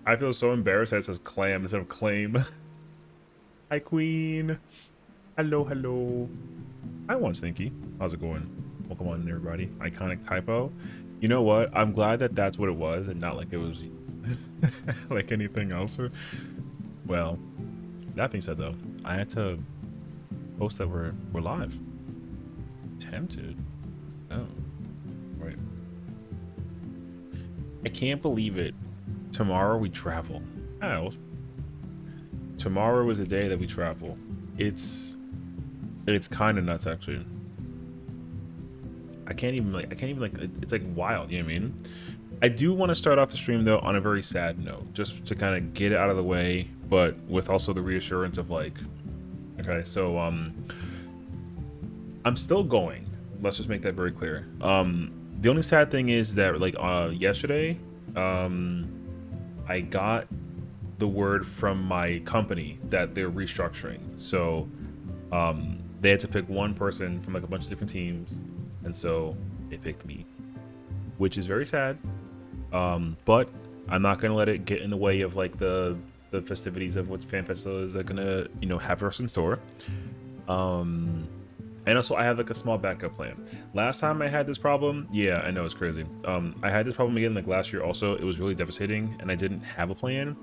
I feel so embarrassed that it says clam instead of claim. Hi, Queen. Hello, hello. Hi, One Stinky. How's it going? Welcome on, everybody. Iconic typo. You know what? I'm glad that that's what it was, and not like it was like anything else. Well, that being said, though, I had to post that we're live. Tempted. Oh, wait. I can't believe it. Tomorrow we travel. Oh, tomorrow is the day that we travel. It's kind of nuts, actually. I can't even like it's like wild, you know what I mean? I do want to start off the stream though on a very sad note, just to kind of get it out of the way, but with also the reassurance of like, okay, so I'm still going. Let's just make that very clear. The only sad thing is that like yesterday, I got the word from my company that they're restructuring. So they had to pick one person from like a bunch of different teams, and so they picked me, which is very sad. But I'm not gonna let it get in the way of like the festivities of what FanFest is gonna have for us in store. And also I have like a small backup plan. Last time I had this problem, yeah, I know it's crazy. I had this problem again like last year also. It was really devastating, and I didn't have a plan.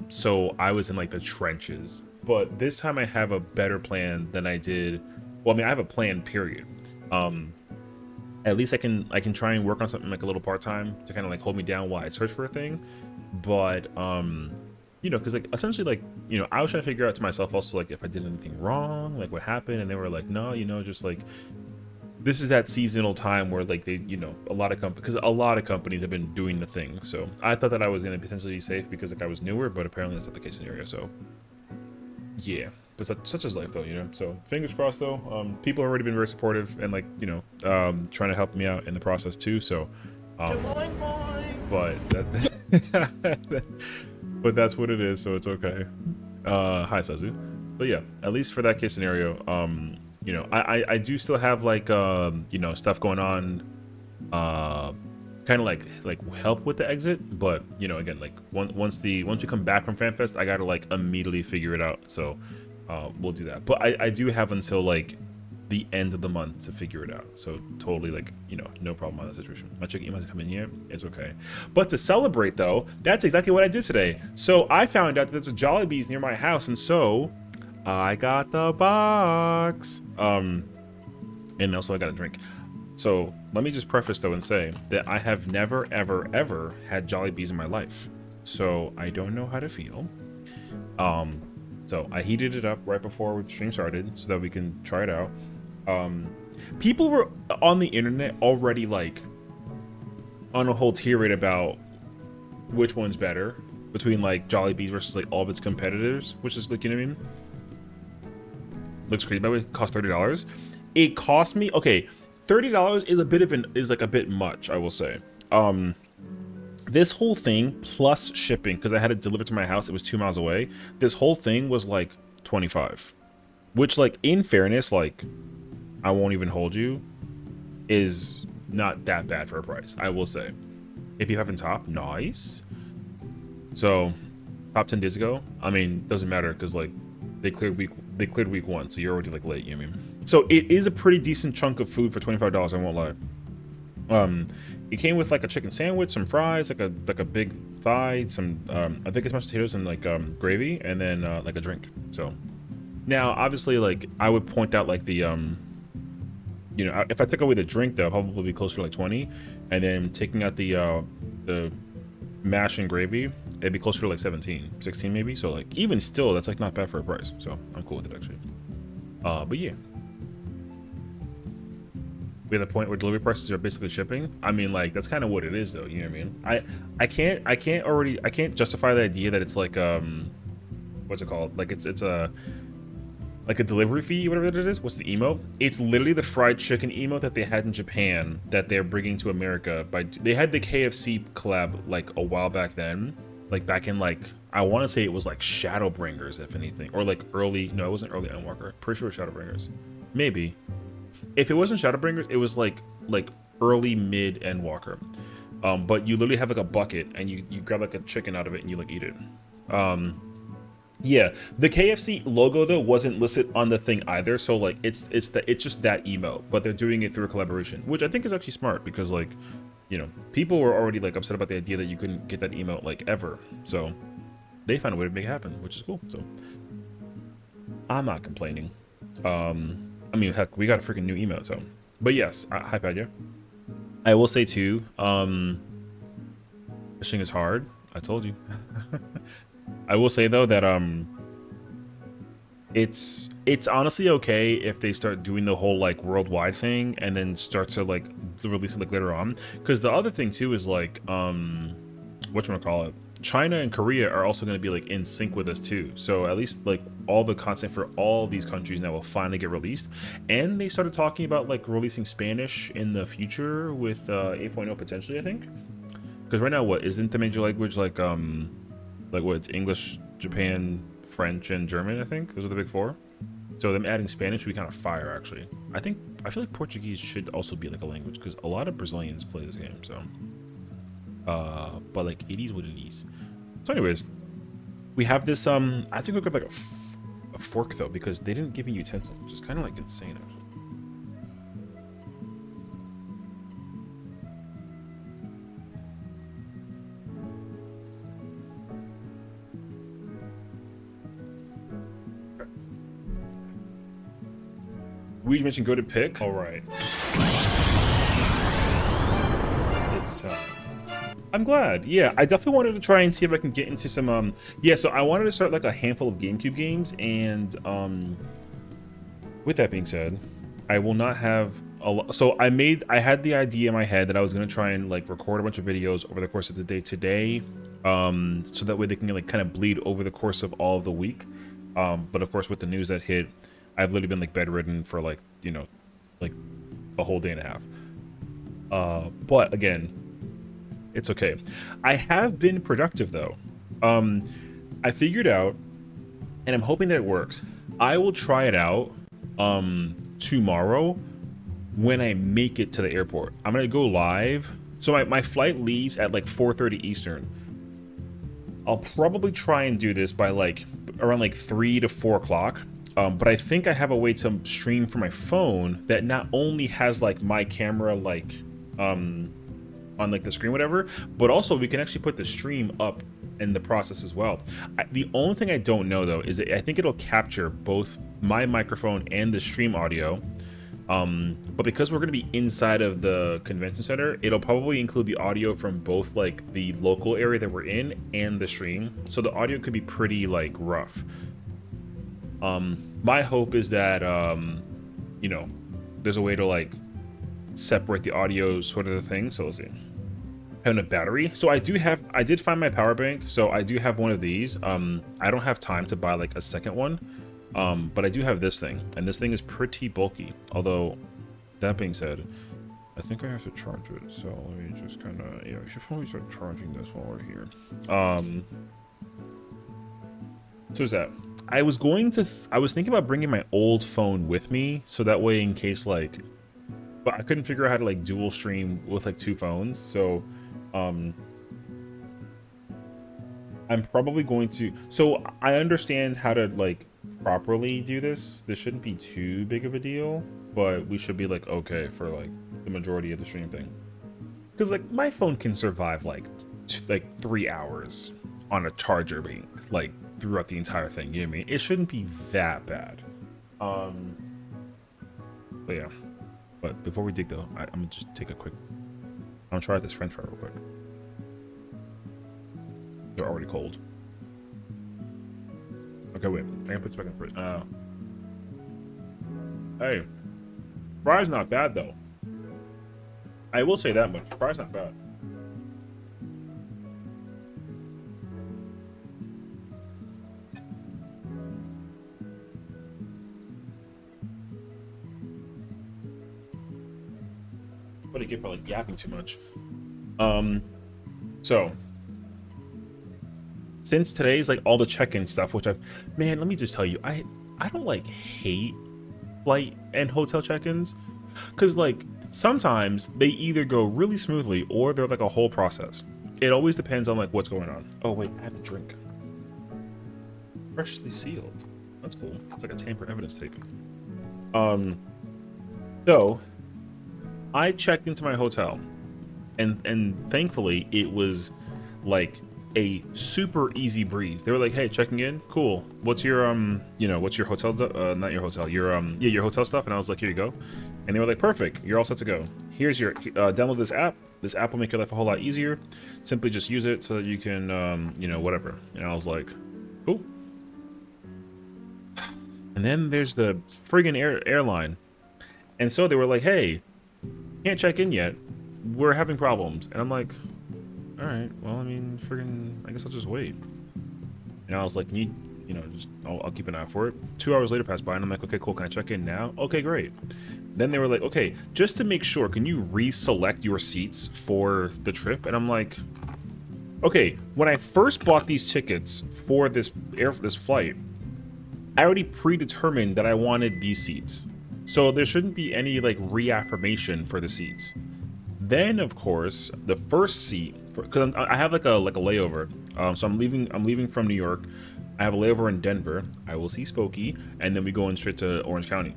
So I was in like the trenches. But this time I have a better plan than I did. Well, I mean, I have a plan, period. At least I can try and work on something like a little part-time to kind of like hold me down while I search for a thing. But because like essentially like I was trying to figure out to myself also like if I did anything wrong, like what happened, and they were like, no, just like this is that seasonal time where like they a lot of because a lot of companies have been doing the thing. So I thought that I was going to potentially be safe because like I was newer, but apparently that's not the case scenario. So yeah, but such is life though, so fingers crossed though. People have already been very supportive and like trying to help me out in the process too, so but that but that's what it is, so it's okay. Hi Sazu. But yeah, at least for that case scenario, I do still have like stuff going on, kind of like help with the exit, but again, like once we come back from FanFest, I gotta like immediately figure it out. So we'll do that. But I do have until like the end of the month to figure it out. So totally like no problem on that situation. My chicken emails come in here. It's okay. But to celebrate though, that's exactly what I did today. So I found out that there's a Jollibee's near my house, and so I got the box. And also I got a drink. So let me just preface though and say that I have never ever ever had Jollibees in my life, so I don't know how to feel. So I heated it up right before the stream started so that we can try it out. People were on the internet already like on a whole tirade about which one's better between like Jollibees versus like all of its competitors, which is like, you know what I mean? Looks crazy. By the way, it cost $30. It cost me, okay, $30 is a bit of a bit much, I will say. This whole thing plus shipping, because I had it delivered to my house, it was 2 miles away. This whole thing was like 25, which like in fairness, like I won't even hold you, is not that bad for a price, I will say. If you haven't top, nice. So top 10 days ago, I mean, doesn't matter because like they cleared week 1, so you're already like late, you know what I mean? So it is a pretty decent chunk of food for $25, I won't lie. It came with like a chicken sandwich, some fries, like a big thigh, some I think it's mashed potatoes and like gravy, and then like a drink. So now obviously like I would point out like the if I took away the drink though, probably be closer to like 20, and then taking out the mash and gravy, it'd be closer to like 17, 16 maybe. So like even still, that's like not bad for a price. So I'm cool with it actually. But yeah. We're at the point where delivery prices are basically shipping. I mean, like that's kind of what it is, though. You know what I mean? I can't justify the idea that it's like what's it called? Like it's a like a delivery fee, whatever it is. What's the emote? It's literally the fried chicken emote that they had in Japan that they're bringing to America. They had the KFC collab like a while back then, like back in like I want to say it was like Shadowbringers, if anything, or like early. No, it wasn't early Endwalker. Pretty sure it was Shadowbringers, maybe. If it wasn't Shadowbringers, it was like early mid Endwalker. But you literally have like a bucket and you grab like a chicken out of it and you like eat it. Um, yeah, the KFC logo though wasn't listed on the thing either, so like it's just that emote, but they're doing it through a collaboration, which I think is actually smart because like, people were already like upset about the idea that you couldn't get that emote like ever, so they found a way to make it happen, which is cool. So I'm not complaining. I mean, heck, we got a freaking new emote, so. But yes, hi Padya. I will say too, fishing is hard. I told you. I will say though that it's honestly okay if they start doing the whole like worldwide thing and then start to like release it like later on, because the other thing too is like whatchamacallit, China and Korea are also going to be like in sync with us too, so at least like all the content for all these countries now will finally get released. And they started talking about like releasing Spanish in the future with 8.0 potentially, I think, because right now what isn't the major language like what, it's English, Japan, French, and German, I think. Those are the big four. So them adding Spanish would be kind of fire, actually. I feel like Portuguese should also be like a language because a lot of Brazilians play this game. So, but like it is what it is. So, anyways, we have this. I think we'll get like a fork though because they didn't give me utensil, which is kind of like insane, actually. We mentioned go to pick. All right. It's I'm glad. Yeah, I definitely wanted to try and see if I can get into some yeah, so I wanted to start like a handful of GameCube games, and with that being said, I will not have a lot. So I had the idea in my head that I was going to try and like record a bunch of videos over the course of the day today, so that way they can like kind of bleed over the course of all of the week. But of course with the news that hit, I've literally been like bedridden for like, like a whole day and a half. But again, it's okay. I have been productive though. I figured out, and I'm hoping that it works. I will try it out tomorrow when I make it to the airport. I'm gonna go live. So my flight leaves at like 4:30 Eastern. I'll probably try and do this by like around like 3 to 4 o'clock. But I think I have a way to stream from my phone that not only has like my camera like on like the screen, whatever, but also we can actually put the stream up in the process as well. The only thing I don't know though is that I think it'll capture both my microphone and the stream audio. But because we're going to be inside of the convention center, it'll probably include the audio from both like the local area that we're in and the stream. So the audio could be pretty like rough. My hope is that, there's a way to like separate the audio sort of the thing. So let's see. Having a battery. So I did find my power bank. So I do have one of these. I don't have time to buy like a second one. But I do have this thing, and this thing is pretty bulky. Although, that being said, I think I have to charge it. So let me just kind of, yeah, we should probably start charging this while we're here. So is that? I was thinking about bringing my old phone with me, so that way in case like, but I couldn't figure out how to like dual stream with like 2 phones. So, I'm probably going to. So I understand how to like properly do this. This shouldn't be too big of a deal, but we should be like okay for like the majority of the stream thing. Because like my phone can survive like 3 hours on a charger being like throughout the entire thing. You know what I mean? It shouldn't be that bad. But yeah. But before we dig though, I'm gonna just take a quick. I'm gonna try this French fry real quick. They're already cold. Okay, wait. I can put this back in the fridge. Hey, fry's not bad though. I will say that much. Fry's not bad. But I get for like yapping too much. So since today's like all the check-in stuff, which man, let me just tell you, I don't like hate flight and hotel check-ins, because like Sometimes they either go really smoothly or they're like a whole process. It always depends on like what's going on. Oh wait, I have to drink. Freshly sealed. That's cool. It's like a tamper evidence tape. So I checked into my hotel, and thankfully it was like a super easy breeze. They were like, "Hey, checking in, cool. What's your what's your hotel? Not your hotel. Your hotel stuff." And I was like, "Here you go." And they were like, "Perfect. You're all set to go. Here's your download this app. This app will make your life a whole lot easier. Simply just use it so that you can whatever." And I was like, "Cool." And then there's the friggin' airline. And so they were like, "Hey, can't check in yet. We're having problems." And I'm like, "All right, well, I mean, friggin', I guess I'll just wait." And I was like, I'll keep an eye for it. 2 hours later passed by, and I'm like, "Okay, cool. Can I check in now?" Okay, great. Then they were like, "Okay, just to make sure, can you reselect your seats for the trip?" And I'm like, "Okay, when I first bought these tickets for this flight, I already predetermined that I wanted these seats. So there shouldn't be any like reaffirmation for the seats." Then, of course, the first seat, because I have like a layover. So I'm leaving from New York. I have a layover in Denver. I will see Spokey, and then we go in straight to Orange County.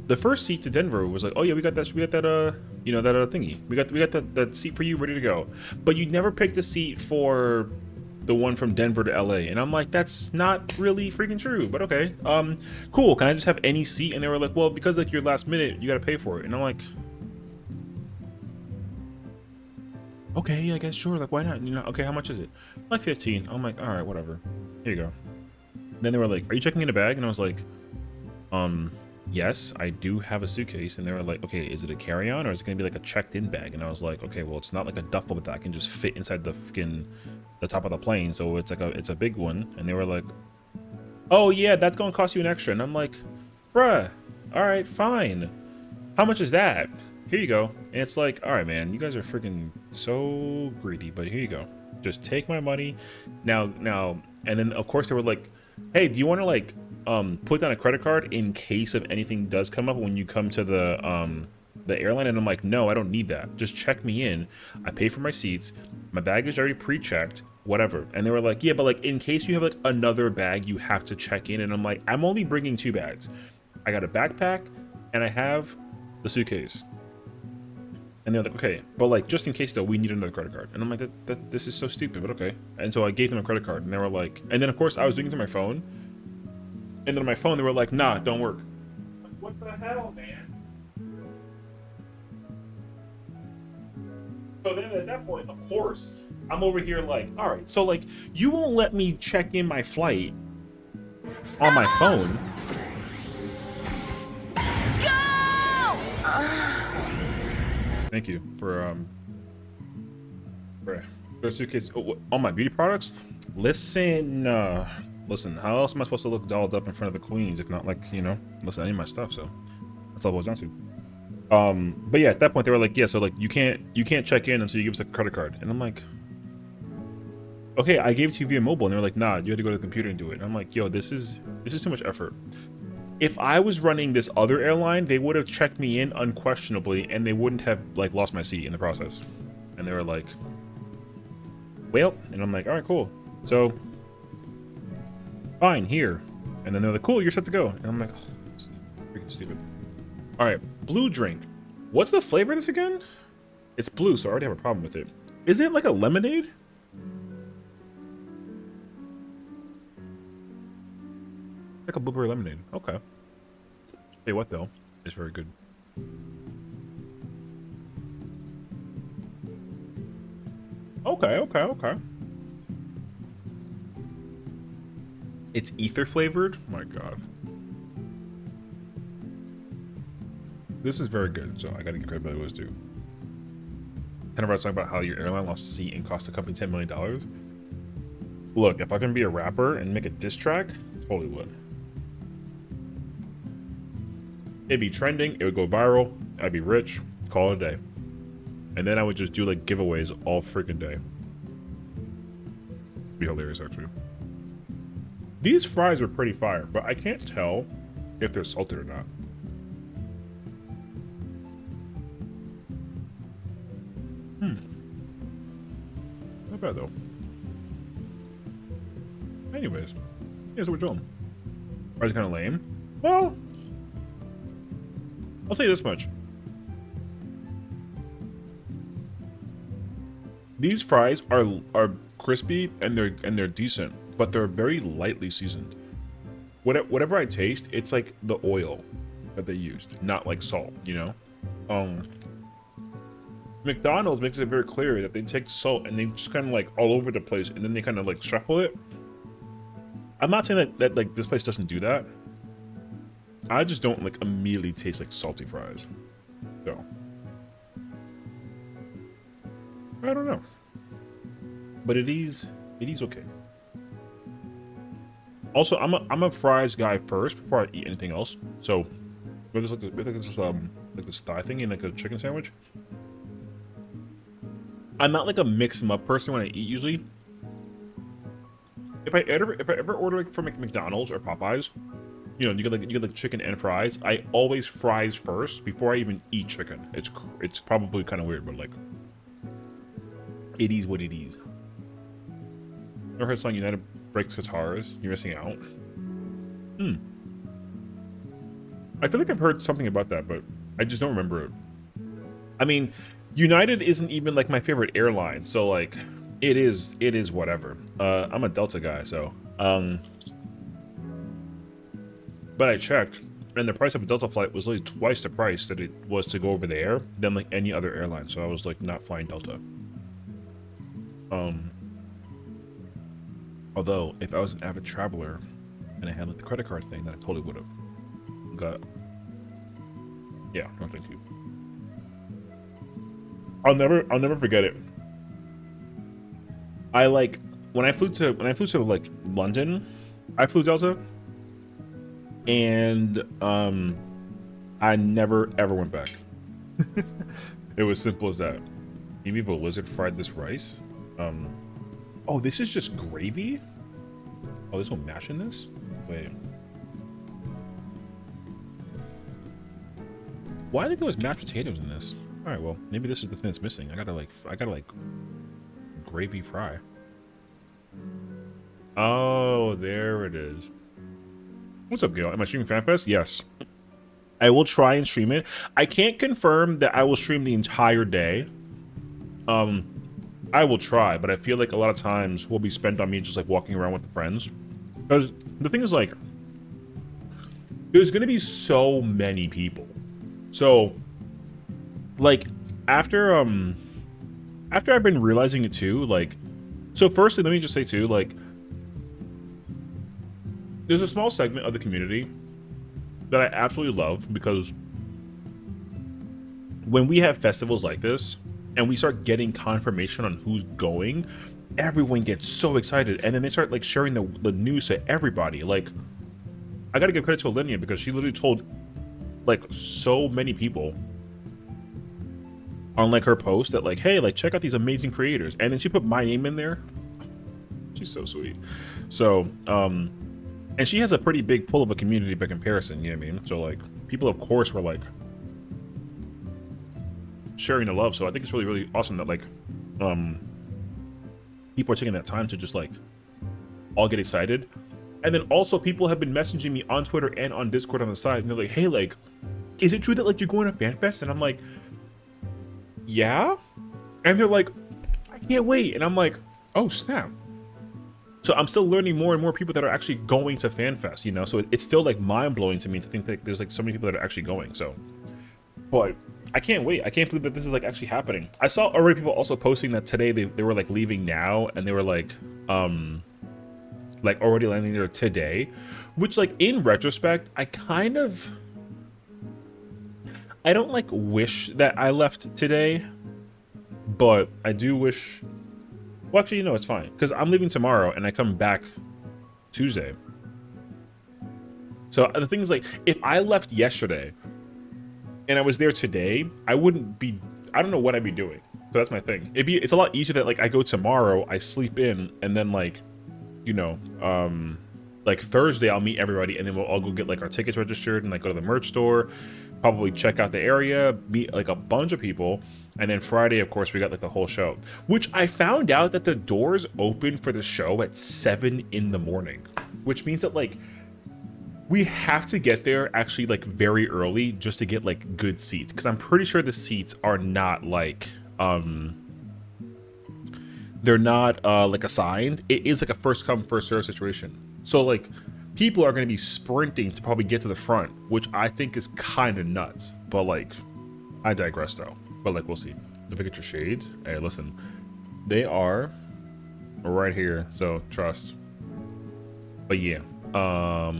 The first seat to Denver was like, "Oh yeah, we got that thingy. We got that seat for you, ready to go." But you never picked a seat for the one from Denver to LA, and I'm like, that's not really freaking true, but okay. Cool, can I just have any seat? And they were like, "Well, because like you're last minute, you gotta pay for it." And I'm like, okay, I guess, sure, like why not? Okay, how much is it? Like 15. I'm like, all right, whatever. Here you go. And then they were like, "Are you checking in a bag?" And I was like, yes, I do have a suitcase. And they were like, "Okay, is it a carry-on or is it gonna be like a checked-in bag?" And I was like, "Okay, well, it's not like a duffel that I can just fit inside the top of the plane, so it's a big one." And they were like, "Oh yeah, that's gonna cost you an extra." And I'm like, "Bruh, all right, fine. How much is that? Here you go." And it's like, all right, man, you guys are freaking so greedy, but here you go. Just take my money now. And then of course they were like, "Hey, do you want to like put down a credit card in case of anything does come up when you come to the airline?" And I'm like, "No, I don't need that. Just check me in. I pay for my seats. My bag is already pre-checked. Whatever." And they were like, "Yeah, but like in case you have like another bag, you have to check in." And I'm like, "I'm only bringing 2 bags. I got a backpack and I have the suitcase." And they're like, "Okay, but like just in case though, we need another credit card." And I'm like, this is so stupid, but okay." And so I gave them a credit card, and they were like, and then of course I was doing it through my phone, and then on my phone they were like, "Nah, don't work." Like, what the hell, man? So then at that point, of course, I'm over here like, all right, so like you won't let me check in my flight on my phone. Thank you for suitcase. All my beauty products. Listen, how else am I supposed to look dolled up in front of the queens if not like listen, I need my stuff, so that's all it boils down to. But yeah, at that point they were like, "Yeah, so like you can't check in until you give us a credit card." And I'm like, "Okay, I gave it to you via mobile." And they were like, "Nah, you had to go to the computer and do it." And I'm like, "Yo, this is too much effort." If I was running this other airline, they would have checked me in unquestionably, and they wouldn't have like lost my seat in the process. And they were like, "Well," and I'm like, "All right, cool. So, fine, here." And then they're like, "Cool, you're set to go." And I'm like, oh, this is freaking stupid. All right, blue drink. What's the flavor of this again? It's blue, so I already have a problem with it. Is it like a lemonade? Like a blueberry lemonade. Okay. Hey, what though? It's very good. Okay. It's ether flavored? My god. This is very good, so I gotta give credit where it was due. Kind of talking about how your airline lost a seat and cost the company $10 million. Look, if I can be a rapper and make a diss track, totally would. It'd be trending, it would go viral, I'd be rich, call it a day. And then I would just do like giveaways all freaking day. It'd be hilarious, actually. These fries are pretty fire, but I can't tell if they're salted or not. bad though. Anyways, yeah, so we're chilling. Are they kind of lame? Well, I'll tell you this much. These fries are crispy and they're decent, but they're very lightly seasoned. Whatever I taste, it's like the oil that they used, not like salt, you know? McDonald's makes it very clear that they take salt and they just kind of like all over the place and then they kind of like shuffle it. I'm not saying that like this place doesn't do that. I just don't like immediately taste like salty fries. So I don't know. But it is okay. Also, I'm a fries guy first before I eat anything else. So there's like this thigh thing in like a chicken sandwich. I'm not like a mix them up person when I eat usually. If I ever order like from like McDonald's or Popeyes, you know, you get like chicken and fries. I always fries first before I even eat chicken. It's probably kind of weird, but like it is what it is. Never heard the song United Breaks Guitars? You're missing out. I feel like I've heard something about that, but I just don't remember it. I mean, United isn't even like my favorite airline, so like it is whatever. I'm a Delta guy, so but I checked and the price of a Delta flight was literally twice the price that it was to go over the air than like any other airline, so I was like not flying Delta. Although if I was an avid traveler and I had like the credit card thing, then I totally would have got. Yeah, no thank you. I'll never forget it. I like when I flew to like London, I flew Delta, and I never ever went back. It was simple as that. Maybe the lizard fried this rice. Oh, this is just gravy? Oh, there's no mash in this? Wait. Why did I think there was mashed potatoes in this? Alright, well, maybe this is the thing that's missing. I gotta like gravy fry. Oh, there it is. What's up, Gail? Am I streaming Fanfest? Yes. I will try and stream it. I can't confirm that I will stream the entire day. I will try, but I feel like a lot of times will be spent on me just like walking around with the friends. Because the thing is like, there's gonna be so many people. So, like, after I've been realizing it too, like, so firstly, let me just say too, like, there's a small segment of the community that I absolutely love because when we have festivals like this and we start getting confirmation on who's going, everyone gets so excited and then they start like sharing the news to everybody. Like, I gotta give credit to Alinea because she literally told like so many people on like her post that like, hey, like check out these amazing creators, and then she put my name in there. She's so sweet. So and she has a pretty big pull of a community by comparison, you know what I mean? So like people of course were like sharing the love. So I think it's really awesome that like people are taking that time to just like all get excited. And then also people have been messaging me on Twitter and on Discord on the side, and they're like, hey, like, is it true that like you're going to FanFest? And I'm like, yeah. And they're like, I can't wait. And I'm like, oh snap. So I'm still learning more and more people that are actually going to FanFest, you know? So it's still like mind blowing to me to think that there's like so many people that are actually going. So, but I can't wait. I can't believe that this is like actually happening. I saw already people also posting that today they were like leaving now, and they were like already landing there today, which like in retrospect, I don't like wish that I left today, but I do wish, well actually, you know, it's fine, because I'm leaving tomorrow and I come back Tuesday. So the thing is like, if I left yesterday and I was there today, I don't know what I'd be doing. So that's my thing. It's a lot easier that like I go tomorrow, I sleep in, and then like, you know, like Thursday I'll meet everybody and then we'll all go get like our tickets registered and like go to the merch store, probably check out the area, meet like a bunch of people, And then Friday, of course, we got like the whole show, which I found out that the doors open for the show at 7 in the morning, which means that like we have to get there actually like very early just to get like good seats, because I'm pretty sure the seats are not like they're not like assigned. It is like a first come first serve situation. So like people are going to be sprinting to probably get to the front, which I think is kind of nuts. But like, I digress though. But like, we'll see. Don't forget your shades. Hey, listen, they are right here, so trust. But yeah,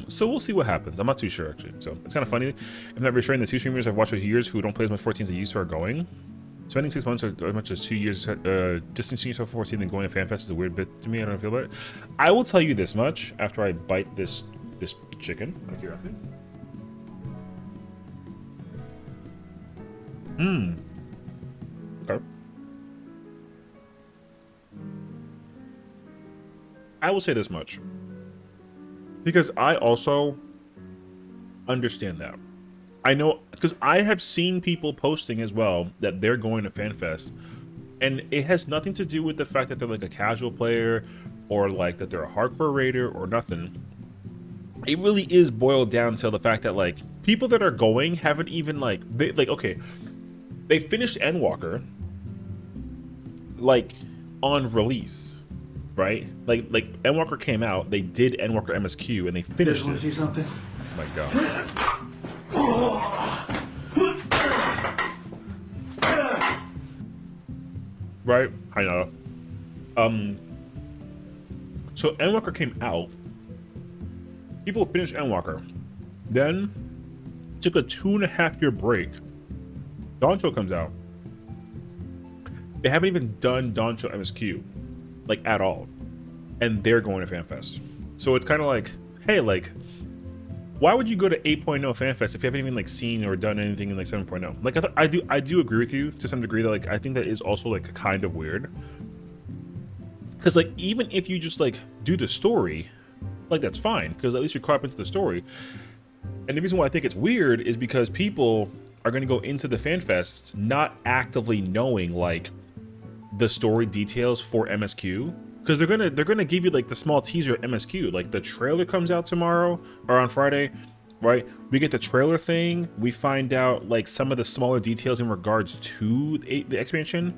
so we'll see what happens. I'm not too sure actually. So it's kind of funny. I'm not reassuring the 2 streamers I've watched for years who don't play as much 14 as they used to are going. Spending 6 months or as much as 2 years distancing yourself from 14 and going to FanFest is a weird bit to me. I don't feel about it. I will tell you this much after I bite this chicken. Right here, okay. I will say this much, because I also understand that. I know, because I have seen people posting as well that they're going to FanFest, and it has nothing to do with the fact that they're like a casual player or like that they're a hardcore raider or nothing. It really is boiled down to the fact that like people that are going haven't even like okay, they finished Endwalker like on release, right? Like Endwalker came out, they did Endwalker MSQ and they finished it. Want to see something? Oh my god. Right? I know. So Endwalker came out. People finished Endwalker. Then took a 2.5-year break. Doncho comes out. They haven't even done Doncho MSQ, like at all, and they're going to FanFest. So it's kind of like, hey, like, why would you go to 8.0 FanFest if you haven't even like seen or done anything in like 7.0? Like I do agree with you to some degree that like I think that is also like kind of weird, because like even if you just like do the story, like that's fine, because at least you're caught up into the story. And the reason why I think it's weird is because people are going to go into the FanFest not actively knowing like the story details for MSQ, because they're gonna give you like the small teaser at MSQ. Like the trailer comes out tomorrow or on Friday, right? We get the trailer thing. We find out like some of the smaller details in regards to the expansion,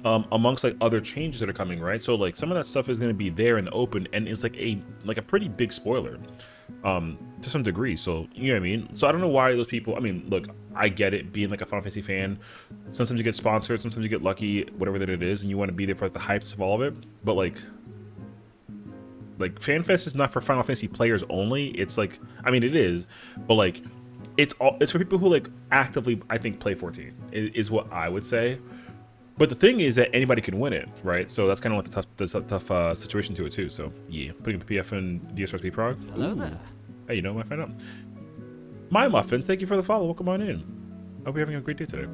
amongst like other changes that are coming, right? So like some of that stuff is gonna be there in the open, and it's like a pretty big spoiler, to some degree. So you know what I mean? So I don't know why those people. I mean, look, I get it, being like a Final Fantasy fan. Sometimes you get sponsored, sometimes you get lucky, whatever that it is, and you want to be there for like, the hypes of all of it. But like FanFest is not for Final Fantasy players only. It's like, I mean, it is, but like it's for people who like actively, I think, play 14 is what I would say. But the thing is that anybody can win it, right? So that's kind of what the tough situation to it too. So yeah, putting the PF and DSRSP prog. Hello there. Hey, you know what I find out? My Muffins, thank you for the follow. Welcome on in. Hope you're having a great day today.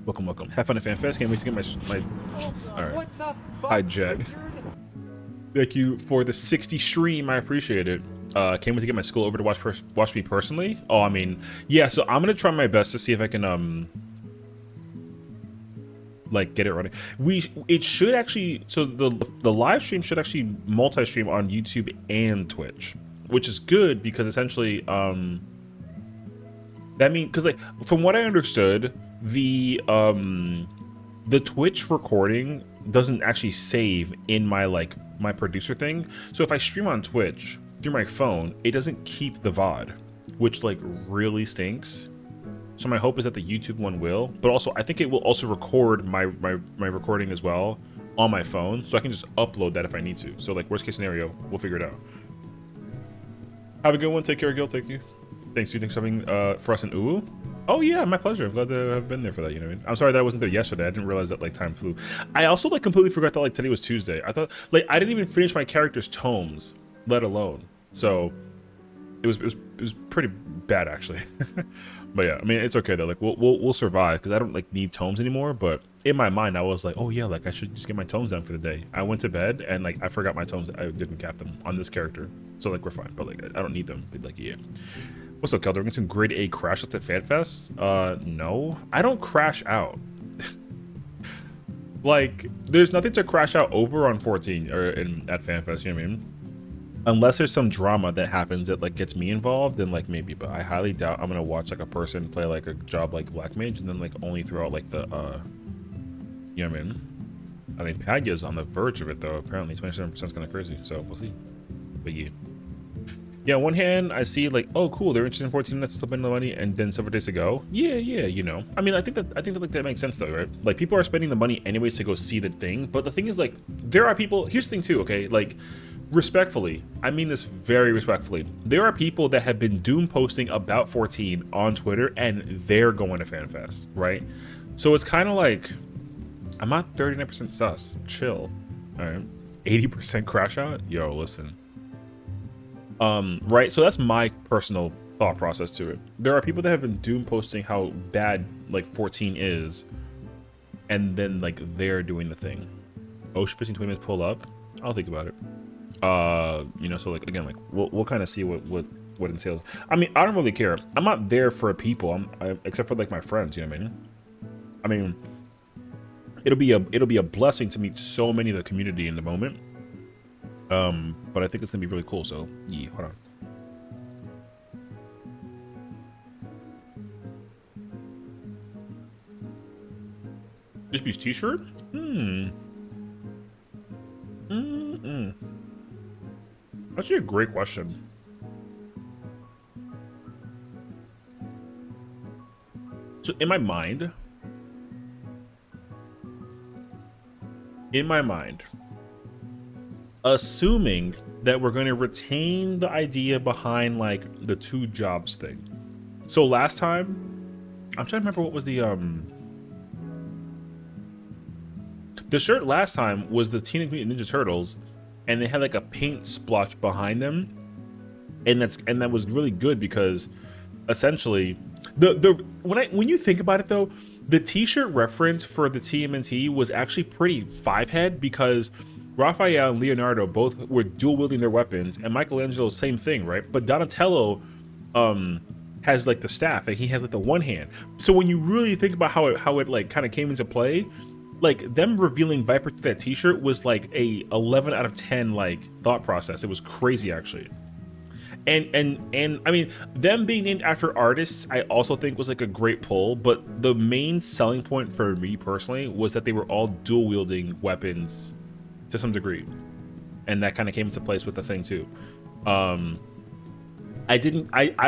Welcome, welcome. Have fun at FanFest. Can't wait to get my. All right. What the fuck, Hi, Jet. Thank you for the 60 stream. I appreciate it. Can't wait to get my school over to watch me personally. Oh, I mean, yeah. So I'm gonna try my best to see if I can like get it running. It should actually. So the live stream should actually multi-stream on YouTube and Twitch, which is good because essentially that means, because like from what I understood, the Twitch recording doesn't actually save in my producer thing. So if I stream on Twitch through my phone, it doesn't keep the VOD, which like really stinks. So my hope is that the YouTube one will, but also I think it will also record my recording as well on my phone, so I can just upload that if I need to. So like worst case scenario, we'll figure it out. Have a good one. Take care, Gil. Thank you. Thanks, dude. Thanks for having for us in Uwu. Oh yeah, my pleasure. I'm glad to have been there for that. You know what I mean? I'm sorry that I wasn't there yesterday. I didn't realize that like time flew. I also like completely forgot that like today was Tuesday. I thought like I didn't even finish my character's tomes, let alone. So it was pretty bad actually. But yeah, I mean it's okay though. Like we'll survive because I don't like need tomes anymore. But in my mind, I was like, oh yeah, like I should just get my tomes done for the day. I went to bed and like I forgot my tomes. I didn't cap them on this character, so like we're fine. But like I don't need them. But, like yeah. What's up, Kelder? Getting some grade A crash outs at FanFest? No, I don't crash out. Like, there's nothing to crash out over on 14 or at FanFest. You know what I mean? Unless there's some drama that happens that like gets me involved, then like maybe. But I highly doubt I'm gonna watch like a person play like a job like Black Mage and then like only throw out like the you know what I mean? I mean, Pagya's on the verge of it though. Apparently, 27% is kind of crazy. So we'll see. But yeah. Yeah, on one hand, I see like, oh, cool, they're interested in 14 minutes to slip in the money, and then several days ago, yeah, you know. I mean, I think that like that makes sense though, right? Like people are spending the money anyways to go see the thing, but the thing is like, there are people. Here's the thing too, okay? Like, respectfully, I mean this very respectfully. There are people that have been doom posting about 14 on Twitter, and they're going to FanFest, right? So it's kind of like, I'm not 39% sus. Chill, all right? 80% crash out. Yo, listen. Right, so that's my personal thought process to it. There are people that have been doom posting how bad like 14 is, and then like they're doing the thing. Ocean 15 20 minutes pull up. I'll think about it. You know, so like again, like we'll kind of see what entails. I mean, I don't really care. I'm not there for people. Except for like my friends. You know what I mean? I mean, it'll be a blessing to meet so many of the community in the moment. But I think it's gonna be really cool. So yeah, hold on. This t-shirt? Actually, a great question. So in my mind, assuming that we're going to retain the idea behind like the 2 jobs thing. So last time, I'm trying to remember what was the shirt last time was the Teenage Mutant Ninja Turtles, and they had like a paint splotch behind them, and that was really good because essentially when you think about it though, the t-shirt reference for the TMNT was actually pretty 5-head because Raphael and Leonardo both were dual wielding their weapons, and Michelangelo same thing, right? But Donatello has like the staff, and he has like the one hand. So when you really think about how it like kind of came into play, like them revealing Viper to that t-shirt was like a 11 out of 10 like thought process. It was crazy actually. And I mean, them being named after artists, I also think was like a great pull. But the main selling point for me personally was that they were all dual wielding weapons to some degree, and that kind of came into place with the thing too. I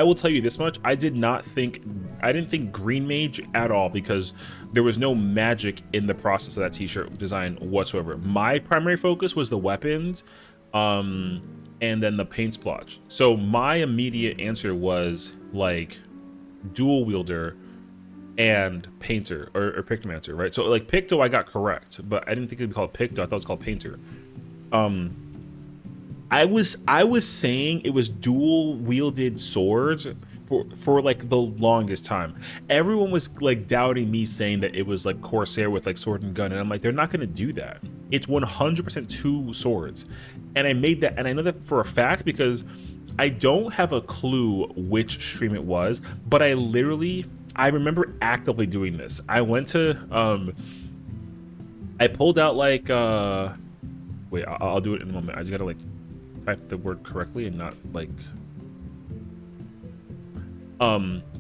will tell you this much: I didn't think Green Mage at all because there was no magic in the process of that t-shirt design whatsoever. My primary focus was the weapons, and then the paint splotch. So my immediate answer was like dual wielder and painter or pictomancer, right? So like Picto I got correct, but I didn't think it'd be called Picto. I thought it was called painter. I was saying it was dual wielded swords for like the longest time. Everyone was like doubting me, saying that it was like Corsair with like sword and gun, and I'm like, they're not gonna do that. It's 100% 2 swords, and I made that, and I know that for a fact because I don't have a clue which stream it was, but I remember actively doing this. I went to I pulled out like wait, I'll do it in a moment. I just gotta like type the word correctly and not like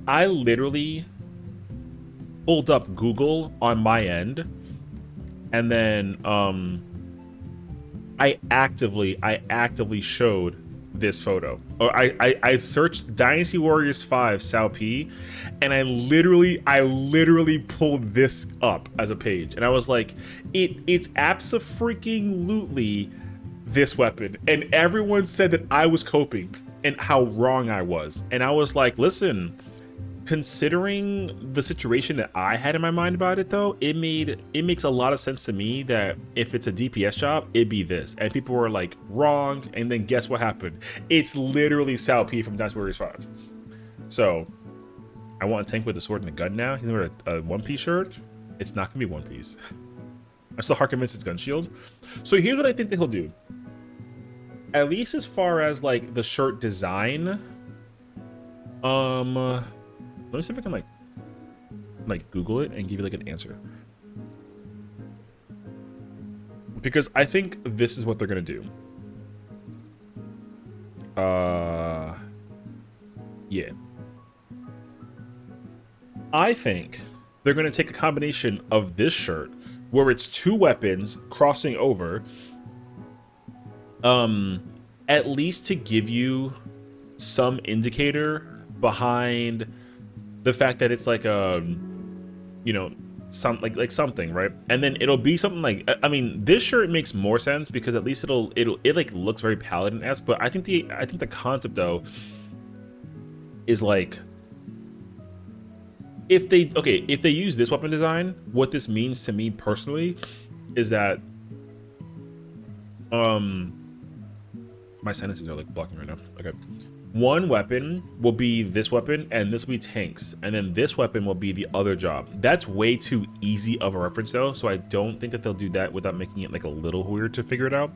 I literally pulled up Google on my end, and then I actively showed this photo. Or I searched Dynasty Warriors 5 Sao P, and I literally pulled this up as a page, and I was like, it's abso-freaking-lutely this weapon, and everyone said that I was coping and how wrong I was, and I was like, listen, considering the situation that I had in my mind about it though, it makes a lot of sense to me that if it's a DPS job, it'd be this. And people were like, wrong, and then guess what happened? It's literally Sal P from Dynasty Warriors 5. So I want a tank with a sword and a gun now. He's wearing a One Piece shirt. It's not gonna be One Piece. I'm still hard convinced it's Gun Shield. So here's what I think that he'll do. At least as far as like the shirt design, let me see if I can like Google it and give you like an answer. because I think this is what they're gonna do. Yeah. I think they're gonna take a combination of this shirt, where it's 2 weapons crossing over, at least to give you some indicator behind the fact that it's like a, you know, some like something, right? And then it'll be something like, I mean, this shirt makes more sense because at least it like looks very Paladin-esque. But I think the concept though is like, if they use this weapon design, what this means to me personally is that my sentences are like blocking right now. Okay. One weapon will be this weapon, and this will be tanks, and then this weapon will be the other job. That's way too easy of a reference though, so I don't think that they'll do that without making it like a little weird to figure it out.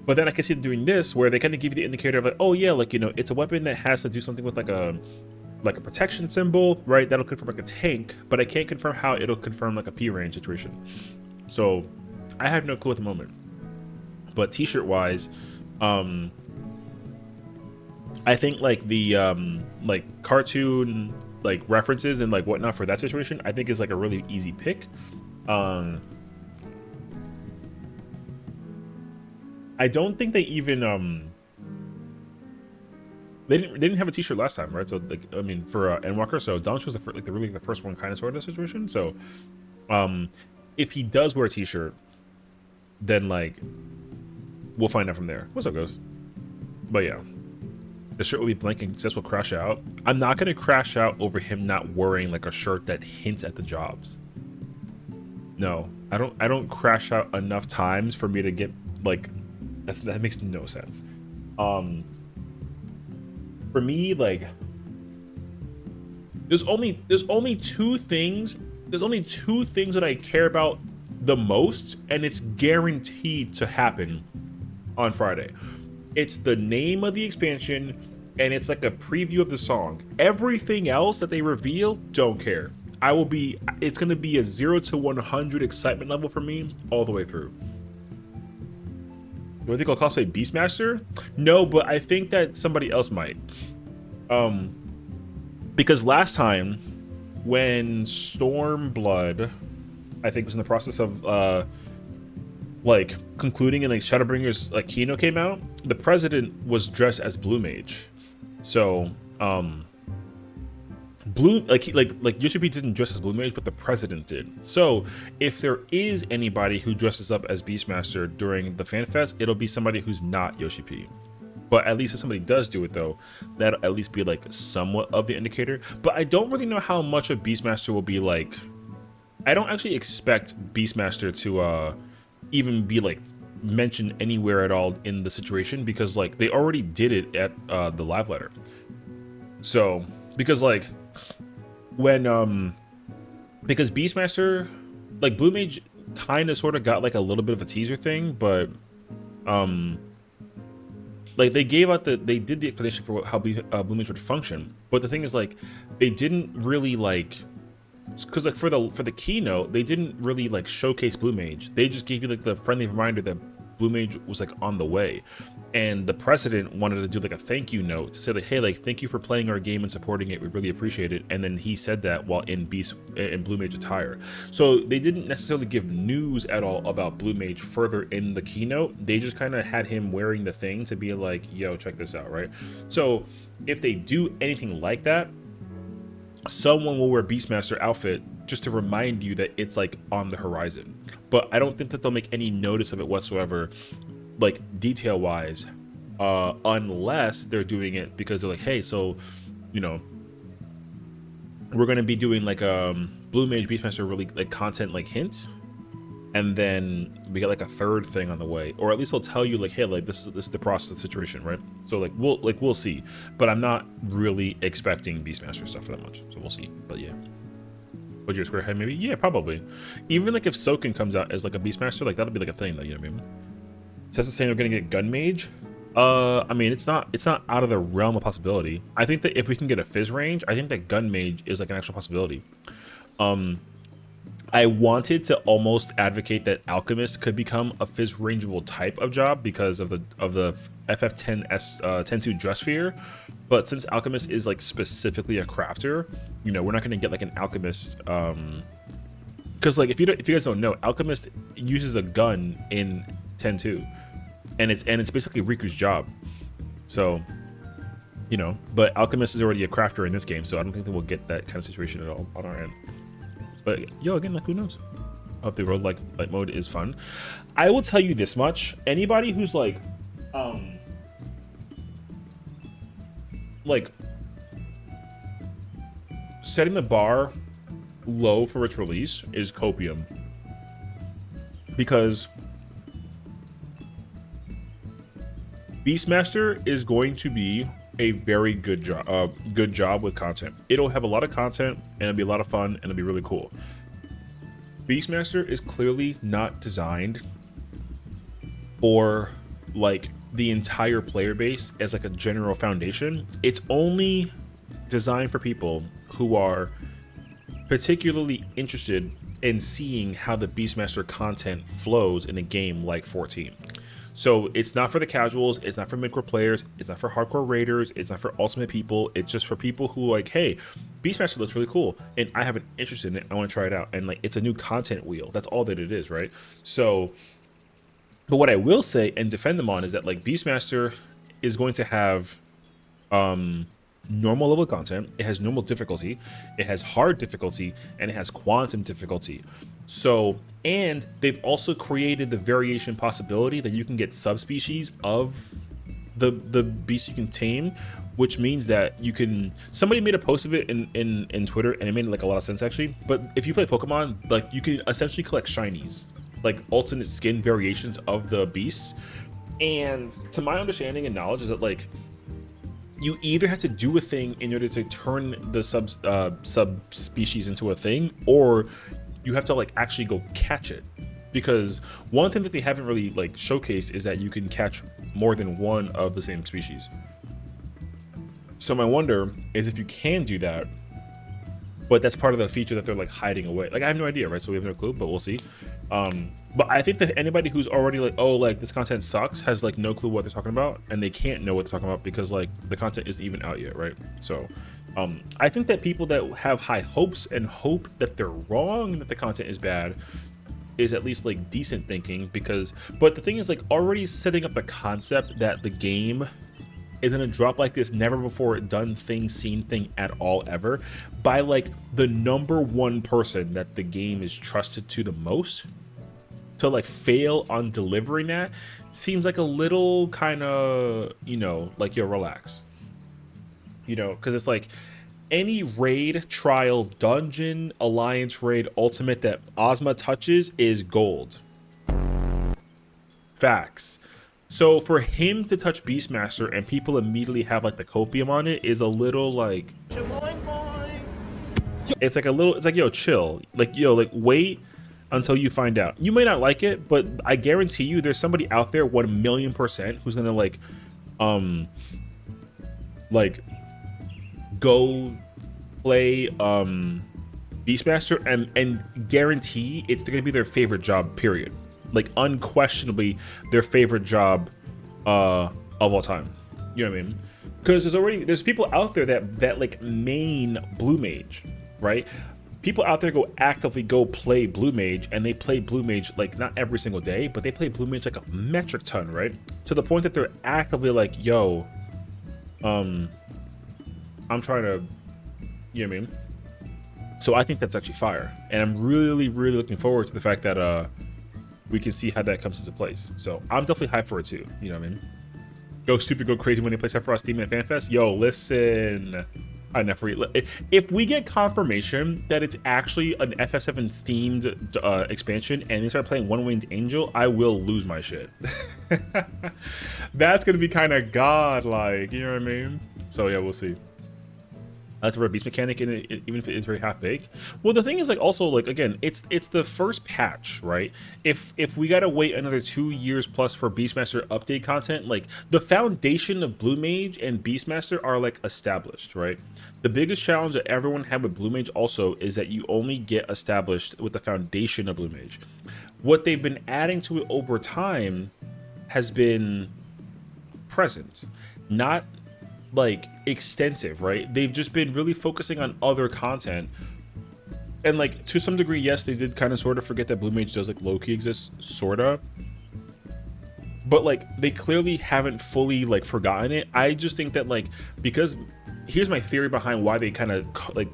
But then I can see them doing this, where they kind of give you the indicator of like, oh yeah, like, you know, it's a weapon that has to do something with like a protection symbol, right? That'll confirm like a tank, but I can't confirm how it'll confirm like a P range situation. So I have no clue at the moment. But t-shirt wise, I think like the like cartoon like references and like whatnot for that situation, I think is like a really easy pick. I don't think they even they didn't have a t-shirt last time, right? So like, I mean, for Endwalker, so Donch was the first one kind of sort of situation. So if he does wear a t-shirt, then like we'll find out from there. What's up, Ghost? But yeah, the shirt will be blank and Cess will crash out. I'm not gonna crash out over him not wearing like a shirt that hints at the jobs. No, I don't crash out enough times for me to get like that makes no sense. For me, like there's only 2 things that I care about the most, and it's guaranteed to happen on Friday. It's the name of the expansion, and it's like a preview of the song. Everything else that they reveal, don't care. It's gonna be a 0 to 100 excitement level for me all the way through. Do I think I'll cosplay Beastmaster? No, but I think that somebody else might. Because last time when Stormblood, I think, was in the process of like concluding, and like Shadowbringer's like keynote came out, the president was dressed as Blue Mage. So Blue like Yoshi-P didn't dress as Blue Mage, but the president did. So if there is anybody who dresses up as Beastmaster during the FanFest, it'll be somebody who's not Yoshi-P. But at least if somebody does do it though, that'll at least be like somewhat of the indicator. But I don't really know how much of Beastmaster will be like. I don't actually expect Beastmaster to even be like mentioned anywhere at all in the situation, because like they already did it at the live letter. So because like when because Beastmaster, like Blue Mage kind of sort of got like a little bit of a teaser thing, but like they did the explanation for how Blue Mage would function, but the thing is like they didn't really like, because like for the keynote they didn't really like showcase Blue Mage. They just gave you like the friendly reminder that Blue Mage was like on the way, and the president wanted to do like a thank you note to say like, hey, like thank you for playing our game and supporting it, we really appreciate it. And then he said that while in Blue Mage attire. So they didn't necessarily give news at all about Blue Mage further in the keynote. They just kind of had him wearing the thing to be like, yo, check this out, right? So if they do anything like that, someone will wear Beastmaster outfit just to remind you that it's like on the horizon. But I don't think that they'll make any notice of it whatsoever, like detail wise, unless they're doing it because they're like, hey, so, you know, we're going to be doing like Blue Mage Beastmaster really like content like hint, and then we get like a third thing on the way, or at least they'll tell you like, hey, like this is the process of the situation, right? So like we'll see, but I'm not really expecting Beastmaster stuff for that much, so we'll see. But yeah, would you square head maybe? Yeah, probably. Even like if Soken comes out as like a Beastmaster, like that'll be like a thing, though, you know what I mean? Tessa saying we're gonna get Gun Mage. I mean, it's not out of the realm of possibility. I think that if we can get a Fizz range, I think that Gun Mage is like an actual possibility. I wanted to almost advocate that Alchemist could become a Fizz rangeable type of job because of the FF10S 10-2 Dress Sphere, but since Alchemist is like specifically a crafter, you know, we're not gonna get like an Alchemist. Because like if you guys don't know, Alchemist uses a gun in 10-2, and it's basically Riku's job. So, you know, but Alchemist is already a crafter in this game, so I don't think that we'll get that kind of situation at all on our end. But yo, again, like who knows? I hope the roguelike mode is fun. I will tell you this much: anybody who's like setting the bar low for its release is copium, because Beastmaster is going to be a very good job with content. It'll have a lot of content and it'll be a lot of fun and it'll be really cool. Beastmaster is clearly not designed for like the entire player base as like a general foundation. It's only designed for people who are particularly interested in seeing how the Beastmaster content flows in a game like 14. So it's not for the casuals, it's not for mid-core players, it's not for hardcore raiders, it's not for ultimate people, it's just for people who like, hey, Beastmaster looks really cool, and I have an interest in it, I want to try it out, and like, it's a new content wheel, that's all that it is, right? So, but what I will say and defend them on is that like, Beastmaster is going to have normal level content, it has normal difficulty, it has hard difficulty, and it has quantum difficulty. So, and they've also created the variation possibility that you can get subspecies of the beast you can tame, which means that you can, somebody made a post of it in Twitter, and it made like a lot of sense actually, but if you play Pokemon, like you can essentially collect shinies, like alternate skin variations of the beasts, and to my understanding and knowledge is that like, you either have to do a thing in order to turn the subspecies into a thing, or you have to like actually go catch it. Because one thing that they haven't really like showcased is that you can catch more than one of the same species. So my wonder is if you can do that, but that's part of the feature that they're like hiding away. Like I have no idea, right? So we have no clue, but we'll see. But I think that anybody who's already like, oh, like this content sucks, has like no clue what they're talking about, and they can't know what they're talking about because like the content isn't even out yet, right? So I think that people that have high hopes and hope that they're wrong and that the content is bad is at least like decent thinking, because, but the thing is like already setting up a concept that the game is gonna drop like this never before done thing, seen thing at all ever by like the #1 person that the game is trusted to the most, to like fail on delivering that seems like a little kind of, you know, like, yo, relax, you know, because it's like any raid, trial, dungeon, alliance raid, ultimate that Ozma touches is gold. Facts. So for him to touch Beastmaster and people immediately have like the copium on it is a little like, it's like a little, it's like, yo, chill, like, yo, like wait until you find out. You may not like it, but I guarantee you there's somebody out there 1,000,000% who's gonna like go play Beastmaster and guarantee it's gonna be their favorite job, period. Like unquestionably their favorite job of all time. You know what I mean? Because there's people out there that like main Blue Mage, right? People out there actively go play Blue Mage, and they play Blue Mage like not every single day, but they play Blue Mage like a metric ton, right? To the point that they're actively like, yo, I'm trying to, you know what I mean? So I think that's actually fire, and I'm really, really looking forward to the fact that we can see how that comes into place. So I'm definitely hyped for it too. You know what I mean? Go stupid, go crazy when they play Sephiroth's team at Fanfest. Yo, listen. If we get confirmation that it's actually an FF7 themed expansion and they start playing One Winged Angel, I will lose my shit. That's gonna be kind of godlike, you know what I mean? So yeah, we'll see. I like the beast mechanic in it, even if it is very half baked. Well, the thing is, like, also, like, again, it's the first patch, right? If we gotta wait another 2 years plus for Beastmaster update content, like, the foundation of Blue Mage and Beastmaster are like established, right? The biggest challenge that everyone had with Blue Mage also is that you only get established with the foundation of Blue Mage. What they've been adding to it over time has been present, not like extensive, right? They've just been really focusing on other content, and like to some degree, yes, they did kind of sort of forget that Blue Mage does like low-key exist, sorta, but like they clearly haven't fully like forgotten it. I just think that like, because here's my theory behind why they kind of like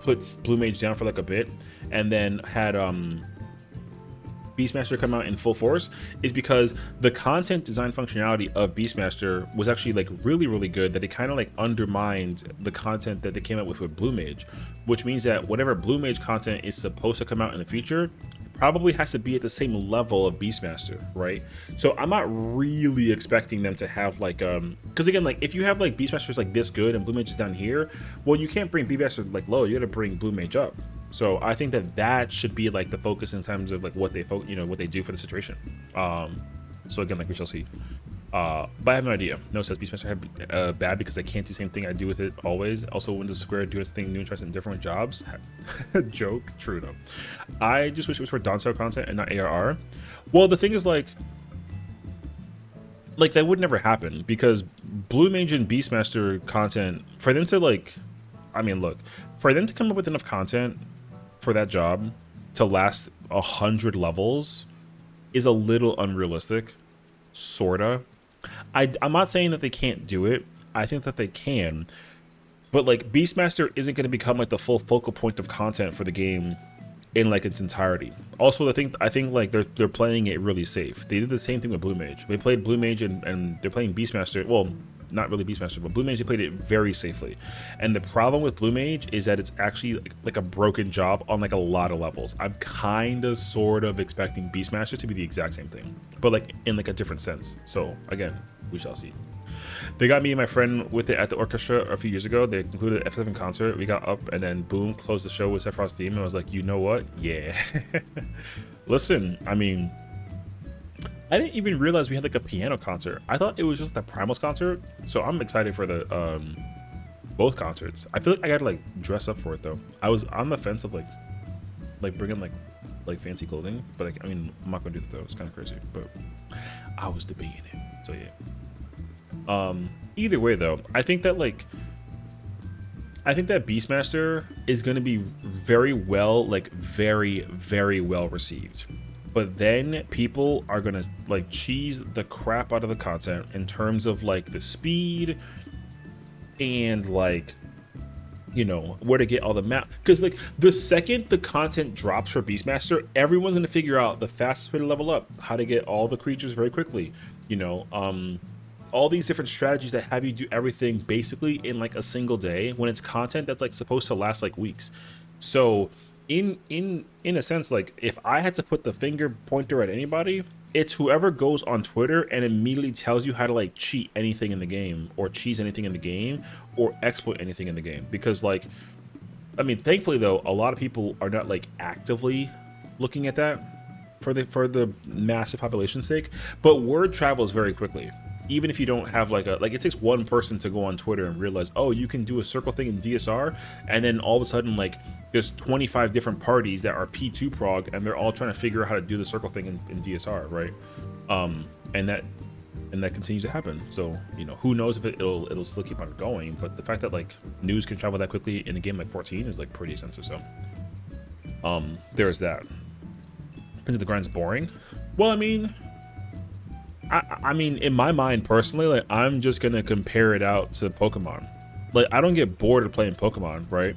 put Blue Mage down for like a bit and then had Beastmaster come out in full force, is because the content design functionality of Beastmaster was actually like really good, that it kind of like undermined the content that they came out with Blue Mage, which means that whatever Blue Mage content is supposed to come out in the future probably has to be at the same level of Beastmaster, right? So I'm not really expecting them to have like because again, like if you have like Beastmaster's like this good and Blue Mage is down here, well, you can't bring Beastmaster like low, you gotta bring Blue Mage up. So I think that that should be like the focus in terms of like what they what they do for the situation. So again, like we shall see. But I have no idea. No, it says Beastmaster had bad because I can't do the same thing I do with it always. Also, when does Square do its thing new and try something different with jobs? Joke. True though. I just wish it was for Dawn-style content and not ARR. Well, the thing is like that would never happen, because Blue Mage and Beastmaster content, for them to like, I mean, look, for them to come up with enough content for that job to last 100 levels is a little unrealistic, sorta. I'm not saying that they can't do it. I think that they can, but like Beastmaster isn't going to become like the full focal point of content for the game in like its entirety. Also, I think like they're playing it really safe. They did the same thing with Blue Mage. They played Blue Mage and they're playing Beastmaster. Well, not really Beastmaster, but Blue Mage, they played it very safely. And the problem with Blue Mage is that it's actually like a broken job on like a lot of levels. I'm kind of sort of expecting Beastmaster to be the exact same thing, but like in like a different sense. So again, we shall see. They got me and my friend with it at the orchestra a few years ago. They concluded the FFXIV concert. We got up and then boom, closed the show with Sephiroth's theme. And I was like, you know what? Yeah. Listen, I mean, I didn't even realize we had like a piano concert. I thought it was just the Primals concert. So I'm excited for the both concerts. I feel like I gotta like dress up for it though. I was on the fence of like bringing like fancy clothing, but I mean, I'm not gonna do that though. It's kind of crazy, but I was debating it. So yeah. Either way though, I think that Beastmaster is going to be very well received, but then people are going to like cheese the crap out of the content in terms of like the speed and like, you know, where to get all the map, because like the second the content drops for Beastmaster, everyone's going to figure out the fastest way to level up, how to get all the creatures very quickly, you know, all these different strategies that have you do everything basically in like a single day, when it's content that's like supposed to last like weeks. So in a sense, like if I had to put the finger pointer at anybody, it's whoever goes on Twitter and immediately tells you how to like cheat anything in the game, or cheese anything in the game, or exploit anything in the game. Because like, I mean, thankfully though, a lot of people are not like actively looking at that for the massive population's sake, but word travels very quickly. Even if you don't have like it takes one person to go on Twitter and realize, oh, you can do a circle thing in DSR, and then all of a sudden like there's 25 different parties that are P2 prog, and they're all trying to figure out how to do the circle thing in DSR, right? And that continues to happen. So, you know, who knows if it'll still keep on going, but the fact that like news can travel that quickly in a game like 14 is like pretty extensive. So there's that. Prince of the Grind's boring. Well, I mean, in my mind personally, like I'm just gonna compare it out to Pokemon. Like I don't get bored of playing Pokemon, right?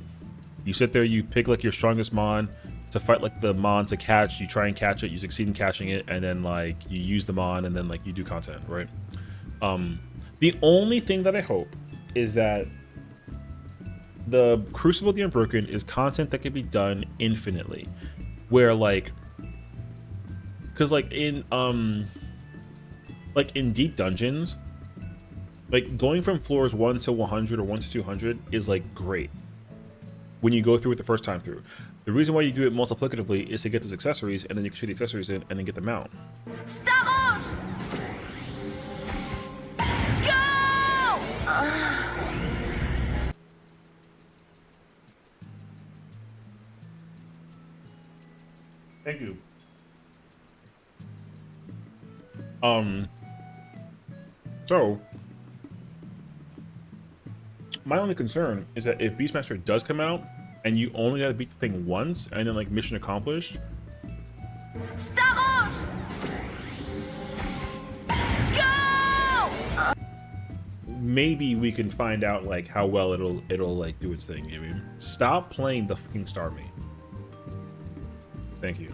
You sit there, you pick like your strongest Mon to fight like the Mon to catch. You try and catch it, you succeed in catching it, and then like you use the Mon, and then like you do content, right? The only thing that I hope is that the Crucible of the Unbroken is content that can be done infinitely, where like, because like in deep dungeons, like going from floors 1 to 100 or 1 to 200 is like great. when you go through it the first time through. The reason why you do it multiplicatively is to get those accessories, and then you can shoot the accessories in and then get them out. Stop! Go! Thank you. So my only concern is that if Beastmaster does come out and you only gotta beat the thing once and then like mission accomplished. Stop! Go! Maybe we can find out like how well it'll like do its thing. I mean, stop playing the fucking Star Me. Thank you.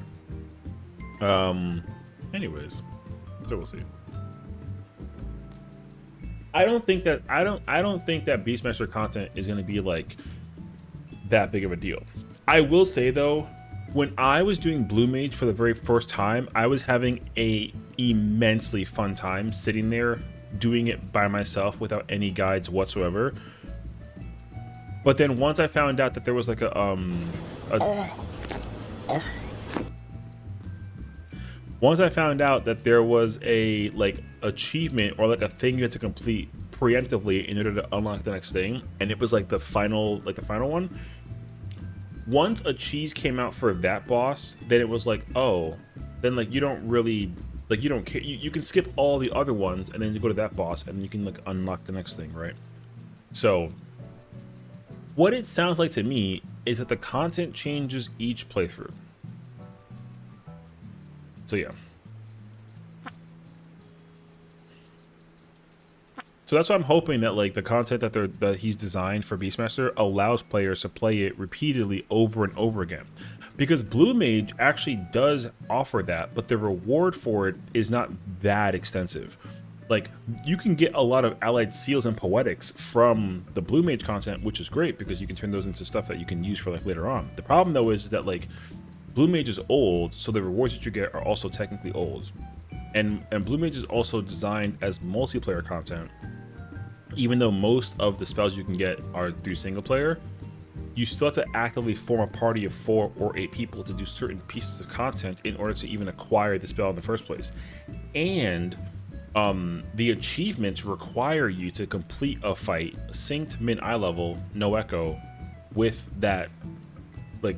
Anyways, so we'll see. I don't think that Beastmaster content is going to be like that big of a deal. I will say though, when I was doing Blue Mage for the very first time, I was having a immensely fun time sitting there doing it by myself without any guides whatsoever. But then once I found out that there was like once I found out that there was a like achievement or like a thing you had to complete preemptively in order to unlock the next thing, and it was like the final one. Once a cheese came out for that boss, then it was like, oh, then like you don't really like you don't care. You can skip all the other ones and then you go to that boss and you can like unlock the next thing, right? So what it sounds like to me is that the content changes each playthrough. So yeah. So that's why I'm hoping that like the content that he's designed for Beastmaster allows players to play it repeatedly over and over again. Because Blue Mage actually does offer that, but the reward for it is not that extensive. Like, you can get a lot of allied seals and poetics from the Blue Mage content, which is great because you can turn those into stuff that you can use for like later on. The problem though is that like Blue Mage is old, so the rewards that you get are also technically old. And Blue Mage is also designed as multiplayer content. Even though most of the spells you can get are through single player, you still have to actively form a party of 4 or 8 people to do certain pieces of content in order to even acquire the spell in the first place. And the achievements require you to complete a fight synced min eye level, no echo, with that like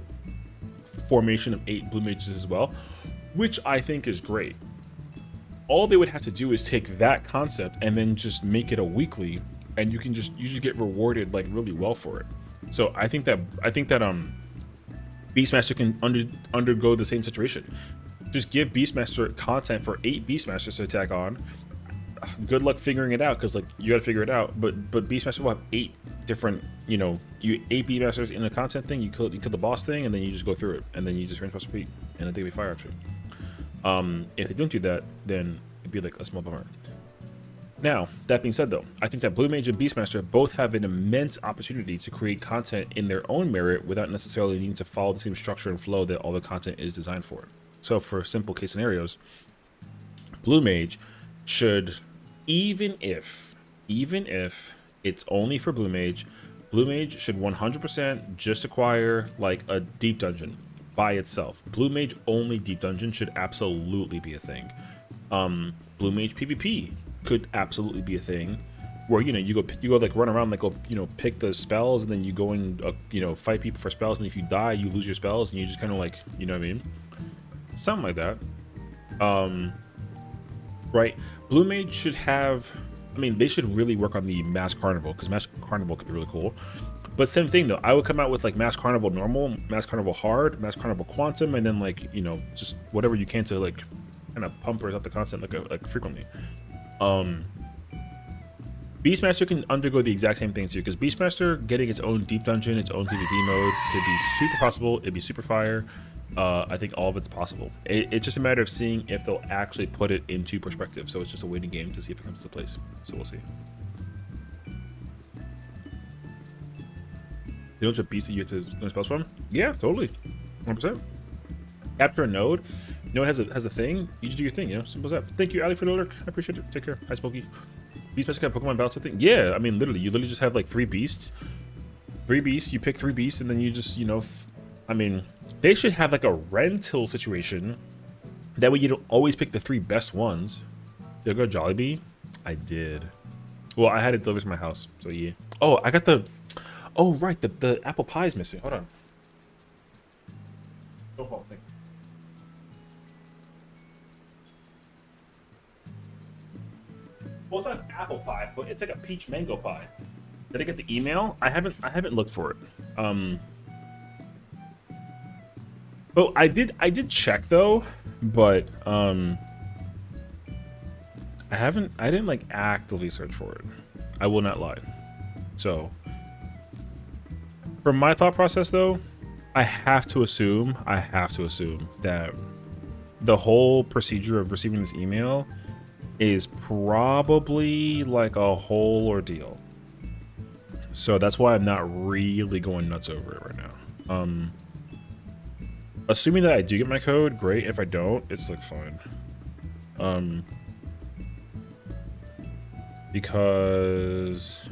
formation of 8 Blue Mages as well, which I think is great. All they would have to do is take that concept and then just make it a weekly, and you just get rewarded like really well for it. So I think that Beastmaster can undergo the same situation. Just give Beastmaster content for 8 Beastmasters to attack on. Good luck figuring it out, because like you got to figure it out. But Beastmaster will have 8 different, you know, 8 Beastmasters in the content thing. You kill the boss thing, and then you just go through it, and then you just rinse, repeat, and then they be fire actually. If they don't do that, then it'd be like a small bummer. Now, that being said though, I think that Blue Mage and Beastmaster both have an immense opportunity to create content in their own merit without necessarily needing to follow the same structure and flow that all the content is designed for. So for simple case scenarios, Blue Mage should, even if it's only for Blue Mage should 100% just acquire like a deep dungeon by itself. Blue Mage only deep dungeon should absolutely be a thing. Blue Mage PvP could absolutely be a thing, where you know you go like run around, like go, you know, pick the spells, and then you go and you know, fight people for spells, and if you die you lose your spells, and you just kind of like, you know what I mean, something like that. Right, Blue Mage should have, I mean, they should really work on the Mass Carnival, because Mass Carnival could be really cool. But same thing though, I would come out with like Mass Carnival normal, Mass Carnival hard, Mass Carnival quantum, and then like, you know, just whatever you can to like kind of pumpers up the content like frequently. Beastmaster can undergo the exact same thing too, because Beastmaster getting its own deep dungeon, its own PvP mode could be super possible. It'd be super fire. I think all of it's possible. It's just a matter of seeing if they'll actually put it into perspective. So it's just a waiting game to see if it comes to place. So we'll see. You know, it's a beast that you have to learn spells from? Yeah, totally, 100%. Capture a node. Node has a thing. You just do your thing. You know, simple as that. Thank you, Ali, for the alert. I appreciate it. Take care. Hi, Smokey. Beastmaster got Pokemon balance, I think. Yeah, I mean, literally, you just have like 3 beasts, 3 beasts. You pick 3 beasts, and then you just, you know, I mean, they should have like a rental situation. That way you don't always pick the 3 best ones. Did I go Jollibee? I did. Well, I had it delivered to my house, so yeah. Oh, I got the. Oh right, the apple pie is missing. Hold on. Don't fall. Thank you. Well, it's not an apple pie, but it's like a peach mango pie. Did I get the email? I haven't looked for it. But I did check though, but I didn't like actively search for it. I will not lie. So from my thought process though, I have to assume that the whole procedure of receiving this email is probably like a whole ordeal. So that's why I'm not really going nuts over it right now. Assuming that I do get my code, great. If I don't, it's like fine. Because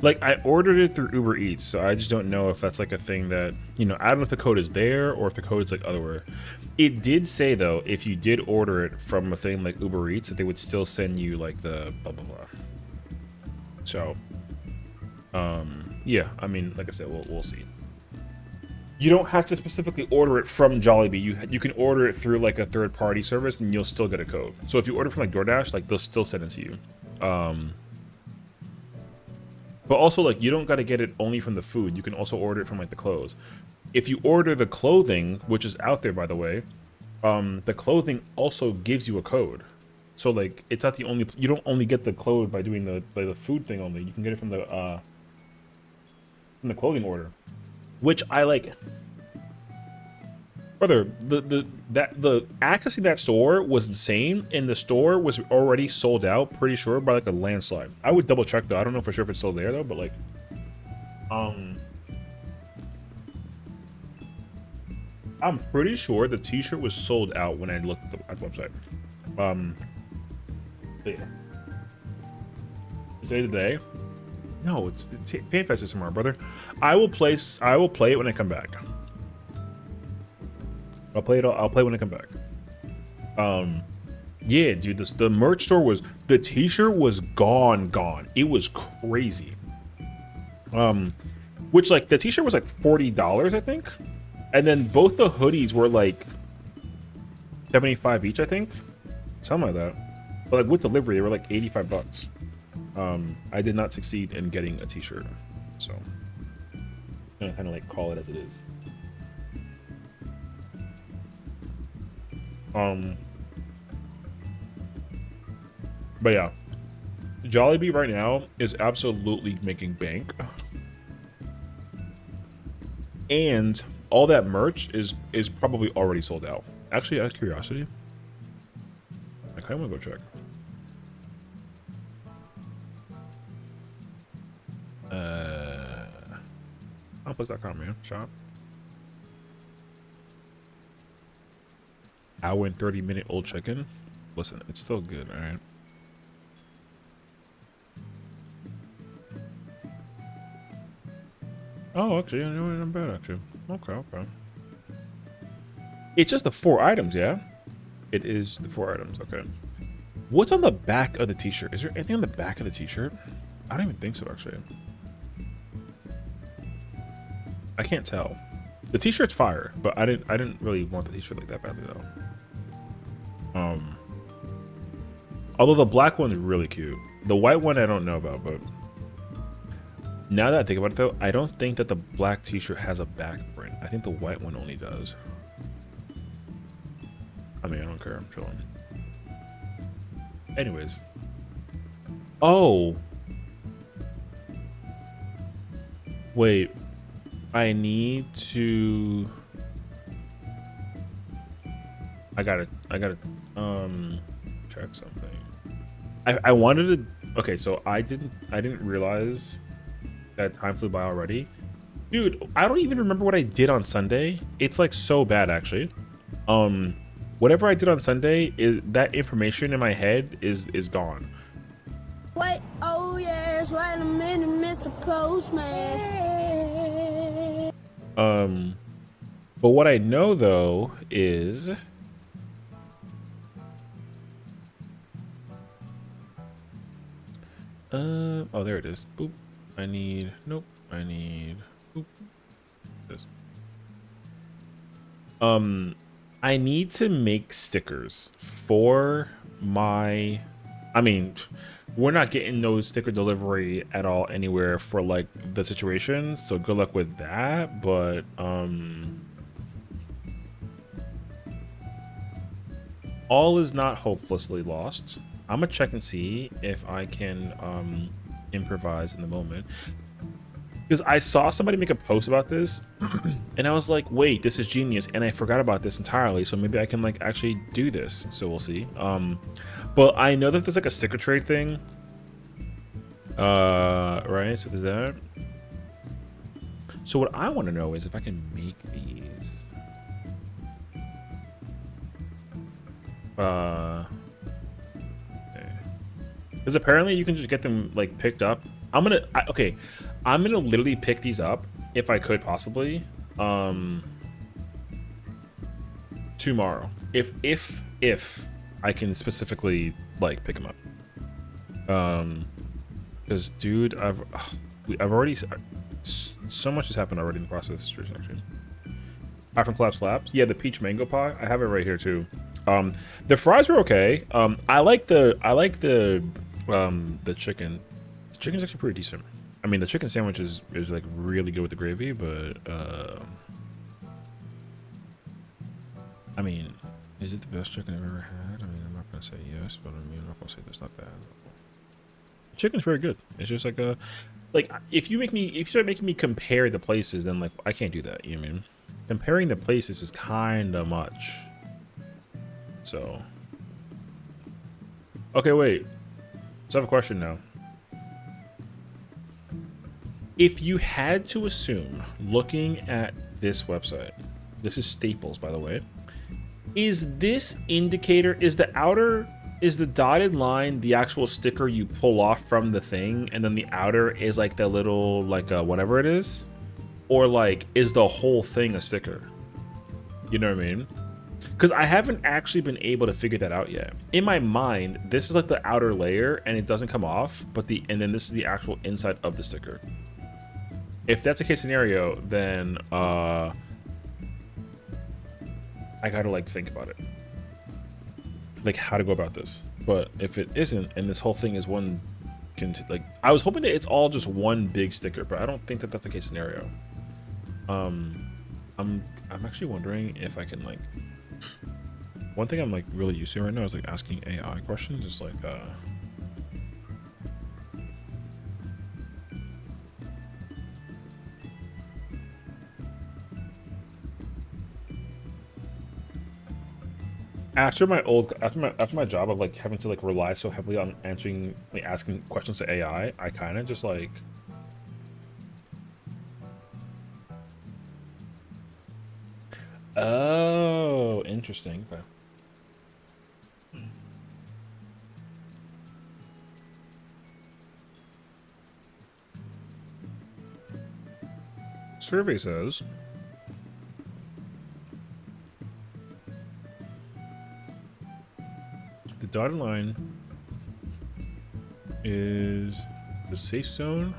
like I ordered it through Uber Eats, so I just don't know if that's like a thing that, you know, I don't know if the code is there or if the code's like otherwhere. It did say though, if you did order it from a thing like Uber Eats, that they would still send you like the blah blah blah. So yeah, I mean, like I said, we'll see. You don't have to specifically order it from Jollibee. You can order it through like a third-party service, and you'll still get a code. So if you order from like DoorDash, like they'll still send it to you. But also, like, you don't got to get it only from the food. You can also order it from like the clothes. If you order the clothing, which is out there by the way, the clothing also gives you a code. So like, it's not the only. You don't only get the clothes by doing the food thing only. You can get it from the clothing order, which I like. Brother, the accessing that store was insane, and the store was already sold out, pretty sure, by like a landslide. I would double check though. I don't know for sure if it's still there though, but like, I'm pretty sure the T-shirt was sold out when I looked at the website. Yeah. Say today. No, it's Fanfest is tomorrow, brother. I will play it when I come back. I'll play when I come back. Yeah, dude, the merch store was, the T-shirt was gone. It was crazy. Which like the T-shirt was like $40, I think, and then both the hoodies were like $75 each, I think, something like that. But like with delivery, they were like $85. I did not succeed in getting a T-shirt, so I'm gonna kind of like call it as it is. But yeah, Jollibee right now is absolutely making bank, and all that merch is probably already sold out. Actually, out of curiosity, I kind of want to go check. Outpost.com, man. Shop. Hour and 30-minute old chicken. Listen, it's still good, alright? Oh, actually, I know not bad, actually. Okay. It's just the 4 items, yeah? It is the 4 items, okay. What's on the back of the T-shirt? Is there anything on the back of the T-shirt? I don't even think so, actually. I can't tell. The T-shirt's fire, but I didn't really want the T-shirt like that badly though. Although the black one's really cute. The white one I don't know about, but now that I think about it though, I don't think that the black T-shirt has a back print. I think the white one only does. I mean, I don't care. I'm chilling. Anyways. Oh. Wait. I need to. I gotta check something. I wanted to. Okay, so I didn't realize that time flew by already. Dude, I don't even remember what I did on Sunday. It's like so bad actually. Whatever I did on Sunday, is that information in my head is gone. What? Oh yeah. Just wait a minute, Mr. Postman. But what I know though is oh, there it is. Boop. I need boop. This. I need to make stickers for my, I mean, we're not getting no sticker delivery at all anywhere for like the situation, so good luck with that, but all is not hopelessly lost. I'm gonna check and see if I can improvise in the moment. Because I saw somebody make a post about this, and I was like, wait, this is genius, and I forgot about this entirely, so maybe I can like actually do this, so we'll see. But I know that there's like a sticker trade thing. Right, so there's that. So what I want to know is if I can make these. Okay. Because apparently you can just get them like picked up. I'm gonna literally pick these up if I could possibly tomorrow, if I can specifically like pick them up. Because dude, I've already so much has happened already in the process of this actually. Pie from Collapse Labs, yeah, the peach mango pie, I have it right here too. The fries were okay. I like the chicken. The chicken's actually pretty decent. I mean, the chicken sandwich is like really good with the gravy, but I mean, is it the best chicken I've ever had? I mean, I'm not gonna say yes, but I mean, I'm not gonna say that's not bad. The chicken's very good. It's just like if you start making me compare the places, then like I can't do that. You know what I mean? Comparing the places is kind of much. So, okay, wait. So I have a question now. If you had to assume, looking at this website, this is Staples, by the way, is this indicator, is the dotted line the actual sticker you pull off from the thing, and then the outer is like the little, like, whatever it is? Or, like, is the whole thing a sticker? You know what I mean? Because I haven't actually been able to figure that out yet. In my mind, this is like the outer layer, and it doesn't come off, and then this is the actual inside of the sticker. If that's a case scenario, then I gotta like think about it, like how to go about this. But if it isn't, and this whole thing is one, like I was hoping that it's all just one big sticker, but I don't think that that's the case scenario. I'm actually wondering if I can like. One thing I'm like really used to right now is like asking AI questions, just like after my job of like having to like rely so heavily on asking questions to AI, I kind of just like oh, interesting. Okay. Survey says the dotted line is the safe zone.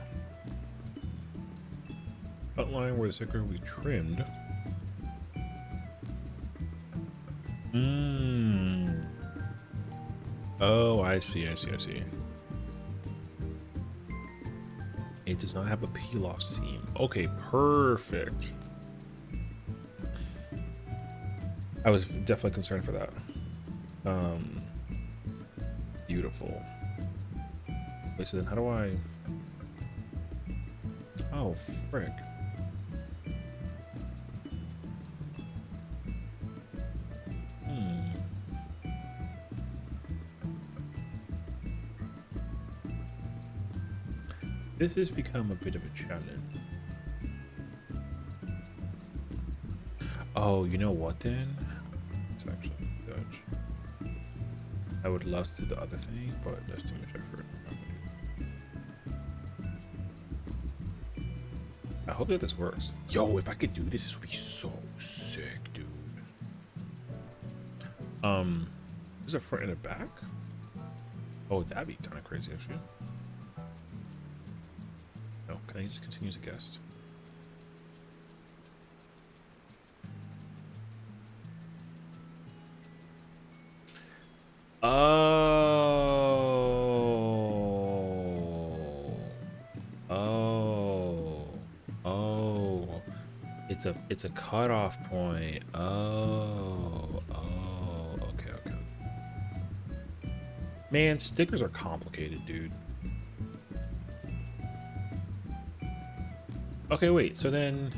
Cut line where the sticker will be trimmed. Oh, I see. It does not have a peel-off seam. Okay, perfect. I was definitely concerned for that. Beautiful. Wait, so then how do I... Oh, frick. This has become a bit of a challenge. Oh, you know what then? It's actually Dutch. I would love to do the other thing, but that's too much effort. I hope that this works. Yo, if I could do this, this would be so sick, dude. Is it front and a back? Oh, that'd be kind of crazy, actually. No, can I just continue as a guest? Oh. It's a cutoff point. Okay. Man, stickers are complicated, dude. Okay, wait. So then,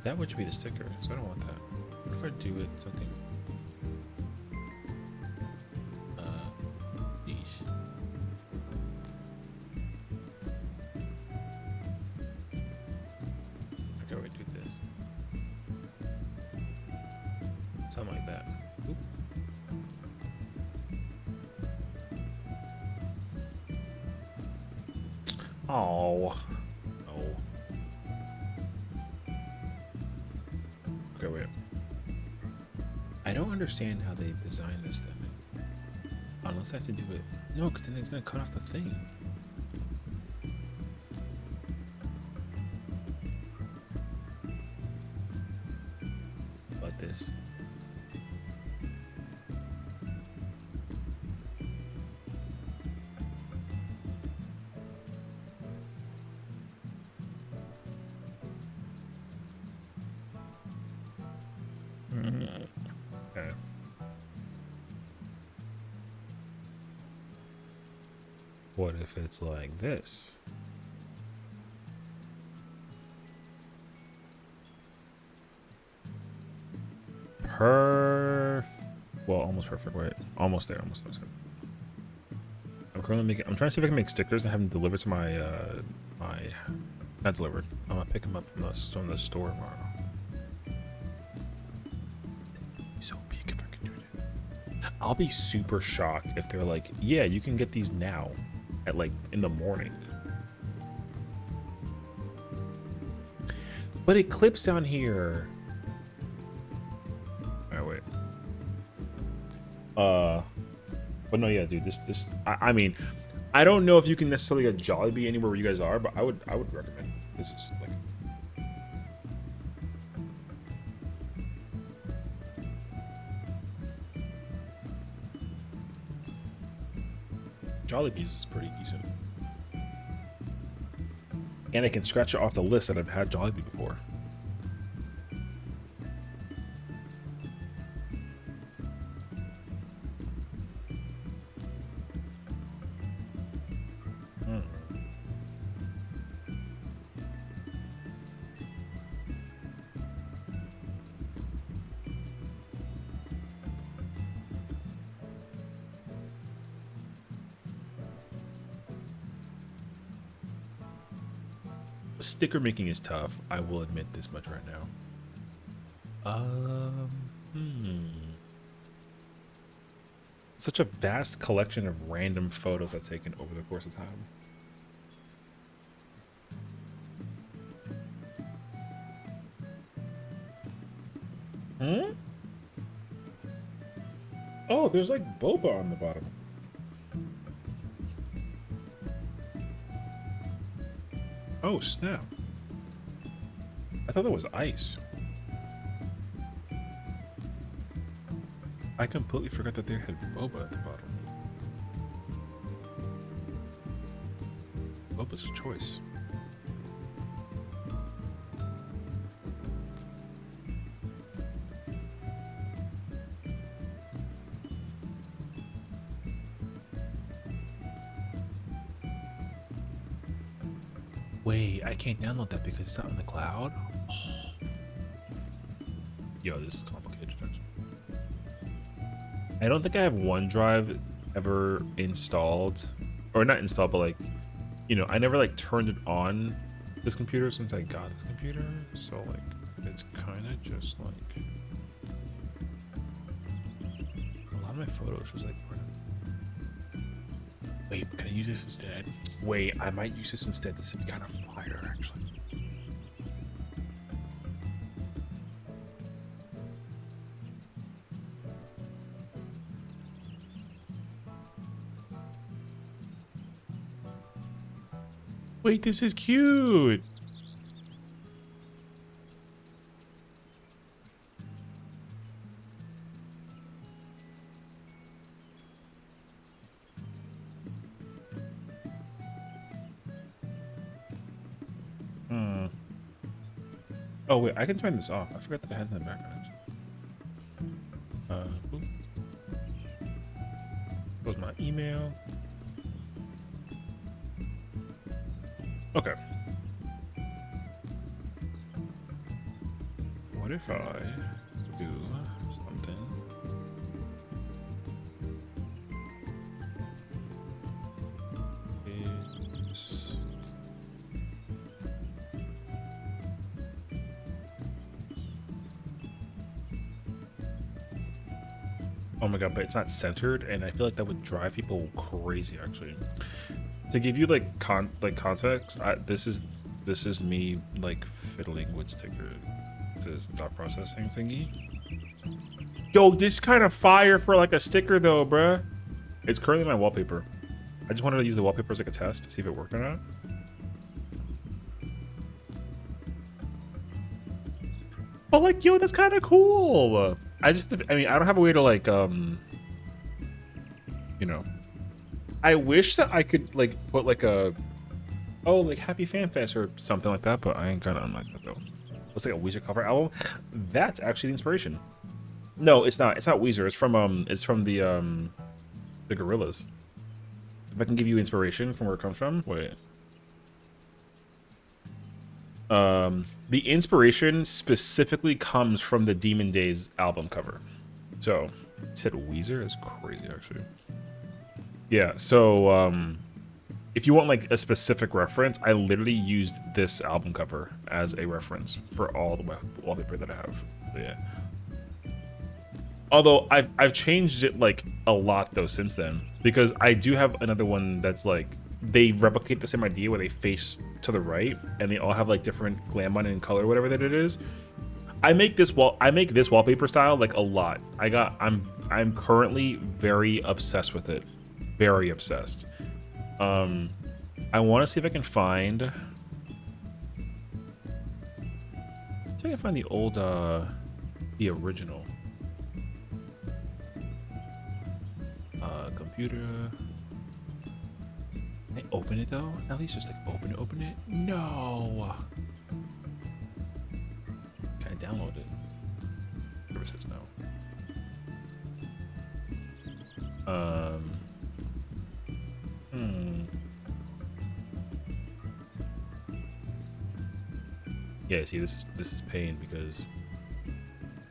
that would be the sticker. So I don't want that. What if I do it something? Yeesh. Okay, wait. Do this. Something like that. Oop. Oh. No. Okay, wait. I don't understand how they designed this thing. Unless I have to do it. No, because then it's going to cut off the thing. About this. Okay. What if it's like this? Well, almost perfect. Wait, almost there. Almost there. I'm currently making. I'm trying to see if I can make stickers and have them delivered to my not delivered. I'm gonna pick them up from the store tomorrow. So big if I can do it. I'll be super shocked if they're like, yeah, you can get these now, at like in the morning. But it clips down here. Alright, wait. But no, yeah, dude. I mean, I don't know if you can necessarily get Jollibee anywhere where you guys are, but I would recommend it. This is like. Jollibee's is pretty decent. And I can scratch it off the list that I've had Jollibee before. Sticker making is tough. I will admit this much right now. Such a vast collection of random photos I've taken over the course of time. Oh, there's like boba on the bottom. Oh, snap. I thought that was ice. I completely forgot that they had boba at the bottom. Boba's a choice. Wait, I can't download that because it's not in the cloud? Oh. Yo, this is complicated, actually. I don't think I have OneDrive ever installed. Or not installed, but like, you know, I never like turned it on this computer since I got this computer. So like, it's kind of just like... A lot of my photos was like Wait, can I use this instead? Wait, I might use this instead. This would be kind of fire, actually. Wait, this is cute. Oh wait, I can turn this off. I forgot that I had that in the background. Oops. Close my email. Okay. What if I do something? It's... Oh my god, but it's not centered, and I feel like that would drive people crazy. Actually, to give you like context, this is me like fiddling with sticker, this dot processing thingy. Yo, this kind of fire for like a sticker though, bruh. It's currently my wallpaper. I just wanted to use the wallpaper as like a test to see if it worked or not. But like, yo, that's kind of cool. I mean, I don't have a way to like, you know, I wish that I could like put like a, oh, like Happy Fanfest or something like that, but I ain't got nothing like that though. Looks like a Weezer cover album. That's actually the inspiration. No, it's not. It's not Weezer. It's from the Gorillas. If I can give you inspiration from where it comes from, wait. The inspiration specifically comes from the Demon Days album cover. So, you said Weezer? That's crazy, actually. Yeah, so, if you want, like, a specific reference, I literally used this album cover as a reference for all the wallpaper that I have. So, yeah. Although, I've changed it, like, a lot, though, since then. Because I do have another one that's, like, they replicate the same idea where they face to the right, and they all have, like, different glam on and color, whatever that it is. I make this wallpaper style like a lot. I'm currently very obsessed with it. Very obsessed. I want to see if I can find. See if I can find the old the original. Computer. Can I open it though? At least just like open it. No. Can I download it? Services no. Yeah, see, this is pain because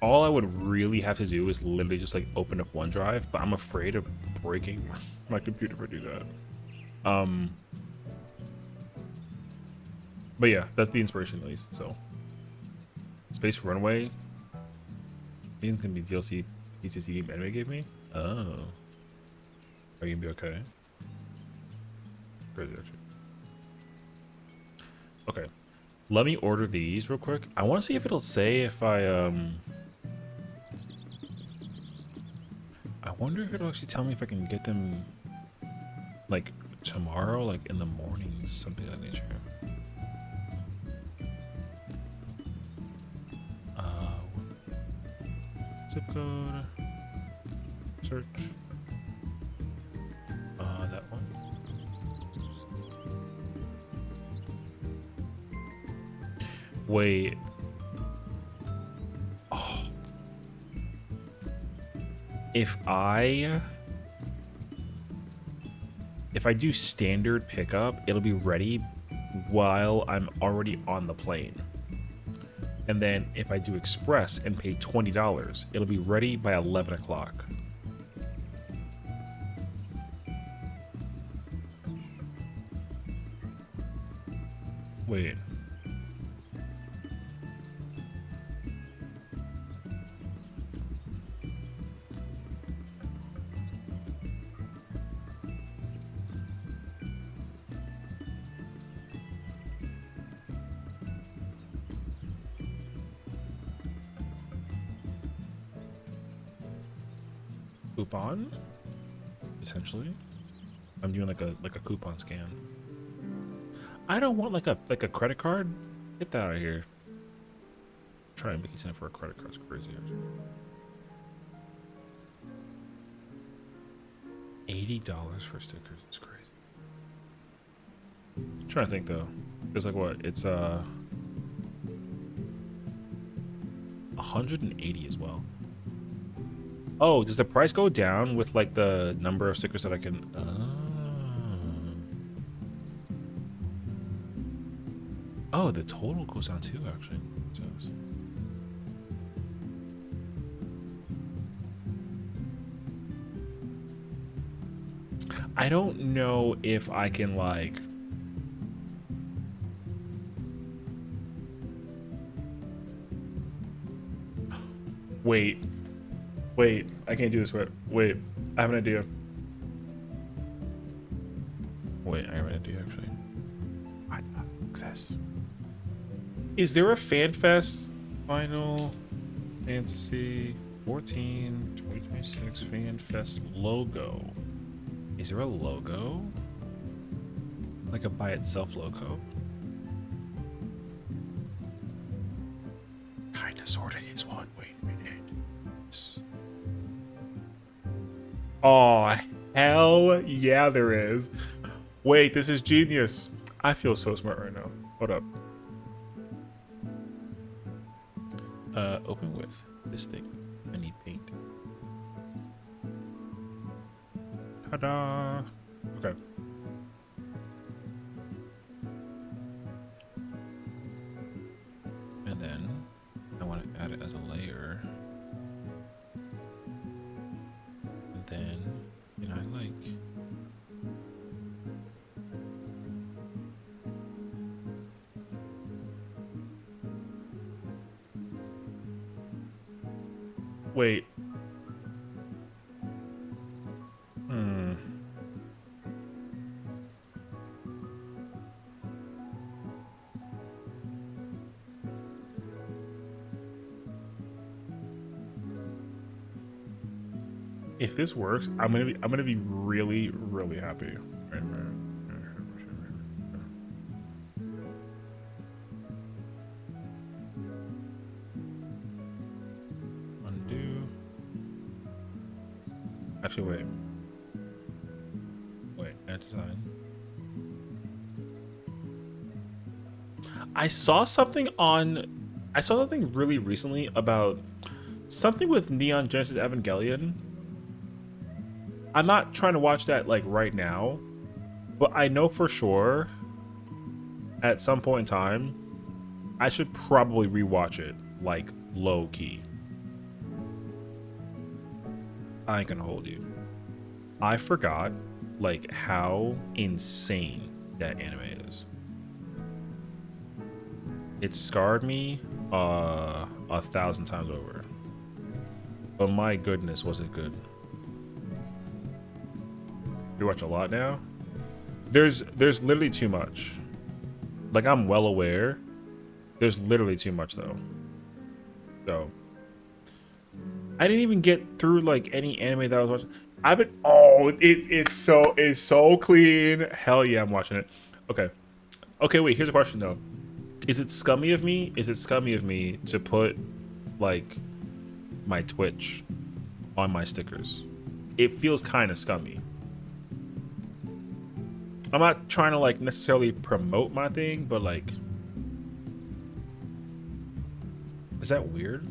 all I would really have to do is literally just like open up OneDrive, but I'm afraid of breaking my computer if I do that. But yeah, that's the inspiration at least. So, Space Runway. I think it's gonna be DLC PTSD game anime gave me. Oh, are you gonna be okay? Crazy actually. Okay, let me order these real quick. I want to see if it'll say if I wonder if it'll actually tell me if I can get them like tomorrow, like in the mornings, something of that nature. Zip code. Search. That one. Wait. Oh. If I do standard pickup, it'll be ready while I'm already on the plane. And then if I do express and pay $20, it'll be ready by 11 o'clock. Wait. coupon, essentially. I'm doing like a coupon scan. I don't want like a credit card. Get that out of here. Try and make it for a credit card's crazy. $80 for stickers. It's crazy. I'm trying to think though. It's like what? It's 180 as well. Oh, does the price go down with like the number of stickers that I can? Oh, the total goes down too. Actually, it does. I don't know if I can like. Wait, I can't do this. Wait, I have an idea. Wait, I have an idea actually. Why not access? Is there a FanFest Final Fantasy 14 2026 FanFest logo? Is there a logo? Like a by itself logo? Kinda sorta is one. Wait a minute. Oh, hell yeah, there is. Wait, this is genius. I feel so smart right now. Hold up. Open with this thing. I need paint. Ta-da! Okay. And then I want to add it as a layer. And then, I like. Wait. If this works, I'm gonna be really, really happy. Undo. Actually, wait, add design. I saw something really recently about something with Neon Genesis Evangelion. I'm not trying to watch that like right now, but I know for sure at some point in time I should probably rewatch it, like low key. I ain't gonna hold you. I forgot like how insane that anime is. It scarred me 1,000 times over. But my goodness, was it good. You watch a lot now? There's literally too much. Like, I'm well aware. There's literally too much though. So I didn't even get through like any anime that I was watching. I've been it's so clean. Hell yeah, I'm watching it. Okay, wait, here's a question though. Is it scummy of me? To put like my Twitch on my stickers? It feels kind of scummy. I'm not trying to like necessarily promote my thing, but like, is that weird?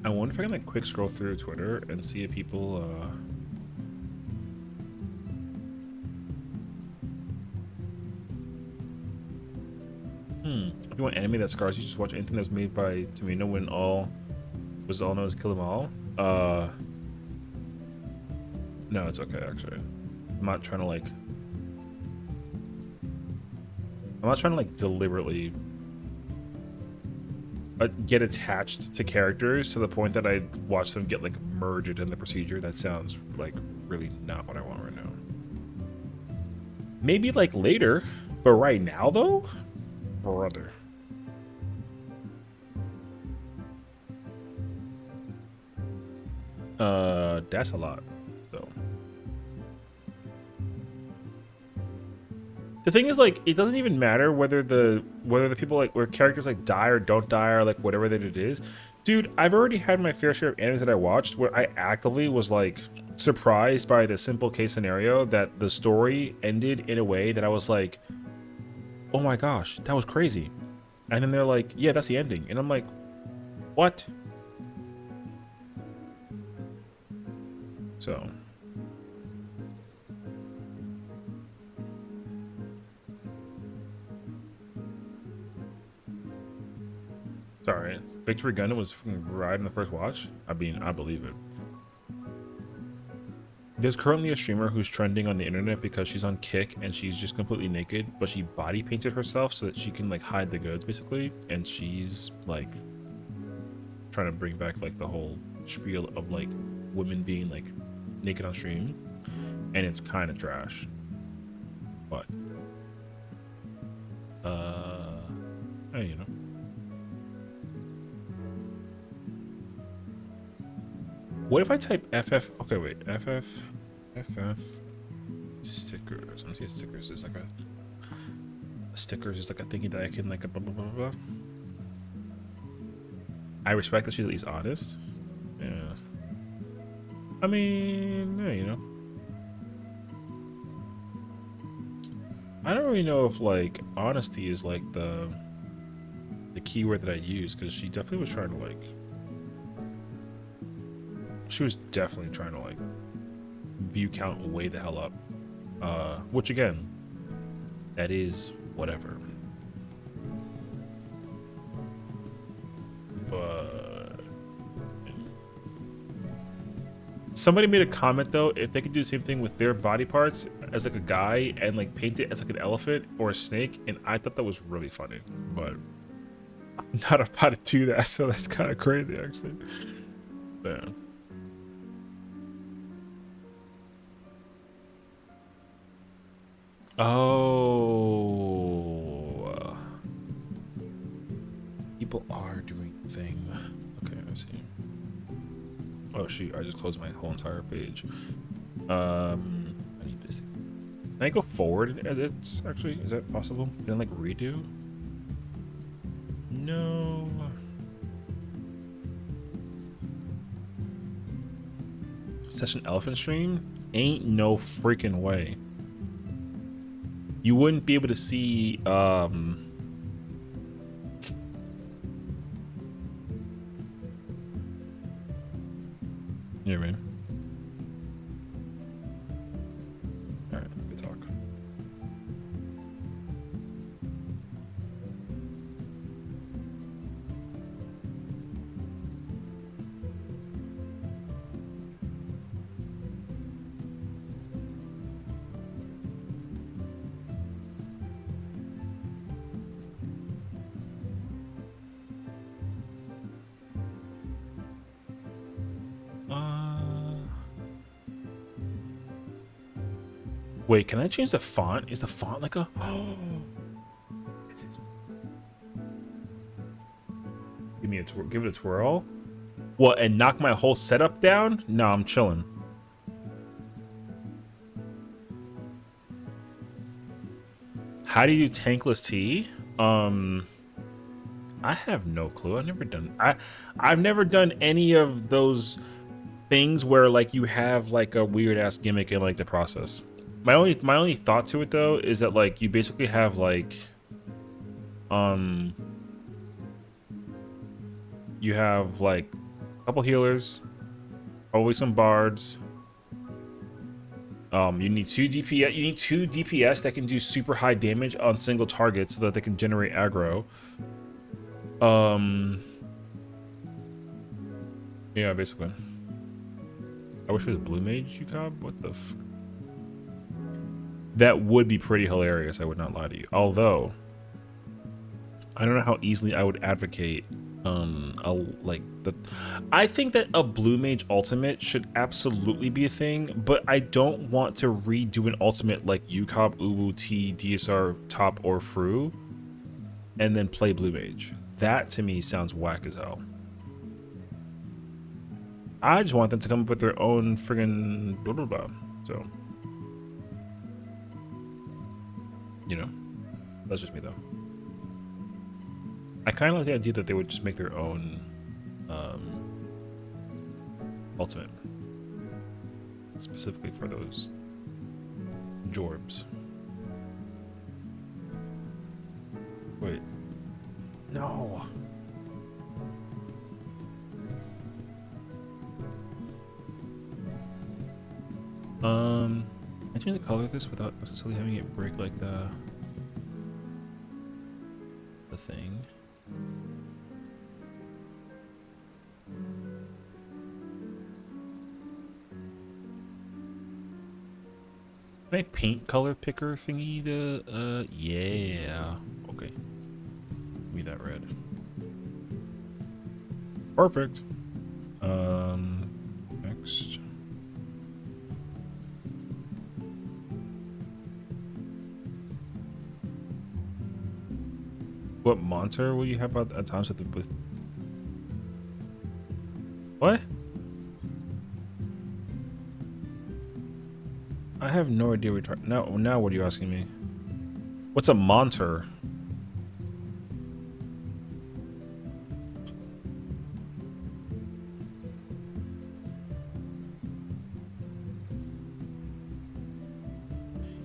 I wonder if I can like quick scroll through Twitter and see if people if you want anime that scars you, just watch anything that was made by Tomino when all known as Kill 'Em All. No, it's okay actually. I'm not trying to like deliberately get attached to characters to the point that I watch them get like merged in the procedure. That sounds like really not what I want right now. Maybe like later, but right now though, brother. that's a lot. So the thing is, like, it doesn't even matter whether the people, like, where characters like die or don't die or like whatever that it is. Dude, I've already had my fair share of animes that I watched where I actively was like surprised by the simple case scenario that the story ended in a way that I was like, oh my gosh, that was crazy. And then they're like, yeah, that's the ending. And I'm like, what? So sorry. Victory Gundam was right in the first watch? I mean, I believe it. There's currently a streamer who's trending on the internet because she's on Kick and she's just completely naked, but she body painted herself so that she can like hide the goods basically, and she's like trying to bring back like the whole spiel of like women being like naked on stream, and it's kind of trash. But you know. What if I type FF? Okay, wait, FF stickers. Let me see if stickers is like a stickers is like a thingy that I can like a blah blah blah blah. I respect that she's at least honest. Yeah. I mean, yeah, you know. I don't really know if like honesty is like the keyword that I use, because she definitely was trying to like. She was definitely trying to like view count way the hell up. Which again, that is whatever. But somebody made a comment though, if they could do the same thing with their body parts as like a guy and like paint it as like an elephant or a snake, and I thought that was really funny. But I'm not about to do that, so that's kind of crazy actually. Yeah. Oh, people are doing the thing. Okay, I see. Oh shoot, I just closed my whole entire page. I need to see. Can I go forward in edits, actually? Is that possible? Can I like redo? No. Session elephant stream? Ain't no freaking way. You wouldn't be able to see, you know what I mean? Alright, good talk. Wait, can I change the font? Is the font like a... Give me a give it a twirl? What, and knock my whole setup down? No, I'm chilling. How do you do tankless tea? I have no clue. I've never done any of those things where like you have like a weird ass gimmick in like the process. My only thought to it though is that like you basically have like you have like a couple healers, probably some bards. You need 2 DPS. You need 2 DPS that can do super high damage on single targets so that they can generate aggro. Yeah, basically. I wish it was Blue Mage, UCOB. What the f... That would be pretty hilarious, I would not lie to you. Although, I don't know how easily I would advocate, I think that a Blue Mage ultimate should absolutely be a thing, but I don't want to redo an ultimate like UCOB, Uwu, T, DSR, Top, or Fru, and then play Blue Mage. That, to me, sounds whack as hell. I just want them to come up with their own friggin' blah blah blah. So, you know, that's just me though. I kind of like the idea that they would just make their own ultimate, specifically for those Jorbs. Wait, no. I change the color of this without necessarily having it break like the thing. Can I paint color picker thingy to yeah. Okay. Give me that red. Perfect. Next. What monitor will you have at times with the what? I have no idea what you're now what are you asking me? What's a monitor?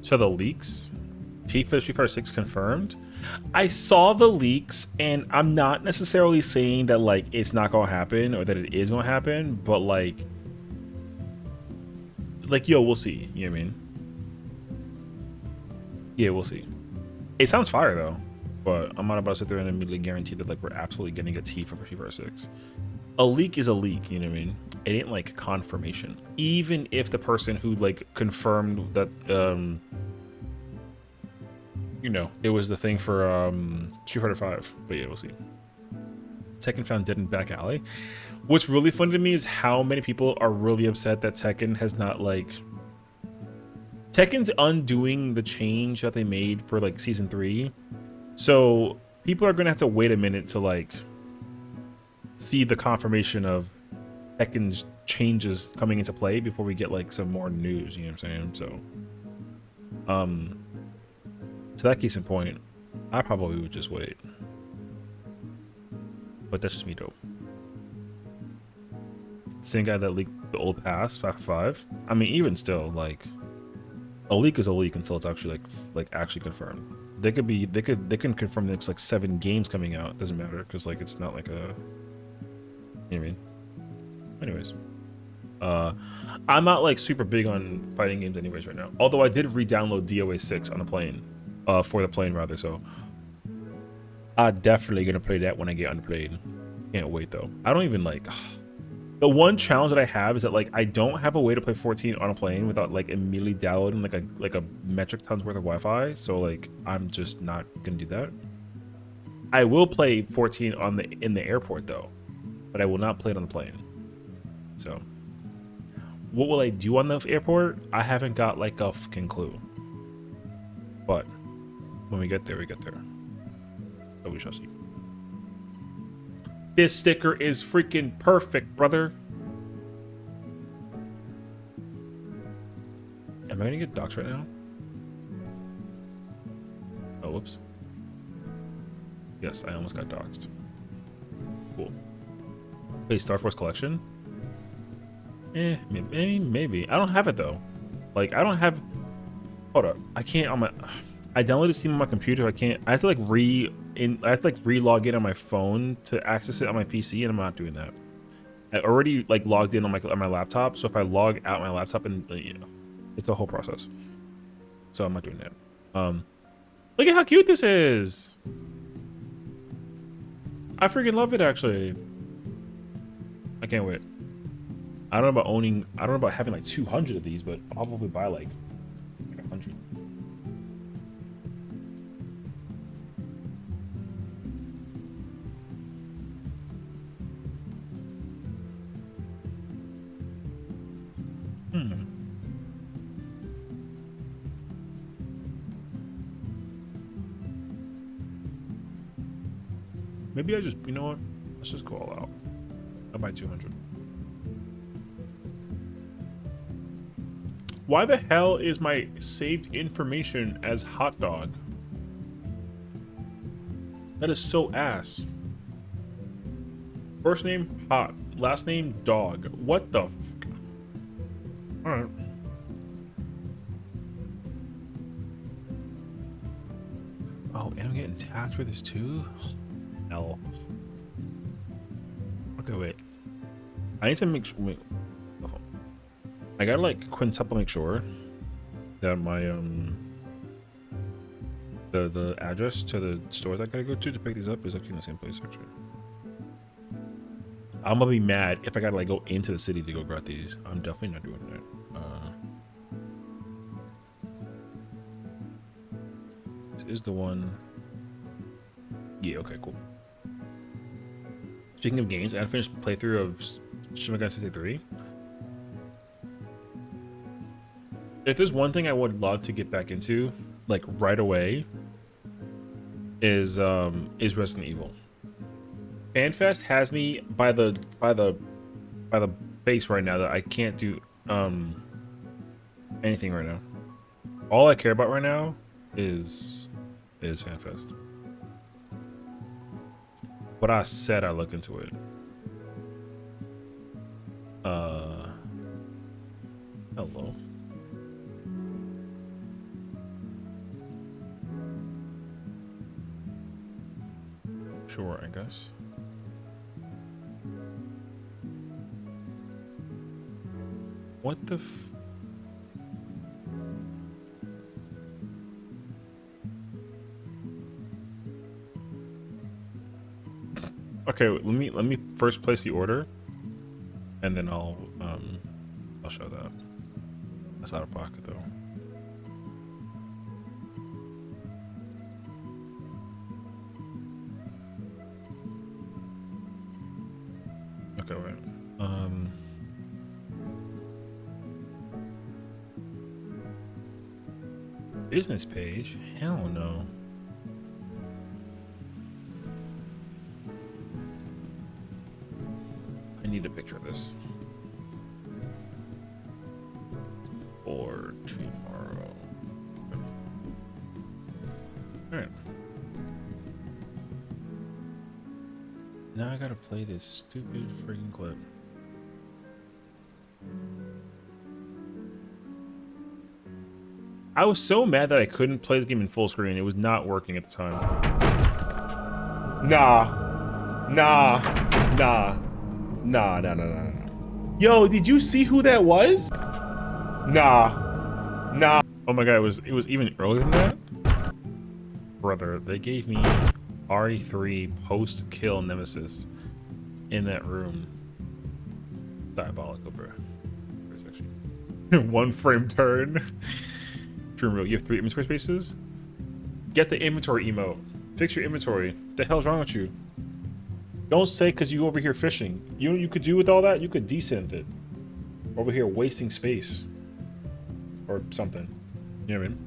So the leaks? T-Fish Street Fighter 6 confirmed? I saw the leaks, and I'm not necessarily saying that like it's not gonna happen or that it is gonna happen, but like yo, we'll see. You know what I mean? Yeah, we'll see. It sounds fire though, but I'm not about to sit there and immediately guarantee that like we're absolutely getting a T for Street Fighter 6. A leak is a leak, you know what I mean? It ain't like confirmation. Even if the person who like confirmed that you know, it was the thing for Street Fighter 5. But yeah, we'll see. Tekken found dead in back alley. What's really funny to me is how many people are really upset that Tekken has not like Tekken's undoing the change that they made for like season 3. So people are gonna have to wait a minute to like see the confirmation of Tekken's changes coming into play before we get like some more news, you know what I'm saying? So to that case in point, I probably would just wait. But that's just me though. Same guy that leaked the old pass, FFXIV. I mean, even still, like, a leak is a leak until it's actually like actually confirmed. They can confirm the next like 7 games coming out. Doesn't matter because like it's not like a. You know what I mean? Anyways, I'm not like super big on fighting games anyways right now. Although I did re-download DOA 6 on the plane, for the plane rather. So I'm definitely gonna play that when I get on the plane. Can't wait though. I don't even like. The one challenge that I have is that like I don't have a way to play 14 on a plane without like immediately downloading like a metric tons worth of Wi-Fi. So like I'm just not gonna do that. I will play 14 in the airport though, but I will not play it on the plane. So what will I do on the airport? I haven't got like a fucking clue. But when we get there, we get there. So we shall see. This sticker is freaking perfect, brother. Am I gonna get doxxed right now? Oh, whoops. Yes, I almost got doxxed. Cool. Wait, Star Force Collection? Maybe. I don't have it though. Like, I don't have. Hold up. I can't on my. I downloaded Steam on my computer. I can't. I have to like re-log in on my phone to access it on my PC, and I'm not doing that. I already like logged in on my laptop, so if I log out my laptop, and you know, it's a whole process. So I'm not doing that. Look at how cute this is. I freaking love it actually. I can't wait. I don't know about having like 200 of these, but I'll probably buy like 100. Maybe I just, you know what? Let's just go all out. I'll buy 200. Why the hell is my saved information as hot dog? That is so ass. First name, hot. Last name, dog. What the f... Alright. Oh, and I'm getting taxed for this too? Hell. Okay, wait. I need to make sure... Wait. I gotta, like, quintuple make sure that my, the address to the store that I gotta go to pick these up is actually in the same place, actually. I'm gonna be mad if I gotta, like, go into the city to go grab these. I'm definitely not doing that. This is the one... Yeah, okay, cool. Speaking of games, I finished playthrough of Shin Megami Tensei 3. If there's one thing I would love to get back into, like right away, is Resident Evil. Fanfest has me by the base right now that I can't do anything right now. All I care about right now is Fanfest. But I said I look into it. Hello. Sure, I guess. What the f... Okay, let me first place the order, and then I'll show that. That's out of pocket though. Okay, wait. Business page? Hell no. I need a picture of this. For tomorrow. Alright. Now I gotta play this stupid freaking clip. I was so mad that I couldn't play this game in full screen. It was not working at the time. Nah. Yo, did you see who that was? Nah. Oh my god, it was even earlier than that? Brother, they gave me RE3 post-kill Nemesis in that room. Diabolical, bro. One frame turn. Dream, you have 3 inventory spaces? Get the inventory emote. Fix your inventory. The hell's wrong with you? Don't say because you over here fishing. You know what you could do with all that? You could desynth it. Over here wasting space. Or something. You know what I mean?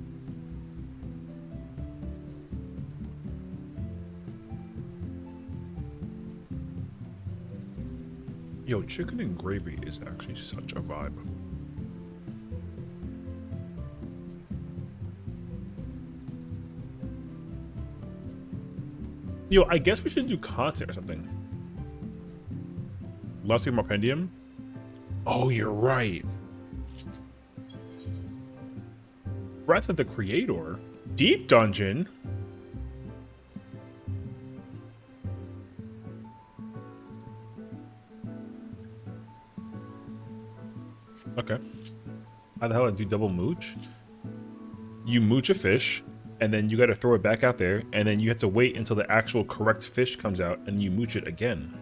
Yo, chicken and gravy is actually such a vibe. Yo, I guess we should do content or something. Last week Marpendium? Oh, you're right. Breath of the Creator? Deep Dungeon? Okay. How the hell do you double mooch? You mooch a fish, and then you gotta throw it back out there, and then you have to wait until the actual correct fish comes out, and you mooch it again.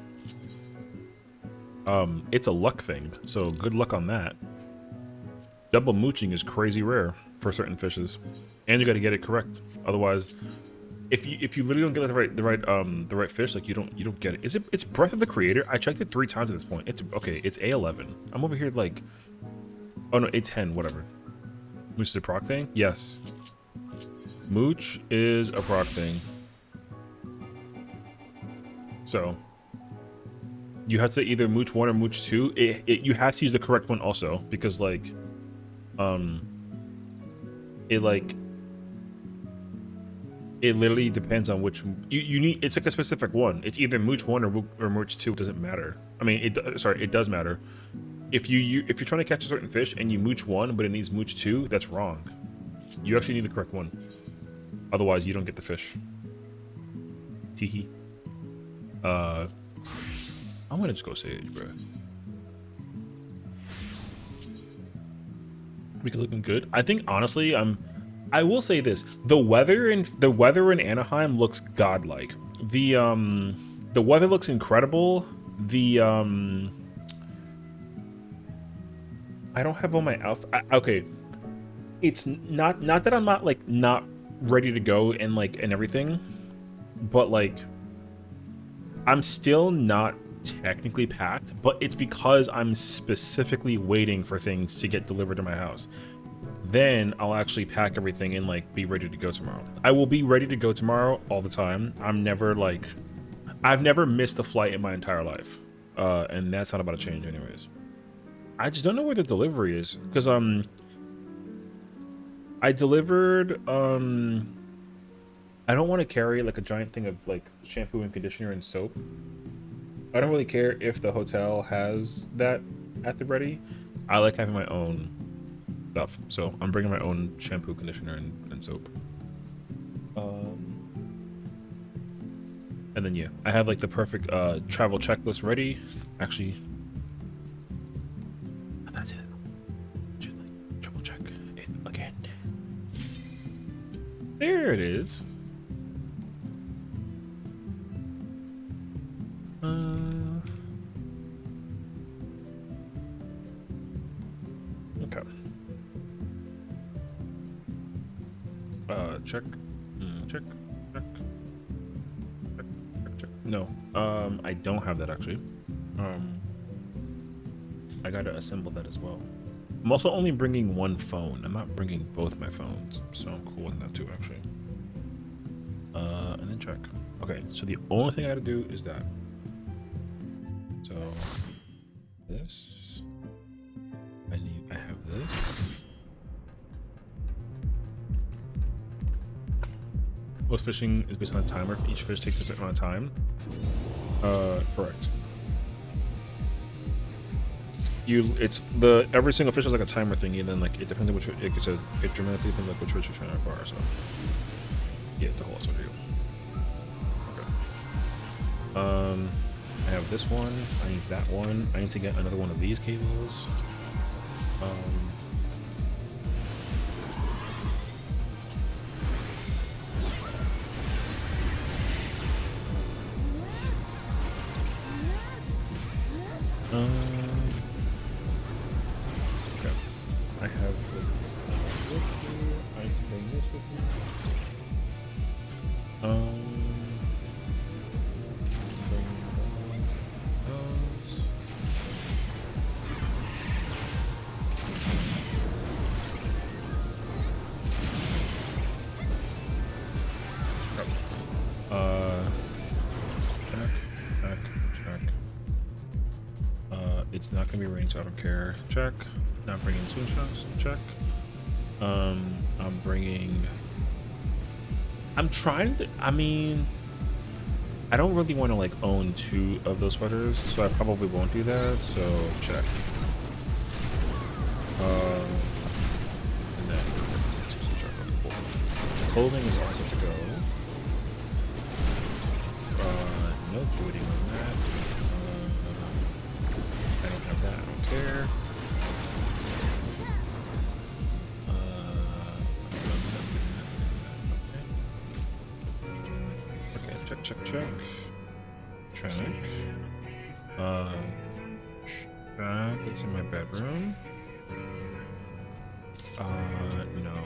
It's a luck thing, so good luck on that. Double mooching is crazy rare for certain fishes, and you gotta get it correct. Otherwise, if you literally don't get the right fish, like you don't get it. It's Breath of the Creator? I checked it 3 times at this point. It's okay. It's A11. I'm over here like, oh no, A10, whatever. Mooch is a proc thing? Yes. Mooch is a proc thing. So you have to either mooch 1 or mooch 2. You have to use the correct one also, because like Um, it like it literally depends on which you need. It's like a specific one. It's either Mooch 1 or Mooch 2. It doesn't matter. I mean, it does matter. If you're trying to catch a certain fish and you Mooch 1 but it needs Mooch 2, that's wrong. You actually need the correct one. Otherwise, you don't get the fish. Teehee. I'm gonna just go Sage, bro. Because looking good. I think honestly, I will say this: the weather in Anaheim looks godlike. The weather looks incredible. I don't have all my outfit. Okay, it's not that I'm not like not ready to go and like and everything, but like I'm still not technically packed, but it's because I'm specifically waiting for things to get delivered to my house. Then I'll actually pack everything and like be ready to go tomorrow. I will be ready to go tomorrow all the time. I've never missed a flight in my entire life, and that's not about to change anyways. I just don't know where the delivery is because I delivered I don't want to carry like a giant thing of like shampoo and conditioner and soap. I don't really care if the hotel has that at the ready. I like having my own stuff, so I'm bringing my own shampoo, conditioner, and soap. And then yeah, I have like the perfect travel checklist ready. Actually, that's it. Should like triple check it again. There it is. Okay. Check. Check. Check. Check. Check. Check. No. I don't have that actually. I gotta assemble that as well. I'm also only bringing one phone. I'm not bringing both my phones, so I'm cool with that too actually. And then check. Okay, so the only thing I gotta do is that. So this. I have this. Most fishing is based on a timer. Each fish takes a certain amount of time. Correct. Every single fish is like a timer thingy, and then like it depends on which it dramatically depends on which fish you're trying to acquire. So yeah, it's a whole lot of deal. Okay. I have this one. I need that one. I need to get another one of these cables. Okay. I have this here. I can bring this with me. Bring those. Check. It's not gonna be rain, so I don't care. Check. Not bringing swim shots. Check. I'm bringing. I'm trying to. I mean, I don't really want to like own 2 of those sweaters, so I probably won't do that. So check. And then clothing is also to go. No booting on that. I don't have that. I don't care. Okay. Check. Check. It's in my bedroom. No and no.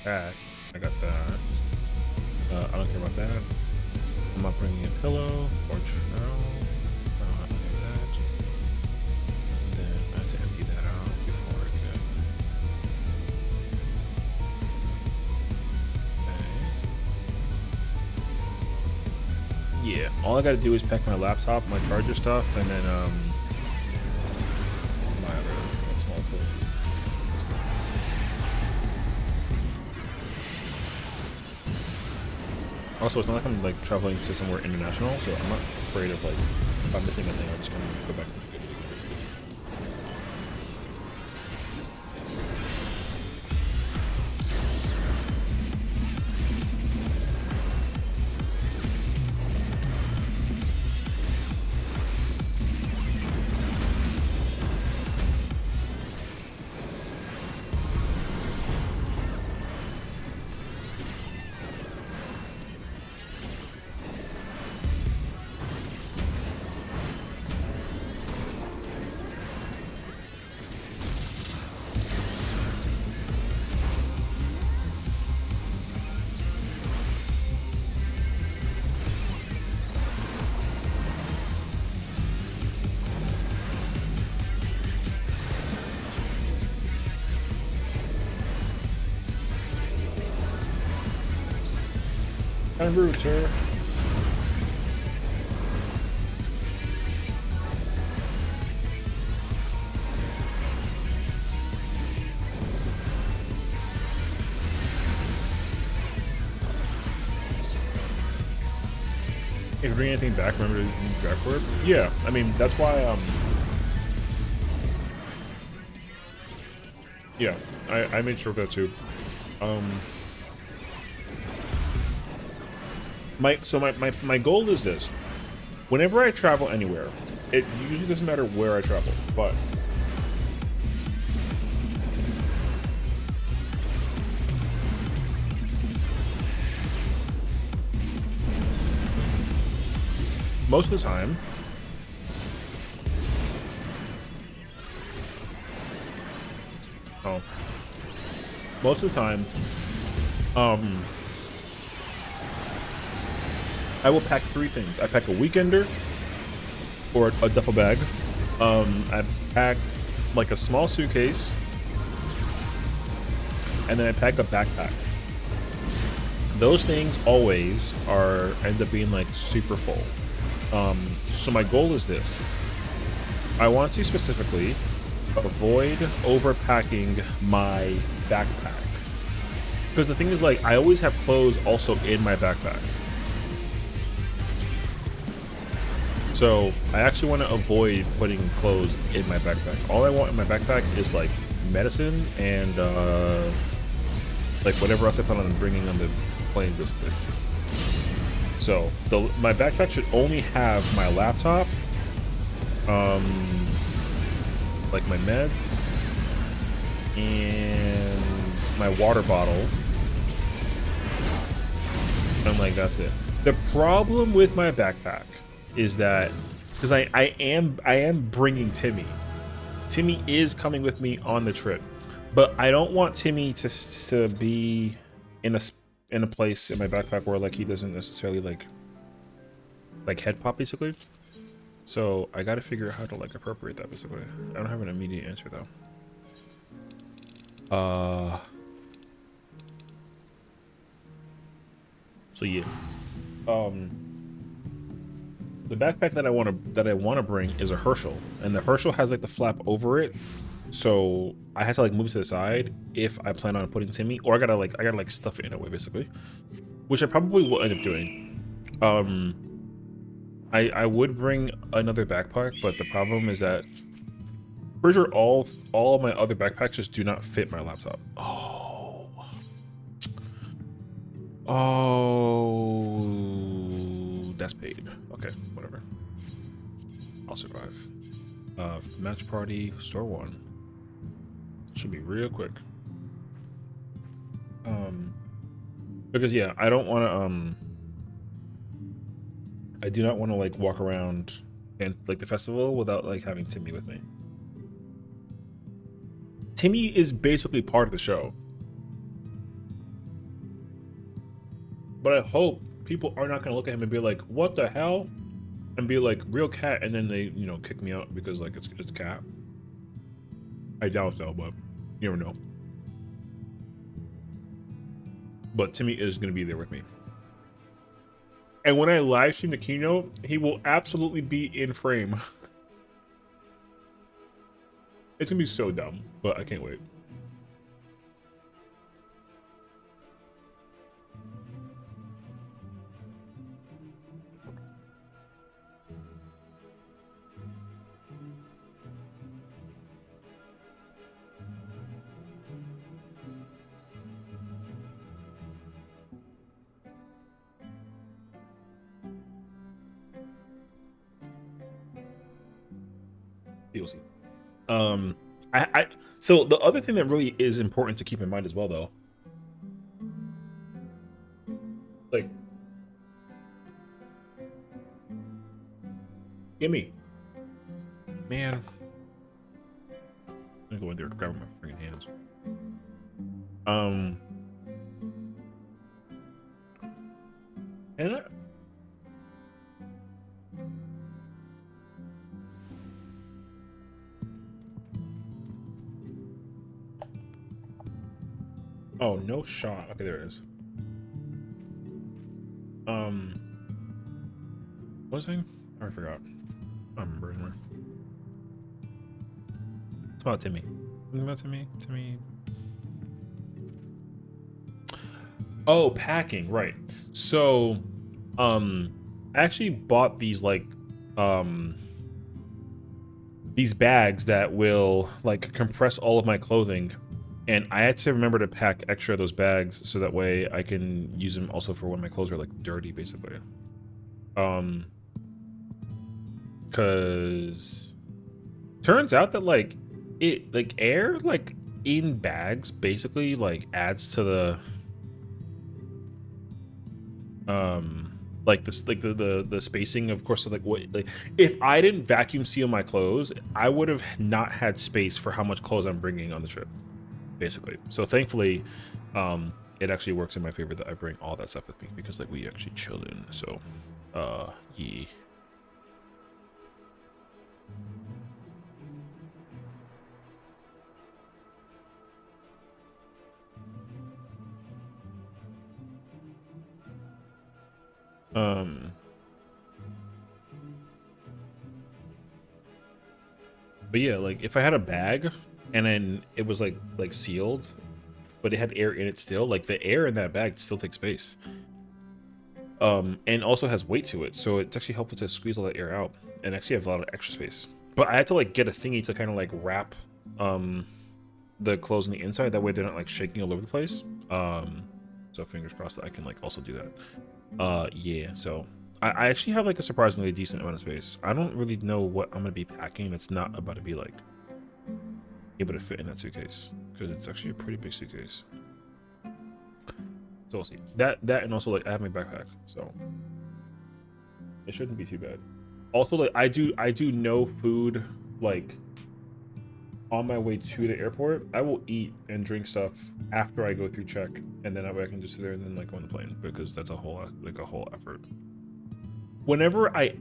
That I got that. I don't care about that. I'm not bringing a pillow or trowel. Not any of that. And then I have to empty that out before I can. Okay. Yeah, all I gotta do is pack my laptop, my charger stuff, and then Also, it's not like I'm like traveling to somewhere international, so I'm not afraid of like if I'm missing anything, I'll just kind of go back to my good basically. En route, sir. If you bring anything back, remember to use back for it. Yeah, I mean that's why yeah, I made sure of that too. My goal is this. Whenever I travel anywhere, it usually doesn't matter where I travel, but most of the time, most of the time, I will pack 3 things. I pack a weekender, or a duffel bag. I pack like a small suitcase, and then I pack a backpack. Those things always end up being like super full. So my goal is this. I want to specifically avoid overpacking my backpack. Because the thing is, like, I always have clothes also in my backpack. So I actually want to avoid putting clothes in my backpack. All I want in my backpack is like medicine and like whatever else I plan on bringing on the plane, basically. So my backpack should only have my laptop, like my meds, and my water bottle, and like that's it. The problem with my backpack is that because I am bringing Timmy. Timmy is coming with me on the trip, but I don't want Timmy to be in a place in my backpack where like he doesn't necessarily like head pop basically. So I got to figure out how to like appropriate that basically. I don't have an immediate answer though. So yeah. The backpack that I want to bring is a Herschel, and the Herschel has like the flap over it, so I have to like move to the side if I plan on putting Timmy, or I gotta stuff it in a way basically, which I probably will end up doing. I would bring another backpack, but the problem is that pretty sure all of my other backpacks just do not fit my laptop. Oh, that's paid. Okay, whatever. I'll survive. Match party, store 1. Should be real quick. Because yeah, I don't want to, I do not want to like walk around and like the festival without like having Timmy with me. Timmy is basically part of the show. But I hope people are not going to look at him and be like, what the hell? And be like, real cat, and then they, you know, kick me out because like it's cat. I doubt so, but you never know. But Timmy is going to be there with me. And when I live stream the keynote, he will absolutely be in frame. It's going to be so dumb, but I can't wait. You'll see. Um, I so the other thing that really is important to keep in mind as well, though, like, gimme, man. I'm gonna go in there to grab my freaking hands. Um, and oh, no shot. Okay, there it is. What was I saying? I forgot. I don't remember anymore. It's about Timmy. Something about Timmy. Timmy. Oh, packing. Right. So, I actually bought these like, um, these bags that will like compress all of my clothing, and I had to remember to pack extra of those bags so that way I can use them also for when my clothes are like dirty, basically. Um, cause turns out that like like air like in bags basically like adds to the like this like the spacing, of course, of like what, like if I didn't vacuum seal my clothes, I would have not had space for how much clothes I'm bringing on the trip, basically. So thankfully, it actually works in my favor that I bring all that stuff with me because like we actually chill in. So yeah. um but yeah, like if I had a bag and then it was like sealed but it had air in it still, like the air in that bag still takes space. And also has weight to it, so it's actually helpful to squeeze all that air out and actually have a lot of extra space. But I had to like get a thingy to kind of like wrap um the clothes on the inside, that way they're not like shaking all over the place. So fingers crossed that I can like also do that. Yeah, so I actually have like a surprisingly decent amount of space. I don't really know what I'm gonna be packing that's not about to be like able to fit in that suitcase, because it's actually a pretty big suitcase. So we'll see. That and also like I have my backpack, so it shouldn't be too bad. Also, like I do no food like on my way to the airport. I will eat and drink stuff after I go through check, and then that way I can just sit there and then like go on the plane, because that's a whole effort. Whenever I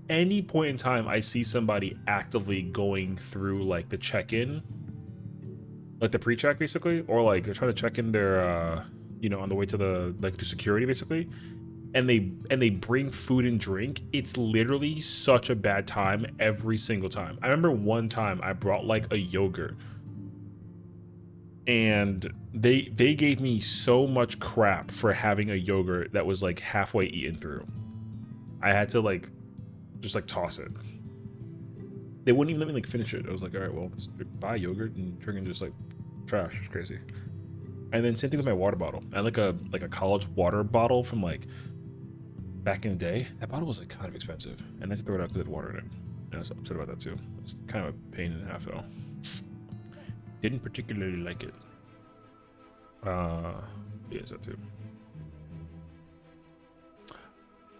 any point in time I see somebody actively going through like the check-in, like the pre-check basically, or like they're trying to check in their on the way to the like to security basically, and they bring food and drink, it's literally such a bad time every single time. I remember one time I brought like a yogurt, and they gave me so much crap for having a yogurt that was like halfway eaten through. I had to like just like toss it. They wouldn't even let me like finish it. I was like, all right, well, buy yogurt and drinking just like trash. It's crazy. And then same thing with my water bottle. I had like a college water bottle from like back in the day. That bottle was like kind of expensive, and I had to throw it out because it had water in it. And I was upset about that too. It's kind of a pain in the half though. Didn't particularly like it. Uh, yeah, so too.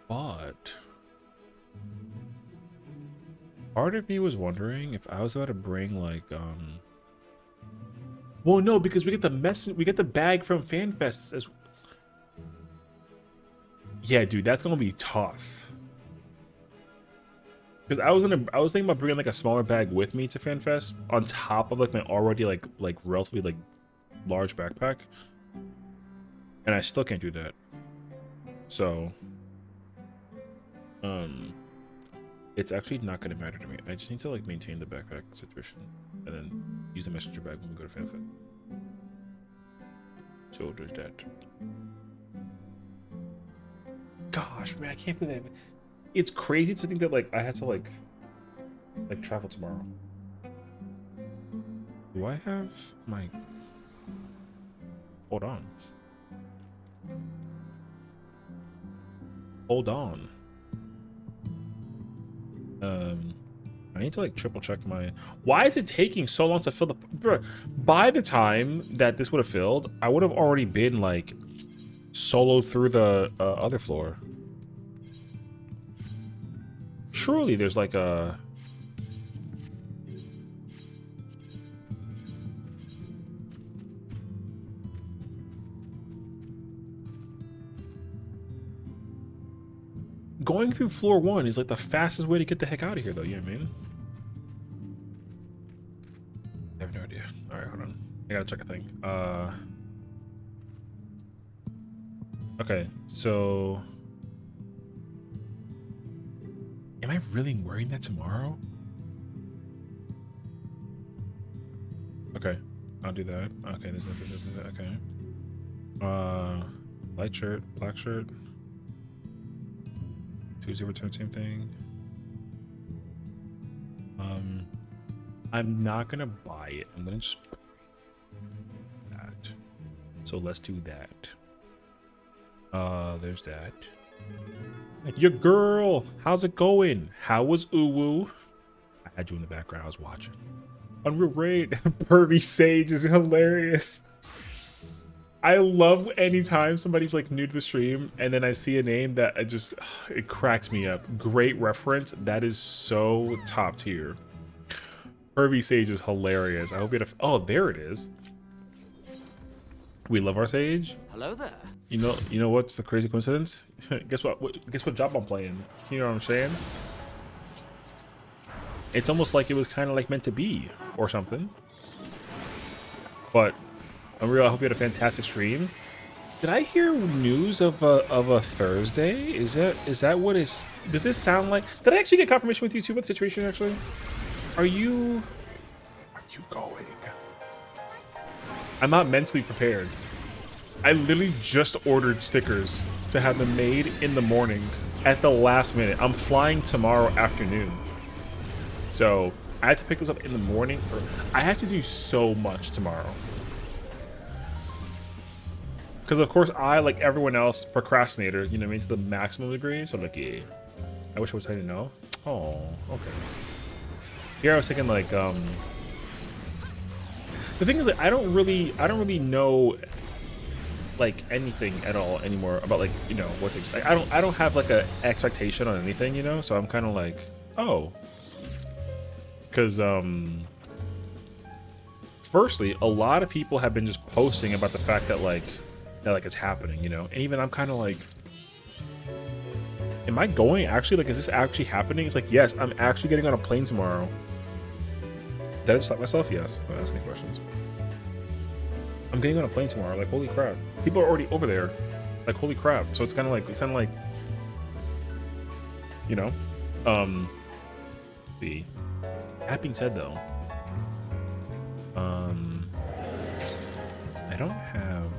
But part of me was wondering if I was about to bring like well, no, because we get the bag from FanFest as. Yeah, dude, that's gonna be tough. Because I was thinking about bringing like a smaller bag with me to FanFest on top of like my already like relatively like large backpack, and I still can't do that. So um, it's actually not gonna matter to me. I just need to like maintain the backpack situation and then use the messenger bag when we go to FanFest. So there's that. Gosh, man, I can't believe that. It's crazy to think that like I have to like travel tomorrow. Do I have my? Hold on. Hold on. Um, I need to like triple check my. Why is it taking so long to fill the? Bruh, by the time that this would have filled, I would have already been like soloed through the other floor. Surely there's like a. Going through floor 1 is like the fastest way to get the heck out of here, though. You know what I mean? I have no idea. All right, hold on. I gotta check a thing. Okay, so am I really wearing that tomorrow? Okay, I'll do that. Okay, there's that. Okay. Light shirt, black shirt. Tuesday return, same thing. I'm not gonna buy it. I'm gonna just that. So let's do that. There's that. Your girl, how's it going? How was Uwu? I had you in the background. I was watching. Unreal Raid. Pervy Sage is hilarious. I love anytime somebody's like new to the stream and then I see a name that it cracks me up. Great reference. That is so top tier. Pervy Sage is hilarious. I hope you had oh, there it is. We love our Sage. Hello there. You know what's the crazy coincidence? Guess what job I'm playing? You know what I'm saying? It's almost like it was kind of like meant to be or something. But Unreal, I hope you had a fantastic stream. Did I hear news of a Thursday? Is that what is? Does this sound like? Did I actually get confirmation with you too about the situation? Actually, are you going? I'm not mentally prepared. I literally just ordered stickers to have them made in the morning at the last minute. I'm flying tomorrow afternoon, so I have to pick this up in the morning. I have to do so much tomorrow. Because of course I, like everyone else, procrastinator, you know what I mean, to the maximum degree. So like, yeah, I wish I was saying no. Oh, okay. Here I was thinking like, the thing is that I don't really know like anything at all anymore about like, you know, what's expect. I don't have like a expectation on anything, you know. So I'm kind of like, oh, because firstly, a lot of people have been just posting about the fact that like it's happening, you know, and even I'm kind of like, am I going actually? Like, is this actually happening? It's like, yes, I'm actually getting on a plane tomorrow. Did I just slap myself? Yes. Don't ask any questions. I'm getting on a plane tomorrow. Like, holy crap! People are already over there. Like, holy crap! So it's kind of like, you know, that being said, though, I don't have.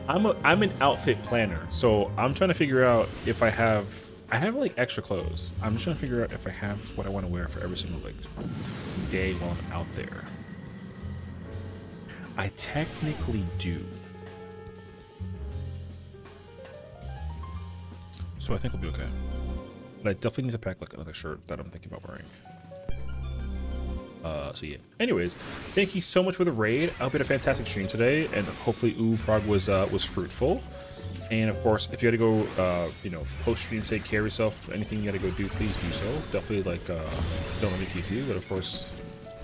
I'm an outfit planner, so I'm trying to figure out if I have like extra clothes. I'm just trying to figure out if I have what I want to wear for every single like day while I'm out there. I technically do. So I think we'll be okay. But I definitely need to pack like another shirt that I'm thinking about wearing. So yeah. Anyways, thank you so much for the raid. I hope you had a fantastic stream today, and hopefully Prog was fruitful. And of course, if you had to go, you know, post stream, take care of yourself. Anything you got to go do, please do so. Definitely like don't let me keep you, but of course,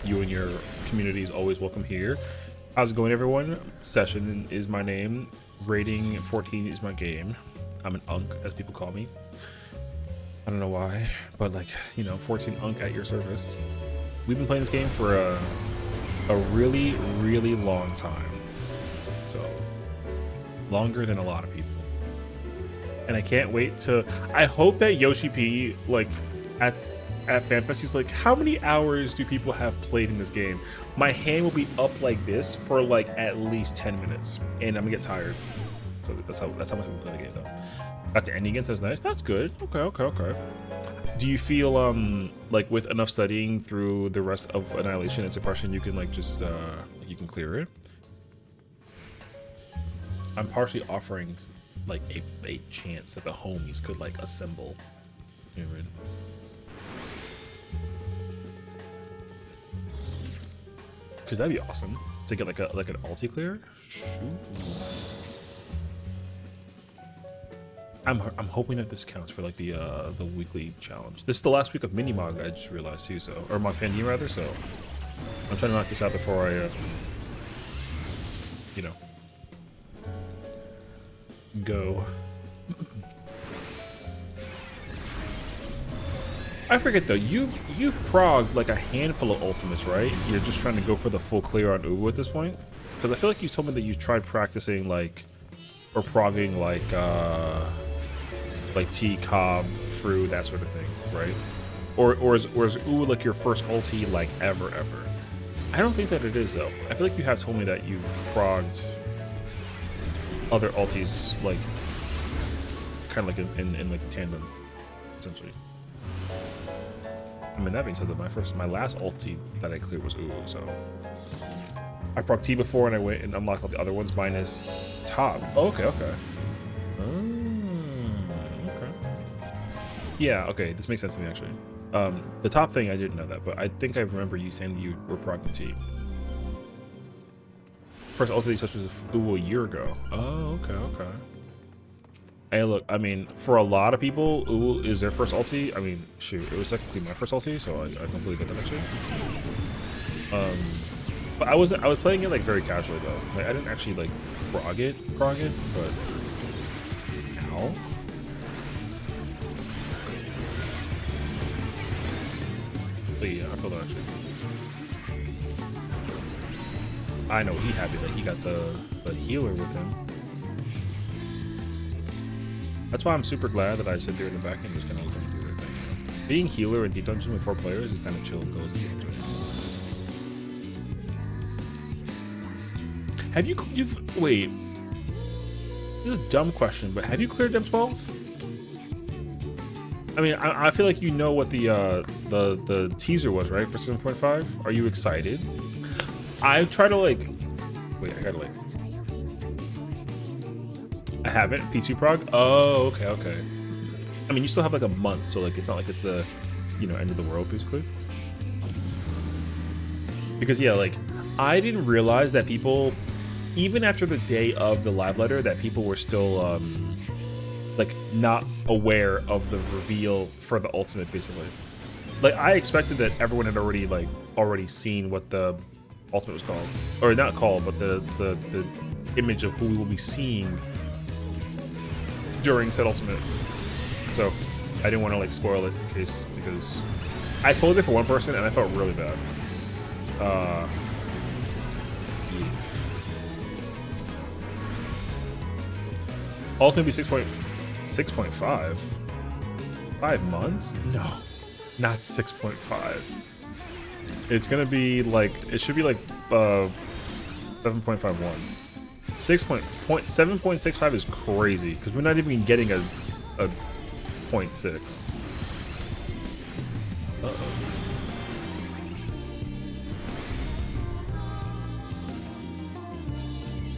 you and your community is always welcome here. How's it going, everyone? Sessiion is my name. Rating 14 is my game. I'm an unk, as people call me. I don't know why, but like, you know, 14 unk at your service. We've been playing this game for a really, really long time. So, longer than a lot of people. And I can't wait to... I hope that Yoshi P, like, at Fanfest, he's like, how many hours do people have played in this game? My hand will be up like this for, like, at least 10 minutes. And I'm gonna get tired. So that's how much we play the game, though. Got the ending again, so that's nice. That's good. Okay. Do you feel like with enough studying through the rest of Annihilation and Suppression, you can like just you can clear it? I'm partially offering like a chance that the homies could like assemble. You know what I mean? Cause that'd be awesome to get like an ulti clear. Shoot. I'm hoping that this counts for like the weekly challenge. This is the last week of mini mog. I just realized too. So or Mog Pandemic rather. So I'm trying to knock this out before I you know go. I forget though, you've progged like a handful of ultimates, right? You're just trying to go for the full clear on Uwu at this point? Because I feel like you told me that you tried practicing like, or progging like T, Cobb, Fru, that sort of thing, right? Or is Uwu like your first ulti like ever? I don't think that it is though. I feel like you have told me that you've progged other ultis like, kind of like in like tandem, essentially. I mean, that being said, that my last ulti that I cleared was Uwu, so I proc T before and I went and unlocked all the other ones minus top. Oh, okay. Okay. Yeah, okay, this makes sense to me actually. The top thing I didn't know that, but I think I remember you saying that you were proccing T. First ulti such was Uwu a year ago. Oh, okay. Hey, look, I mean, for a lot of people, Uwu is their first ulti. I mean, shoot, it was technically my first ulti, so I completely get that actually. But I was playing it like very casually though. Like I didn't actually like prog it, but ow. But yeah, I feel that actually. I know he happy that he got the healer with him. That's why I'm super glad that I sit there in the back and just kind of let them do their thing. You know? Being healer in Deep Dungeon with 4 players is kind of chill and cozy. Have you've wait? This is a dumb question, but have you cleared M12? I mean, I feel like you know what the teaser was, right, for 7.5. Are you excited? I try to like. Wait, I gotta like. I haven't. P2 prog? Oh, okay. I mean, you still have like a month, so like it's not like it's the, end of the world, basically. Because yeah, like I didn't realize that people, even after the day of the live letter, that people were still like not aware of the reveal for the ultimate, basically. Like I expected that everyone had already seen what the ultimate was called, or not called, but the image of who we will be seeing during said ultimate. So I didn't want to like spoil it in case, because I spoiled it for one person and I felt really bad. Yeah. Ultimate be 6.5. 5 months? No, not 6.5. It's gonna be like, it should be like 7.51. 7.65 is crazy because we're not even getting a 0.6. Uh-oh.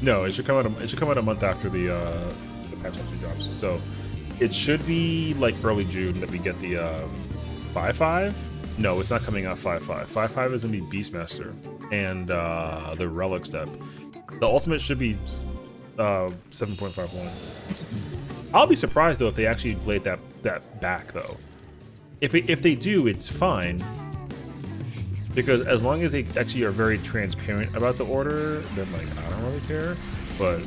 No, it should come out. It should come out a month after the patch actually drops. So it should be like early June that we get the 5.5. No, it's not coming out 5.5. 5.5 is gonna be Beastmaster and the Relic Step. The ultimate should be 7.51. I'll be surprised though if they actually laid that back though. If they do, it's fine. Because as long as they actually are very transparent about the order, then like I don't really care. But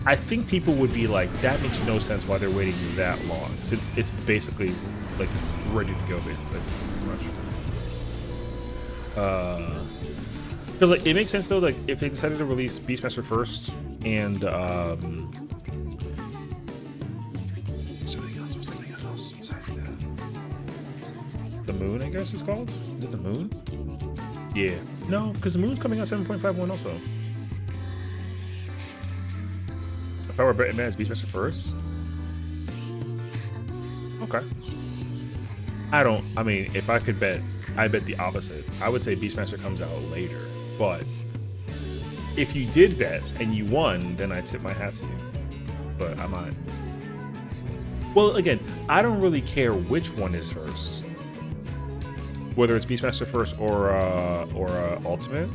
I think people would be like, that makes no sense why they're waiting that long, since it's basically like ready to go, basically. Pretty much. Because like it makes sense though, like if they decided to release Beastmaster first and something else besides that. The Moon, I guess it's called. Is it the Moon? Yeah. No, because the Moon's coming out 7.51 also. If I were betting, man, it's Beastmaster first. Okay. I mean, if I could bet, I bet the opposite. I would say Beastmaster comes out later. But if you did bet and you won, then I tip my hat to you. but I might. Well, again, I don't really care which one is first, whether it's Beastmaster first or Ultimate.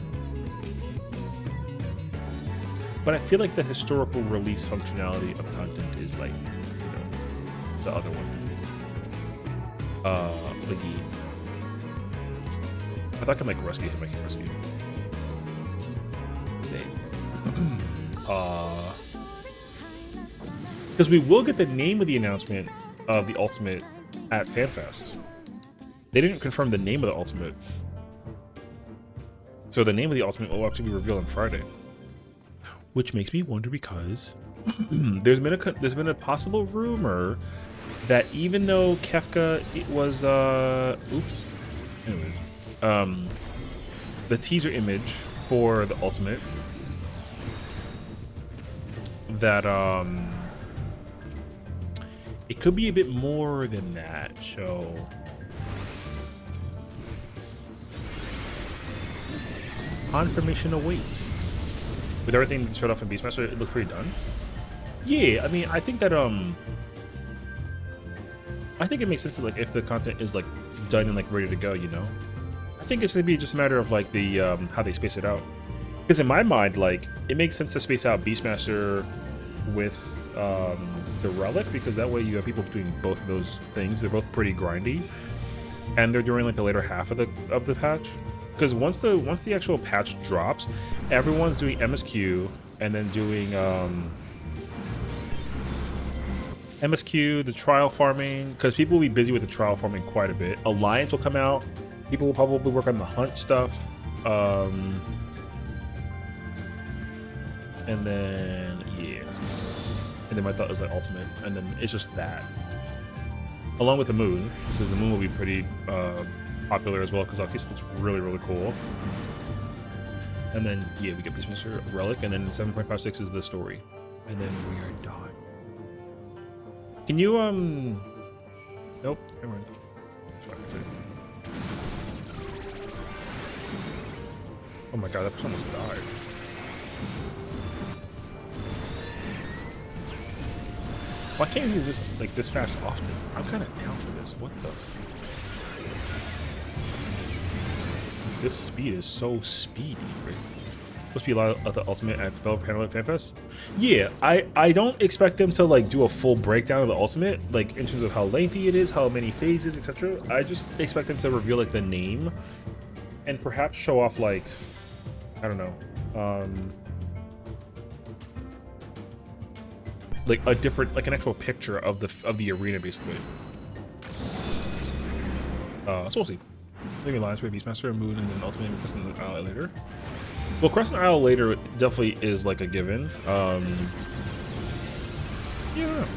But I feel like the historical release functionality of content is like, you know, the other one. Liggy. I thought I could make rescue him, make him rescue. Because we will get the name of the announcement of the Ultimate at FanFest. They didn't confirm the name of the Ultimate. So the name of the Ultimate will actually be revealed on Friday. Which makes me wonder because there's been a possible rumor that even though Kefka it was the teaser image for the Ultimate that it could be a bit more than that. So confirmation awaits. With everything that showed off in Beastmaster, it looked pretty done. Yeah, I mean, I think that I think it makes sense that, like, if the content is like done and like ready to go, you know, I think it's gonna be just a matter of like the how they space it out. Because in my mind, like, it makes sense to space out Beastmaster with the Relic, because that way you have people doing both of those things. They're both pretty grindy, and they're during like the later half of the patch. Because once the actual patch drops, everyone's doing MSQ and then doing MSQ, the trial farming, because people will be busy with the trial farming quite a bit. Alliance will come out. People will probably work on the hunt stuff. And then, yeah. And then my thought was like Ultimate, and then it's just that. Along with the moon, because the moon will be pretty popular as well, because Arceus looks really, really cool. And then, yeah, we get Beastmaster, Relic, and then 7.56 is the story. And then we are done. Can you, nope, never mind. Oh my god, that person almost died. Why can't you do this, like, this fast often? I'm kind of down for this. What the... This speed is so speedy, right? Supposed to be a lot of the Ultimate at Developer Panel at FanFest? Yeah, I don't expect them to, like, do a full breakdown of the Ultimate, like, in terms of how lengthy it is, how many phases, etc. I just expect them to reveal, like, the name, and perhaps show off, like, I don't know, like a different, like an actual picture of the arena, basically. So we'll see. Maybe Alliance with Beastmaster and Moon, and then Ultimate and Crescent Isle later. Well, Crescent Isle later definitely is like a given. Yeah.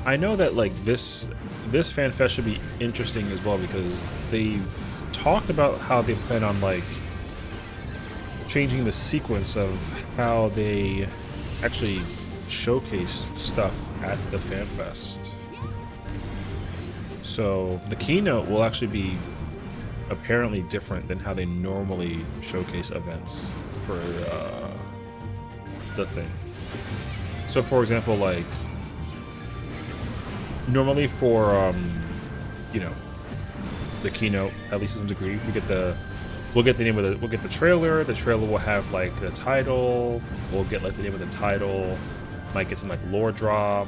I know that like this FanFest should be interesting as well, because they've talked about how they plan on like changing the sequence of how they actually showcase stuff at the FanFest. So the keynote will actually be apparently different than how they normally showcase events for the thing. So for example, like normally for you know, the keynote, at least to some degree, we'll get the name of the, we'll get the trailer. The trailer will have like the title. We'll get like the name of the title. Might get some like lore drop.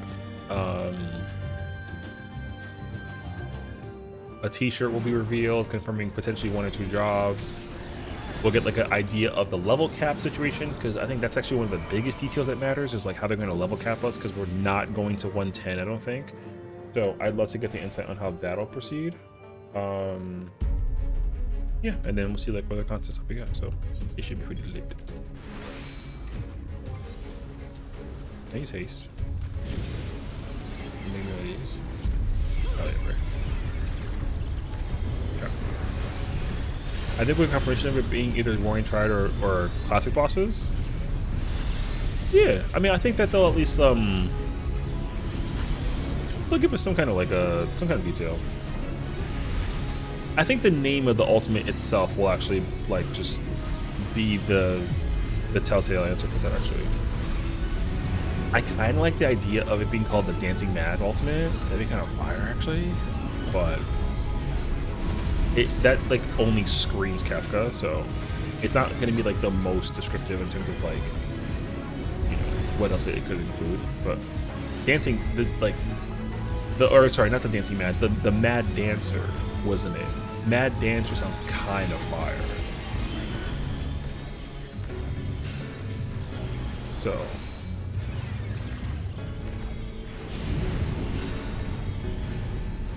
A t-shirt will be revealed, confirming potentially 1 or 2 jobs. We'll get like an idea of the level cap situation, because I think that's actually one of the biggest details that matters, is like how they're going to level cap us, because we're not going to 110, I don't think. So I'd love to get the insight on how that'll proceed. Yeah, and then we'll see like what other content stuff we got. So it should be pretty lit. Thanks, Haste. Maybe one of these. Oh, yeah, right. I think with confirmation of it being either Warring Triad or classic bosses. Yeah, I mean, I think that they'll at least they'll give us some kind of like some kind of detail. I think the name of the Ultimate itself will actually like just be the the telltale answer for that actually. I kind of like the idea of it being called the Dancing Mad Ultimate. That'd be kind of fire actually, but that like only screams Kafka, so it's not going to be like the most descriptive in terms of like, you know, what else it could include. But dancing, or sorry, not the Dancing Mad, the Mad Dancer was the name. Mad Dancer sounds kind of fire. So.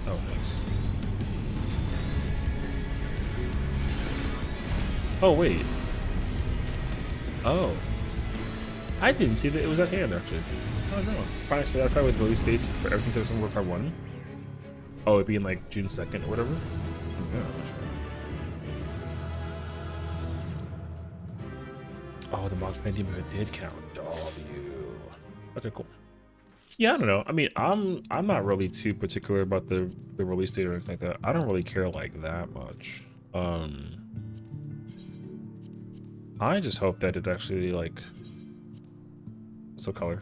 Oh, nice. Oh, wait. Oh. I didn't see that it was at hand, actually. Oh, no. Probably should I probably with release dates for everything except for Part 1? Oh, it'd be in like June 2nd or whatever? Yeah, I'm not sure. Oh, the Mox Pandemic did count. W. Okay, cool. Yeah, I don't know. I mean, I'm not really too particular about the release date or anything like that. I don't really care like that much. I just hope that it actually like so color.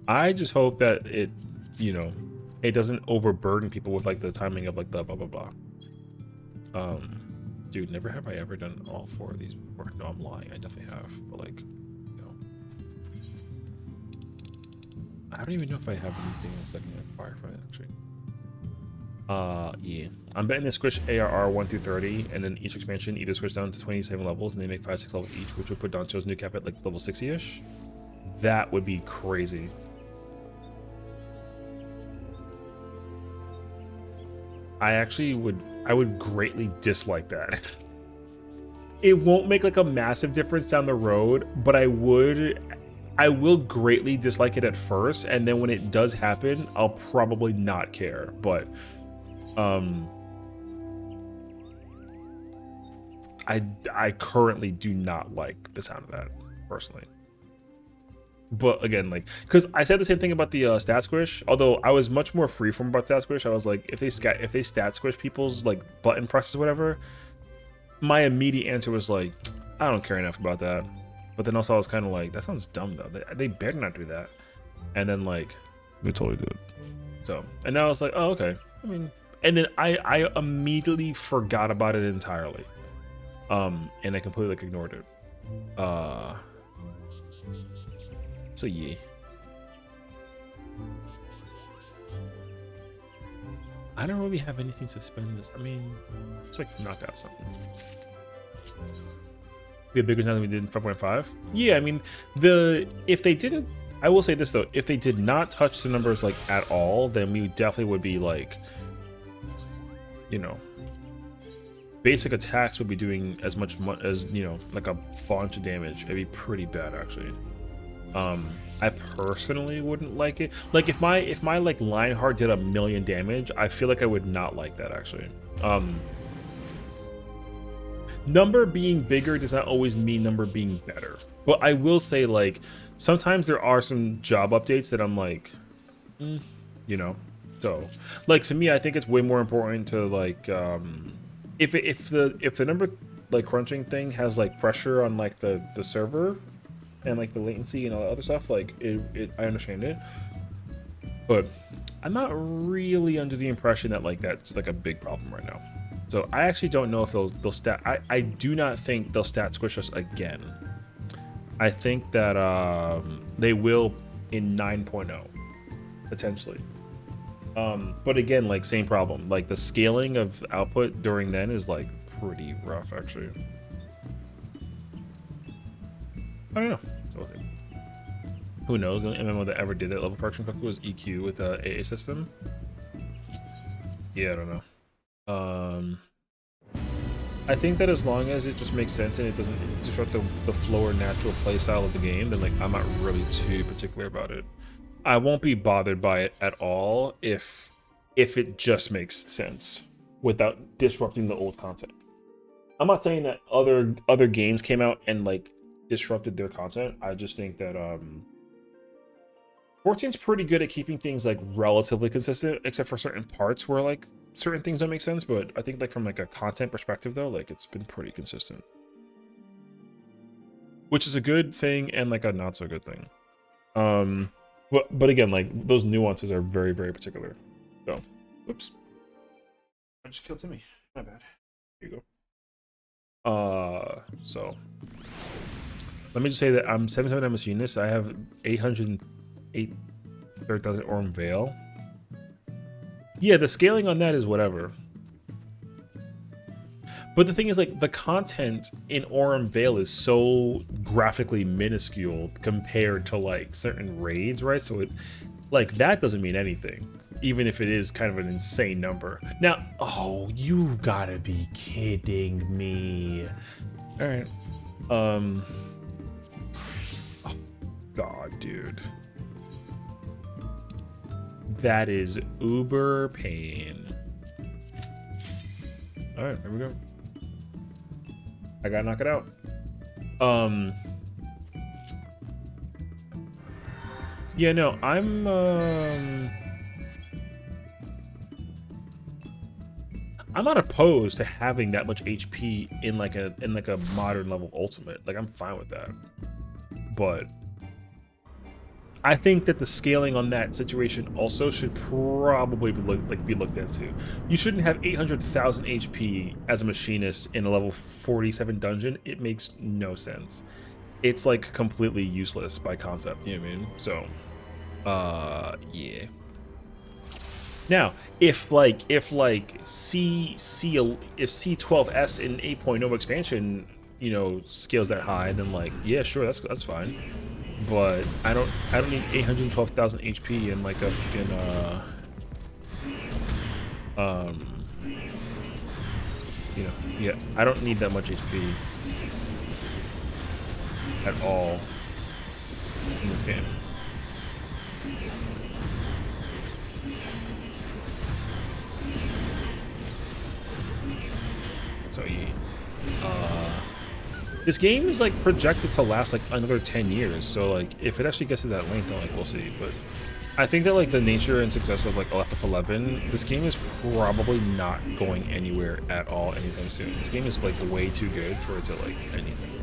I just hope that it, you know, it doesn't overburden people with like the timing of like the blah blah blah. Dude, never have I ever done all 4 of these before. No, I'm lying. I definitely have, but like, you know, I don't even know if I have anything in a second at Firefight actually. Yeah. I'm betting they squish ARR 1 through 30, and then each expansion either switch down to 27 levels, and they make 5-6 levels each, which would put Doncho's new cap at like level 60-ish. That would be crazy. I would greatly dislike that. It won't make like a massive difference down the road, but I will greatly dislike it at first, and then when it does happen, I'll probably not care. But I currently do not like the sound of that personally. But again, like, because I said the same thing about the stat squish. Although I was much more freeform about stat squish. I was like, if they stat squish people's like button presses or whatever, my immediate answer was like, I don't care enough about that. But then also I was kind of like, that sounds dumb though. They better not do that. And then like, we totally do it. So, and now I was like, oh okay. I mean, and then I immediately forgot about it entirely. And I completely like ignored it. So yeah. I don't really have anything to spend this. I mean, it's like knock out something. We have bigger now than we did in 5.5. Yeah, I mean, if they didn't, I will say this though, if they did not touch the numbers like at all, then we definitely would be like, you know, basic attacks would be doing as much as, you know, like a bunch of damage. It'd be pretty bad actually. I personally wouldn't like it. Like if my like Lionheart did 1,000,000 damage, I feel like I would not like that actually. Number being bigger does not always mean number being better. But I will say like sometimes there are some job updates that I'm like, you know. So like to me, I think it's way more important to like if the number like crunching thing has like pressure on like the server and like the latency and all that other stuff, like I understand it, but I'm not really under the impression that like that's like a big problem right now. So I actually don't know if they'll stat. I do not think they'll stat squish us again. I think that they will in 9.0 potentially. But again, like same problem. Like the scaling of output during then is like pretty rough actually. I don't know. Who knows? The only MMO that ever did that level correction quickly was EQ with the AA system. Yeah, I don't know. I think that as long as it just makes sense and it doesn't disrupt the flow or natural play style of the game, then like I'm not really too particular about it. I won't be bothered by it at all if it just makes sense without disrupting the old content. I'm not saying that other games came out and like disrupted their content. I just think that 14's pretty good at keeping things like relatively consistent, except for certain parts where like certain things don't make sense. But I think like from like a content perspective though, like it's been pretty consistent. which is a good thing and like a not so good thing. But again, like those nuances are very, very particular. So, oops, I just killed Timmy. My bad. Here you go. So let me just say that I'm 77 machinist. I have 808 30,000 Orm Veil. Yeah, the scaling on that is whatever. But the thing is, like, the content in Orm Veil is so graphically minuscule compared to, like, certain raids, right? So, it, like, that doesn't mean anything, even if it is kind of an insane number. Now, oh, you've gotta be kidding me. Alright. Oh, God, dude. That is uber pain. Alright, here we go. I gotta knock it out. Yeah, no, I'm not opposed to having that much HP in like a modern level ultimate. Like, I'm fine with that. But I think that the scaling on that situation also should probably be looked into. You shouldn't have 800,000 HP as a machinist in a level 47 dungeon. It makes no sense. It's like completely useless by concept. You know what I mean? So, yeah. Now, if C12S in 8.0 expansion, you know, scales that high, then like, yeah, sure, that's fine. But I don't need 812,000 HP in like a fucking you know, yeah, I don't need that much HP at all in this game. So yeah. This game is like projected to last like another 10 years, so like if it actually gets to that length, then like we'll see. But I think that like the nature and success of like FF11, this game is probably not going anywhere at all anytime soon. This game is like way too good for it to like anything.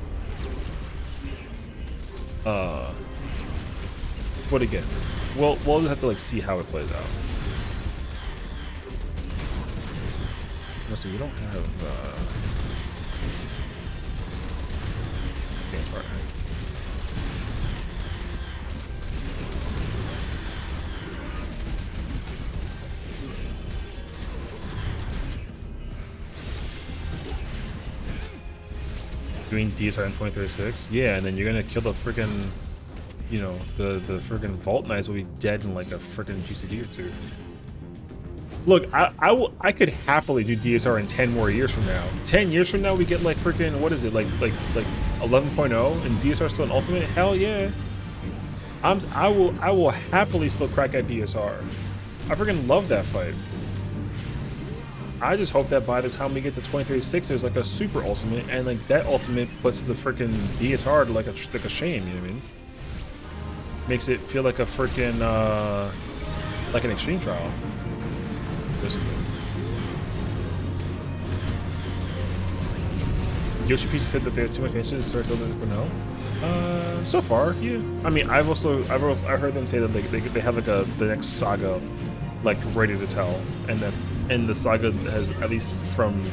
But again, we'll just have to like see how it plays out. Let's see, we don't have game partner. Doing DSR in 2036? Yeah, and then you're gonna kill the freaking, you know, the freaking Vault Knights will be dead in like a freaking GCD or two. Look, I could happily do DSR in 10 more years from now. 10 years from now we get like freaking, what is it, like 11.0 and DSR still an ultimate? Hell yeah. I will happily still crack at DSR. I freaking love that fight. I just hope that by the time we get to 2036 there's like a super ultimate and like that ultimate puts the freaking DSR to like a shame, you know what I mean? Makes it feel like a freaking like an extreme trial. Basically. Yoshi Pizza said that they had too much expansions to start building for now. So far, yeah. I mean, I heard them say that they have like the next saga like ready to tell, and the saga has, at least from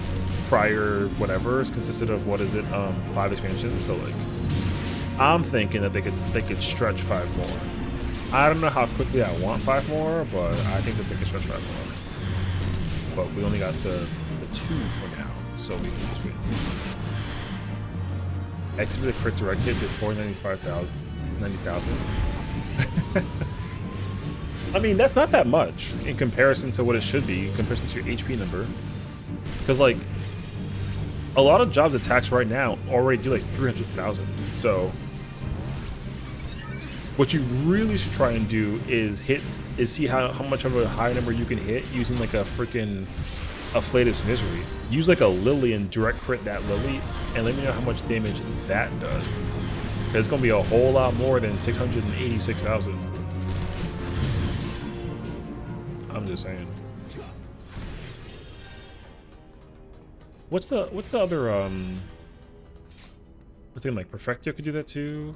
prior whatever, consisted of, what is it, 5 expansions. So like, I'm thinking that they could stretch 5 more. I don't know how quickly I want 5 more, but I think that they could stretch 5 more. But we only got the 2 for now, so we can just wait and see. Execute the crit direct hit before 90,000. I mean, that's not that much in comparison to what it should be, in comparison to your HP number. Because, like, a lot of jobs attacks right now already do like 300,000. So, what you really should try and do is see how much of a high number you can hit using like a freaking Afflatus Misery. Use like a Lily and direct crit that Lily, and let me know how much damage that does. It's gonna be a whole lot more than 686,000. I'm just saying. What's the other thinking like Perfectio could do that too.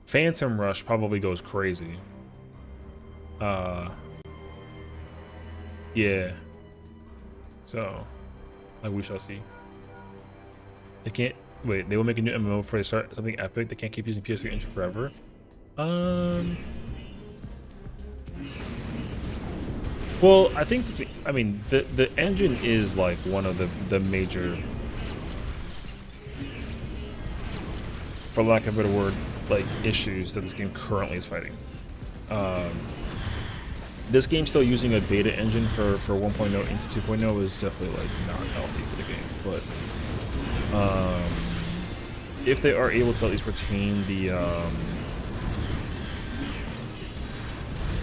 Phantom Rush probably goes crazy. Yeah. So, like we shall see. They can't wait. They will make a new MMO before they start something epic. They can't keep using PS3 engine forever. Well, I think I mean the engine is like one of the major, for lack of a better word, like issues that this game currently is fighting. This game's still using a beta engine for 1.0 into 2.0 is definitely like not healthy for the game. But if they are able to at least retain the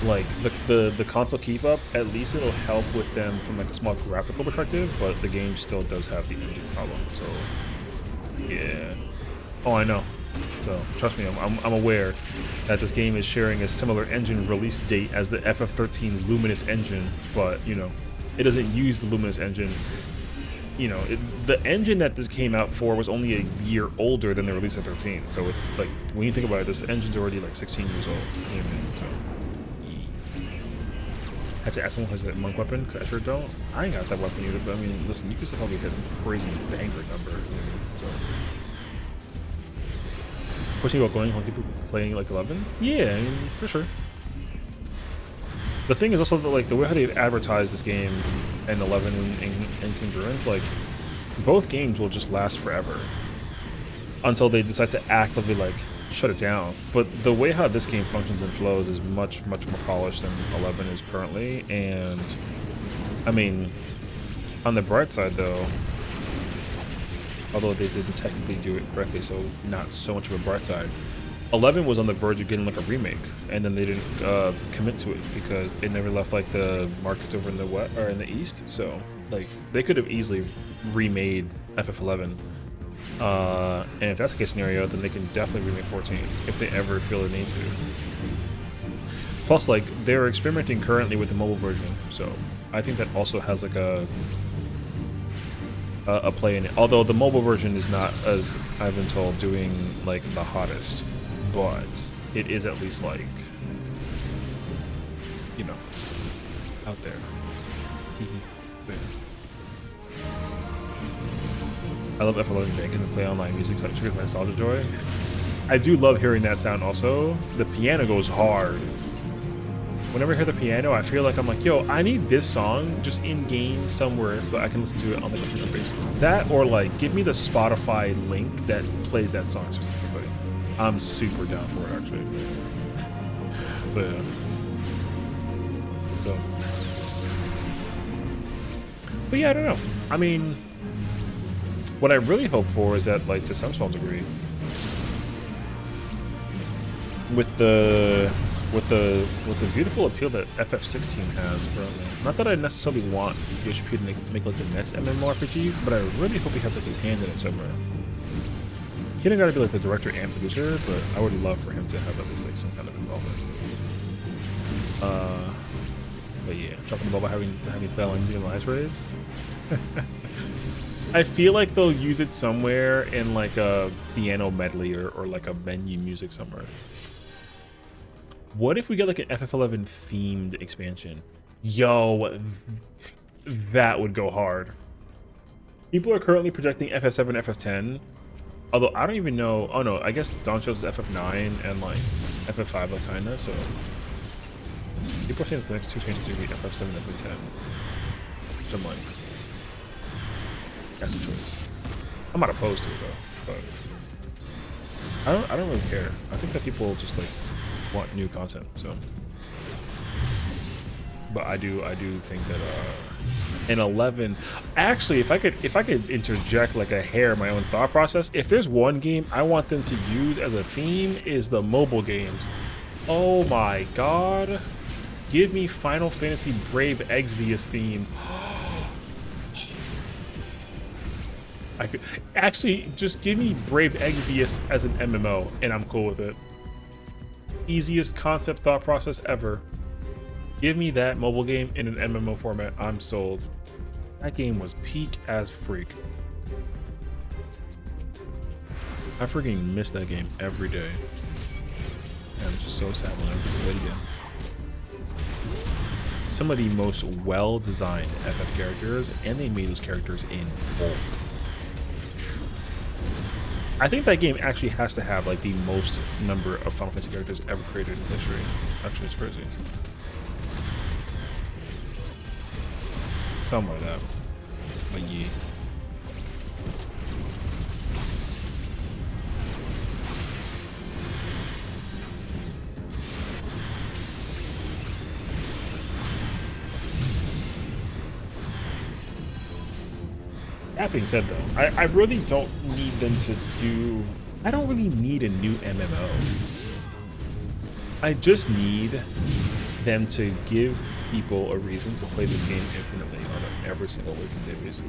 like the console keep up, at least it'll help with them from like a small graphical perspective. But the game still does have the engine problem. So yeah. Oh, I know. So trust me, I'm aware that this game is sharing a similar engine release date as the FF13 Luminous engine, but you know, it doesn't use the Luminous engine. You know, the engine that this came out for was only a year older than the release of 13. So it's like, when you think about it, this engine's already like 16 years old. You know what I mean? So I had to ask someone who has that monk weapon, because I sure don't. I ain't got that weapon either, but I mean, listen, you can still probably hit a crazy banger number. You know what I mean? So. Pushing about going home, people playing like 11? Yeah, I mean, for sure. The thing is also that like the way how they advertise this game and 11 and Congruence, like both games will just last forever until they decide to actively like shut it down. But the way how this game functions and flows is much more polished than 11 is currently. And I mean, on the bright side though, although they didn't technically do it correctly, so not so much of a bright side. 11 was on the verge of getting like a remake, and then they didn't commit to it because it never left like the markets over in the west or in the east. So like they could have easily remade FF11, and if that's the case scenario, then they can definitely remake 14 if they ever feel the need to. Plus, like they're experimenting currently with the mobile version, so I think that also has like a play in it. Although the mobile version is not, as I've been told, doing like the hottest, but it is at least like, you know, out there. So, I love FF11 Jenkins and play online music, so it triggers my nostalgia joy. I do love hearing that sound also. The piano goes hard. Whenever I hear the piano, I feel like I'm like, yo, I need this song just in game somewhere, but I can listen to it on like a frequent basis. That or like, give me the Spotify link that plays that song specifically. I'm super down for it actually. So yeah. So. But yeah, I don't know. I mean, what I really hope for is that, like, to some small degree, with the beautiful appeal that FF16 has currently. Not that I necessarily want PHP to make like the next MMORPG, but I really hope he has like his hand in it somewhere. He didn't gotta be like the director and producer, but I would love for him to have at least like some kind of involvement. But yeah, dropping the ball by having play on Indian Alliance raids. I feel like they'll use it somewhere in like a piano medley or like a menu music somewhere. What if we get like an FF11 themed expansion? Yo, that would go hard. People are currently projecting FF7, FF10. Although I don't even know. Oh no, I guess Dawn shows FF9 and like FF5 like kinda. So people are saying that the next two expansions are gonna be FF7 and FF10. So I'm like, that's a choice. I'm not opposed to it though, but I don't really care. I think that people just like want new content, so. But I do think that in 11, actually, if I could interject like a hair in my own thought process, if there's one game I want them to use as a theme is the mobile games. Oh my god, give me Final Fantasy Brave Exvius theme. I could actually just give me Brave Exvius as an MMO, and I'm cool with it. Easiest concept thought process ever. Give me that mobile game in an MMO format. I'm sold. That game was peak as freak. I freaking miss that game every day. And I'm just so sad when I play it again. Some of the most well-designed FF characters, and they made those characters in bulk. I think that game actually has to have like the most number of Final Fantasy characters ever created in history. Actually, it's crazy. Something like that. But yeah. That being said, though, I really don't need them to do... I don't really need a new MMO. I just need them to give people a reason to play this game infinitely on an every single working day basis.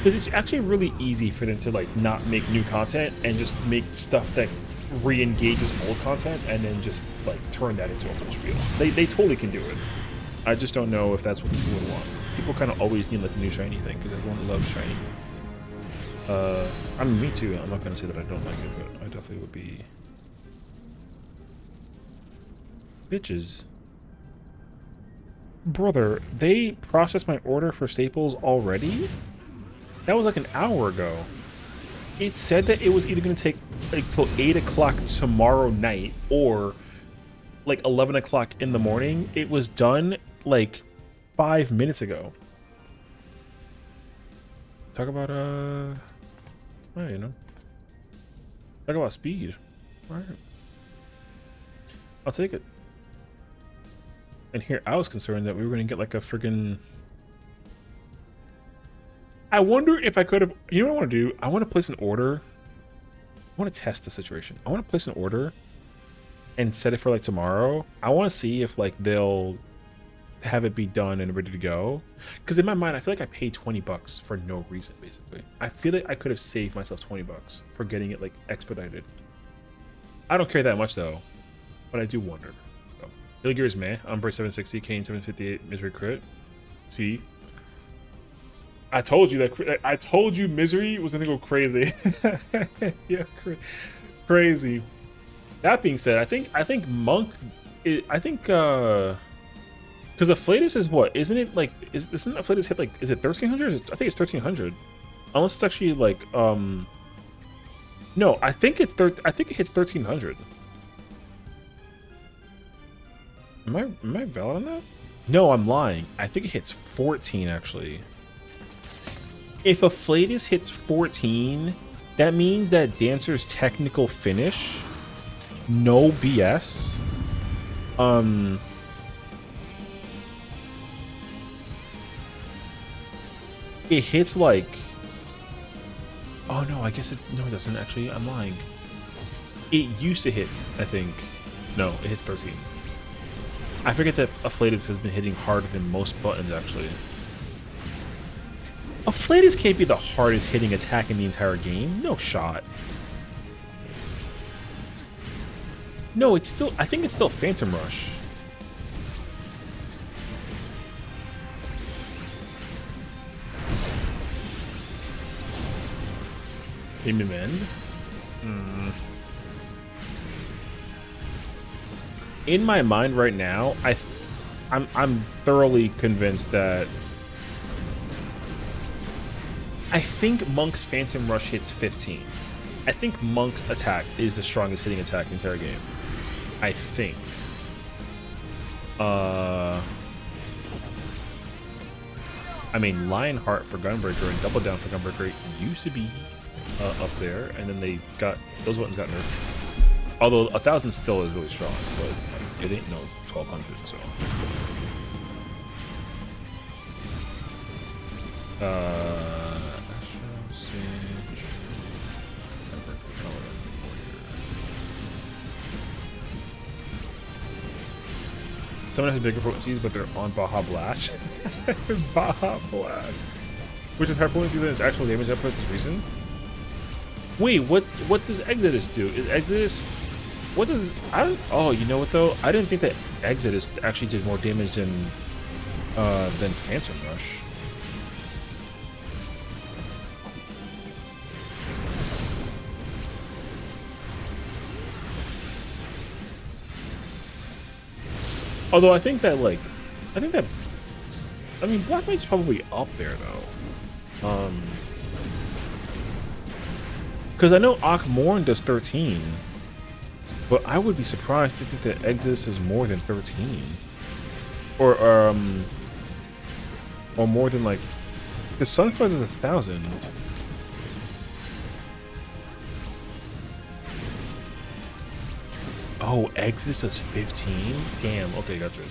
Because it's actually really easy for them to like not make new content and just make stuff that re-engages old content and then just like turn that into a whole spiel. They totally can do it. I just don't know if that's what people would want. People kind of always need like a new shiny thing because everyone loves shiny. I mean, me too. I'm not gonna say that I don't like it, but I definitely would be. Bitches. Brother, they processed my order for staples already? That was like an hour ago. It said that it was either gonna take like till 8 o'clock tomorrow night or like 11 o'clock in the morning. It was done like 5 minutes ago. Talk about well, you know. Talk about speed. Alright. I'll take it. And here I was concerned that we were gonna get like a friggin' I wonder if I could have, you know what I want to do? I want to place an order. I want to test the situation. I want to place an order and set it for like tomorrow. I want to see if like they'll have it be done and ready to go. Because in my mind, I feel like I paid $20 for no reason, basically. I feel like I could have saved myself $20 for getting it like expedited. I don't care that much though, but I do wonder. So, Illigir is meh. Umbre 760, Kane 758, Misery crit. See? I told you that. I told you Misery was gonna go crazy. Yeah, crazy. That being said, I think Monk. I think because Afflatus is what? Isn't it like? Isn't Afflatus hit like? Is it 1300? I think it's 1300. Unless it's actually like No, I think it's I think it hits 1300. Am I valid on that? No, I'm lying. I think it hits 14 actually. If Afflatus hits 14, that means that Dancer's technical finish, no BS, it hits like, oh no, I guess no it doesn't actually, I'm lying. It used to hit, I think, no, it hits 13. I forget that Afflatus has been hitting harder than most buttons actually. Afflatus can't be the hardest hitting attack in the entire game. No shot. No, it's still. I think it's still Phantom Rush. Imimend? In my mind right now, I'm thoroughly convinced that. I think Monk's Phantom Rush hits 15. I think Monk's attack is the strongest hitting attack in the entire game. I think. I mean, Lionheart for Gunbreaker and Double Down for Gunbreaker used to be up there, and then they got those buttons got nerfed. Although 1000 still is really strong, but it ain't no 1200. So. Someone has bigger potencies, but they're on Baja Blast. Baja Blast. Which is higher potency than its actual damage output for reasons. Wait, what does Exodus do? Is Exodus... What does... oh, you know what though? I didn't think that Exodus actually did more damage than Phantom Rush. Although I think that like, I think that, I mean, Black Mage's probably up there though. Because I know Akmorn does 13, but I would be surprised to think that Exodus is more than 13, or more than like, the Sunflower is 1,000. Oh, Exodus is 15? Damn, okay, gotcha. Is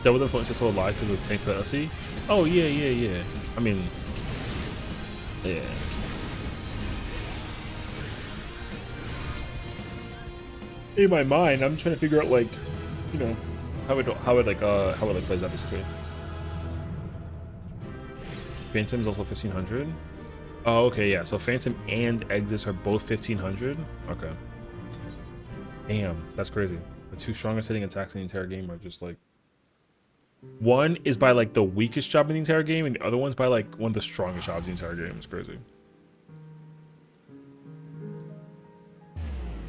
that what the point is so alive because of tank fallacy? Oh, yeah. I mean, yeah. In my mind, I'm trying to figure out, like, you know, how it plays out basically. Phantom's also 1500. Oh, okay, yeah. So Phantom and Exodus are both 1500. Okay. Damn, that's crazy. The two strongest hitting attacks in the entire game are just like, one is by like the weakest job in the entire game, and the other one's by like one of the strongest jobs in the entire game. It's crazy.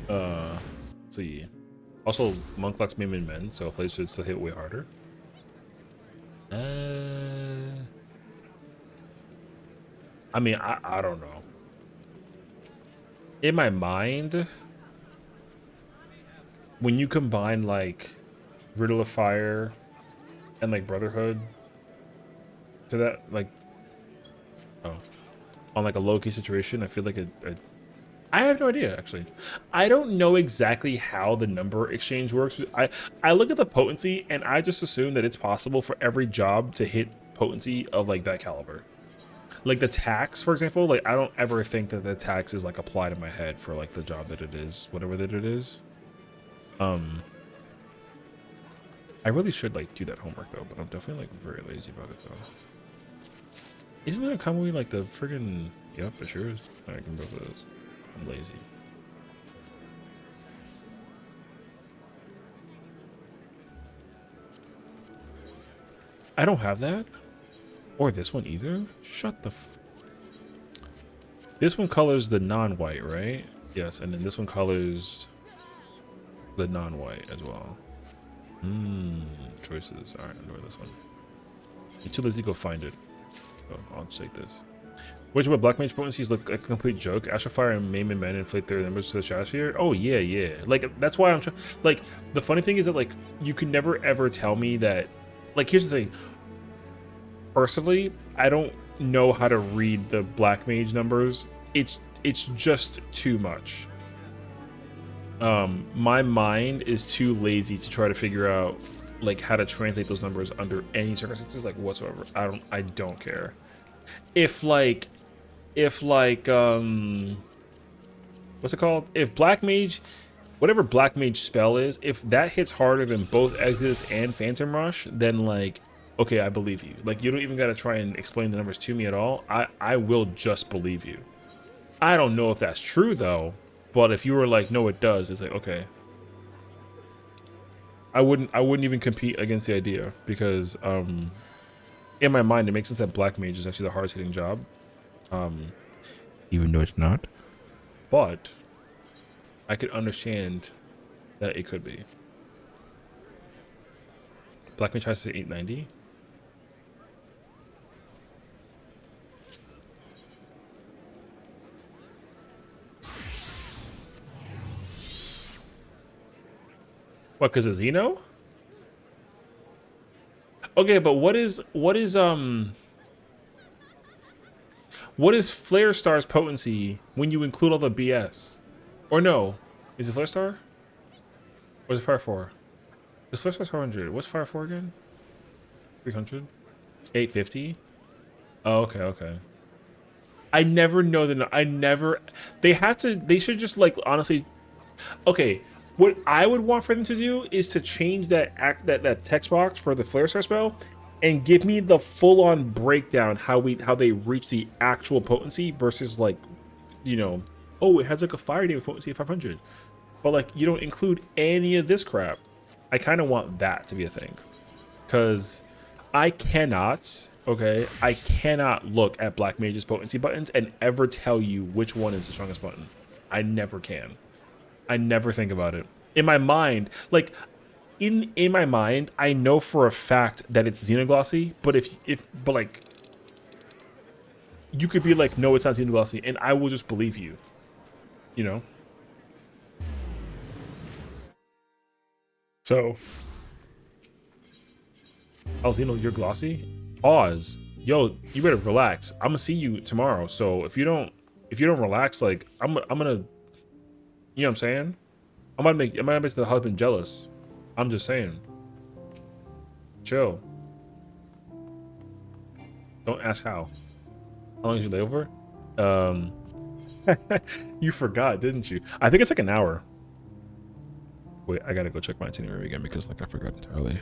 Let's see. Also, Monk lacks Maim and Men, so Flays should still hit way harder. I mean, I don't know. In my mind, when you combine like Riddle of Fire and like Brotherhood to that, like, on like a low-key situation, I feel like I have no idea, actually. I don't know exactly how the number exchange works. I look at the potency, and I just assume that it's possible for every job to hit potency of, like, that caliber. Like, the tax, for example, like, I don't ever think that the tax is, like, applied in my head for, like, the job that it is, whatever that it is. I really should, like, do that homework, though, but I'm definitely, like, very lazy about it, though. Isn't there a common like the friggin'... Yep, it sure is. I can both of those. I'm lazy. I don't have that. Or this one either? Shut the f... This one colors the non-white, right? Yes, and then this one colors the non-white as well. Choices. Alright, I'll go with this one. You're too lazy to go find it. So I'll just take this. Which of Black Mage potencies look like a complete joke? Astrofire and Maim and Men inflate their numbers to the stratosphere? Oh yeah. Like, that's why I'm trying. Like, the funny thing is that, like, you can never ever tell me that. Like, here's the thing. Personally, I don't know how to read the Black Mage numbers. It's just too much. My mind is too lazy to try to figure out, like, how to translate those numbers under any circumstances, like, whatsoever. I don't care. If like what's it called? If Black Mage, whatever Black Mage spell is, if that hits harder than both Exodus and Phantom Rush, then, like, okay, I believe you. Like, you don't even gotta try and explain the numbers to me at all. I will just believe you. I don't know if that's true though, but if you were like, no, it does, it's like, okay. I wouldn't even compete against the idea, because in my mind it makes sense that Black Mage is actually the hardest hitting job. Even though it's not. But I could understand that it could be. Black Mage tries to 890. What, because of Xeno? Okay, but what is Flare Star's potency when you include all the BS? Or no, is it Flare Star? Or is it Fire 4? Is Flare Star 400? What's Fire 4 again? 300? 850? Oh, okay. I never know they should just, like, honestly, okay, what I would want for them to do is to change that text box for the Flare Star spell and give me the full-on breakdown how they reach the actual potency versus, like, you know, oh, it has like a fire damage potency of 500, but, like, you don't include any of this crap. I kind of want that to be a thing, because I cannot look at Black Mage's potency buttons and ever tell you which one is the strongest button. I never can. I never think about it. In my mind, like in my mind, I know for a fact that it's xenoglossy. But but like you could be like, no, it's not xenoglossy, and I will just believe you. You know. So, Alzino, you're glossy. Oz, yo, you better relax. I'm gonna see you tomorrow. So if you don't relax, like I'm gonna, you know what I'm saying? I might make the husband jealous. I'm just saying. Chill. Don't ask how. How long is your layover? Um, you forgot, didn't you? I think it's like an hour. Wait, I gotta go check my itinerary again because like I forgot entirely.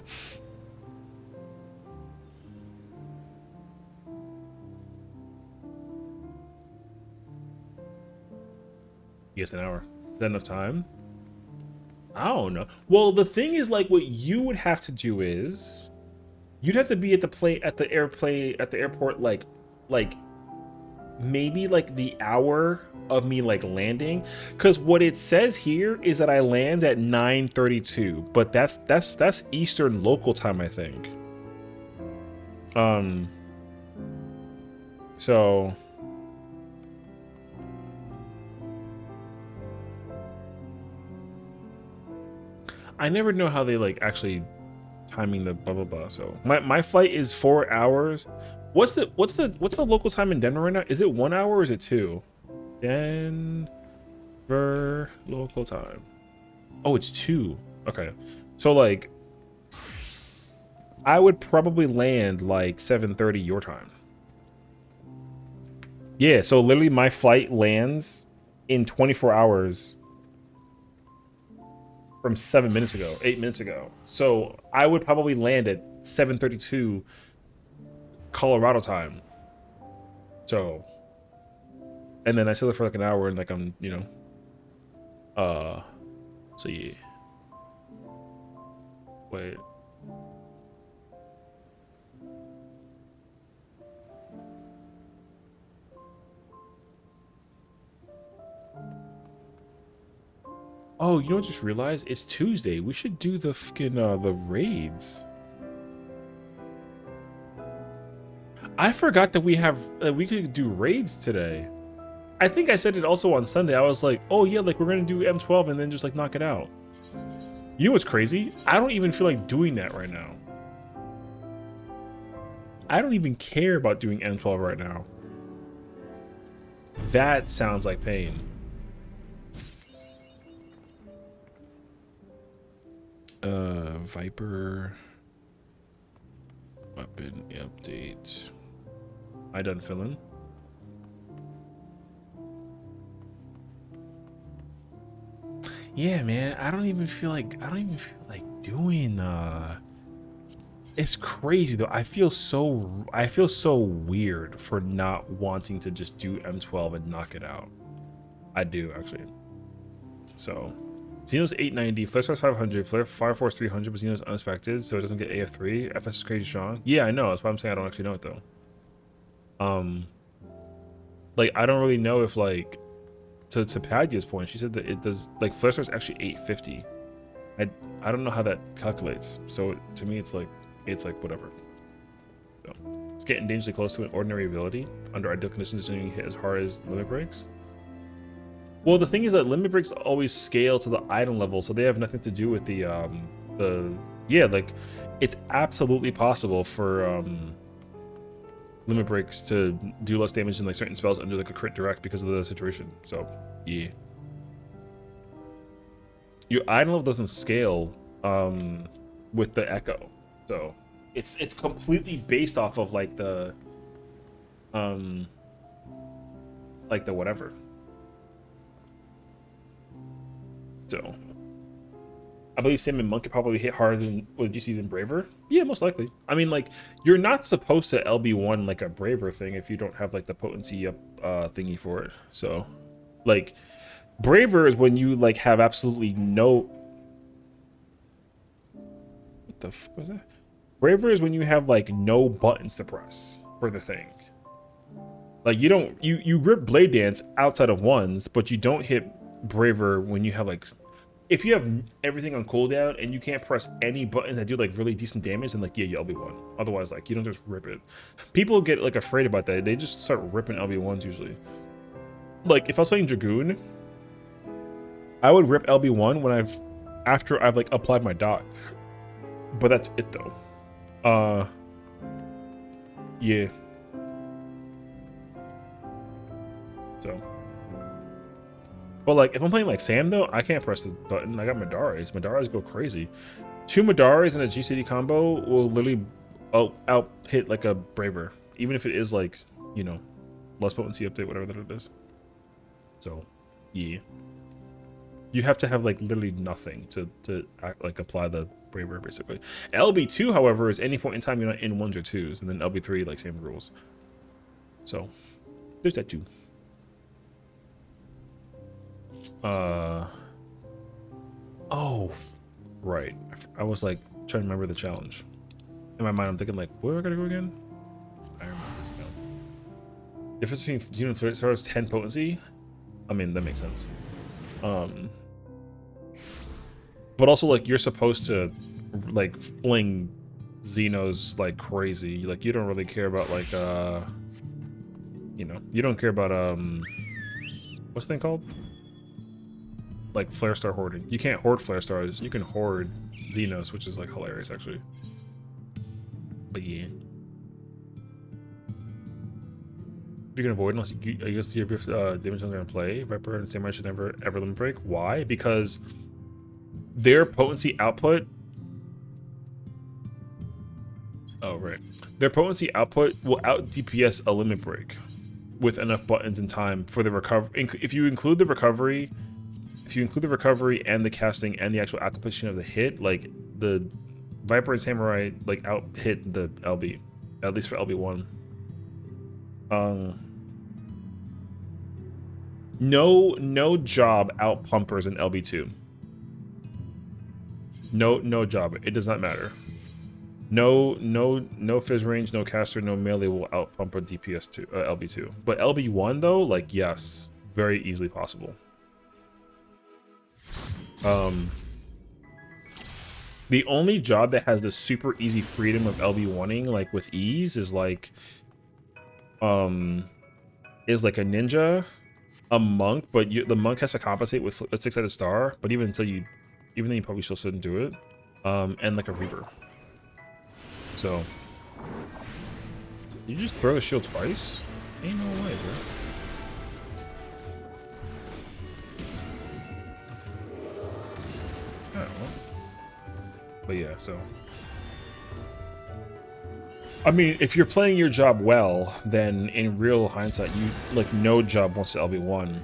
Yes, an hour. Is that enough time? I don't know. Well, the thing is, like, what you would have to do is you'd have to be at the airport, like maybe like the hour of me like landing, because what it says here is that I land at 9:32, but that's Eastern local time, I think. Um, so I never know how they like actually timing the blah blah blah. So my flight is 4 hours. What's the local time in Denver right now? Is it 1 hour or is it two? Denver local time. Oh, it's two. Okay. So like I would probably land like 7:30 your time. Yeah, so literally my flight lands in 24 hours from 7 minutes ago, 8 minutes ago. So I would probably land at 7:32 Colorado time. So, and then I sit there for like an hour and like I'm, you know, uh, so yeah. Wait. Oh, you know what I just realized? It's Tuesday. We should do the fucking the raids. I forgot that we could do raids today. I think I said it also on Sunday. I was like, oh yeah, like we're gonna do M12 and then just like knock it out. You know what's crazy? I don't even feel like doing that right now. I don't even care about doing M12 right now. That sounds like pain. Viper weapon update. I done filling. Yeah, man. I don't even feel like doing. It's crazy though. I feel so weird for not wanting to just do M12 and knock it out. I do actually. So, Xeno's 890, Flare Source 500, Flare Fire Force 300, but Xeno's uninspected, so it doesn't get AF3. FS is crazy strong. Yeah, I know. That's why I'm saying I don't actually know it though. Like I don't really know if like to Padia's point, she said that it does like Flare Source actually 850. I don't know how that calculates. So to me, it's like whatever. So it's getting dangerously close to an ordinary ability under ideal conditions, and you hit as hard as limit breaks. Well, the thing is that limit breaks always scale to the item level, so they have nothing to do with the yeah, like it's absolutely possible for limit breaks to do less damage than like certain spells under like a crit direct because of the situation. So yeah, your item level doesn't scale with the echo, so it's completely based off of like the whatever. So I believe Sam and Monk could probably hit harder than what did you see than Braver? Yeah, most likely. I mean, like you're not supposed to LB1 like a Braver thing if you don't have like the potency up thingy for it. So, like Braver is when you like have absolutely no. What the fuck was that? Braver is when you have like no buttons to press for the thing. Like you don't you rip Blade Dance outside of ones, but you don't hit Braver when you have like if you have everything on cooldown and you can't press any buttons that do like really decent damage, then like yeah, you LB1. Otherwise, like you don't just rip it. People get like afraid about that. They just start ripping LB1s usually. Like if I was playing Dragoon, I would rip LB1 when after I've like applied my dot. But that's it though. Yeah. So. But like if I'm playing like Sam though, I can't press the button. I got Madares. Madares go crazy. 2 Madares and a GCD combo will literally out hit like a Braver, even if it is like, you know, less potency update, whatever that it is. So, yeah. You have to have like literally nothing to like apply the Braver basically. LB2, however, is any point in time you're not in 1s or 2s, and then LB3 like same rules. So, there's that too. Oh, right. I was like trying to remember the challenge. In my mind, I'm thinking like, where do I gotta go again? I remember. No. Difference between Xeno and Flarestar's 10 potency. I mean, that makes sense. But also like you're supposed to like fling Xenos like crazy. Like you don't really care about like you know, you don't care about what's the thing called? Like Flare Star hoarding. You can't hoard Flare Stars. You can hoard Xenos, which is like hilarious actually. But yeah. You can avoid unless you I guess your damage I'm gonna play. Viper and Samurai should never ever limit break. Why? Because their potency output. Oh right. Their potency output will out DPS a limit break with enough buttons and time for the recovery. If you include the recovery. If you include the recovery and the casting and the actual application of the hit, like the Viper and Samurai like out hit the LB, at least for LB1. No job out pumpers in LB2. No job. It does not matter. No fizz range, no caster, no melee will out pumper DPS2 LB2. But LB1 though, like yes, very easily possible. The only job that has the super easy freedom of LB1ing like with ease is like a ninja, a monk, but the monk has to compensate with a 6-sided star, but even then you probably still shouldn't do it. And like a reaver. So you just throw the shield twice? Ain't no way, bro. I don't know. But yeah, so I mean, if you're playing your job well, then in real hindsight, you like no job wants to LB1.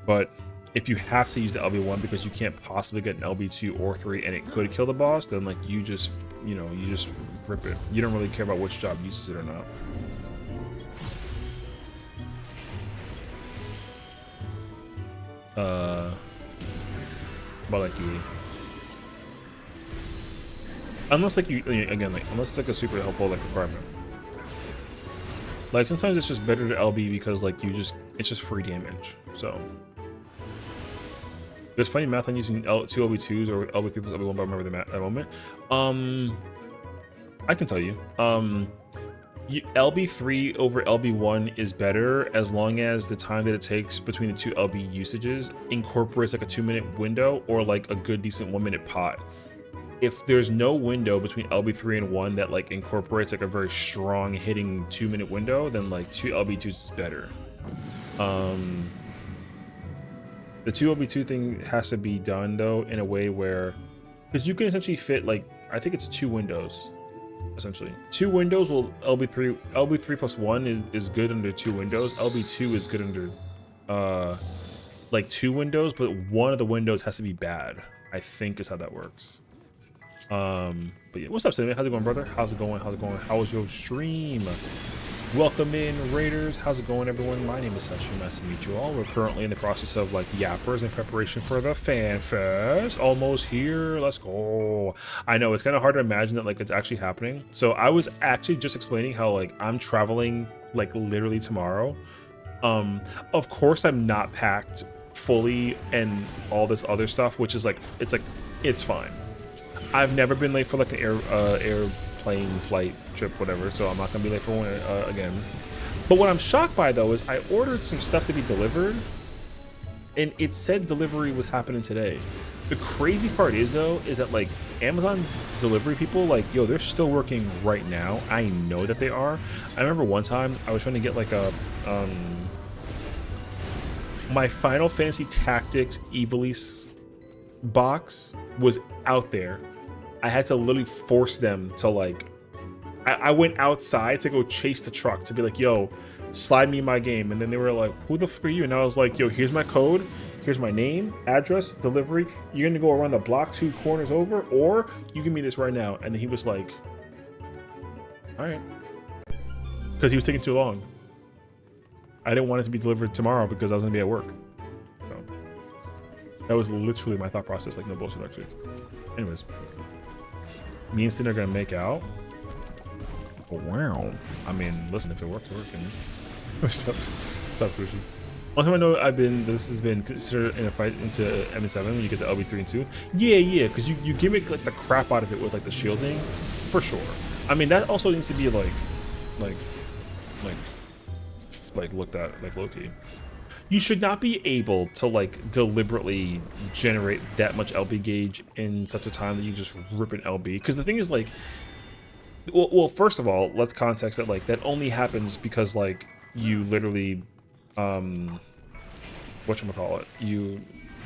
But if you have to use the LB1 because you can't possibly get an LB2 or 3 and it could kill the boss, then like you just rip it. You don't really care about which job uses it or not. But like you. Unless like you again like unless it's like a super helpful like requirement. Like sometimes it's just better to LB because like it's just free damage. So there's funny math on using 2 LB2s or LB3 plus LB1, but I remember the math at the moment. I can tell you. LB3 over LB1 is better as long as the time that it takes between the 2 LB usages incorporates like a 2-minute window or like a good decent 1-minute pot. If there's no window between LB3 and 1 that like incorporates like a very strong hitting 2-minute window, then like 2 LB2s is better. The 2 LB2 thing has to be done though in a way where, because you can essentially fit like, I think it's 2 windows, essentially. 2 windows will LB3 plus 1 is good under 2 windows. LB2 is good under like 2 windows, but one of the windows has to be bad, I think is how that works. But yeah, what's up, Sessiion? How's it going, brother? How's it going? How was your stream? Welcome in, Raiders. How's it going, everyone? My name is Sessiion. Nice to meet you all. We're currently in the process of like yappers in preparation for the Fanfest. Almost here. Let's go. I know it's kind of hard to imagine that like it's actually happening. So I was actually just explaining how like I'm traveling like literally tomorrow. Of course I'm not packed fully and all this other stuff, which is like it's fine. I've never been late for like an airplane flight trip, whatever, so I'm not gonna be late for one again. But what I'm shocked by though is I ordered some stuff to be delivered, and it said delivery was happening today. The crazy part is though, is that like Amazon delivery people, like, yo, they're still working right now. I know that they are. I remember one time I was trying to get like a my Final Fantasy Tactics Ivalice box was out there. I had to literally force them to like, I went outside to go chase the truck to be like, yo, slide me my game. And then they were like, who the fuck are you? And I was like, yo, here's my code. Here's my name, address, delivery. You're gonna go around the block 2 corners over, or you give me this right now. And then he was like, all right. Because he was taking too long. I didn't want it to be delivered tomorrow because I was gonna be at work. So that was literally my thought process, like no bullshit actually. Anyways. Me and Sin are gonna make out. Oh, wow. I mean, listen, if it works, it works. Stop, pushing. One time I know this has been considered in a fight into M7 when you get the LB3 and 2. Yeah, because you gimmick like the crap out of it with like the shielding, for sure. I mean, that also needs to be like looked at like low-key. You should not be able to like deliberately generate that much LB gauge in such a time that you just rip an LB. Because the thing is like, well, first of all, let's context that like that only happens because like you literally, whatchamacallit,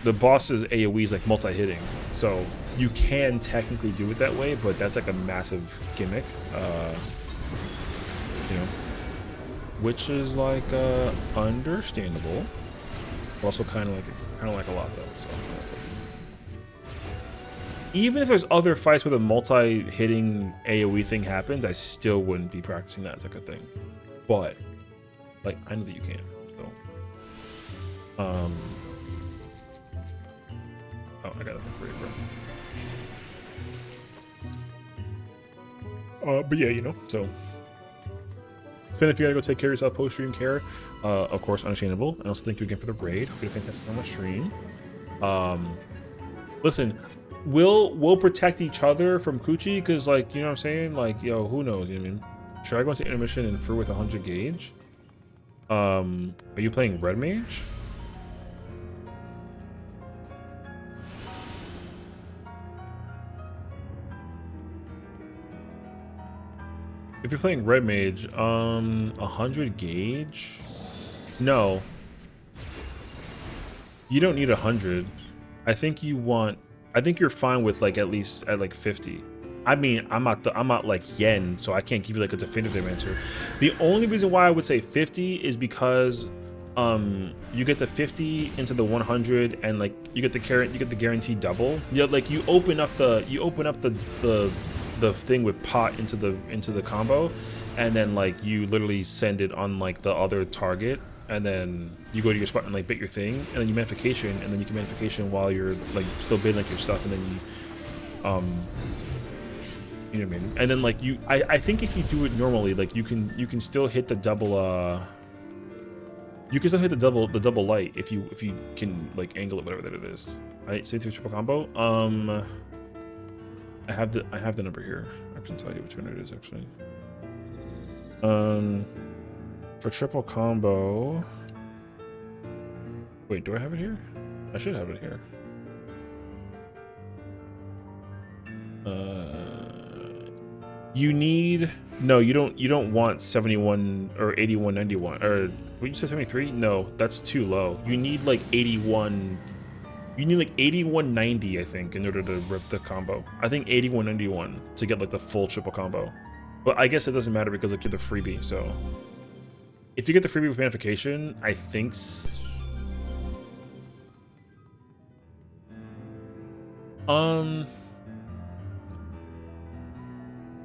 the boss's AoE is like multi-hitting, so you can technically do it that way, but that's like a massive gimmick, you know. Which is like understandable, but also kind of like a lot though. So even if there's other fights where the multi-hitting AOE thing happens, I still wouldn't be practicing that as like a thing. But like I know that you can. So oh, I got it for free, bro. But yeah, you know, so. Then if you gotta go take care of yourself post-stream care, of course, understandable. And also thank you again for the raid. Hope you had a fantastic time on stream. Listen, we'll protect each other from Coochie, because like, you know what I'm saying? Like, yo, who knows, you know what I mean? Should I go into intermission and through with 100 gauge? Are you playing Red Mage? If you're playing Red Mage, 100 gauge? No. You don't need 100. I think you're fine with like at least at like 50. I mean, I'm not like Yen, so I can't give you like a definitive answer. The only reason why I would say 50 is because you get the 50 into the 100 and like you get the guaranteed double. Yeah, like you open up the thing with pot into the combo, and then like you literally send it on like the other target, and then you go to your spot and like bait your thing, and then you magnification, and then you can magnification while you're like still baiting like your stuff, and then you you know what I mean? And then like I think if you do it normally, like you can still hit the double you can still hit the double light if you can like angle it, whatever that it is. Alright, say to triple combo. I have the number here. I can tell you which one it is actually. For triple combo. Wait, do I have it here? I should have it here. You need you don't want 71 or 8191 or what, you said 73? No, that's too low. You need like 81. You need like 8190, I think, in order to rip the combo. I think 8191 to get like the full triple combo. But I guess it doesn't matter because like you're the freebie, so if you get the freebie with magnification, I think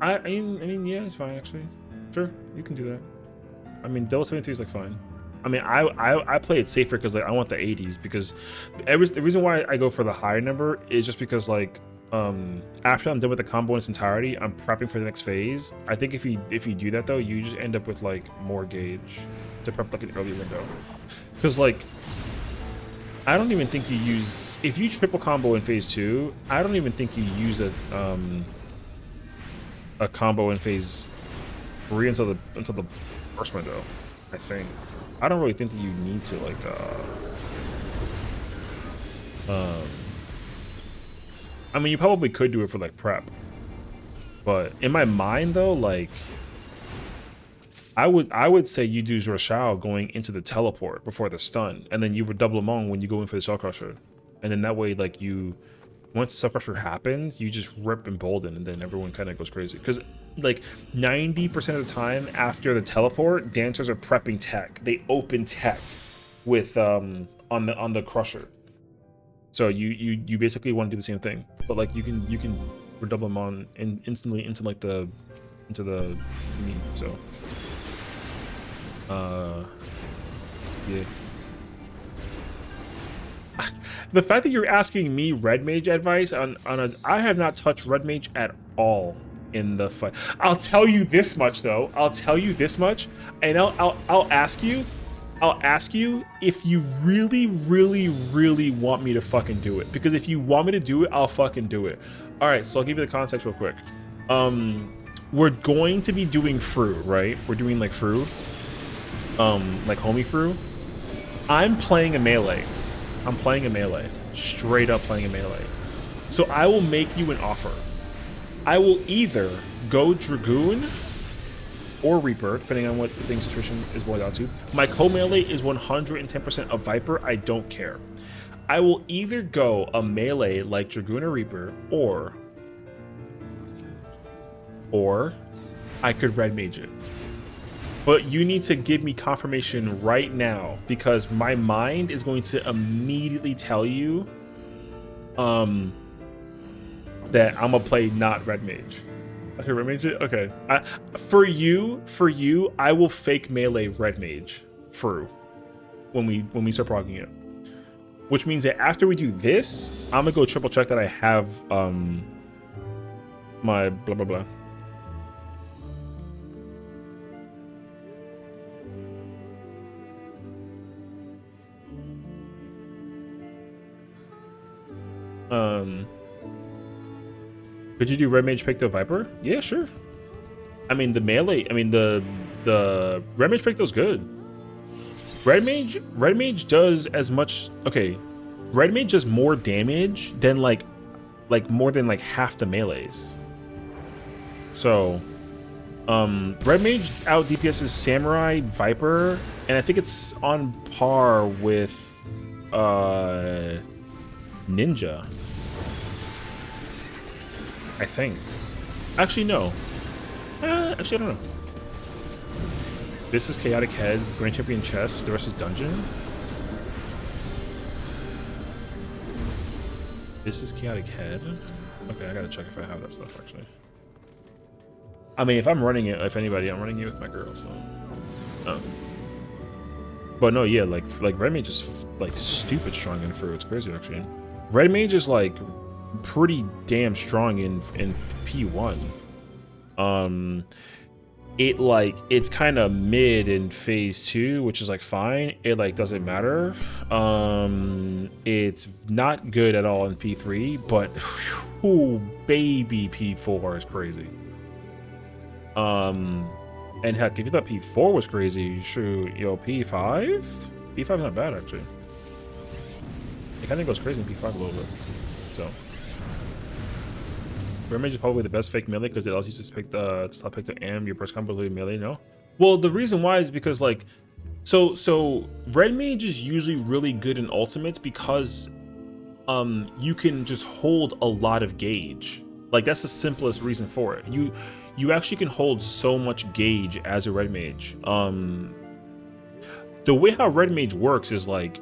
I mean yeah, it's fine actually. Sure, you can do that. I mean, Devil 73 is like fine. I mean, I play it safer because like I want the 80s, because the reason why I go for the higher number is just because like after I'm done with the combo in its entirety, I'm prepping for the next phase. I think if you do that though, you just end up with like more gauge to prep like an early window, because like I don't even think you use, if you triple combo in phase 2, I don't even think you use a combo in phase 3 until the first window. I think. I don't really think that you need to like um I mean, you probably could do it for like prep, but in my mind though, like I would say you do Roshao going into the teleport before the stun, and then you would double Among when you go in for the Shell Crusher, and then that way, like you, once Shell Crusher happens, you just rip Embolden, and then everyone kind of goes crazy. Because like 90% of the time after the teleport, dancers are prepping tech. They open tech with on the Crusher. So you basically want to do the same thing, but like you can redouble them on instantly into like the meat. So yeah. The fact that you're asking me Red Mage advice on a, I have not touched Red Mage at all in the fight. I'll tell you this much though. I'll tell you this much, and I'll ask you. I'll ask you if you really, really, really want me to fucking do it. Because if you want me to do it, I'll fucking do it. All right, so I'll give you the context real quick. We're going to be doing Fru, right? We're doing like Fru, like homie Fru. I'm playing a melee. I'm playing a melee. Straight up playing a melee. So I will make you an offer. I will either go Dragoon or Reaper, depending on what the thing situation is boiled down to. My co-melee is 110% a Viper. I don't care. I will either go a melee like Dragoon or Reaper, or I could Red Mage it. But you need to give me confirmation right now, because my mind is going to immediately tell you that I'm gonna play not Red Mage. Okay, Red Mage it? Okay. For you, I will fake melee Red Mage Fru when we start progging it. Which means that after we do this, I'm gonna go triple check that I have my blah blah blah. Could you do Red Mage Picto Viper? Yeah, sure. I mean the melee. I mean the Red Mage Picto's good. Red Mage does as much. Okay, Red Mage does more damage than like more than like half the melees. So, Red Mage out DPS's Samurai, Viper, and I think it's on par with Ninja. I think. Actually, no. Actually, I don't know. This is Chaotic Head, Grand Champion Chess, the rest is Dungeon. This is Chaotic Head. Okay, I gotta check if I have that stuff, actually. I mean, if I'm running it, if anybody, I'm running it with my girl, so... But no, yeah, like Red Mage is, like, stupid strong in Fru. It's crazy, actually. Red Mage is, like, pretty damn strong in P1. It's kind of mid in phase 2, which is like fine. It like doesn't matter. It's not good at all in P3, but whew, baby P4 is crazy. And heck, if you thought P4 was crazy, shoot, yo, P5? P5's not bad actually. It kind of goes crazy in P5 a little bit. So Red Mage is probably the best fake melee because it allows you to pick the AM, your burst combo with melee, no? Well, the reason why is because like so Red Mage is usually really good in ultimates because you can just hold a lot of gauge. Like that's the simplest reason for it. You actually can hold so much gauge as a Red Mage. The way how Red Mage works is like,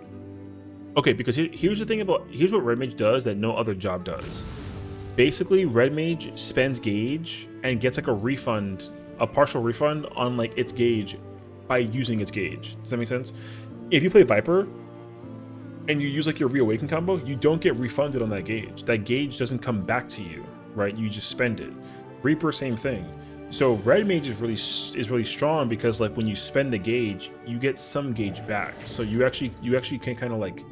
okay, because here's what Red Mage does that no other job does. Basically, Red Mage spends gauge and gets like a partial refund on like its gauge by using its gauge. Does that make sense? If you play Viper and you use like your Reawaken combo, you don't get refunded on that gauge. That gauge doesn't come back to you, right? You just spend it. Reaper, same thing. So Red Mage is really strong because like when you spend the gauge, you get some gauge back. So you actually can kind of like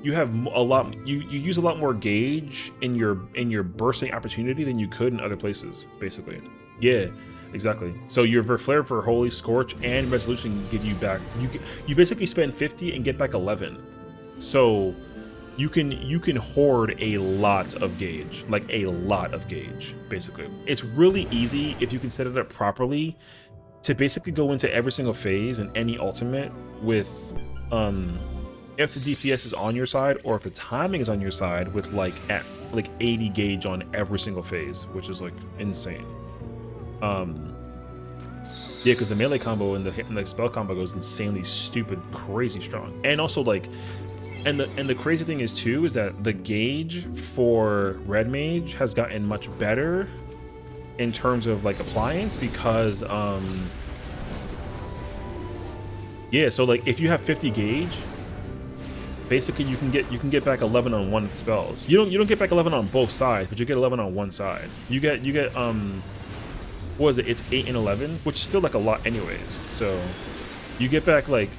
you have a lot. You use a lot more gauge in your bursting opportunity than you could in other places. Basically, yeah, exactly. So your Verflare for Holy Scorch and Resolution give you back. You basically spend 50 and get back 11. So you can hoard a lot of gauge, like a lot of gauge. Basically, it's really easy if you can set it up properly to basically go into every single phase and any ultimate with if the DPS is on your side or if the timing is on your side with like 80 gauge on every single phase, which is like insane. Yeah, because the melee combo and the spell combo goes insanely stupid, crazy strong. And also like, and the crazy thing is too is that the gauge for Red Mage has gotten much better in terms of like appliance because yeah, so like if you have 50 gauge, basically you can get back 11 on one spells. You don't get back 11 on both sides, but you get 11 on one side. You get what is it? It's 8 and 11, which is still like a lot anyways. So you get back like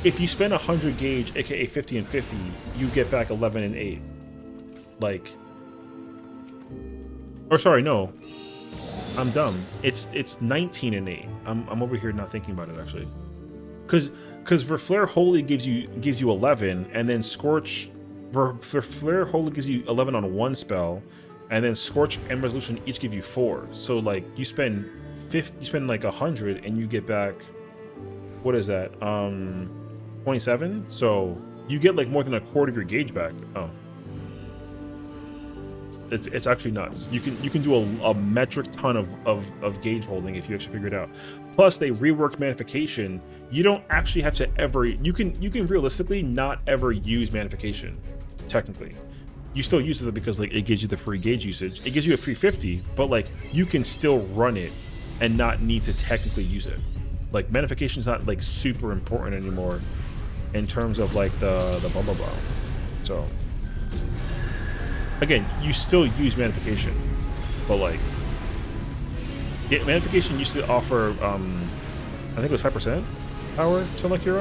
if you spend 100 gauge, aka 50 and 50, you get back 11 and 8. Like, or sorry, no, I'm dumb. It's 19 and 8. I'm over here not thinking about it actually, because Verflare Holy gives you 11, and then Scorch, Verflare Holy gives you 11 on one spell, and then Scorch and Resolution each give you 4. So like you spend like 100 and you get back, what is that? 27. So you get like more than a quarter of your gauge back. Oh, it's actually nuts. You can do a metric ton of gauge holding if you actually figure it out. Plus they reworked Manification. You don't actually have to ever. You can realistically not ever use Manification. Technically, you still use it because like it gives you the free gauge usage. It gives you a free 50, but like you can still run it and not need to technically use it. Like Manification is not like super important anymore in terms of like the blah blah blah. So again, you still use Manification, but like yeah, Manification used to offer I think it was 5% power to like your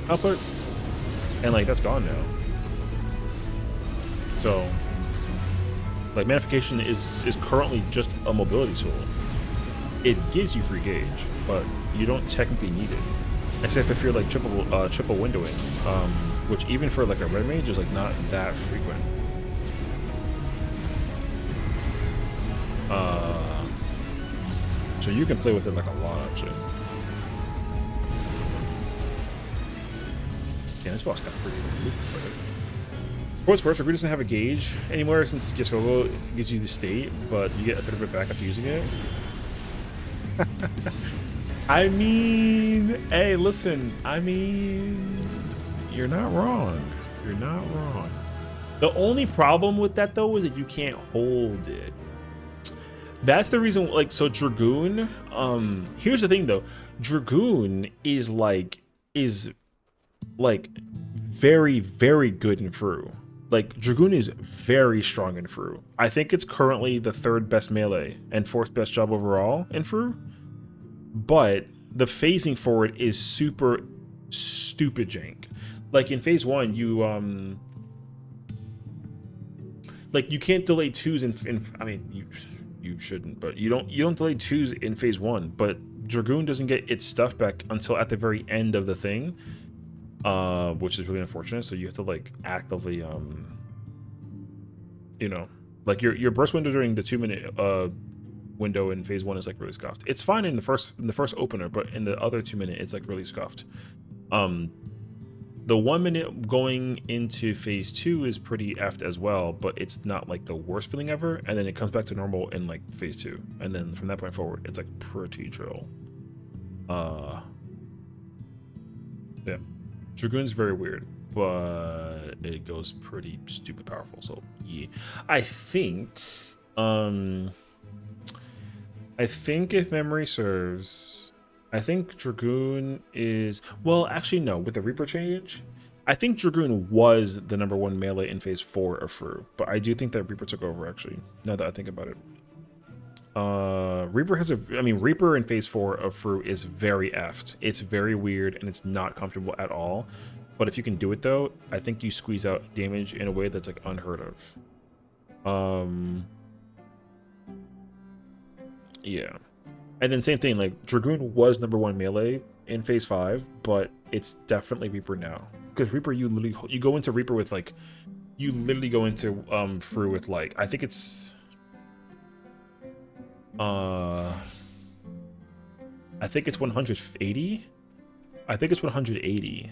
output, and like that's gone now. So like Manification is currently just a mobility tool. It gives you free gauge, but you don't technically need it, except if you're like triple windowing, which even for like a red mage is like not that frequent. So you can play with it like a lot actually. Yeah, this boss got pretty loopy for it. For what's worse, Raghu doesn't have a gauge anymore since Yasuo gives you the state, but you get a bit of it back after using it. I mean, hey, listen, I mean, you're not wrong. You're not wrong. The only problem with that though is that you can't hold it. That's the reason, like, so Dragoon, here's the thing though, Dragoon is very, very good in Fru. Like, Dragoon is very strong in Fru. I think it's currently the 3rd best melee and 4th best job overall in Fru. But the phasing for it is super stupid jank. Like in phase 1, you like you can't delay 2s in I mean you shouldn't, but you don't delay 2s in phase 1, but Dragoon doesn't get its stuff back until at the very end of the thing. Which is really unfortunate, so you have to like actively you know, like your burst window during the 2-minute window in phase 1 is like really scuffed. It's fine in the first opener, but in the other 2-minute it's like really scuffed. The 1 minute going into phase 2 is pretty effed as well, but it's not like the worst feeling ever, and then it comes back to normal in like phase 2, and then from that point forward it's like pretty chill. Yeah, Dragoon's very weird, but it goes pretty stupid powerful. So yeah, I think if memory serves, I think Dragoon is, well, actually no, with the Reaper change, I think Dragoon was the #1 melee in phase 4 of Fru, but I do think that Reaper took over actually, now that I think about it. Reaper has a, I mean, Reaper in phase 4 of Fru is very effed. It's very weird and it's not comfortable at all. But if you can do it though, I think you squeeze out damage in a way that's like unheard of. Yeah. And then same thing, like Dragoon was #1 melee in phase 5, but it's definitely Reaper now. Because Reaper, you go into Reaper with like, you literally go into Fru with like, I think it's I think it's 180. I think it's 180.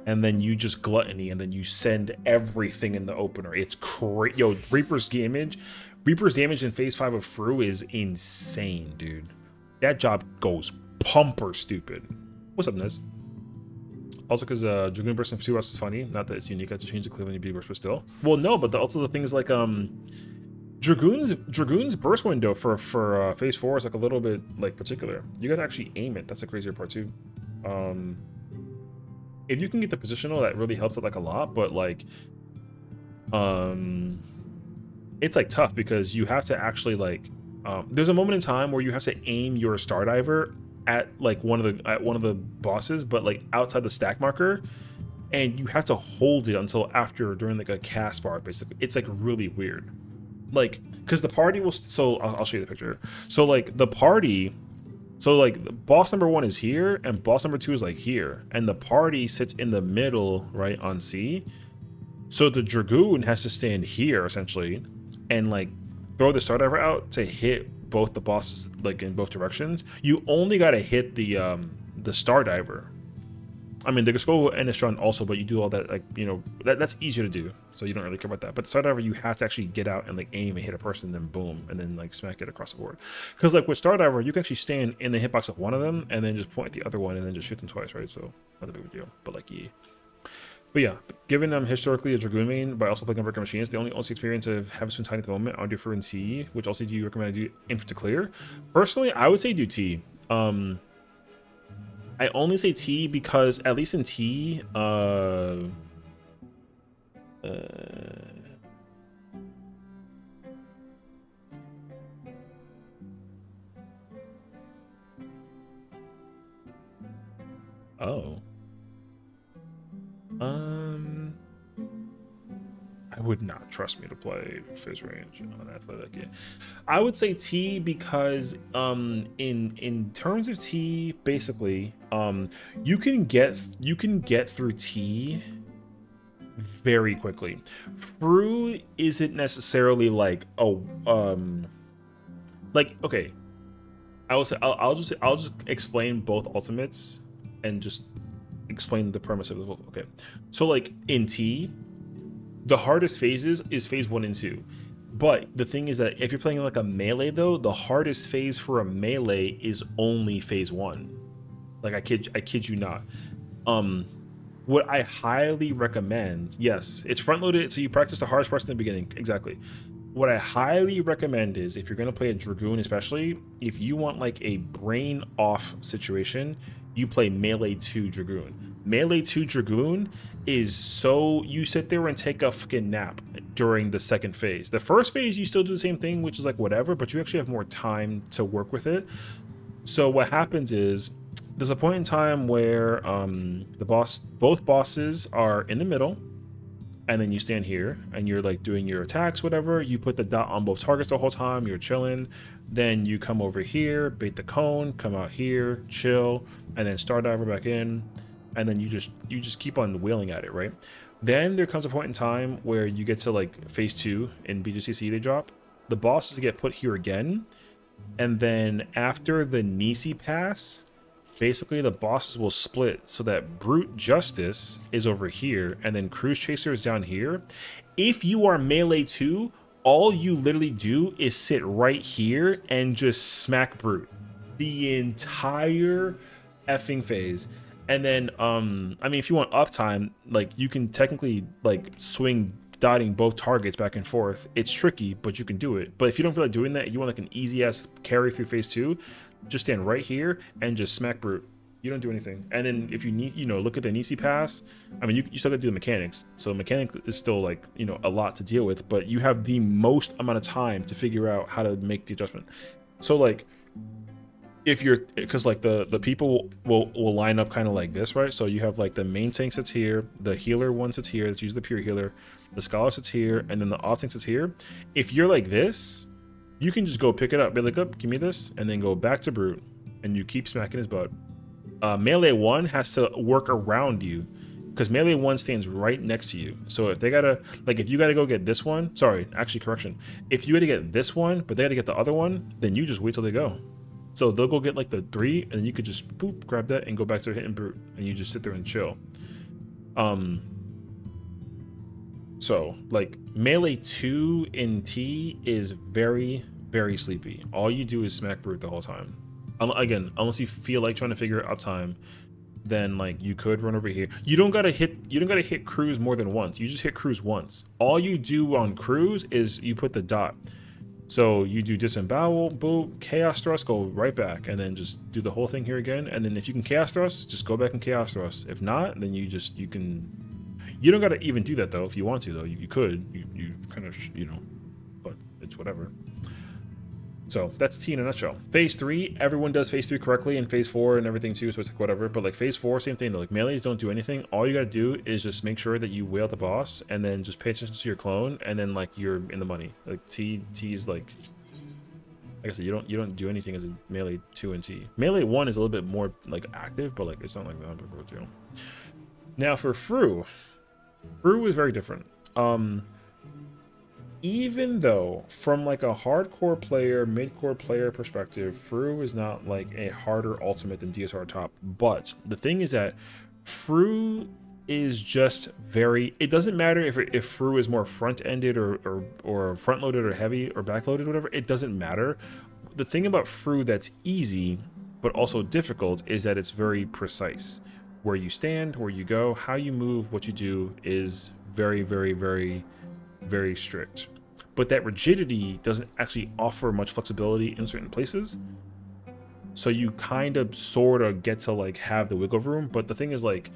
And then you just gluttony, and then you send everything in the opener. It's crazy. Yo, Reaper's damage in phase 5 of Fru is insane, dude. That job goes pumper stupid. What's up, Nez? Also, because Dragoon Burst in 2S is funny. Not that it's unique. I have to change the Cleveland UB burst, but still. Well, no, but also the things like Dragoon's burst window for phase 4 is like a little bit like particular. You gotta actually aim it. That's the crazier part too. If you can get the positional, that really helps it like a lot. But like, it's like tough because you have to actually like. There's a moment in time where you have to aim your Star Diver at like one of the bosses, but like outside the stack marker, and you have to hold it until after during like a cast bar. Basically, it's like really weird. Like, because the party will. So I'll show you the picture. So like the party. So like boss #1 is here and boss #2 is like here, and the party sits in the middle, right, on C. So the Dragoon has to stand here essentially and like throw the Star Diver out to hit both the bosses like in both directions. You only gotta hit the Star Diver. I mean, the Gasco and Estron also, but you do all that, like, you know, that's easier to do, so you don't really care about that. But the Star Diver, you have to actually get out and like aim and hit a person, then boom, and then like smack it across the board. Because like with Star Diver, you can actually stand in the hitbox of one of them and then just point at the other one and then just shoot them twice, right? So not a big deal. But like, yeah. But yeah, given them historically a Dragoon main, but also playing on Breaker machines, the only experience I have been tiny at the moment, I would do for in T. Which also do you recommend I do Infant to clear? Personally, I would say do T. I only say T because at least in T, oh, I would not trust me to play Fizz range on that play that game. I would say T because in terms of T, basically, you can get through T very quickly. Fru isn't necessarily like like, okay, I will say I'll just explain both ultimates and just explain the premise of the both. Okay, so like in T, the hardest phases is phase 1 and 2. But the thing is that if you're playing like a melee though, the hardest phase for a melee is only phase 1. Like I kid you not. What I highly recommend, yes, it's front loaded, so you practice the hardest parts in the beginning. Exactly. What I highly recommend is if you're gonna play a Dragoon, especially if you want like a brain off situation, you play Melee 2 Dragoon. Melee 2 Dragoon is so, you sit there and take a fucking nap during the second phase. The first phase you still do the same thing, which is like whatever, but you actually have more time to work with it. So what happens is there's a point in time where both bosses are in the middle, and then you stand here and you're like doing your attacks, whatever. You put the dot on both targets the whole time, you're chilling. Then you come over here, bait the cone, come out here, chill, and then Star Diver back in, and then you just keep on wheeling at it, right? Then there comes a point in time where you get to like phase 2 in BGCC, they drop. The bosses get put here again, and then after the Nisi pass, basically the bosses will split so that Brute Justice is over here and then Cruise Chaser is down here. If you are Melee 2, all you literally do is sit right here and just smack Brute the entire effing phase. And then I mean, if you want uptime, like you can technically like swing dotting both targets back and forth. It's tricky, but you can do it. But if you don't feel like doing that, you want like an easy ass carry through phase 2, just stand right here and just smack Brute. You don't do anything. And then if you need, look at the Nisi pass. I mean, you still got to do the mechanics. So mechanics is still like, a lot to deal with, but you have the most amount of time to figure out how to make the adjustment. So like if you're, because like the people will line up kind of like this, right? So you have like the main tank sits here, the healer one sits here, that's usually the pure healer, the scholar sits here, and then the off tank sits here. If you're like this, you can just go pick it up, be like, up, give me this, and then go back to brute, and you keep smacking his butt. Melee one has to work around you, because melee one stands right next to you. So if they gotta, like, if you gotta go get this one, sorry, actually correction, if you gotta get this one, but they gotta get the other one, then you just wait till they go. So they'll go get like the 3, and then you could just boop, grab that, and go back to hitting brute, and you just sit there and chill. So like melee 2 in T is very, very sleepy. All you do is smack brute the whole time. Again, unless you feel like trying to figure out uptime, then like you could run over here. You don't gotta hit cruise more than once. You just hit cruise once. All you do on cruise is you put the dot. So you do disembowel, boom, chaos thrust, go right back, and then just do the whole thing here again. And then if you can chaos thrust, just go back and chaos thrust. If not, then you don't gotta even do that though. If you want to though, you could. You kind of but it's whatever. So that's T in a nutshell. Phase 3, everyone does Phase 3 correctly, and Phase 4 and everything too, so it's like whatever. But like Phase 4, same thing though. Like melees don't do anything. All you gotta do is just make sure that you whale the boss, and then just pay attention to your clone, and then like you're in the money. Like T is like I said, you don't do anything as a melee 2 and T. Melee 1 is a little bit more like active, but like it's not like that. Now for Fru is very different. Even though from like a hardcore player, mid-core player perspective, Fru is not like a harder ultimate than DSR top, but the thing is that Fru is just very, it doesn't matter if Fru is more front-ended or front-loaded or heavy or back-loaded, whatever, it doesn't matter. The thing about Fru that's easy but also difficult is that it's very precise. Where you stand, where you go, how you move, what you do is very, very, very, very strict. But that rigidity doesn't actually offer much flexibility in certain places. So you kind of sort of get to like have the wiggle room. But the thing is like,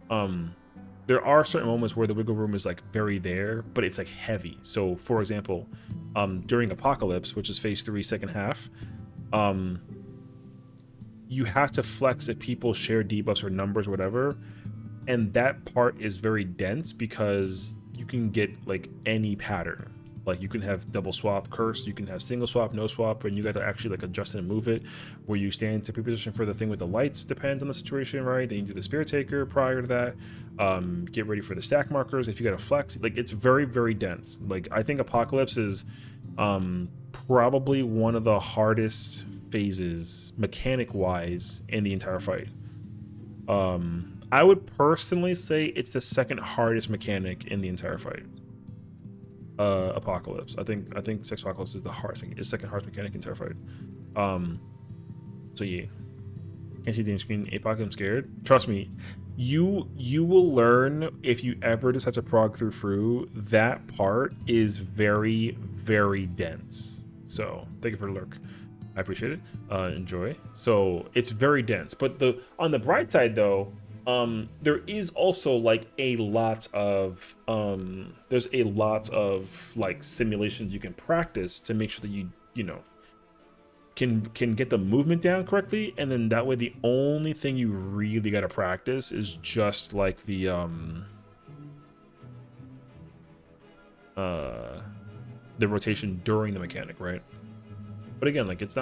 there are certain moments where the wiggle room is like very there, but it's like heavy. So for example, during Apocalypse, which is Phase 3 second half, you have to flex if people share debuffs or numbers or whatever, and that part is very dense because you can get like any pattern. Like you can have double swap curse, you can have single swap, no swap, and you got to actually like adjust and move it. Where you stand to pre-position for the thing with the lights depends on the situation, right? Then you do the Spirit Taker prior to that. Get ready for the stack markers. If you got to flex, like it's very, very dense. Like I think Apocalypse is probably one of the hardest phases mechanic wise in the entire fight. I would personally say it's the second hardest mechanic in the entire fight. Apocalypse. I think Sex Apocalypse is the second hardest mechanic in the entire fight. So yeah. Can't see the screen. Apoc, I'm scared. Trust me, you will learn if you ever decide to prog through Fru. That part is very, very dense. So thank you for the lurk. I appreciate it. Enjoy. So it's very dense. But on the bright side though, there is also like a lot of there's a lot of like simulations you can practice to make sure that you know can get the movement down correctly, and then that way the only thing you really got to practice is just like the rotation during the mechanic, right? But again, like it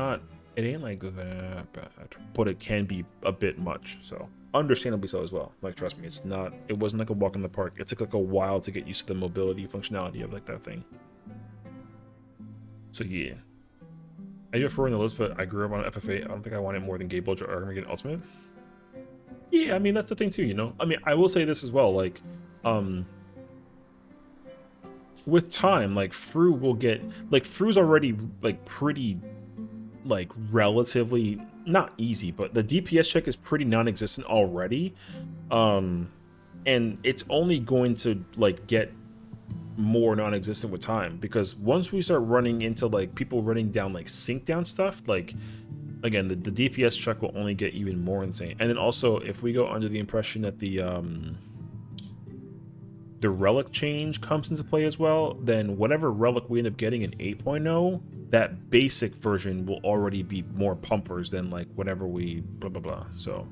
ain't like that bad, but it can be a bit much, so understandably so as well. Like trust me, it wasn't like a walk in the park. It took like a while to get used to the mobility functionality of like that thing. So yeah, I do prefer in the list, but I grew up on FF8. I don't think I want it more than Gable or Armageddon Ultimate. Yeah, I mean that's the thing too, you know. I mean, I will say this as well, like with time, like Fru will get like Fru's already like pretty like relatively not easy, but the DPS check is pretty non-existent already, and it's only going to like get more non-existent with time, because once we start running into like people running down like sync down stuff, like again the DPS check will only get even more insane. And then also if we go under the impression that the the relic change comes into play as well, then whatever relic we end up getting in 8.0, that basic version will already be more pumpers than like whatever we blah blah blah. So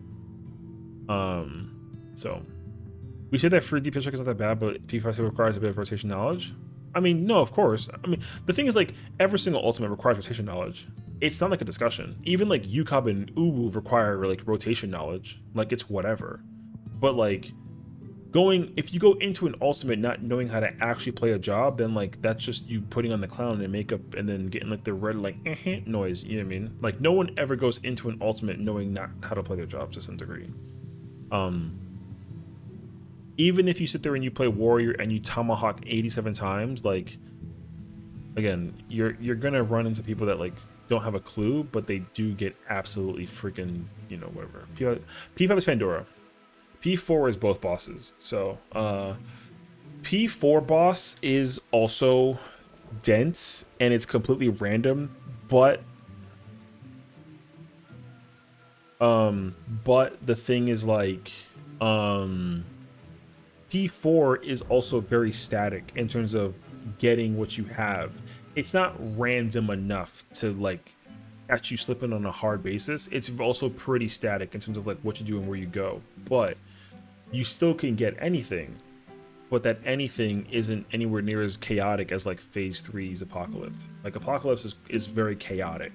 we said that free DPS check is not that bad, but P5 requires a bit of rotation knowledge. I mean, no, of course. I mean, the thing is, like, every single ultimate requires rotation knowledge. It's not like a discussion. Even like UCOB and Uwu require like rotation knowledge. Like, it's whatever. But like, if you go into an ultimate not knowing how to actually play a job, then like that's just you putting on the clown and makeup and then getting like the red like noise. You know what I mean? Like, no one ever goes into an ultimate knowing not how to play their job to some degree. Even if you sit there and you play warrior and you tomahawk 87 times, like, again, you're gonna run into people that like don't have a clue, but they do get absolutely freaking, you know, whatever. P5 is Pandora. P4 is both bosses. So P4 boss is also dense and it's completely random, but the thing is like P4 is also very static in terms of getting what you have. It's not random enough to like catch you slipping on a hard basis. It's also pretty static in terms of like what you do and where you go. But you still can get anything, but that anything isn't anywhere near as chaotic as like Phase 3's Apocalypse. Like, Apocalypse is very chaotic.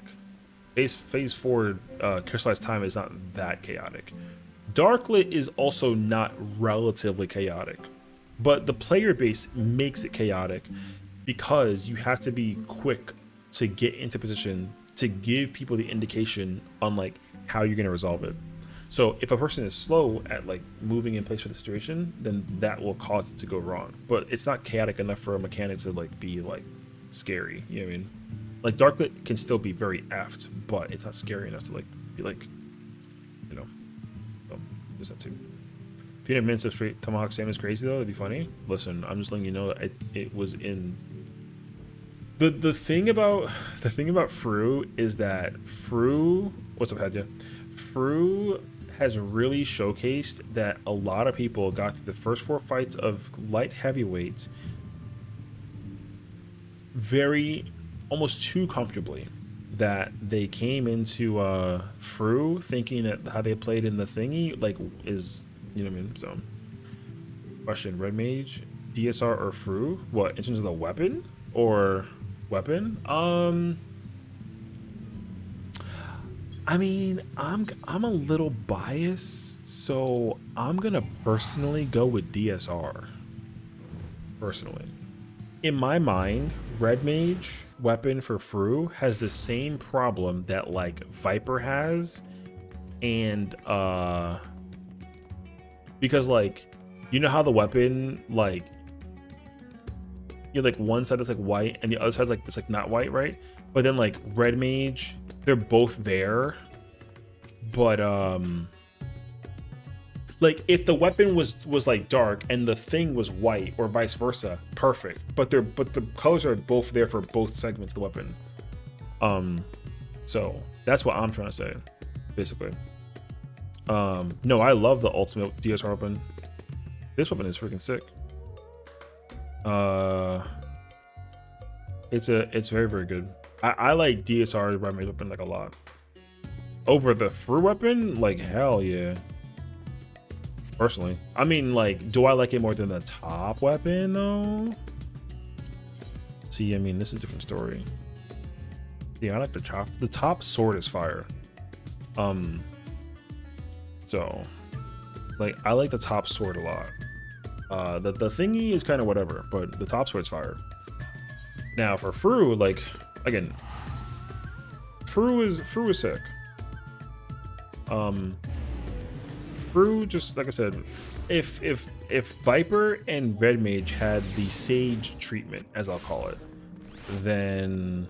Phase 4 Crystallized Time is not that chaotic. Darklit is also not relatively chaotic, but the player base makes it chaotic because you have to be quick to get into position to give people the indication on like how you're going to resolve it. So if a person is slow at like moving in place for the situation, then that will cause it to go wrong. But it's not chaotic enough for a mechanic to like be like scary. You know what I mean? Like, Darklit can still be very effed, but it's not scary enough to like be like, you know. There's that too. 300 minutes of straight tomahawk salmon is crazy though. It'd be funny. Listen, I'm just letting you know that it was in the thing about Fru is that what's up, Hadja? Fru has really showcased that a lot of people got through the first 4 fights of light heavyweights very almost too comfortably. That they came into Fru thinking that how they played in the thingy like is, you know what I mean? So, question: Red Mage, DSR, or Fru? What, in terms of the weapon or weapon? I mean, I'm a little biased, so I'm gonna personally go with DSR. Personally, in my mind, Red Mage weapon for Fru has the same problem that like Viper has, and because like, you know how the weapon like, you're like one side is like white and the other side's like it's like not white, right? But then like Red Mage, they're both there, but like if the weapon was like dark and the thing was white or vice versa, perfect. But the colors are both there for both segments of the weapon. So that's what I'm trying to say, basically. No, I love the ultimate DSR weapon. This weapon is freaking sick. It's very, very good. I like DSR Red Mage weapon like a lot. Over the Fru weapon, like hell yeah. Personally, I mean, like, do I like it more than the top weapon though? See, I mean, this is a different story. Yeah, I like the top. The top sword is fire. So, like, I like the top sword a lot. The thingy is kind of whatever, but the top sword's fire. Now for Fru, like, again, Fru is sick. Fru, just like I said, if Viper and Red Mage had the Sage treatment, as I'll call it, then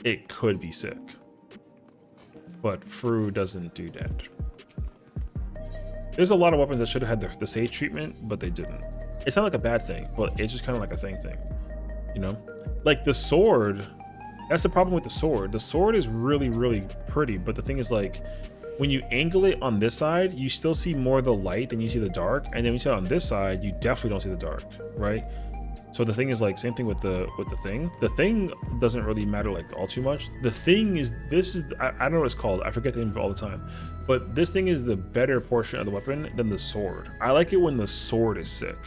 it could be sick. But Fru doesn't do that. There's a lot of weapons that should have had the Sage treatment, but they didn't. It's not like a bad thing, but it's just kind of like a thing, you know? Like the sword, that's the problem with the sword. The sword is really, really pretty, but the thing is, like, when you angle it on this side, you still see more of the light than you see the dark, and then when you see it on this side, you definitely don't see the dark, right? So the thing is like same thing with the thing. The thing doesn't really matter like all too much. The thing is I don't know what it's called. I forget the name of it all the time. But this thing is the better portion of the weapon than the sword. I like it when the sword is sick.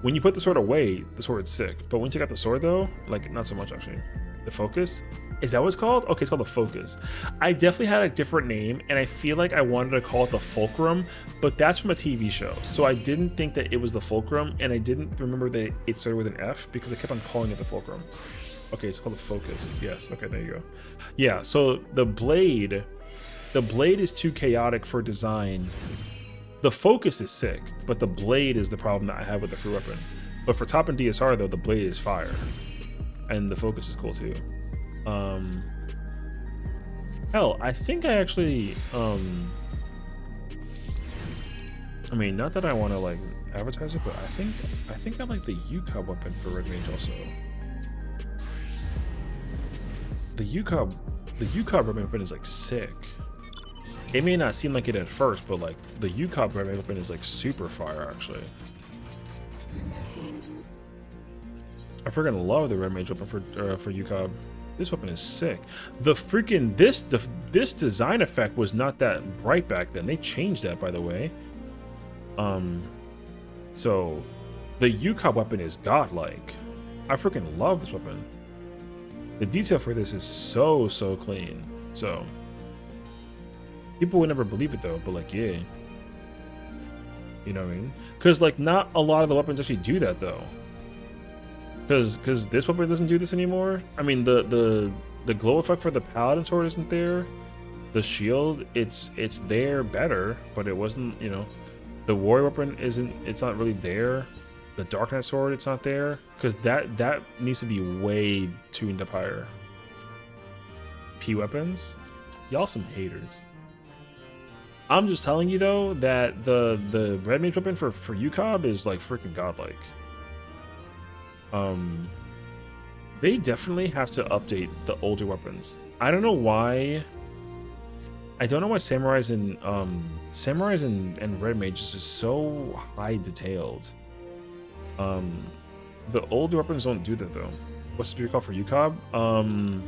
When you put the sword away, the sword is sick. But when you take out the sword though, like not so much actually. The focus? Is that what it's called? Okay, it's called the focus. I definitely had a different name, and I feel like I wanted to call it the fulcrum, but that's from a TV show. So I didn't think that it was the fulcrum, and I didn't remember that it started with an F because I kept on calling it the fulcrum. Okay, it's called the focus. Yes, okay, there you go. Yeah, so the blade is too chaotic for design. The focus is sick, but the blade is the problem that I have with the free weapon. But for top and DSR though, the blade is fire. And the focus is cool too. Hell, I think I actually, I mean, not that I want to like advertise it, but I think I like the UCOB weapon for Red Mage also. The UCOB Red Mage weapon is like sick. It may not seem like it at first, but like the UCOB Red Mage weapon is like super fire actually. I freaking love the Red Mage weapon for UCOB. This weapon is sick. The freaking this design effect was not that bright back then. They changed that, by the way. So the UCOB weapon is godlike. I freaking love this weapon. The detail for this is so clean. So people would never believe it though, but like yeah, you know what I mean? Because like not a lot of the weapons actually do that though. Because this weapon doesn't do this anymore. I mean the glow effect for the paladin sword isn't there. The shield it's there better, but it wasn't, you know. The warrior weapon it's not really there. The Dark Knight sword it's not there. Because that needs to be way tuned up higher. P weapons? Y'all some haters. I'm just telling you though that the Red Mage weapon for UCOB is like freaking godlike. They definitely have to update the older weapons. I don't know why. I don't know why samurais and Red Mages is so high detailed. The older weapons don't do that though. What's the spear called for UCOB?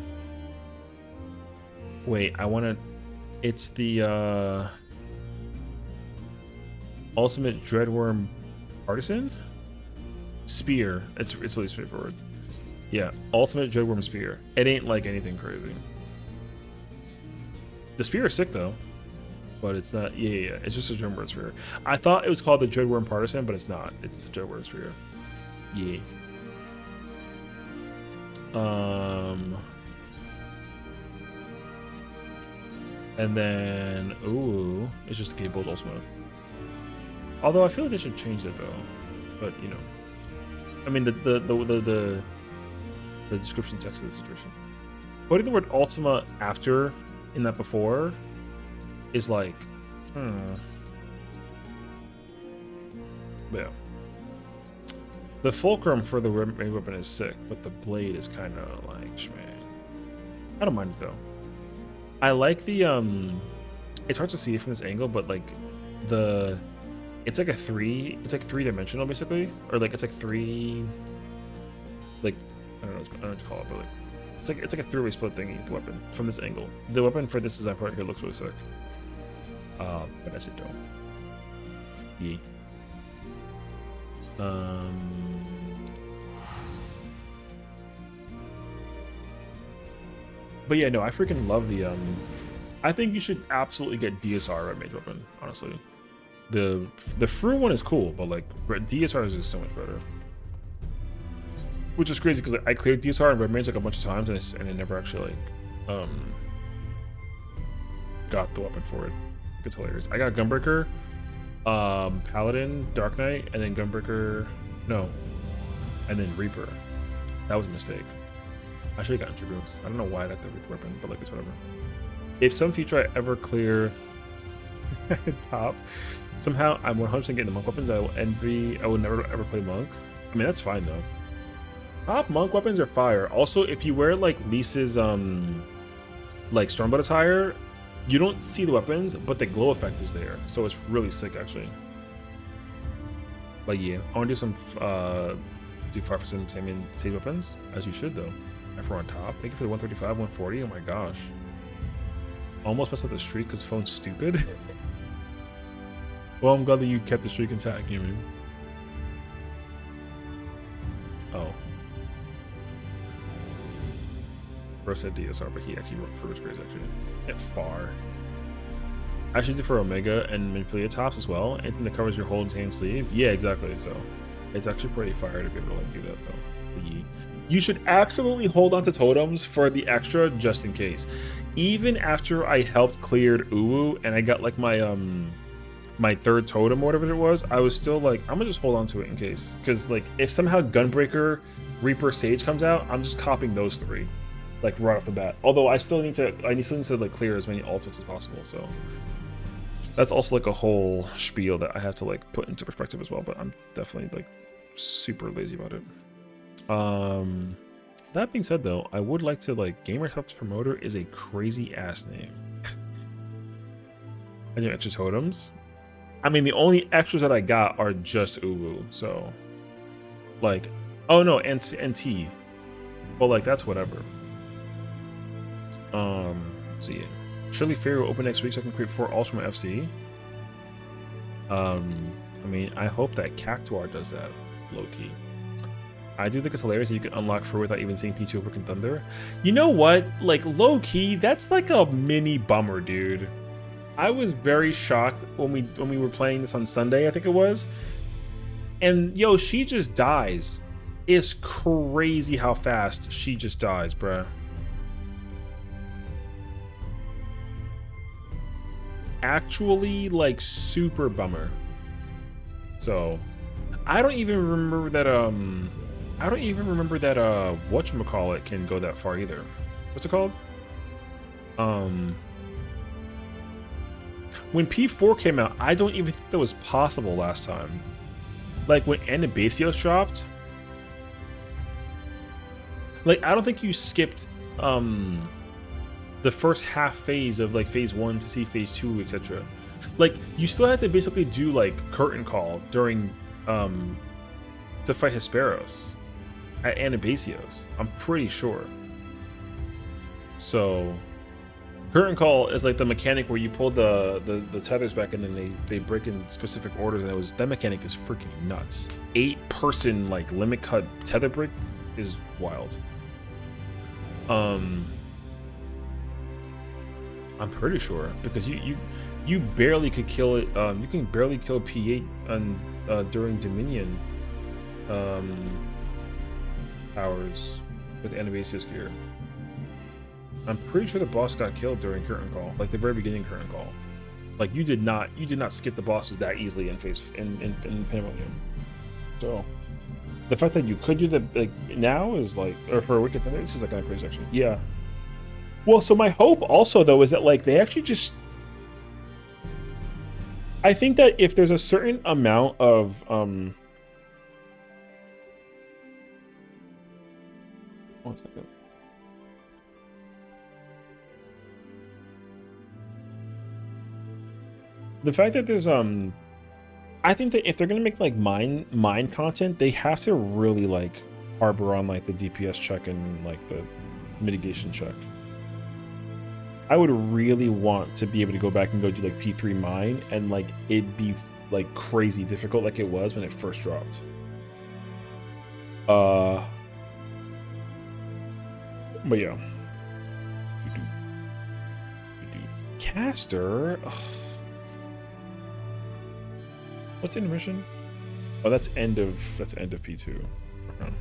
Wait, I wanna. It's the Ultimate Dreadworm Partisan? Spear. It's really straightforward. Yeah, Ultimate Dreadworm Spear. It ain't like anything crazy. The spear is sick though, but it's not. Yeah. It's just a Dreadworm Spear. I thought it was called the Dreadworm Partisan, but it's not. It's the Dreadworm Spear. Yeah. And then it's just a Gabled Ultimate. Although I feel like they should change that though, but you know. I mean the description text of the situation. Putting the word Ultima after in that before is like, But yeah. The fulcrum for the main weapon is sick, but the blade is kind of like schmang. I don't mind it though. I like the It's hard to see it from this angle, but like it's like three-dimensional basically, or like it's like three, like I don't know what to call it, but like it's like a three-way split thingy. The weapon from this angle, the weapon for this design part here looks really sick. But that's it though. Yeah. But yeah, no, I freaking love the I think you should absolutely get DSR Red Mage weapon, honestly. The Fru one is cool, but like DSR is just so much better. Which is crazy because I cleared DSR and Red Mage like a bunch of times and I never actually like got the weapon for it. It's hilarious. I got Gunbreaker, Paladin, Dark Knight, and then Gunbreaker, and then Reaper. That was a mistake. I should have gotten Dragoons. I don't know why I got the Reaper weapon, but like it's whatever. If some future I ever clear top, somehow I'm 100% getting the monk weapons. I will never ever play monk. I mean that's fine though. Top monk weapons are fire. Also, if you wear like Lisa's like Stormbolt attire, you don't see the weapons, but the glow effect is there, so it's really sick actually. But yeah, I want to do some do 5% same save weapons, as you should though. If we're on top, thank you for the 135, 140. Oh my gosh, almost messed up the streak because phone's stupid. Well, I'm glad that you kept the streak intact. You know what I mean? Oh. First said DSR, but he actually wrote first grades actually. At far. I actually did for Omega and Manipulate tops as well. Anything that covers your whole hand sleeve. Yeah, exactly. So it's actually pretty fire to be able to like do that though. You should absolutely hold on to totems for the extra just in case. Even after I helped cleared Uwu and I got like my my third totem or whatever it was, I was still like, I'm gonna just hold on to it in case. Because like if somehow Gunbreaker, Reaper, Sage comes out, I'm just copying those three. Like right off the bat. Although I still need to like clear as many ultimates as possible, so that's also like a whole spiel that I have to like put into perspective as well, but I'm definitely like super lazy about it. That being said though, I would like to like Gamershop's promoter is a crazy ass name. I do extra totems. I mean the only extras that I got are just Uwu, so like oh no, and T. Well like that's whatever. So yeah. Surely Fairy will open next week so I can create 4 Ultra from FC. I mean, I hope that Cactuar does that, low-key. I do think it's hilarious that you can unlock Fur without even seeing P2 Broken Thunder. You know what? Like, low-key, that's like a mini bummer, dude. I was very shocked when we were playing this on Sunday, I think it was. And, yo, she just dies. It's crazy how fast she just dies, bruh. Actually like super bummer. So I don't even remember that whatchamacallit can go that far either. What's it called? When P4 came out, I don't even think that was possible last time. Like when Anabasios dropped, like I don't think you skipped the first half phase of like phase 1 to see phase 2, etc. Like you still have to basically do like curtain call during to fight Hesperos at Anabasios. I'm pretty sure. So curtain call is like the mechanic where you pull the tethers back and then they break in specific orders, and that mechanic is freaking nuts. 8-person like limit cut tether break is wild. I'm pretty sure because you barely could kill it. You can barely kill P8 on during Dominion hours with Anabasius gear. I'm pretty sure the boss got killed during curtain call, like the very beginning curtain call. Like you did not skip the bosses that easily in Pandemonium. So the fact that you could do that like now is like, or for a Wicked Thunder, this is like kind of crazy actually. Yeah. Well, so my hope also though is that like they actually just, I think that if there's a certain amount of one second. The fact that there's I think that if they're gonna make like mine content, they have to really like harbor on like the DPS check and like the mitigation check. I would really want to be able to go back and go do like P3 mine and like it'd be like crazy difficult like it was when it first dropped. But yeah. Caster. Ugh. What's intermission? Oh, that's end of P2. Okay.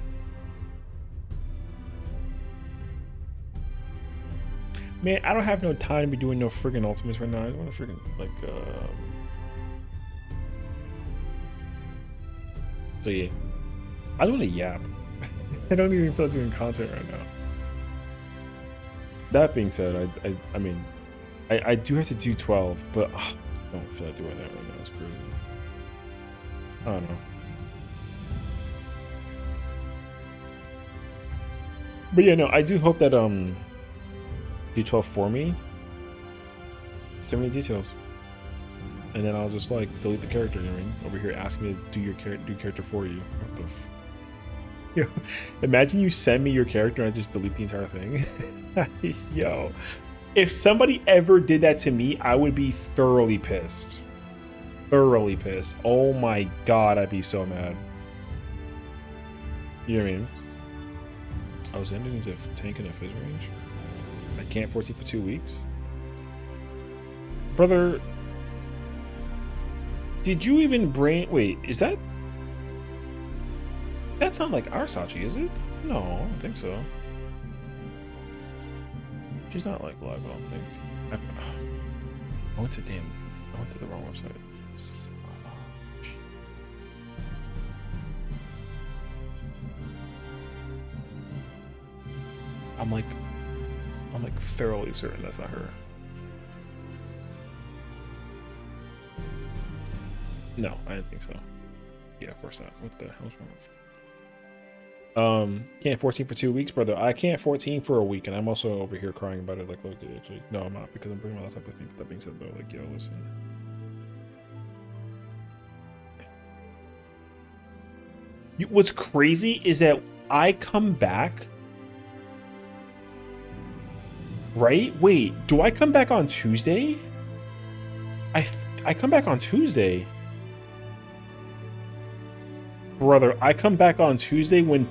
Man, I don't have no time to be doing no friggin' ultimates right now. I want to friggin' like So yeah, I don't want to yap. I don't even feel like doing content right now. That being said, I mean, I do have to do 12, but I don't feel like doing that right now. It's crazy. I don't know. But yeah, no, I do hope that do 12 for me. Send me the details. And then I'll just like delete the character. You know what I mean? Over here asking me to do your character for you. What the Yo, imagine you send me your character and I just delete the entire thing. Yo, if somebody ever did that to me, I would be thoroughly pissed. Thoroughly pissed. Oh my god, I'd be so mad. You know what I mean? I was ending as a tank in a fizz range. I can't 14 for 2 weeks. Brother, did you even bring... Wait, is that... That's not like our Sachi, is it? No, I don't think so. She's not like live, I don't think. I went to the wrong website. I'm like fairly certain that's not her. No, I didn't think so. Yeah, of course not. What the hell's wrong with... Can't 14 for 2 weeks, brother. I can't 14 for a week, and I'm also over here crying about it. Like, look, actually, no, I'm not, because I'm bringing my laptop with me. But that being said, though, like, yo, listen. What's crazy is that I come back. Right? Wait, do I come back on Tuesday? I come back on Tuesday. Brother, I come back on Tuesday when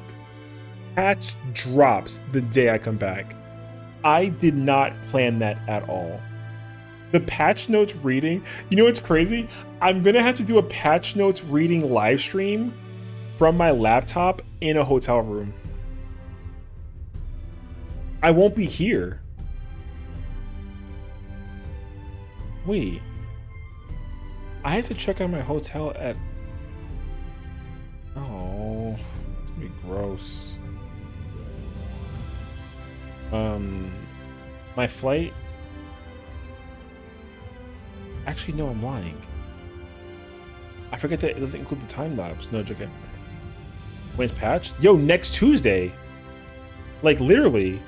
patch drops the day I come back. I did not plan that at all. The patch notes reading, you know what's crazy? I'm gonna have to do a patch notes reading live stream from my laptop in a hotel room. I won't be here. Wait. I have to check out my hotel at... Oh, it's gonna be gross. My flight... Actually, no, I'm lying. I forget that it doesn't include the time lapse. No, joking. When's patched? Yo, next Tuesday. Like, literally.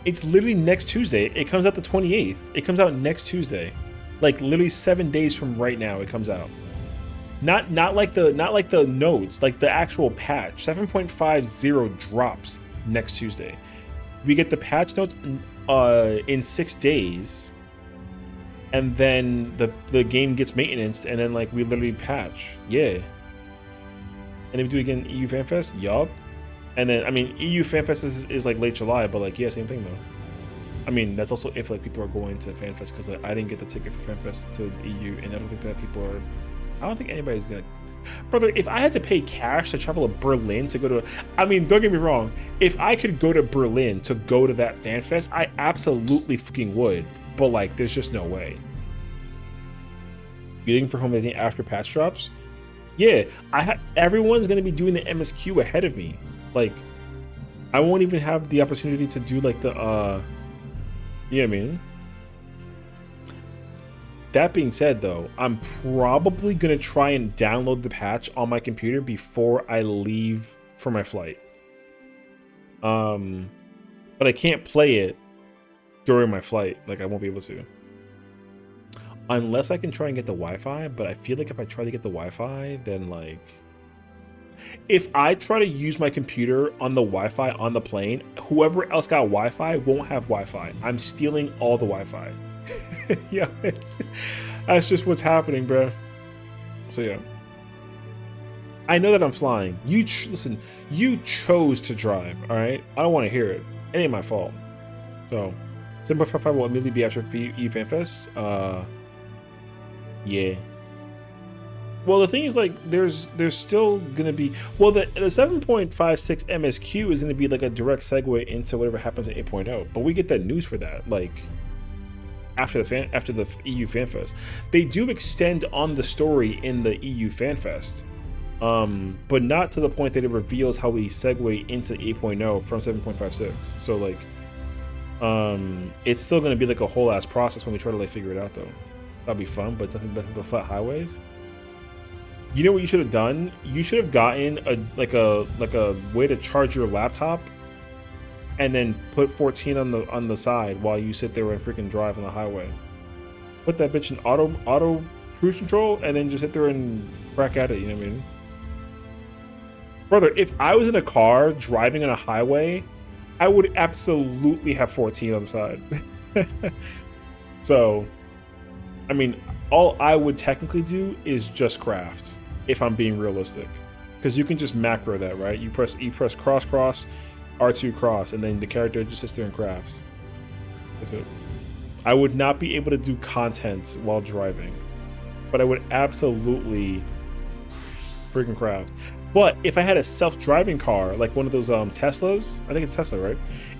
It's literally next Tuesday. It comes out the 28th. It comes out next Tuesday. Like, literally 7 days from right now it comes out. Not like the notes, like the actual patch. 7.50 drops next Tuesday. We get the patch notes in 6 days, and then the game gets maintenance, and then like we literally patch. Yeah. And then we do it again EU Fanfest. Yup. And then I mean EU Fanfest is like late July, but like yeah, same thing though. I mean that's also if like people are going to Fanfest, because like, I didn't get the ticket for Fanfest to EU, and I don't think that people are. I don't think anybody's gonna... Brother, if I had to pay cash to travel to Berlin to go to... I mean, don't get me wrong. If I could go to Berlin to go to that FanFest, I absolutely fucking would. But, like, there's just no way. Getting for home anything after patch drops? Yeah, everyone's gonna be doing the MSQ ahead of me. Like, I won't even have the opportunity to do, like, the, you know what I mean? That being said, though, I'm probably going to try and download the patch on my computer before I leave for my flight. But I can't play it during my flight. Like, I won't be able to. Unless I can try and get the Wi-Fi, but I feel like if I try to get the Wi-Fi, then, like... If I try to use my computer on the Wi-Fi on the plane, whoever else got Wi-Fi won't have Wi-Fi. I'm stealing all the Wi-Fi. Yeah, that's just what's happening, bro. So yeah, I know that I'm flying. Listen, you chose to drive. All right, I don't want to hear it. It ain't my fault. So 7.55 will immediately be after EU Fanfest. Yeah. Well, the thing is, like, there's still gonna be, well, the 7.56 MSQ is gonna be like a direct segue into whatever happens at 8.0. But we get that news for that, like. After the EU Fanfest, they do extend on the story in the EU Fanfest, but not to the point that it reveals how we segue into 8.0 from 7.56. So like, it's still going to be like a whole ass process when we try to like figure it out though. That'll be fun, but nothing but the flat highways. You know what you should have done? You should have gotten a way to charge your laptop and then put 14 on the side while you sit there and freaking drive on the highway. Put that bitch in auto cruise control and then just sit there and crack at it, you know what I mean? Brother, if I was in a car driving on a highway, I would absolutely have 14 on the side. So, I mean, all I would technically do is just craft, if I'm being realistic. Because you can just macro that, right? You press cross, R2 cross, and then the character just sits there and crafts. That's it. I would not be able to do content while driving, but I would absolutely freaking craft. But if I had a self-driving car, like one of those Teslas, I think it's Tesla, right?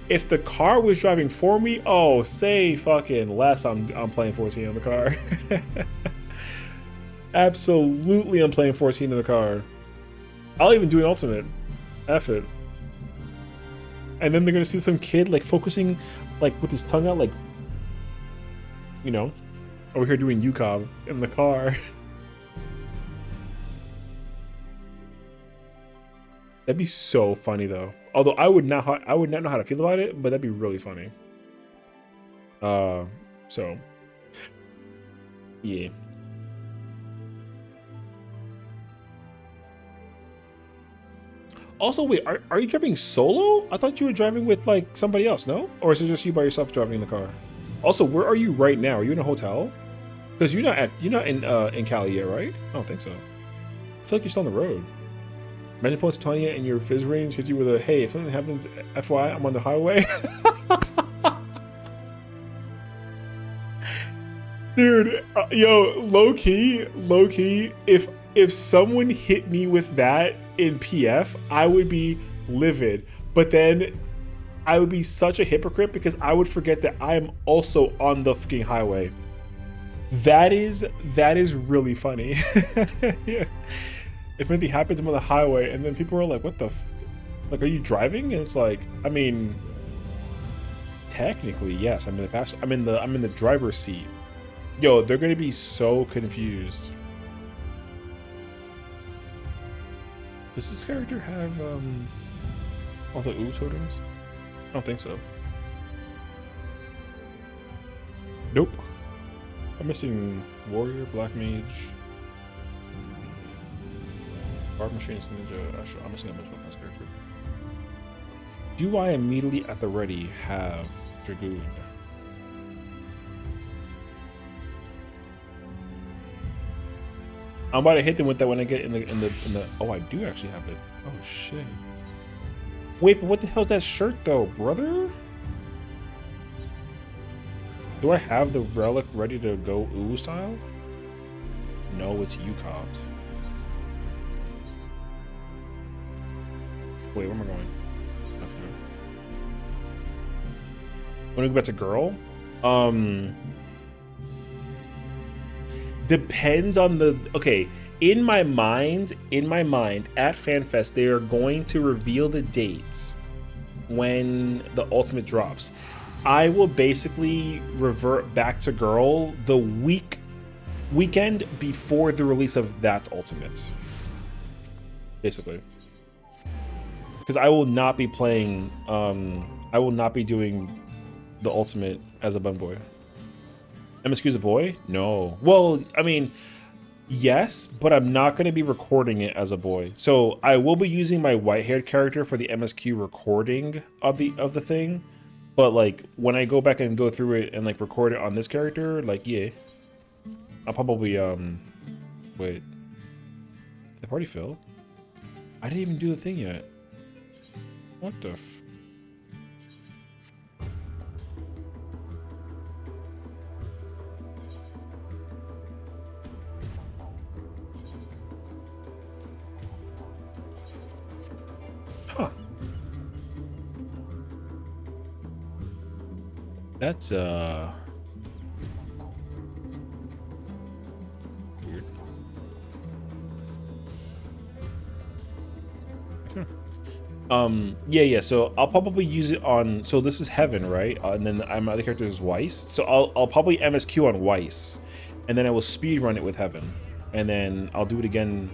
If the car was driving for me, oh, say fucking less, I'm playing 14 on the car. Absolutely, I'm playing 14 in the car. I'll even do an ultimate. F it. And then they're gonna see some kid like focusing, like with his tongue out, like, you know, over here doing UCOB in the car. That'd be so funny though. Although I would not know how to feel about it, but that'd be really funny. So yeah. Also, wait, are you driving solo? I thought you were driving with like somebody else, no? Or is it just you by yourself driving the car? Also, where are you right now? Are you in a hotel? Because you're not in Cali yet, right? I don't think so. I feel like you're still on the road. Imagine pulling Tanya and your fizz range hits you with a, hey, if something happens, FYI, I'm on the highway. Dude, yo, low key, if someone hit me with that in PF, I would be livid. But then I would be such a hypocrite because I would forget that I am also on the fucking highway. That is really funny. Yeah. If anything happens, I'm on the highway, and then people are like, "What the? Like, are you driving?" And it's like, I mean, technically, yes. I'm in the driver's seat. Yo, they're gonna be so confused. Does this character have all the ooh totems? I don't think so. Nope. I'm missing warrior, black mage. Barb Machinist Ninja. Actually, I'm missing a bunch of this character. Do I immediately at the ready have Dragoon? I'm about to hit them with that when I get in the. Oh, I do actually have it. Oh shit. Wait, but what the hell's that shirt though, brother? Do I have the relic ready to go ooh style? No, it's UCOBs. Wait, where am I going? Okay. When we go back to girl? Depends on the... Okay, in my mind, at FanFest, they are going to reveal the dates when the ultimate drops. I will basically revert back to girl the weekend before the release of that ultimate. Basically. Because I will not be playing, I will not be doing the ultimate as a bun boy. MSQ's a boy? No. Well, I mean, yes, but I'm not going to be recording it as a boy. So I will be using my white-haired character for the MSQ recording of the thing. But like when I go back and go through it and like record it on this character, like yeah, I'll probably wait. The party filled? I didn't even do the thing yet. What the f... Huh. That's weird. Yeah, so I'll probably use it on, so this is Heaven, right? And then my other character is Weiss. So I'll probably MSQ on Weiss. And then I will speed run it with Heaven. And then I'll do it again.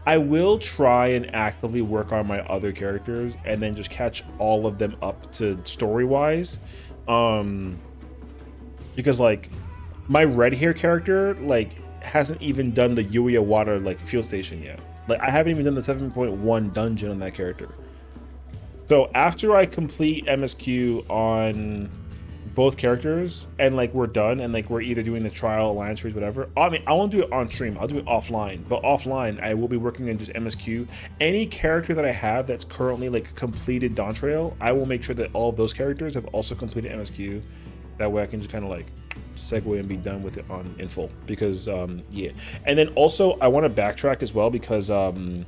I will try and actively work on my other characters and then just catch all of them up to story wise. Um, because like my red hair character like hasn't even done the Yuya Water like fuel station yet. Like I haven't even done the 7.1 dungeon on that character. So after I complete MSQ on both characters and like we're done and like we're either doing the trial alliance trees whatever, I mean I won't do it on stream, I'll do it offline, but offline I will be working on just MSQ. Any character that I have that's currently like completed Dawn Trail, I will make sure that all of those characters have also completed MSQ. That way I can just kind of like segue and be done with it on in full because yeah. And then also I want to backtrack as well because um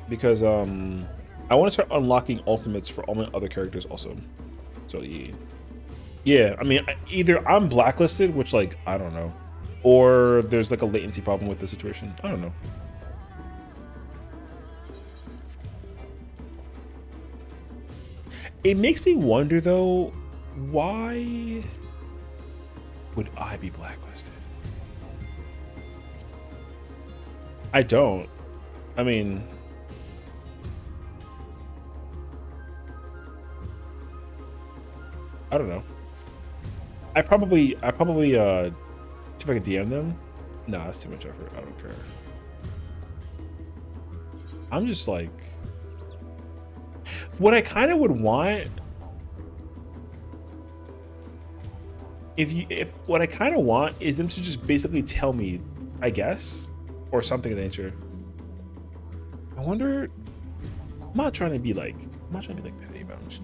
because I want to start unlocking ultimates for all my other characters also. So yeah, yeah. I mean, either I'm blacklisted, which like I don't know, or there's like a latency problem with the situation. I don't know. It makes me wonder though, why would I be blacklisted? I don't. I mean, I don't know. I probably see if I can DM them. Nah, that's too much effort. I don't care. I'm just like, what I kind of would want, if what I kind of want is them to just basically tell me, I guess, or something of that nature. I wonder. I'm not trying to be like petty about it.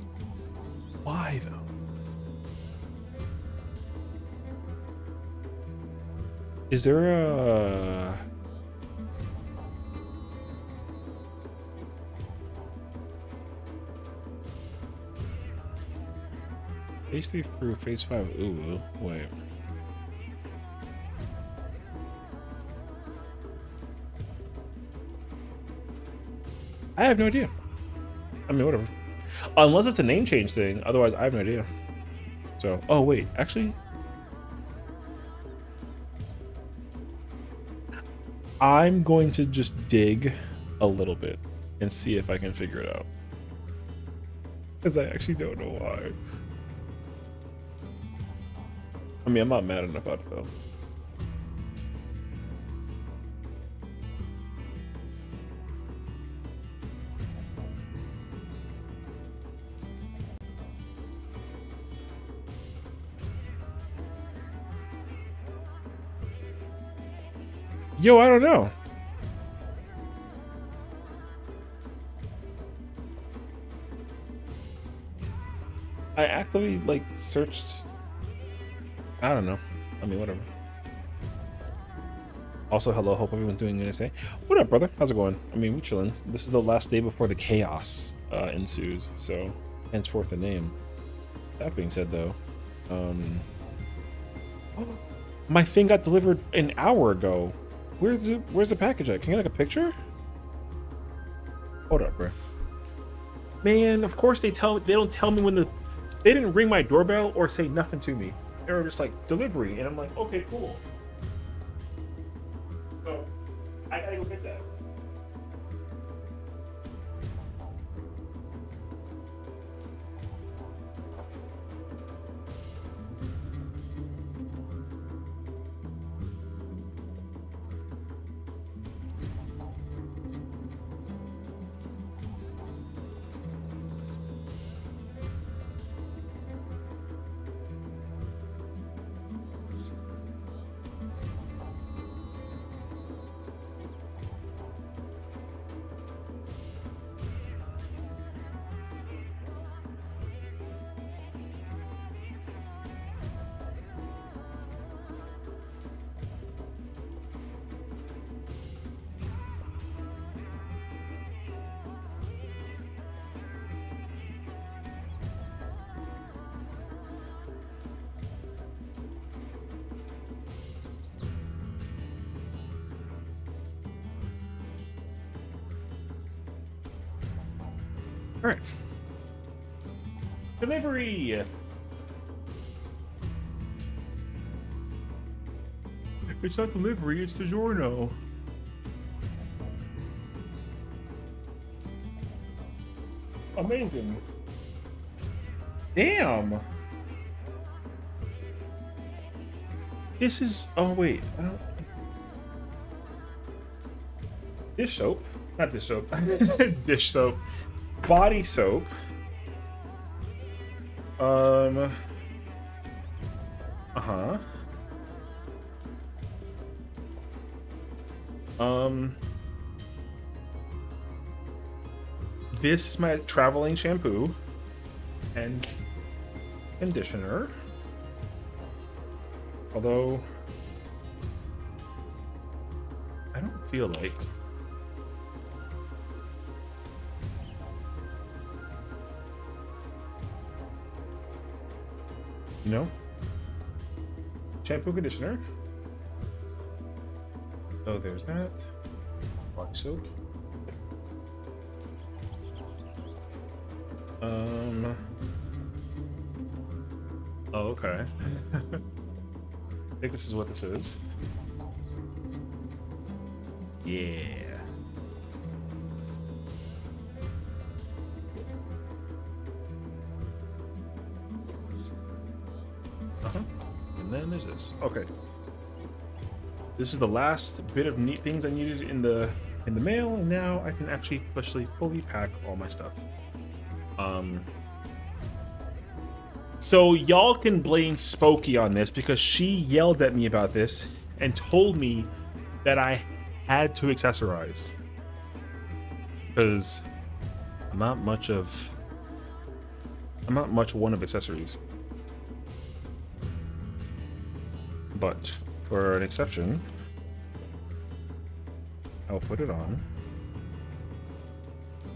Why though? Is there a phase 3 through phase 5? Ooh, wait. I have no idea. I mean, whatever. Unless it's a name change thing. Otherwise, I have no idea. So, oh wait, actually, I'm going to just dig a little bit and see if I can figure it out. Because I actually don't know why. I mean, I'm not mad enough about it though. Yo, I don't know. I actually like searched. I don't know. I mean, whatever. Also, hello. Hope everyone's doing good. What up, brother? How's it going? I mean, we chilling. This is the last day before the chaos ensues. So, henceforth the name. That being said, though, my thing got delivered an hour ago. Where's the package at? Can I get like a picture? Hold up, bro. Man, of course they don't tell me when they didn't ring my doorbell or say nothing to me. They were just like delivery, and I'm like, okay, cool. So I gotta go get that. All right. Delivery. It's not delivery, it's DiGiorno. Amazing. Damn. This is. Oh wait. Dish soap. Not dish soap. Dish soap. Body soap. Uh-huh. This is my traveling shampoo and conditioner. Although I don't feel like shampoo, conditioner. Oh, there's that. Body soap. Oh, okay. I think this is what this is. Yeah. And then there's this. Okay. This is the last bit of neat things I needed in the mail, and now I can actually officially fully pack all my stuff. So y'all can blame Spokey on this because she yelled at me about this and told me that I had to accessorize. Because I'm not much one of accessories. But for an exception, I'll put it on.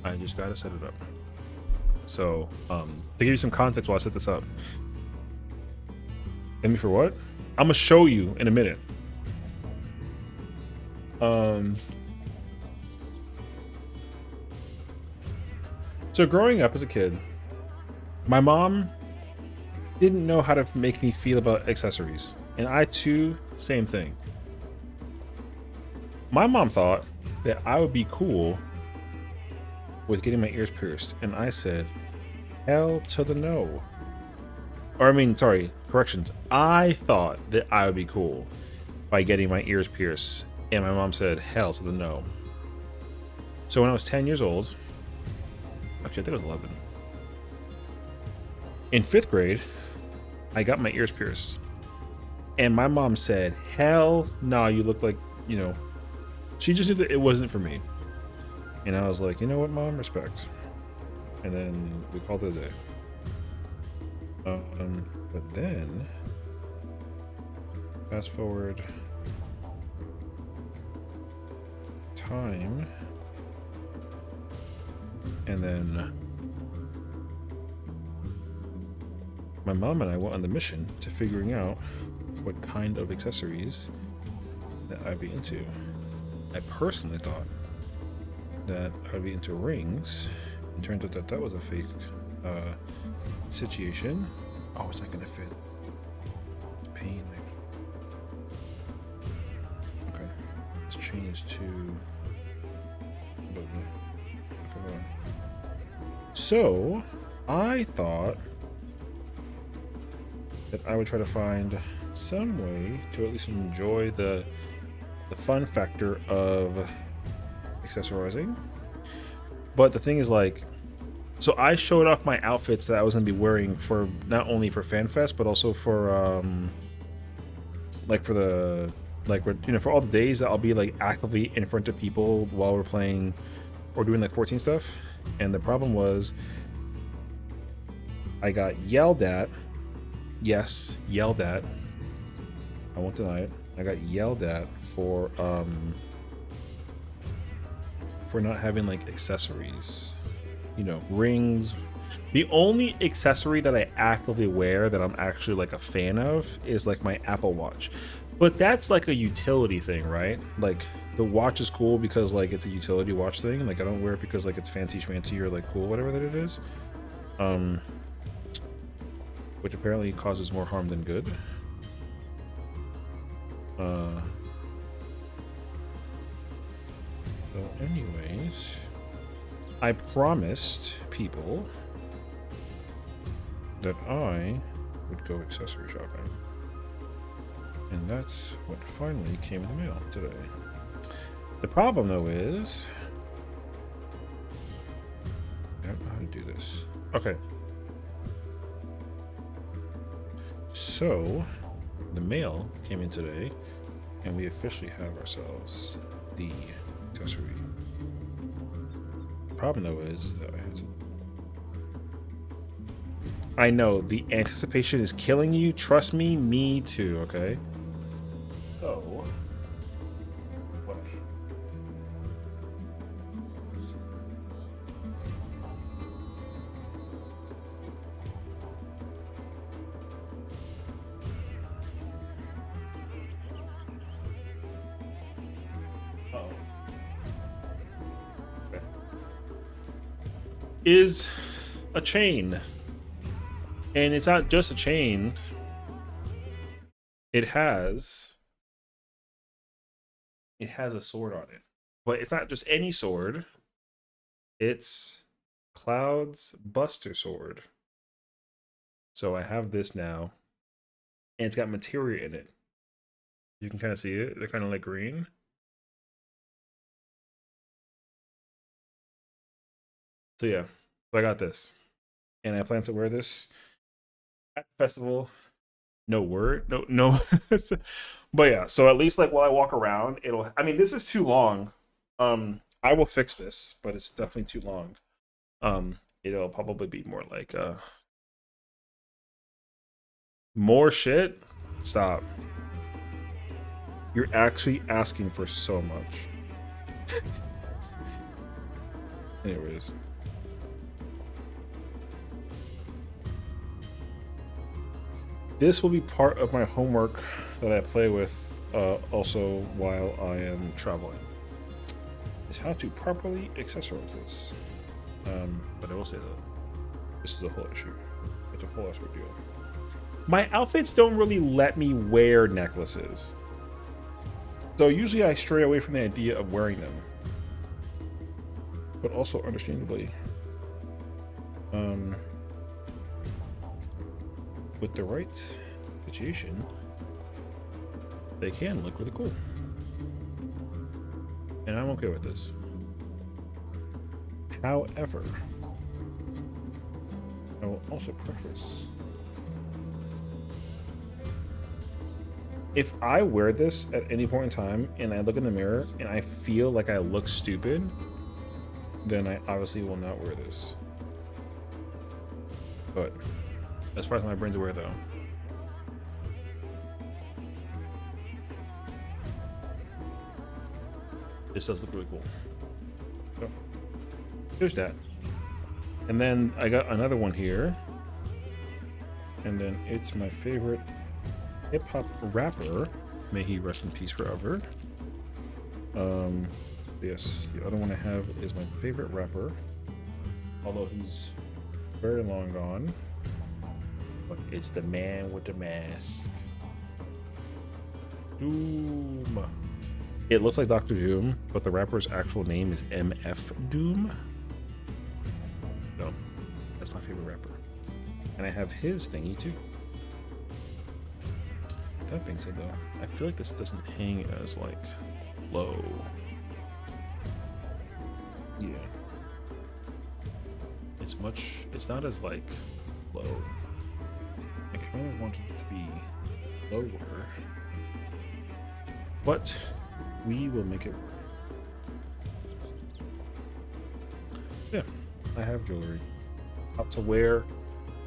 I just gotta set it up. So, to give you some context while I set this up. And me for what? I'm gonna show you in a minute. So growing up as a kid, my mom didn't know how to make me feel about accessories. And I too, same thing. My mom thought that I would be cool with getting my ears pierced, and I said, hell to the no. Or I mean, sorry, corrections. I thought that I would be cool by getting my ears pierced, and my mom said, hell to the no. So when I was 10 years old, actually I think I was 11, in 5th grade, I got my ears pierced. And my mom said, hell no, you look like, she just knew that it wasn't for me. And I was like, you know what, Mom, respect. And then we called it a day. But then, fast forward time, and then my mom and I went on the mission to figuring out what kind of accessories that I'd be into. I personally thought that I'd be into rings. It turns out that that was a fake situation. Oh, it's not gonna fit. It's pain. Okay, let's change to. So, I thought that I would try to find some way to at least enjoy the fun factor of accessorizing. But the thing is, like, so I showed off my outfits that I was going to be wearing for not only for FanFest but also for for all the days that I'll be like actively in front of people while we're playing or doing like 14 stuff. And the problem was I got yelled at. Yes, yelled at. I won't deny it. I got yelled at for not having like accessories, rings. The only accessory that I actively wear that I'm actually like a fan of is like my Apple Watch, but that's like a utility thing, right? Like the watch is cool because like it's a utility watch thing. Like I don't wear it because like it's fancy schmancy or like cool, whatever that it is, which apparently causes more harm than good. Uh, so anyways, I promised people that I would go accessory shopping. And that's what finally came in the mail today. The problem though is, I don't know how to do this. Okay. So, the mail came in today, and we officially have ourselves the accessory. The problem though is that I have to... I know, the anticipation is killing you. Trust me too, okay? So, what I... Uh-oh. Okay. Is a chain. And it's not just a chain. It has a sword on it. But it's not just any sword. It's Cloud's Buster Sword. So I have this now. And it's got materia in it. You can kind of see it. They're kind of like green. So yeah, so I got this. And I plan to wear this at the festival. No word, no. But yeah, so at least like while I walk around, it'll. I mean, this is too long. I will fix this, but it's definitely too long. It'll probably be more like more shit. Stop. You're actually asking for so much. Anyways. This will be part of my homework that I play with also while I am traveling. Is how to properly accessorize this. But I will say that this is a whole issue. It's a whole extra deal. My outfits don't really let me wear necklaces. So usually I stray away from the idea of wearing them. But also understandably, with the right situation, they can look really cool. And I'm okay with this. However, I will also preface, if I wear this at any point in time and I look in the mirror and I feel like I look stupid, then I obviously will not wear this. But as far as my brain's aware though, this does look really cool. So there's that. And then I got another one here. And then it's my favorite hip-hop rapper. May he rest in peace forever. Yes, the other one I have is my favorite rapper. Although he's very long gone. But it's the man with the mask. Doom. It looks like Dr. Doom, but the rapper's actual name is MF Doom. So, that's my favorite rapper. And I have his thingy too. That being said though, I feel like this doesn't hang as like low. Yeah. It's not as like low. I kind of wanted it to be lower. But we will make it work. So yeah, I have jewelry out to wear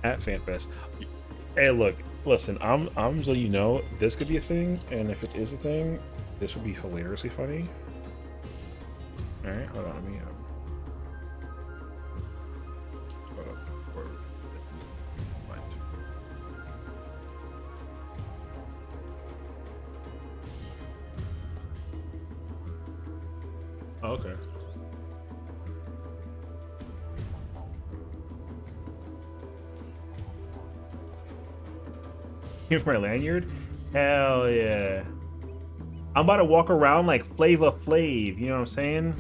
at Fanfest. Hey, look, listen, I'm just letting you know this could be a thing, and if it is a thing, this would be hilariously funny. All right, hold on, let me hold up. Or, mind. Oh, okay. Here for my lanyard? Hell yeah. I'm about to walk around like Flava Flav, you know what I'm saying?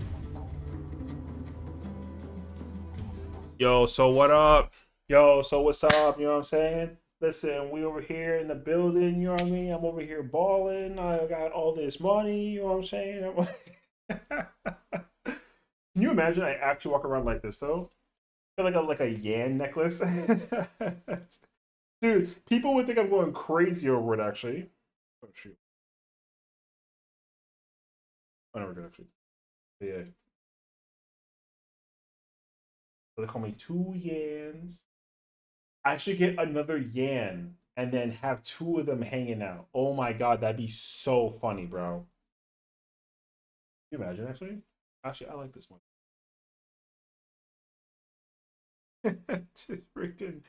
Yo, so what up? Yo, so what's up? You know what I'm saying? Listen, we over here in the building, you know what I mean? I'm over here balling. I got all this money, you know what I'm saying? Can you imagine I actually walk around like this though? I feel like a yan necklace. Dude, people would think I'm going crazy over it actually. Oh shoot. I never good actually. But yeah. So they call me two yans. I should get another yan and then have two of them hanging out. Oh my god, that'd be so funny, bro. Can you imagine actually? Actually, I like this one. Dude, freaking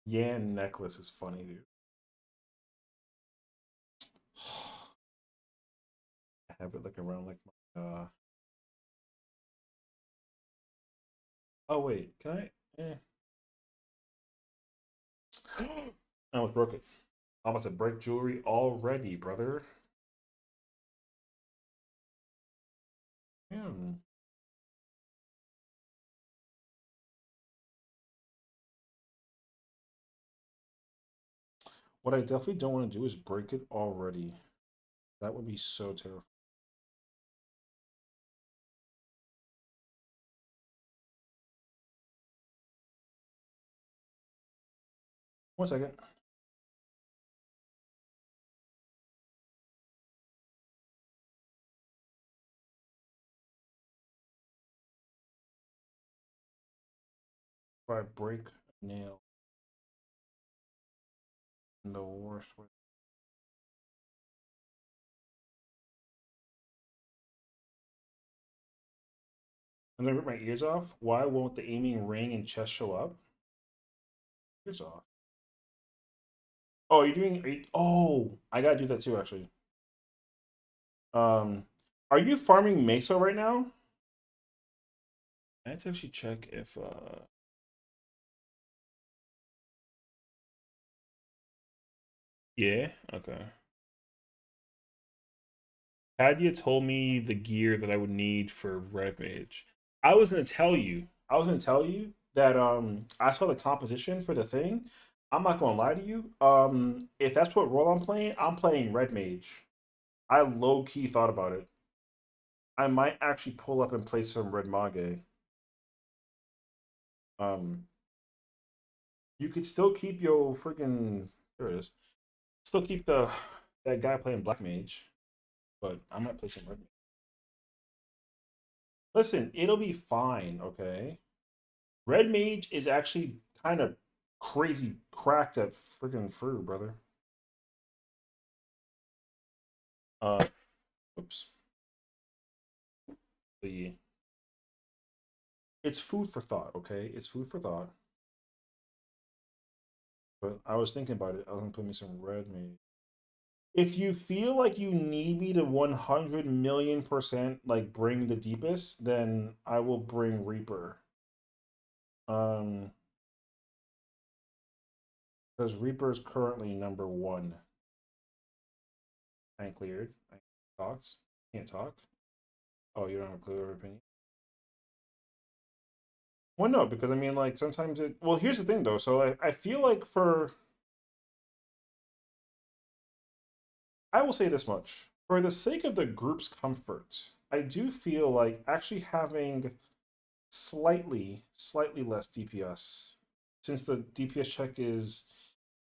yan necklace is funny, dude. I have it looking around like my oh wait, can I I almost broke it. I almost said break jewelry already, brother. Hmm. What I definitely don't want to do is break it already. That would be so terrifying. 1 second. If I break a nail in the worst way. I'm gonna rip my ears off. Why won't the aiming ring and chest show up? Ears off. Oh, you're doing. Oh, I gotta do that too, actually. Um, are you farming Mesa right now? I have to actually check if. Yeah. Okay. Had you told me the gear that I would need for Red Mage, I was gonna tell you. I was gonna tell you that I saw the composition for the thing. I'm not gonna lie to you. If that's what role I'm playing Red Mage. I low key thought about it. I might actually pull up and play some Red Mage. Um, you could still keep your freaking there it is. Still keep the that guy playing Black Mage, but I might play some Red Mage. Listen, it'll be fine, okay? Red Mage is actually kind of crazy cracked at freaking fruit, brother. Uh, oops. The it's food for thought, okay? It's food for thought. But I was thinking about it. I was gonna put me some Red Mage. If you feel like you need me to 100 million% like bring the deepest, then I will bring Reaper. Um, because Reaper is currently #1. I cleared. I talks. Can't talk. Oh, you don't have a clear opinion. Well, no, because I mean, like sometimes it. Well, here's the thing though. So I feel like I will say this much. For the sake of the group's comfort, I do feel like actually having slightly less DPS, since the DPS check is,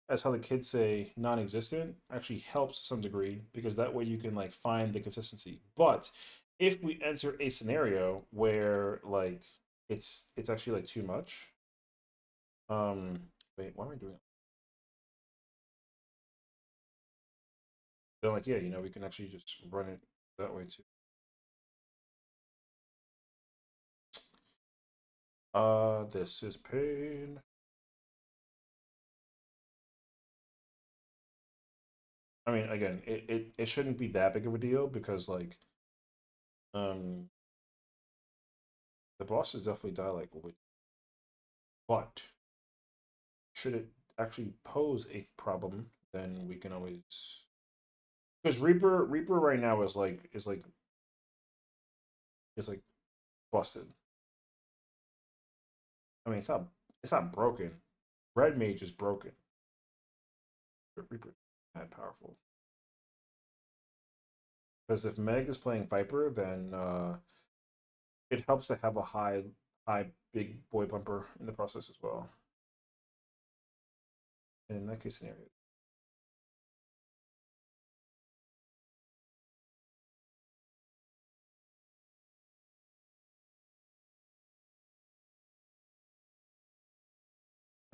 as how the kids say, non-existent, actually helps to some degree because that way you can like find the consistency. But if we enter a scenario where like it's actually like too much, um, wait, why am I doing it? Then like yeah, we can actually just run it that way too. This is pain. I mean, again, it shouldn't be that big of a deal because like um the bosses definitely die like way. But should it actually pose a problem, then we can always. Because Reaper right now is like busted. I mean, it's not broken. Red Mage is broken, but Reaper is that powerful. Because if Meg is playing Viper, then it helps to have a high big boy bumper in the process as well. And in that case scenario,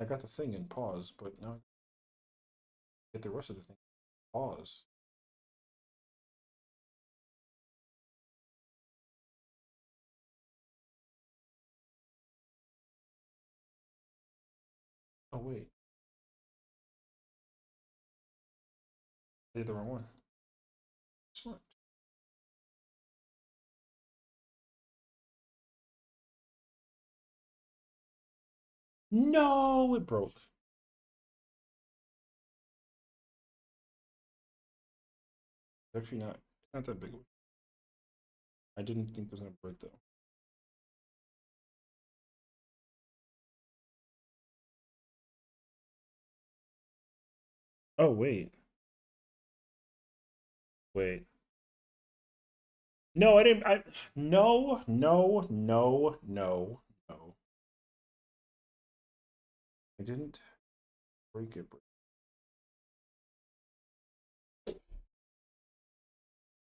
I got the thing in pause, but now I get the rest of the thing in pause. Oh wait, I did the wrong one. Smart. No, it broke. Actually, not that big. I didn't think it was gonna break though. Oh wait. No, I didn't. No. I didn't break it.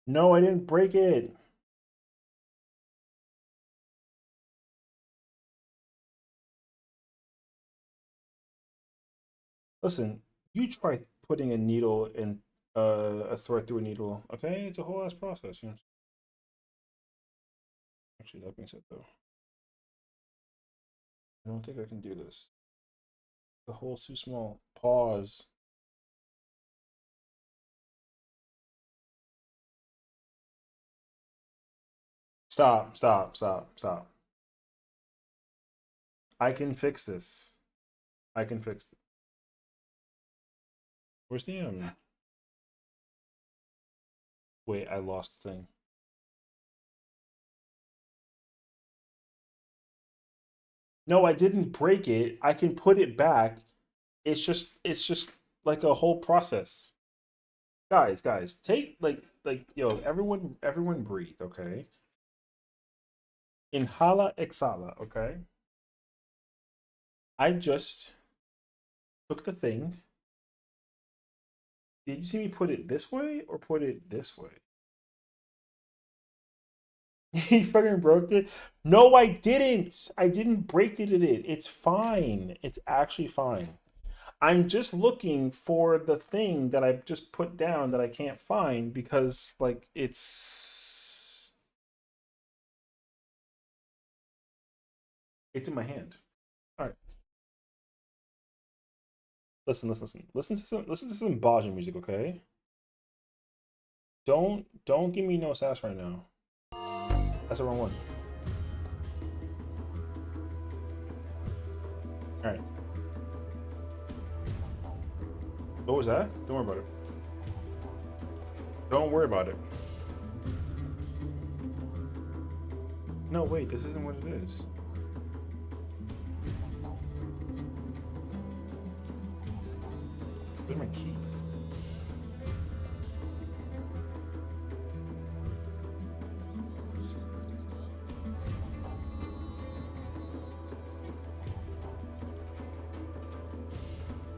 No, I didn't break it. Listen, you try putting a needle in a thread through a needle. Okay, it's a whole ass process. You know? Actually, that being said, though, I don't think I can do this. The hole's too small. Pause. Stop. I can fix this. I can fix it. Where's the Wait, I lost the thing. No, I didn't break it. I can put it back. It's just like a whole process. Guys, take like yo, everyone breathe, okay? Inhala, exhala, okay? I just took the thing. Did you see me put it this way or put it this way? He fucking broke it. No, I didn't. I didn't break it in it. It's fine. It's actually fine. I'm just looking for the thing that I just put down that I can't find because like it's in my hand. All right. Listen. Listen to some Bajan music, okay? Don't give me no sass right now. That's the wrong one. All right. What was that? Don't worry about it. Don't worry about it. No, wait, this isn't what it is. Where's my key?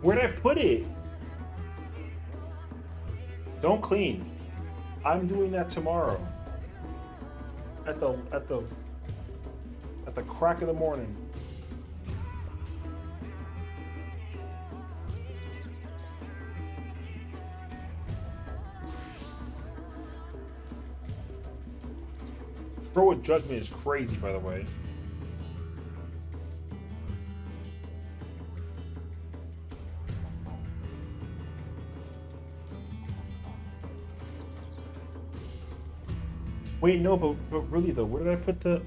Where did I put it? Don't clean. I'm doing that tomorrow. At the crack of the morning. Bro with judgment is crazy, by the way. Wait, no, but really though, where did I put the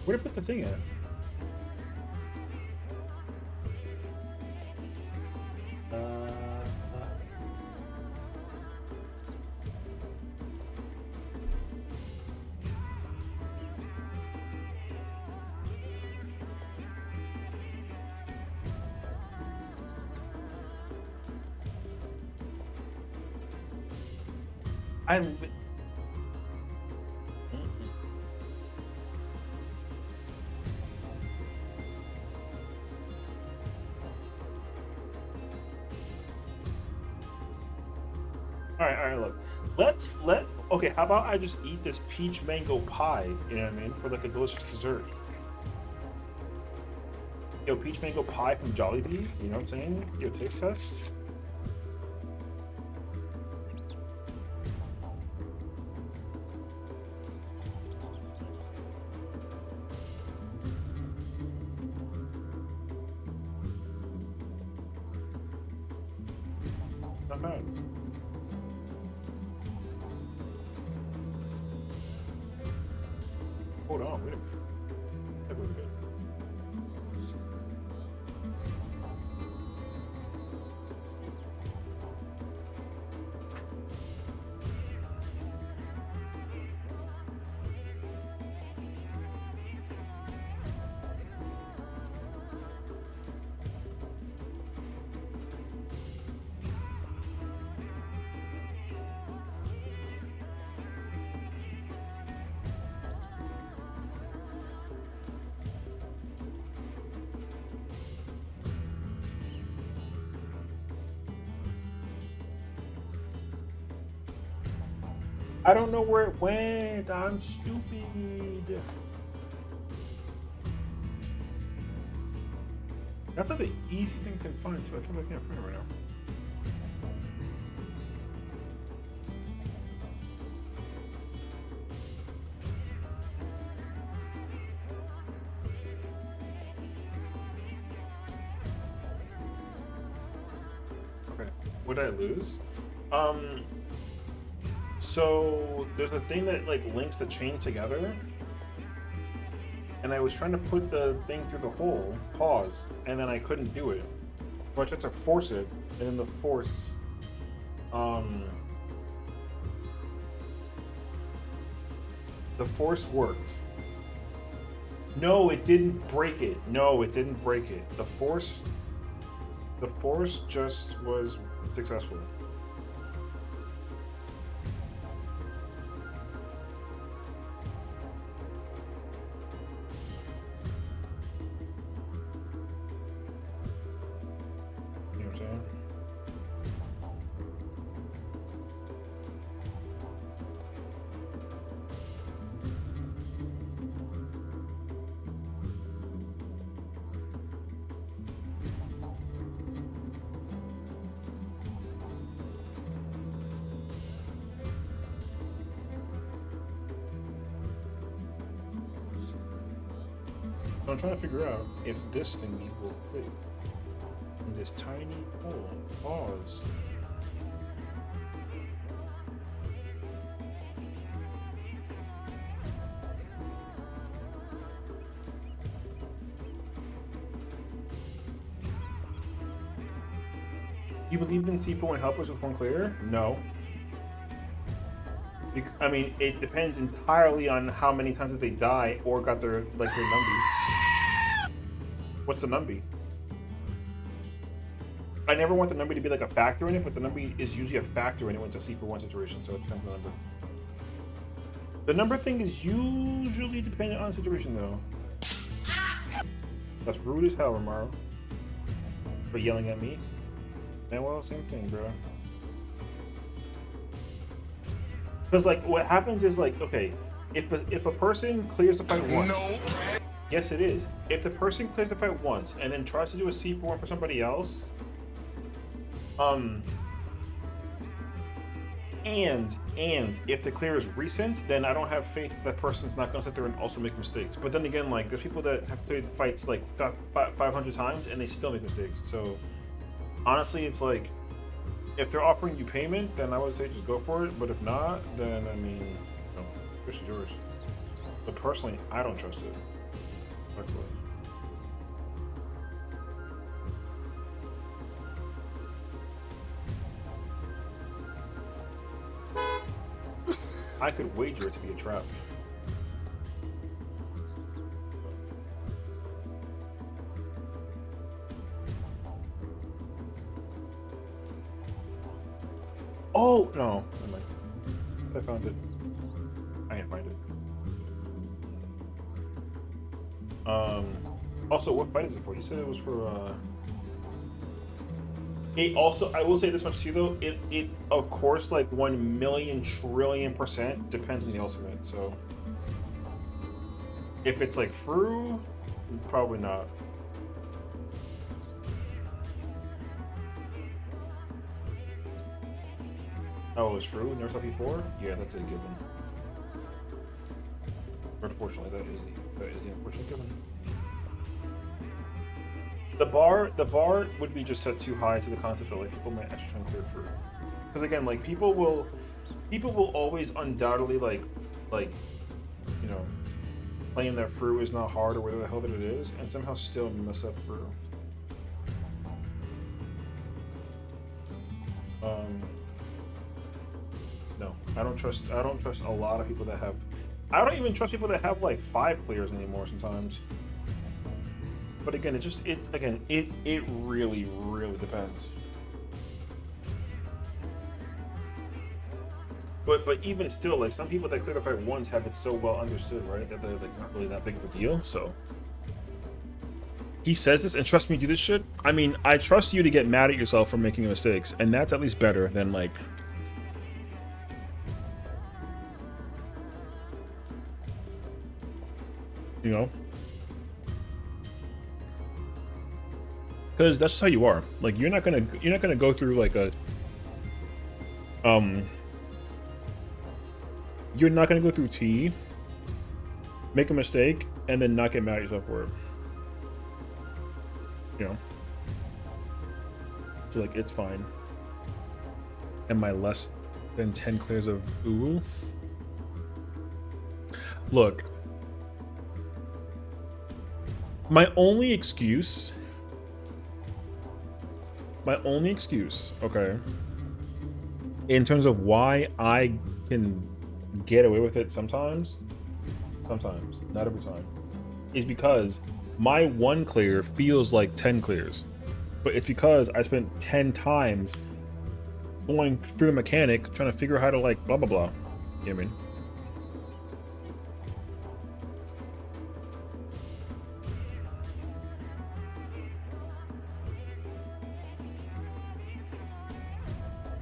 where did I put the thing at? I. All right, look. Okay, how about I just eat this peach mango pie, you know what I mean, for like a delicious dessert. Yo, peach mango pie from Jollibee, you know what I'm saying? Yo, taste test. Not bad. Hold on, wait a minute. That was good. I don't know where it went. I'm stupid. That's like the easy thing I can find too. I can't find it right now. Okay. What did I lose? Um. So there's a thing that like links the chain together, and I was trying to put the thing through the hole, pause, and then I couldn't do it. So I tried to force it, and then the force, um, the force worked. No, it didn't break it. No, it didn't break it. The force just was successful. You know what I'm saying? So I'm trying to figure out if this thingy will fit in this tiny hole. Pause. You believe in people and helpers with one clear? No. I mean, it depends entirely on how many times that they die or got their numby. What's the numby? I never want the numby to be like a factor in it, but the numby is usually a factor in it when it's a C for one situation, so it depends on the number. The number thing is usually dependent on the situation, though. That's rude as hell, Romaro. For yelling at me. Man, well, same thing, bro. Because like, what happens is like, okay, if a person clears the fight once, no. Yes, it is. If the person clears the fight once and then tries to do a C4 for somebody else, and if the clear is recent, then I don't have faith that person's not gonna sit there and also make mistakes. But then again, like there's people that have cleared the fights like 500 times and they still make mistakes. So honestly, it's like if they're offering you payment, then I would say just go for it. But if not, then I mean, no, fish is yours. But personally, I don't trust it. Respectfully. I could wager it to be a trap. Oh no, never mind. I found it. I can't find it. Also, what fight is it for? You said it was for, It also, I will say this much too, though. It of course, like 1,000,000,000,000,000% depends on the ultimate. So, if it's like Fru, probably not. Oh, it's Fru? Never saw before? Yeah, that's a given. Unfortunately, that is the unfortunate given. The bar would be just set too high to the concept that like people might actually try and clear through. Because again, like people will always undoubtedly like you know claim that Fru is not hard or whatever the hell that it is, and somehow still mess up Fru. No, I don't trust a lot of people that have. I don't even trust people that have like 5 clears anymore sometimes. But again, it really depends. But even still, like some people that clear the fight once have it so well understood, right? That they're like not really that big of a deal. So he says this and trust me, do this shit. I mean, I trust you to get mad at yourself for making mistakes, and that's at least better than like. You know? Because that's just how you are. Like you're not gonna go through like a you're not gonna go through T, make a mistake, and then not get mad at yourself for it. You know? So like it's fine. Am I less than 10 clears of Uwu? Look. My only excuse, okay, in terms of why I can get away with it sometimes, not every time, is because my 1 clear feels like 10 clears. But it's because I spent 10 times going through the mechanic trying to figure out how to like blah blah blah. You know what I mean?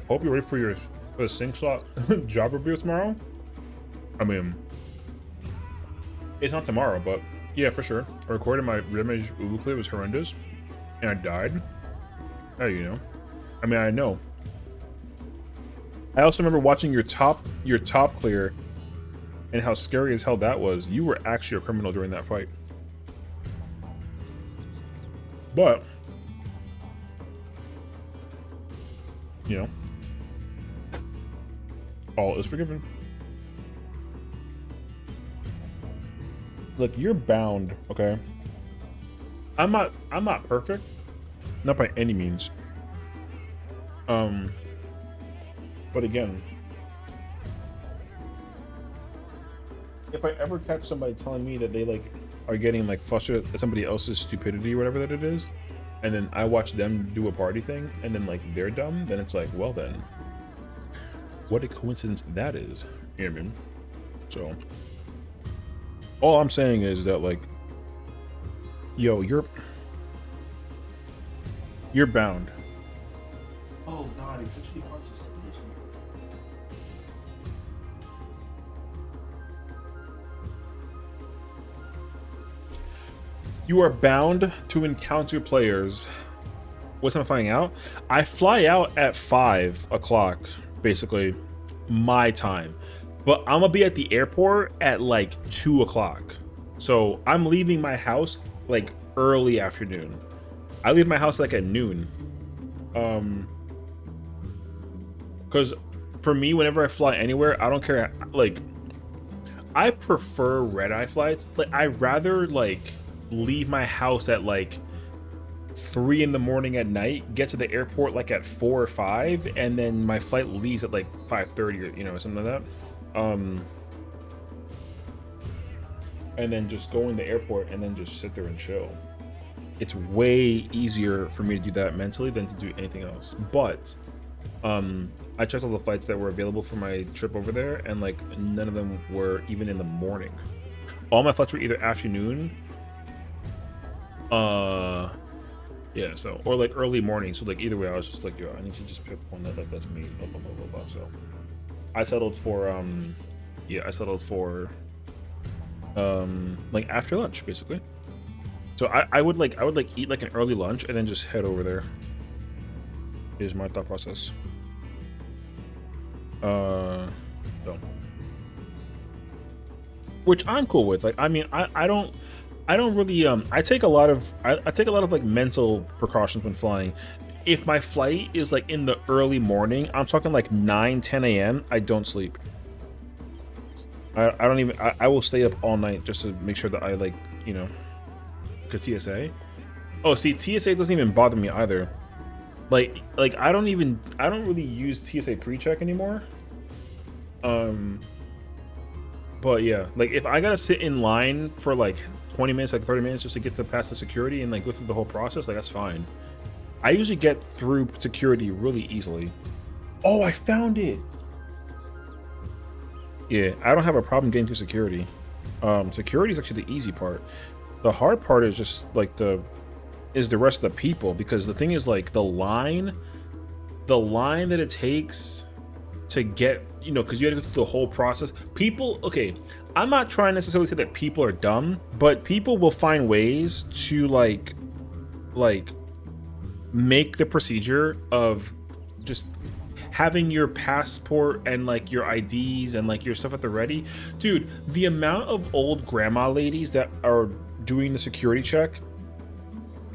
Hope you're ready for the sync slot job review tomorrow. I mean, it's not tomorrow, but yeah, for sure. I recorded my Remage Uwu clip, it was horrendous, and I died. Hey, you know. I mean, I know. I also remember watching your top clear, and how scary as hell that was. You were actually a criminal during that fight. But, you know. All is forgiven. Look, you're bound, okay? I'm not perfect. Not by any means. But again, if I ever catch somebody telling me that they like are getting like frustrated at somebody else's stupidity or whatever that it is, and then I watch them do a party thing and then like they're dumb, then it's like, well then, what a coincidence that is. You know what I mean? So all I'm saying is that like, yo, you're bound. Oh god, it's actually hard to see this here. You are bound to encounter players. What time am I flying out? I fly out at 5 o'clock, basically, my time. But I'm gonna be at the airport at like 2 o'clock. So I'm leaving my house like early afternoon. I leave my house like at noon. Because for me, whenever I fly anywhere, I don't care. Like, I prefer red-eye flights. Like, I'd rather like leave my house at like 3 in the morning at night, get to the airport like at 4 or 5, and then my flight leaves at like 5:30 or, you know, something like that. And then just go in the airport and then just sit there and chill. It's way easier for me to do that mentally than to do anything else. But I checked all the flights that were available for my trip over there, and like none of them were even in the morning. All my flights were either afternoon, yeah, so, or like early morning. So like either way, I was just like, yo, I need to just pick one that like lets me blah blah blah blah blah. So I settled for yeah, I settled for like after lunch basically. So I would like eat like an early lunch and then just head over there. Is my thought process. So, which I'm cool with. Like, I mean, I don't really I take a lot of I take a lot of like mental precautions when flying. If my flight is like in the early morning, I'm talking like 9-10 a.m. I don't sleep. I don't even I will stay up all night just to make sure that I like, you know, because TSA. Oh, see, TSA doesn't even bother me either. Like I don't really use TSA pre-check anymore. But yeah, like if I gotta sit in line for like 20 minutes, like 30 minutes just to get to past the security and like go through the whole process, like that's fine. I usually get through security really easily. Oh, I found it. Yeah, I don't have a problem getting through security. Security is actually the easy part. The hard part is just like the rest of the people, because the thing is like the line that it takes to get, you know, because you have to go through the whole process. People, okay, I'm not trying to necessarily say that people are dumb, but people will find ways to like make the procedure of just having your passport and like your IDs and like your stuff at the ready. Dude, the amount of old grandma ladies that are doing the security check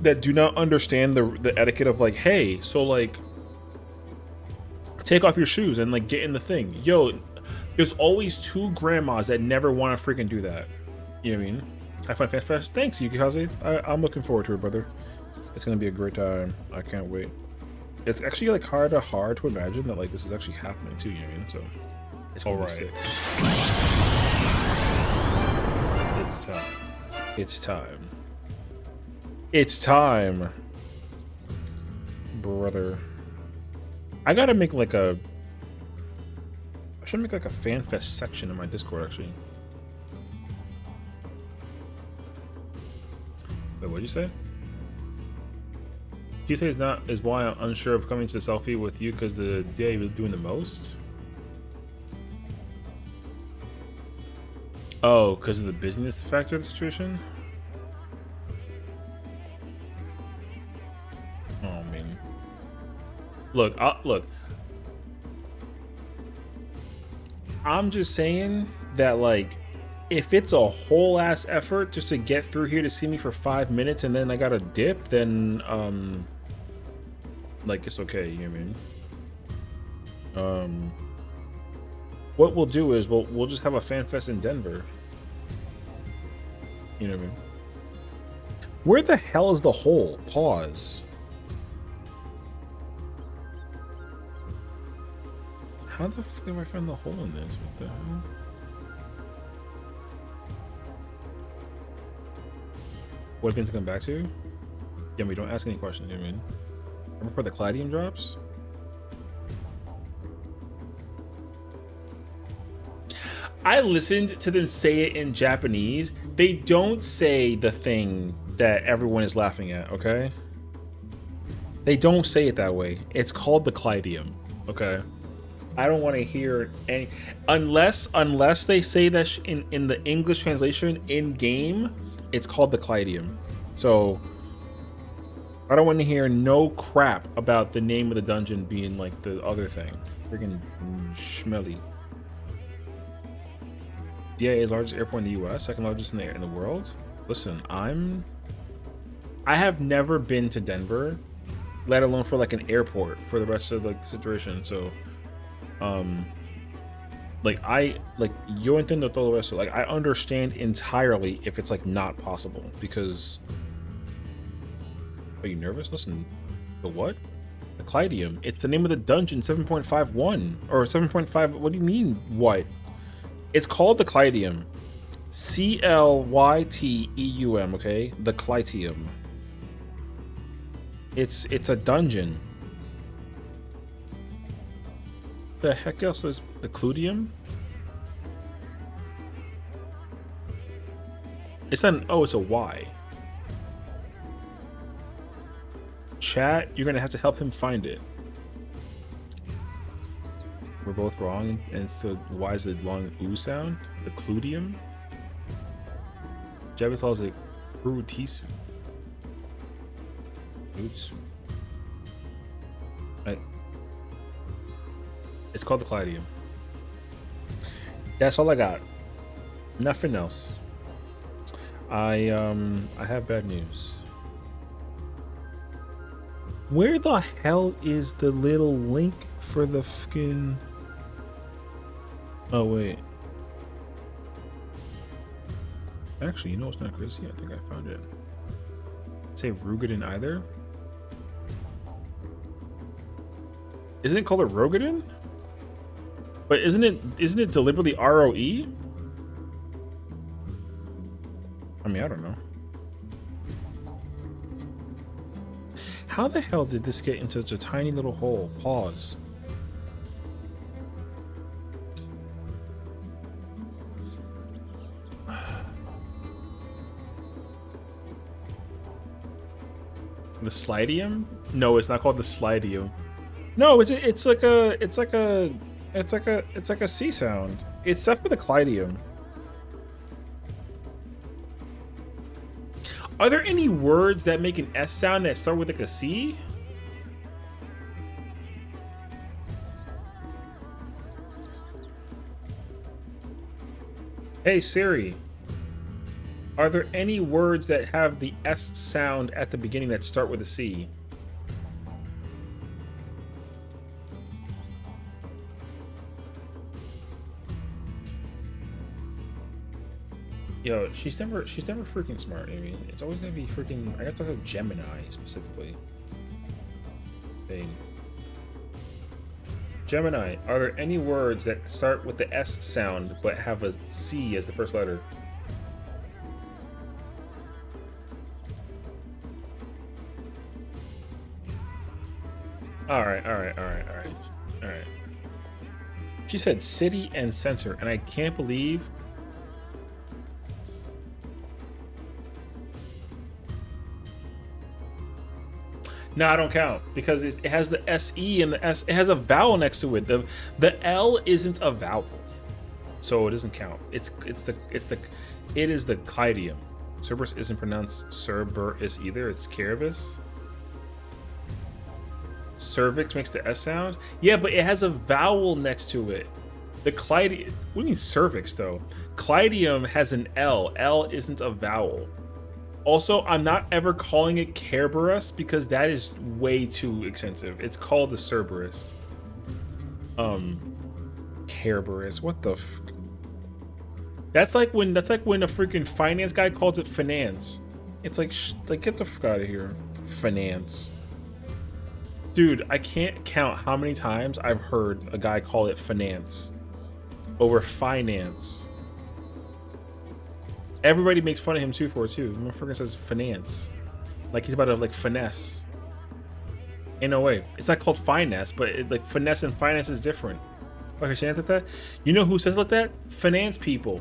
that do not understand the etiquette of like, hey, so like take off your shoes and like get in the thing. Yo, there's always two grandmas that never want to freaking do that. You know what I mean? I find Fanfest. Thanks, Yukikaze. I'm looking forward to it, brother. It's gonna be a great time. I can't wait. It's actually like hard to imagine that like this is actually happening too. You know what I mean? So it's all right. Sick. It's time. It's time. It's time, brother. I gotta make like I should make like a Fanfest section in my Discord actually. Wait, what'd you say? You say is why I'm unsure of coming to selfie with you because the DA was doing the most. Oh, because of the business factor of the situation. Oh man. Look, look. I'm just saying that like, if it's a whole ass effort just to get through here to see me for 5 minutes and then I gotta dip, then like it's okay. You know what I mean? What we'll do is we'll just have a Fanfest in Denver. You know what I mean? Where the hell is the hole? Pause. How the fuck have I found the hole in this? What the hell? What things to come back to? Yeah, we don't ask any questions, you know what I mean? Remember for the Cladium drops? I listened to them say it in Japanese. They don't say the thing that everyone is laughing at, okay? They don't say it that way. It's called the Cladium, okay? I don't want to hear any unless they say that in the English translation in game, it's called the Cladium. So I don't want to hear no crap about the name of the dungeon being like the other thing. Freaking schmelly. DIA is largest airport in the US, second largest in the world. Listen, I have never been to Denver, let alone for like an airport for the rest of like the situation. So yo entiendo todo eso. Like I understand entirely if it's like not possible because. Are you nervous? Listen, the what? The Cladium. It's the name of the dungeon 7.51 or 7.5. What do you mean what? It's called the Cladium. Clyteum. Okay, the Cladium. It's a dungeon. The heck else is the cludium? It's not an O, it's a Y. Chat, you're gonna have to help him find it. We're both wrong, and so why is it long oo sound? The cludium? Jabby calls it Kurutisu. Oops. It's called the Clydium. That's all I got. Nothing else. I have bad news. Where the hell is the little link for the fucking... Oh wait. Actually, you know what's not crazy? I think I found it. Say Rugadin either? Isn't it called a Rogadin? But isn't it deliberately ROE? I mean, I don't know. How the hell did this get into such a tiny little hole? Pause. The Slidium? No, it's not called the Slidium. No, it's like a C sound. It's set for the Clydium. Are there any words that make an S sound that start with like a C? Hey Siri, are there any words that have the S sound at the beginning that start with a C? Yo, she's never freaking smart. I mean, it's always gonna be freaking. I got to talk to Gemini specifically. Thing. Gemini, are there any words that start with the S sound but have a C as the first letter? Alright. She said city and center, and I can't believe. No, I don't count because it has the SE and the S. It has a vowel next to it. The L isn't a vowel, so it doesn't count. It is the Clydium. Cerberus isn't pronounced Cerberus either. It's Cerberus. Cervix makes the S sound. Yeah, but it has a vowel next to it. The Clydium. What do you mean cervix though? Clydium has an L. L isn't a vowel. Also, I'm not ever calling it Cerberus because that is way too extensive. It's called the Cerberus. Cerberus. What the? That's like when a freaking finance guy calls it finance. It's like get the fuck out of here. Finance. Dude, I can't count how many times I've heard a guy call it finance over finance. Everybody makes fun of him too for it too. Motherfucker says finance, like he's about to like finesse. Ain't no way. It's not called finesse, but like finesse and finance is different. Okay, saying that. You know who says like that? Finance people.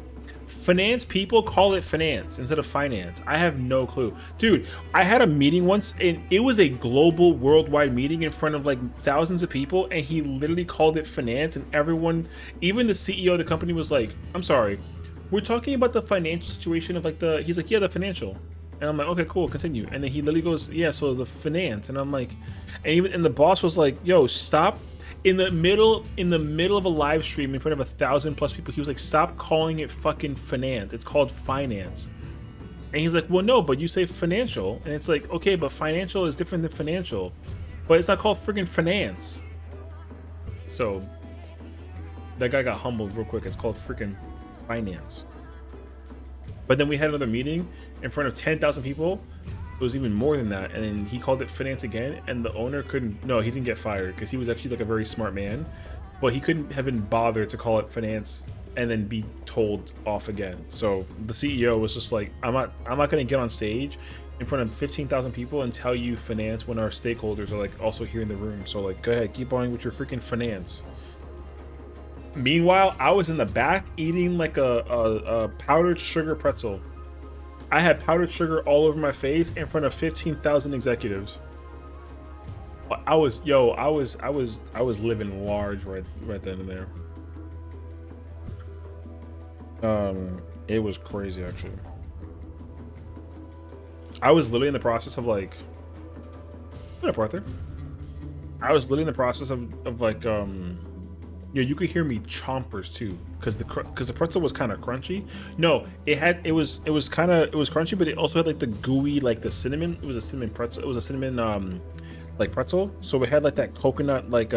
Finance people call it finance instead of finance. I have no clue. Dude, I had a meeting once and it was a global worldwide meeting in front of like thousands of people and he literally called it finance and everyone, even the CEO of the company was like, I'm sorry, we're talking about the financial situation of like he's like, yeah, the financial. And I'm like, okay, cool, continue. And then he literally goes, yeah, so the finance. And I'm like, and the boss was like, yo, stop. In the middle of a live stream in front of 1,000+ people, he was like, stop calling it fucking finance. It's called finance. And he's like, well, no, but you say financial. And it's like, okay, but financial is different than financial. But it's not called friggin' finance. So, that guy got humbled real quick. It's called freaking finance. But then we had another meeting in front of 10,000 people. It was even more than that, and then he called it finance again, and the owner couldn't. No, he didn't get fired because he was actually like a very smart man, but he couldn't have been bothered to call it finance and then be told off again. So the CEO was just like, I'm not going to get on stage in front of 15,000 people and tell you finance when our stakeholders are like also here in the room. So like, go ahead, keep on with your freaking finance. Meanwhile, I was in the back eating like a powdered sugar pretzel. I had powdered sugar all over my face in front of 15,000 executives. I was living large right then and there. It was crazy actually. I was literally in the process of like, what up, Arthur? I was literally in the process of like, yeah, you could hear me chompers too, because the pretzel was kind of crunchy. No, it was crunchy, but it also had like the gooey, like the cinnamon. It was a cinnamon pretzel. It was a cinnamon like pretzel. So it had like that coconut like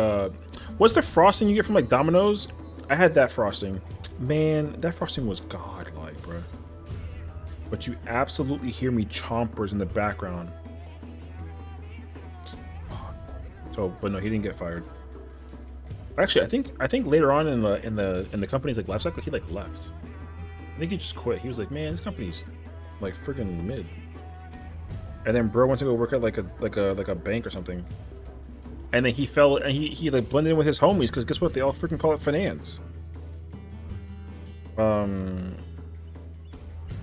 what's the frosting you get from like Domino's? I had that frosting. Man, that frosting was godlike, bro. But you absolutely hear me chompers in the background. So, but no, he didn't get fired. Actually, I think later on in the company's like life cycle, he like left. I think he just quit. He was like, man, this company's like freaking mid. And then bro went to go work at like a bank or something. And then he fell and he like blended in with his homies because guess what? They all freaking call it finance. Because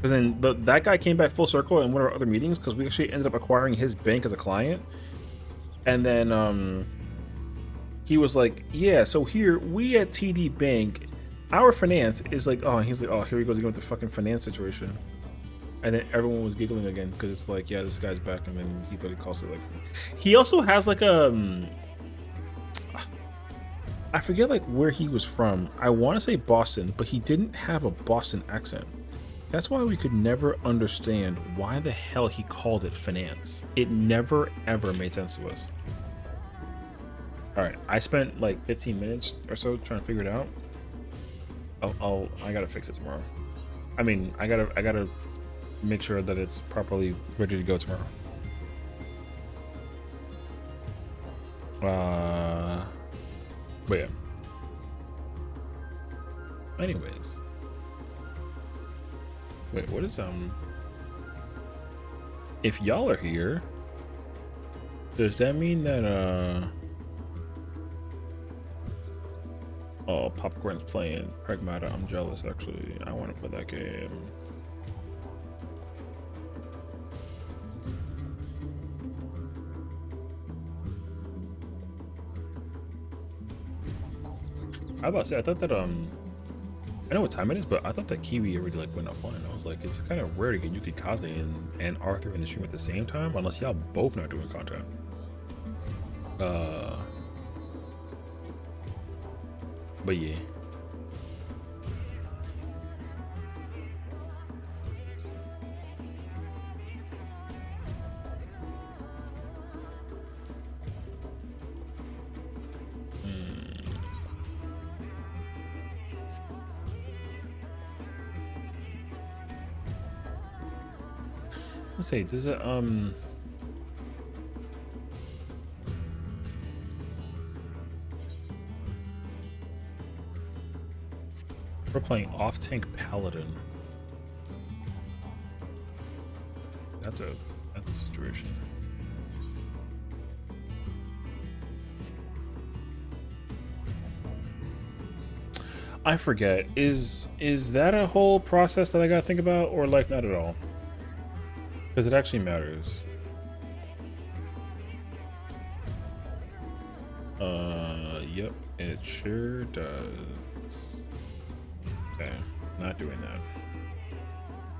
then that guy came back full circle in one of our other meetings because we actually ended up acquiring his bank as a client. And then he was like, yeah, so here we at TD Bank, our finance is like, oh, he's like, oh, here he goes again with the fucking finance situation. And then everyone was giggling again because it's like, yeah, this guy's back, and then he thought he calls it like. He also has like a, I forget like where he was from. I want to say Boston, but he didn't have a Boston accent. That's why we could never understand why the hell he called it finance. It never ever made sense to us. Alright, I spent like 15 minutes or so trying to figure it out. I gotta fix it tomorrow. I mean, I gotta make sure that it's properly ready to go tomorrow. But yeah. Anyways. Wait, what is if y'all are here, does that mean that oh, Popcorn's playing Pragmata? I'm jealous actually. I want to play that game. I was about to say, I thought that I know what time it is, but I thought that Kiwi already like went offline. I was like, it's kind of rare to get Yuki Kaze and Arthur in the stream at the same time, unless y'all both not doing content. But yeah. Let's see, does it we're playing off-tank Paladin. That's a situation. I forget. Is that a whole process that I gotta think about, or like not at all? Because it actually matters. Yep, it sure does. Okay, not doing that.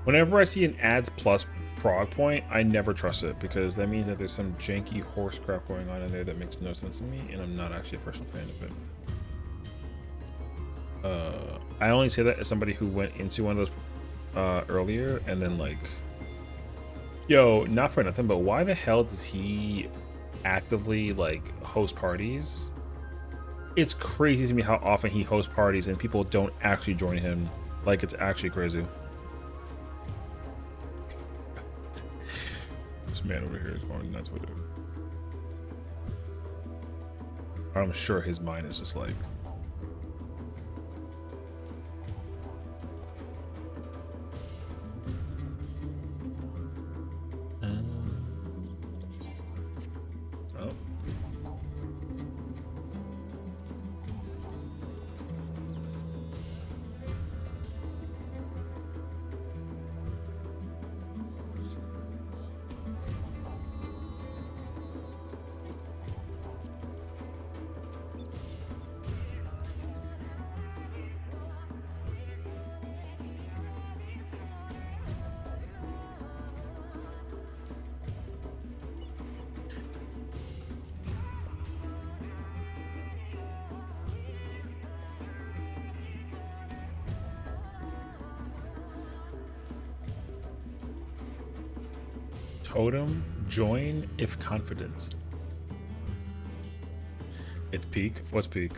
Whenever I see an ads plus prog point, I never trust it because that means that there's some janky horse crap going on in there that makes no sense to me, and I'm not actually a personal fan of it. I only say that as somebody who went into one of those earlier, and then like, yo, not for nothing, but why the hell does he actively like host parties? It's crazy to me how often he hosts parties and people don't actually join him. Like, it's actually crazy. This man over here is going nuts with it. I'm sure his mind is just like, Totem, join if confident. It's peak. What's peak?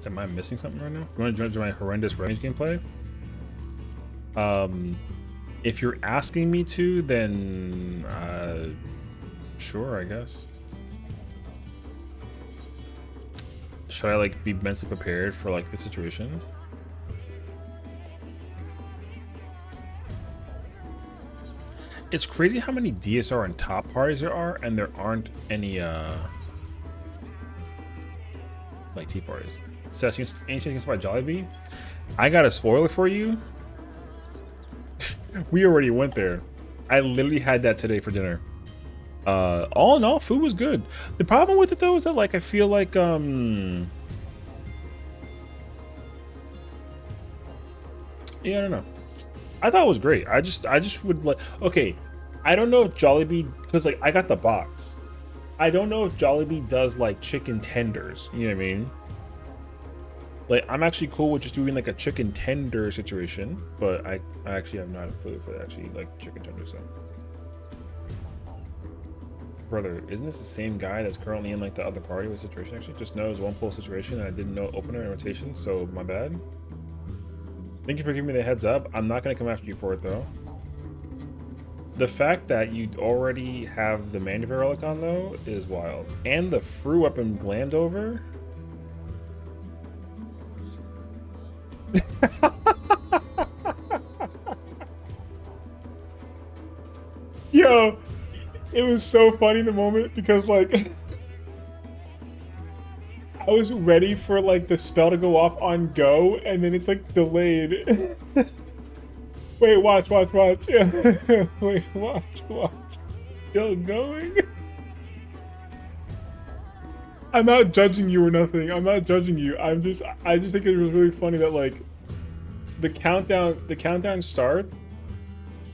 Am I missing something right now? You want to judge my horrendous range gameplay? If you're asking me to, then sure, I guess. Should I like be mentally prepared for like the situation? It's crazy how many DSR and top parties there are, and there aren't any like tea parties. Sessiion, anything about Jollibee? I got a spoiler for you. We already went there. I literally had that today for dinner. All in all, food was good. The problem with it though is that like I feel like yeah, I don't know. I thought it was great. I just would like, okay, I don't know if Jollibee, because like I got the box. I don't know if Jollibee does like chicken tenders. You know what I mean? Like I'm actually cool with just doing like a chicken tender situation, but I actually have not a clue for actually like chicken tenders. So, brother, isn't this the same guy that's currently in like the other party with situation? Actually, just knows one pull situation, and I didn't know opener invitation, so my bad. Thank you for giving me the heads up. I'm not gonna come after you for it though. The fact that you already have the Mandivar relic on though is wild, and the Fru weapon glammed over. Yo, it was so funny in the moment because like I was ready for like the spell to go off on go, and then it's like delayed. Wait, watch. Yeah. Wait, watch. Still going. I'm not judging you or nothing. I'm not judging you. I just think it was really funny that like the countdown starts.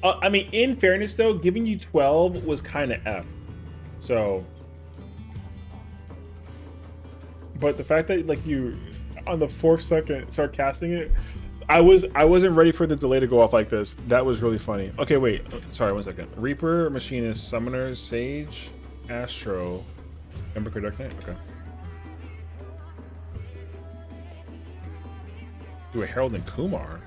I mean, in fairness though, giving you 12 was kind of effed. So, but the fact that like you on the 4th second start casting it, I wasn't ready for the delay to go off like this. That was really funny. Okay, wait. Sorry, 1 second. Reaper, Machinist, Summoner, Sage, Astro, Ember Dark Knight. Okay. Do a Herald and Kumar.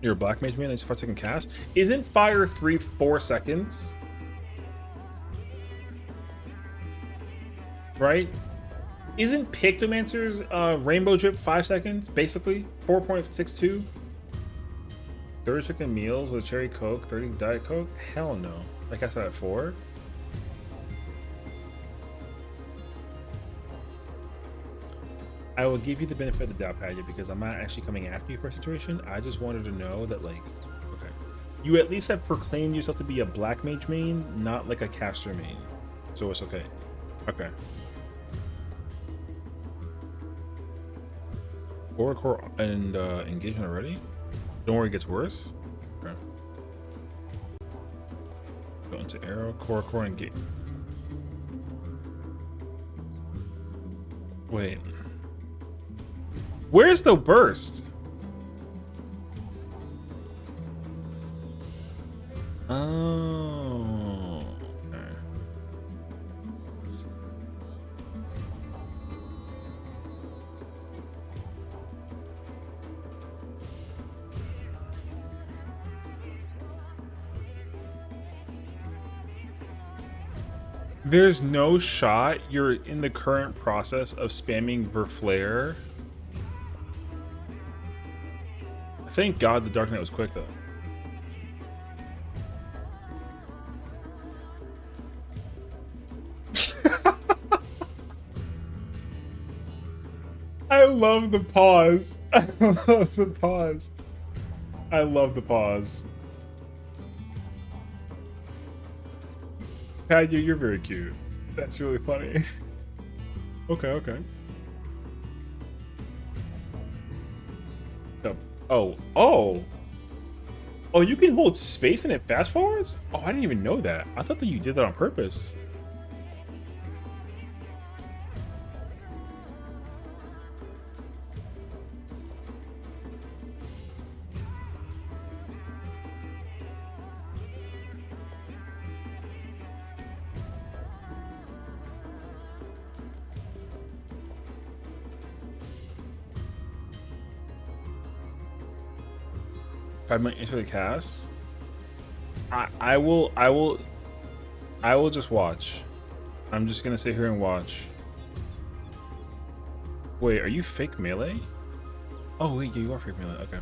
You're a Black Mage man. It's 5-second cast. Isn't Fire 3 4 seconds? Right? Isn't Pictomancer's Rainbow Drip 5 seconds? Basically 4.62. 30 chicken meals with cherry coke, 30 diet coke. Hell no. Like I said at 4. I will give you the benefit of the doubt, Padgett, because I'm not actually coming after you for a situation. I just wanted to know that, like, okay, you at least have proclaimed yourself to be a Black Mage main, not like a caster main. So it's okay. Okay. Core and engagement already? Don't worry, it gets worse. Okay. Go into arrow, core engage. Wait. Where's the burst? Oh. Okay. There's no shot you're in the current process of spamming Verflare. Thank God the Dark Knight was quick though. I love the pause. I love the pause. I love the pause. Pat, you're very cute. That's really funny. Okay. Oh, you can hold space and it fast forwards? Oh, I didn't even know that. I thought that you did that on purpose. If I might enter the cast, I will just watch. I'm just gonna sit here and watch. Wait, are you fake melee? Oh wait, yeah, you are fake melee. Okay.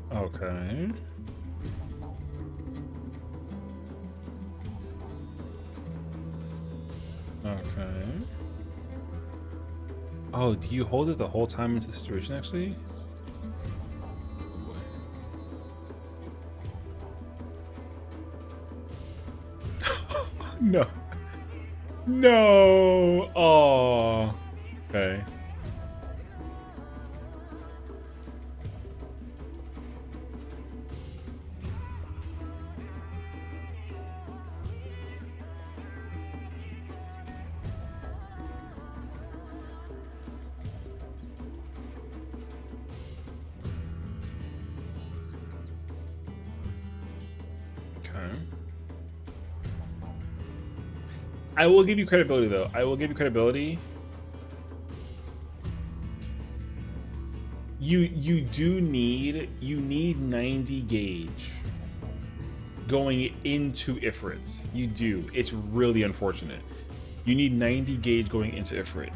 Okay. Okay. Oh, do you hold it the whole time into the situation, actually? No. No. Oh. Okay. Okay. I will give you credibility, though. I will give you credibility. You need 90 gauge going into Ifrit. You do. It's really unfortunate. You need 90 gauge going into Ifrit.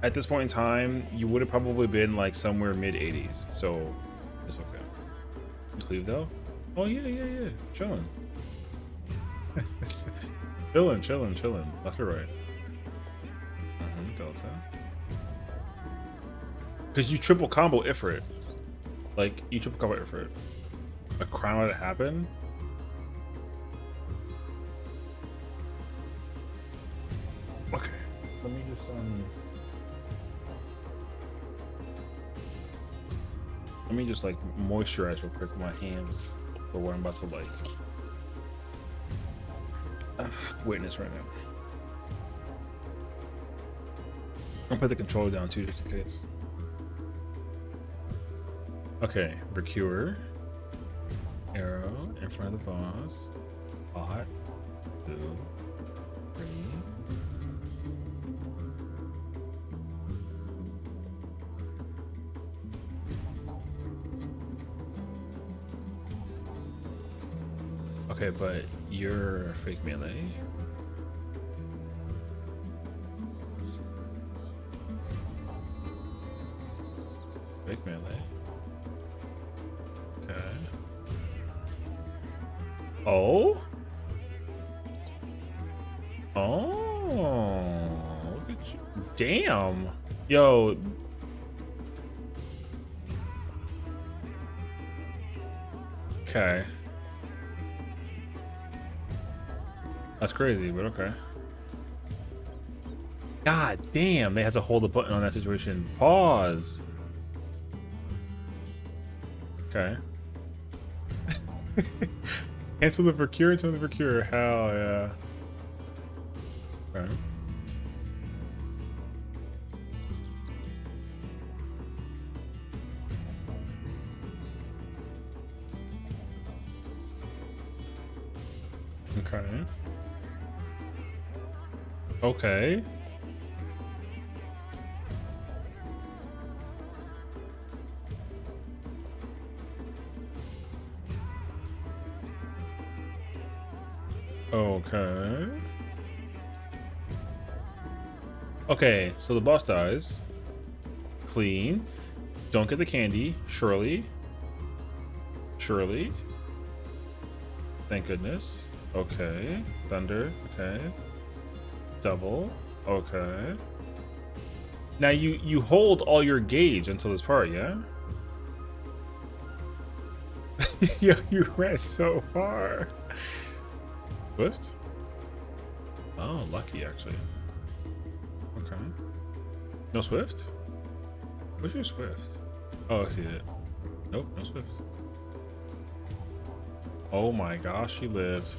At this point in time, you would have probably been like somewhere mid 80s. So it's okay. You cleave though? Oh yeah. Chilling. chilling. Left or right? Delta. Because you triple combo Ifrit. Like, you triple combo Ifrit. A crown let it happen? Okay. Let me just, Let me just, like, moisturize real quick with my hands for what I'm about to, like, witness right now. I'll put the controller down, too, just in case. Okay, Recure. Arrow in front of the boss. Hot. 2, 3. Okay, but you're fake melee. Fake melee. Okay. Oh? Oh, look at you. Damn. Yo. Okay. That's crazy, but okay. God damn, they had to hold the button on that situation. Pause. Okay. Cancel the procure, Hell yeah. Okay. Okay. Okay. Okay. Okay, so the boss dies. Clean. Don't get the candy. Surely. Thank goodness. Okay. Thunder. Okay. Double. Okay. Now you hold all your gauge until this part, yeah? Yo, you ran so far. Swift? Oh, lucky actually. Okay. No Swift? Where's your Swift? Oh, I see it. Nope, no Swift. Oh my gosh, she lived.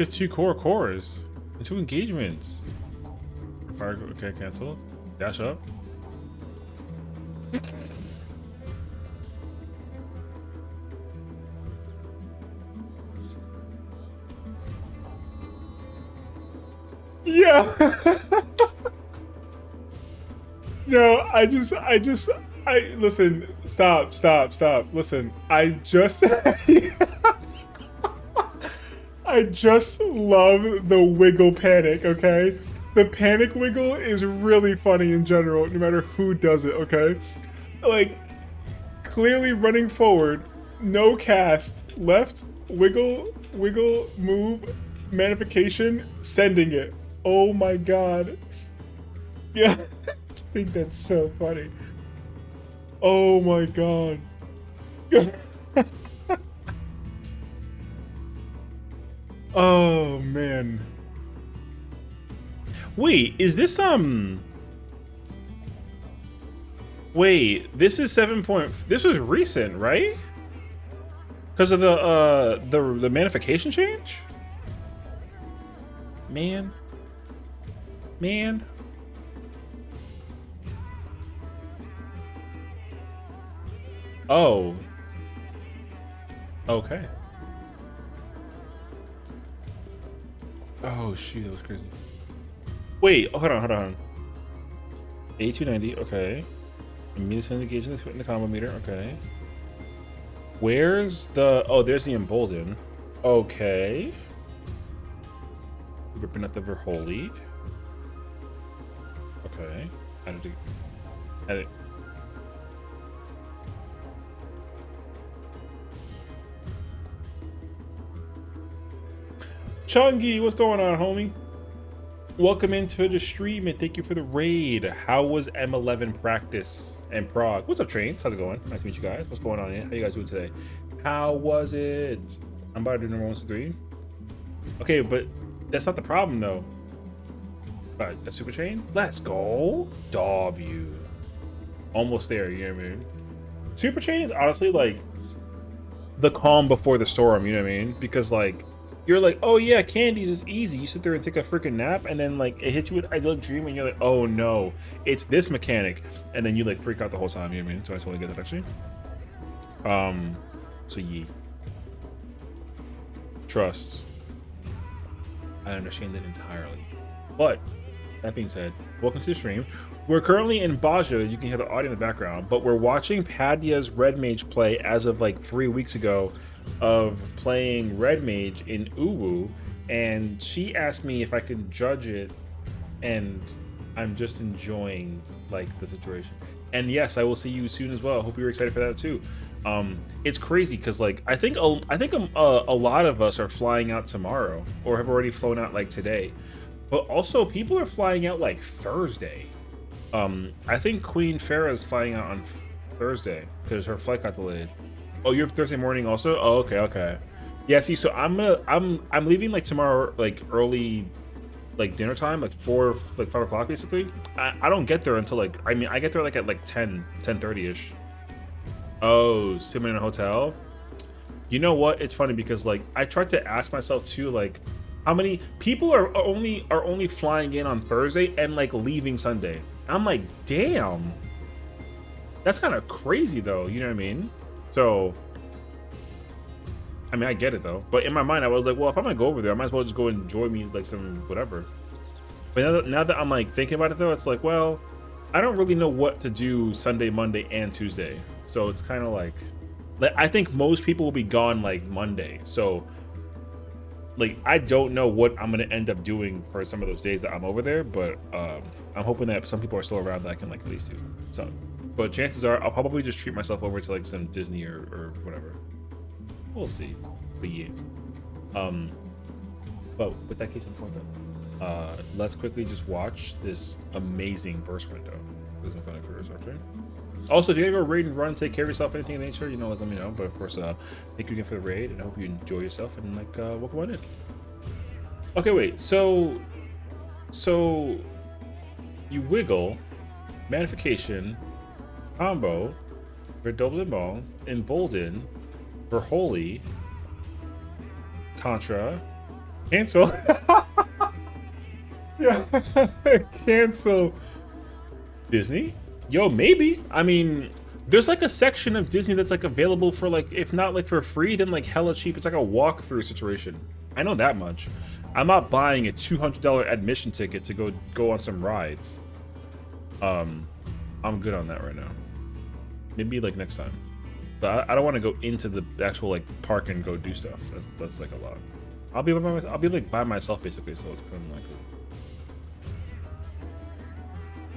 It's 2 cores and 2 engagements. Fire, okay, canceled. Dash up. Yeah. No, listen, stop. Listen, I just love the wiggle panic, okay? The panic wiggle is really funny in general, no matter who does it, okay? Like, clearly running forward, no cast, left, wiggle, move, magnification, sending it. Oh my god. Yeah, I think that's so funny. Oh my god. Oh man. Wait, is this wait, this is 7 point. This was recent, right? Because of the magnification change? Man. Oh. Okay. Oh shoot, that was crazy. Wait, hold on. A290, okay. Immediate engaging in the combo meter, okay. Where's the... Oh, there's the embolden. Okay. Ripping at the Verholy. Okay. Edit. Chungy, what's going on, homie? Welcome into the stream and thank you for the raid. How was M11 practice and Prague? What's up, Trains? How's it going? Nice to meet you guys. What's going on here? How you guys doing today? How was it? I'm about to do number 1 to 3. Okay, but that's not the problem though. Alright, a super chain? Let's go. W. Almost there, you know what I mean? Super chain is honestly like the calm before the storm, you know what I mean? Because like you're like, oh yeah, candies is easy. You sit there and take a freaking nap, and then like it hits you with idyllic dream, and you're like, oh no, it's this mechanic, and then you like freak out the whole time. You know what I mean? So I totally get that actually. So yeah, trust. I understand that entirely. But that being said, welcome to the stream. We're currently in Baja. You can hear the audio in the background, but we're watching Padya's Red Mage play as of like 3 weeks ago. Of playing Red Mage in Uwu, and she asked me if I could judge it, and I'm just enjoying like the situation. And yes, I will see you soon as well. I hope you're excited for that too. It's crazy because like I think a lot of us are flying out tomorrow or have already flown out like today, but also people are flying out like Thursday. I think Queen Farah is flying out on Thursday because her flight got delayed. Oh, you're Thursday morning also? Oh, okay. Yeah, see, so I'm leaving like tomorrow, like early, like dinner time, like 5 o'clock basically. I don't get there until like, I mean, I get there like at like 10:30ish. Oh, sitting in a hotel. You know what? It's funny because like I tried to ask myself too, like how many people are only flying in on Thursday and like leaving Sunday. I'm like, damn, that's kind of crazy though. You know what I mean? So, I mean, I get it though. But in my mind, I was like, well, if I'm gonna go over there, I might as well just go and enjoy me like some whatever. But now that I'm like thinking about it though, it's like, well, I don't really know what to do Sunday, Monday, and Tuesday. So it's kind of like I think most people will be gone like Monday. So, like, I don't know what I'm gonna end up doing for some of those days that I'm over there. But I'm hoping that some people are still around that I can like at least do some. But chances are I'll probably just treat myself over to like some Disney or whatever. We'll see. But yeah. But with that case in point though, let's quickly just watch this amazing burst window. This is funny for okay? Also, if you gotta go raid and run, take care of yourself, anything of nature, you know, let me know. But of course, thank you again for the raid, and I hope you enjoy yourself and like welcome on in. Okay, wait. So you wiggle, magnification, combo, redouble and ball, embolden, Verholy, Contra, Cancel. Yeah, cancel Disney. Yo, maybe. I mean, there's like a section of Disney that's like available for like, if not like for free, then like hella cheap. It's like a walkthrough situation. I know that much. I'm not buying a $200 admission ticket to go on some rides. I'm good on that right now. Maybe like next time. But I don't want to go into the actual like park and go do stuff. That's like a lot. I'll be like by myself basically, so it's kind of like.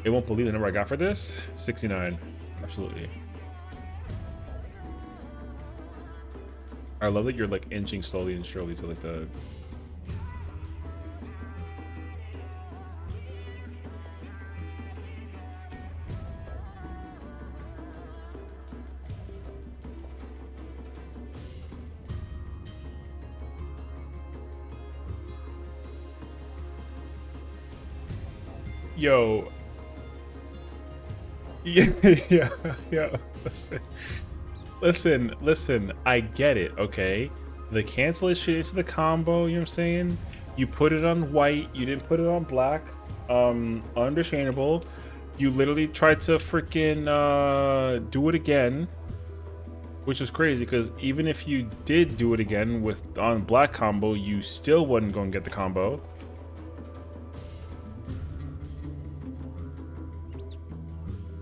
It won't believe the number I got for this. 69. Absolutely. I love that you're like inching slowly and surely to like the. Yo. Yeah, yeah. Listen. I get it, okay? The cancellation is the combo, you know what I'm saying? You put it on white, you didn't put it on black. Understandable. You literally tried to freaking do it again, which is crazy because even if you did do it again with on black combo, you still wasn't going to get the combo.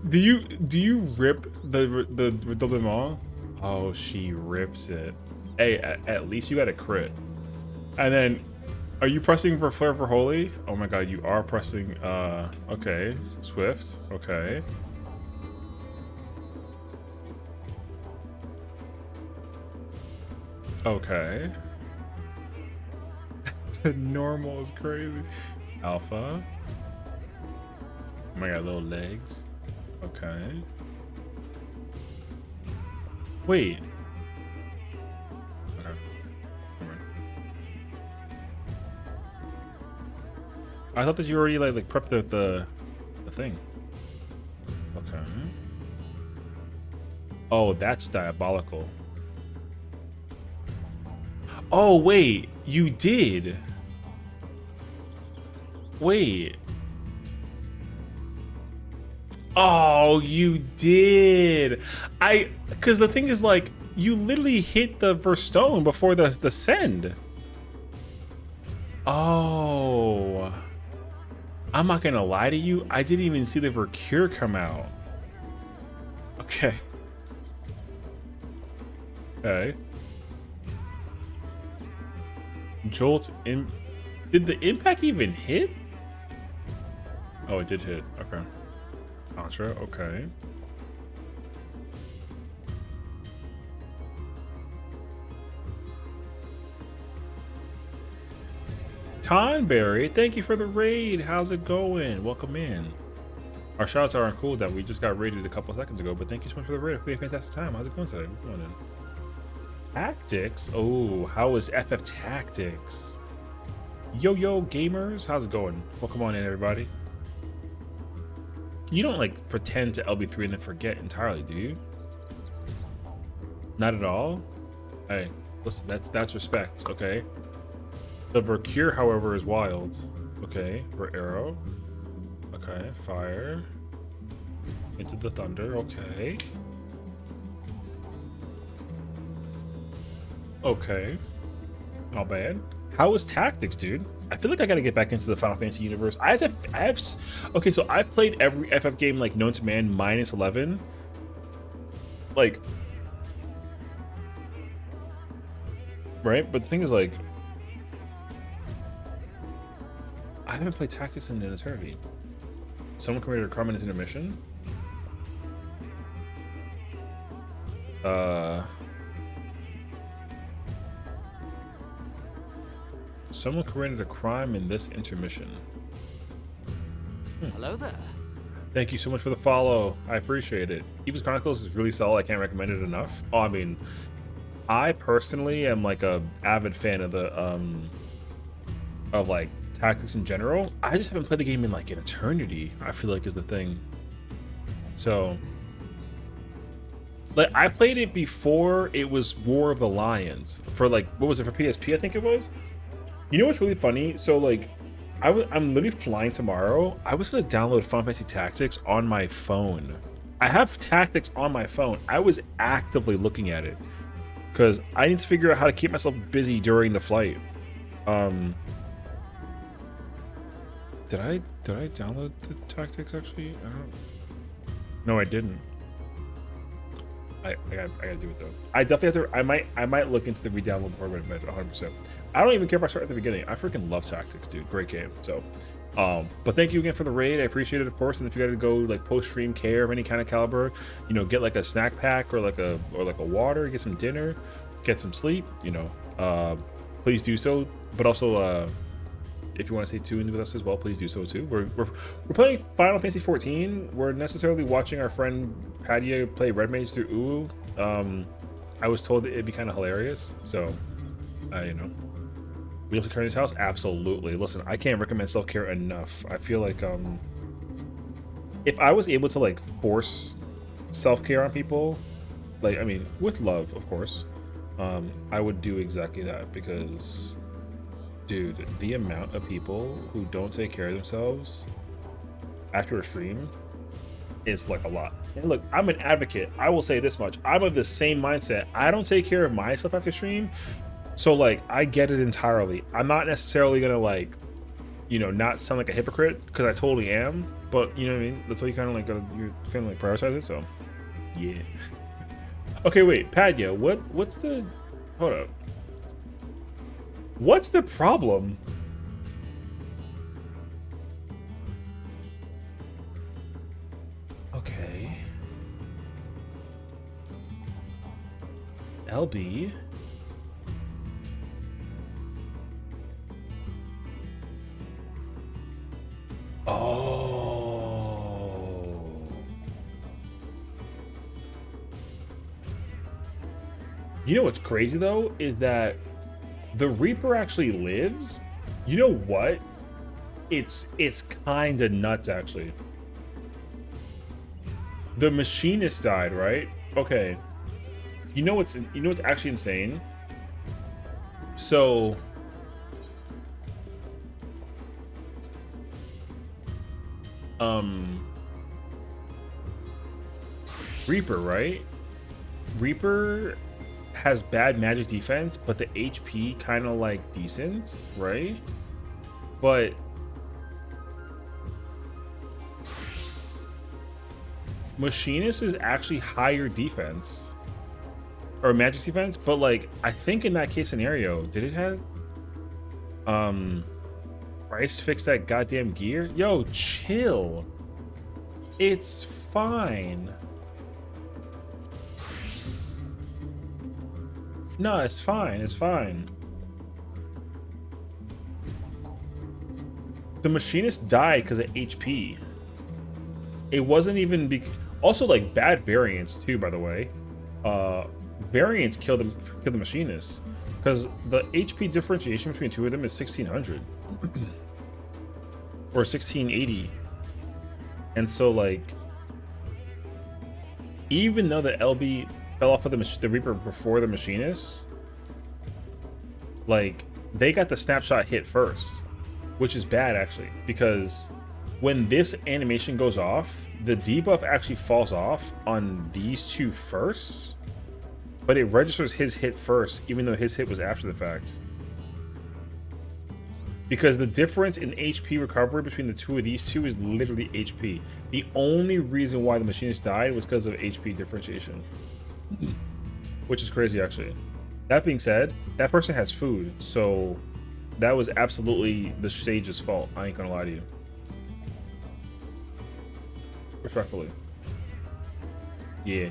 Do you rip the doublement? Oh, she rips it. Hey, at least you got a crit. And then, are you pressing for Flare for Holy? Oh my god, you are pressing. Okay, Swift. Okay. Okay. The normal is crazy. Alpha. Oh my god, little legs. Okay. Wait. Okay. I thought that you already like prepped the thing. Okay. Oh, that's diabolical. Oh wait, you did. Wait. Oh, you did. Because the thing is, like, you literally hit the Verstone before the send. Oh. I'm not gonna lie to you. I didn't even see the Vercure come out. Okay. Okay. Jolt in. Did the impact even hit? Oh, it did hit. Okay. Contra, okay. Tonberry, thank you for the raid. How's it going? Welcome in. Our shoutouts aren't cool that we just got raided a couple seconds ago, but thank you so much for the raid. We had a fantastic time. How's it going today? What's going on? Tactics? Oh, how is FF Tactics? Yo gamers, how's it going? Welcome on in, everybody. You don't like pretend to LB3 and then forget entirely, do you? Not at all? Hey, listen, that's respect, okay? The Vercure, however, is wild. Okay, for arrow. Okay, fire. Into the thunder, okay. Okay. Not bad. How is Tactics, dude? I feel like I gotta get back into the Final Fantasy universe. Okay, so I played every FF game like known to man minus 11. Like, right? But the thing is, like, I haven't played Tactics in an eternity. Someone committed a crime in his intermission. Someone committed a crime in this intermission. Hello there. Thank you so much for the follow. I appreciate it. Eva's Chronicles is really solid. I can't recommend it enough. Oh, I mean, I personally am like a avid fan of the of like Tactics in general. I just haven't played the game in like an eternity. I feel like is the thing. So, like, I played it before it was War of the Lions for like, what was it, for PSP? I think it was. You know what's really funny? So like, I'm literally flying tomorrow. I was gonna download Fanfest Tactics on my phone. I have Tactics on my phone. I was actively looking at it because I need to figure out how to keep myself busy during the flight. Um, did I download the Tactics actually? I don't. No, I didn't. I gotta do it though. I definitely have to. I might look into the re-download program, but 100%. I don't even care if I start at the beginning. I freaking love Tactics, dude. Great game. So, but thank you again for the raid. I appreciate it, of course. And if you got to go like post stream care of any kind of caliber, you know, get like a snack pack or like a water, get some dinner, get some sleep. You know, please do so. But also, if you want to stay tuned with us as well, please do so too. We're playing Final Fantasy 14. We're necessarily watching our friend Padilla play Red Mage through Uwu. I was told that it'd be kind of hilarious, so you know. Wheels of Carnage's house, absolutely. Listen, I can't recommend self-care enough. I feel like if I was able to like force self-care on people, like I mean, with love, of course, I would do exactly that because. Dude, the amount of people who don't take care of themselves after a stream is like a lot. And look, I'm an advocate. I will say this much. I'm of the same mindset. I don't take care of myself after stream. So like, I get it entirely. I'm not necessarily gonna like, you know, not sound like a hypocrite because I totally am. But you know what I mean? That's why you kind of like gotta, you're feeling like prioritize it. So, yeah. Okay, wait, Padya, what's the? Hold up. What's the problem? Okay. LB. Oh. You know what's crazy though is that the Reaper actually lives. You know what? It's kind of nuts actually. The Machinist died, right? Okay. You know what's actually insane? So Reaper, right? Reaper has bad magic defense, but the HP kind of like decent, right? But Machinist is actually higher defense or magic defense, but like I think in that case scenario, did it have Bryce fix that goddamn gear? Yo, chill. It's fine. No, it's fine. It's fine. The Machinist died because of HP. It wasn't even also like bad variants too, by the way. Variants kill the Machinist because the HP differentiation between two of them is 1600 or 1680, and so like even though the LB fell off of the Reaper before the Machinist, like they got the snapshot hit first, which is bad actually because when this animation goes off, the debuff actually falls off on these two first, but it registers his hit first even though his hit was after the fact. Because the difference in HP recovery between the two of these two is literally HP. The only reason why the Machinist died was because of HP differentiation. Which is crazy, actually. That being said, that person has food, so that was absolutely the Sage's fault. I ain't gonna lie to you. Respectfully. Yeah.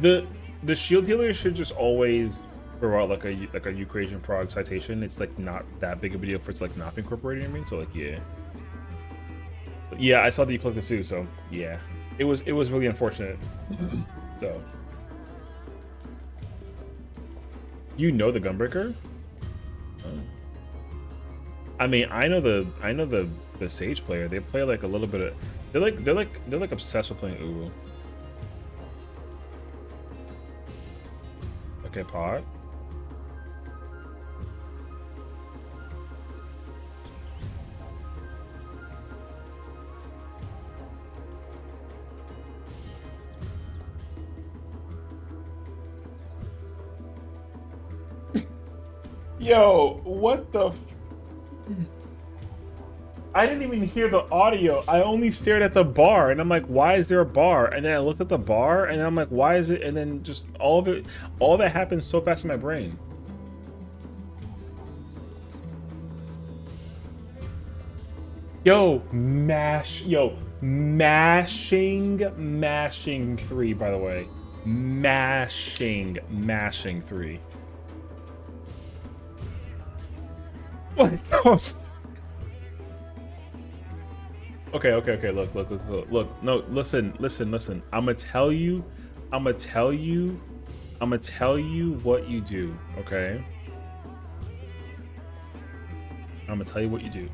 The shield healer should just always throw out like a Ukrainian prog citation. It's like not that big of a deal for it's like not incorporated in me. So like yeah. But yeah, I saw that you clicked it too, so yeah. It was really unfortunate. So you know the Gunbreaker? Oh. I mean, I know the Sage player. They play like a little bit of they're like obsessed with playing Uwu. Okay, pot. Yo, what the? I didn't even hear the audio. I only stared at the bar, and I'm like, why is there a bar? And then I looked at the bar, and I'm like, why is it? And then just all of it, all that happened so fast in my brain. Yo, mashing 3, by the way. Mashing 3. What the Okay. Look. No, listen. I'ma tell you what you do, okay? I'ma tell you what you do.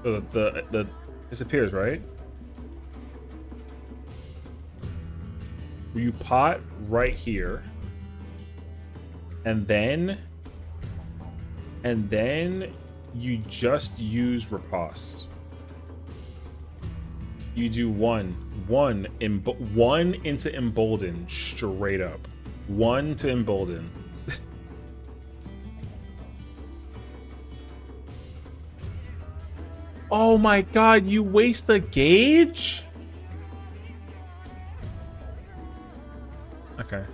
So the disappears, right? You pot right here, and then you just use riposte. You do one into embolden straight up. 1 to embolden. Oh my god, you waste the gauge? Okay.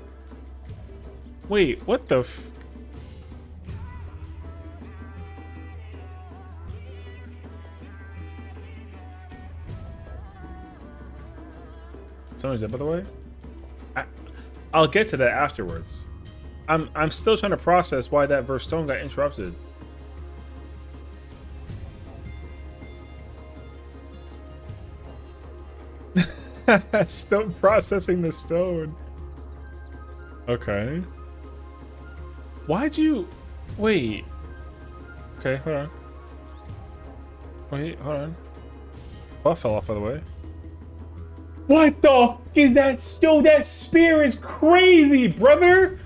Wait, what the f... Someone's dead, by the way? I'll get to that afterwards. I'm still trying to process why that verse stone got interrupted. Still processing the stone. Okay. Why'd you... Wait. Okay, hold on. Wait, hold on. Buff fell off, by the way. What the f is that? Yo, that spear is crazy, brother!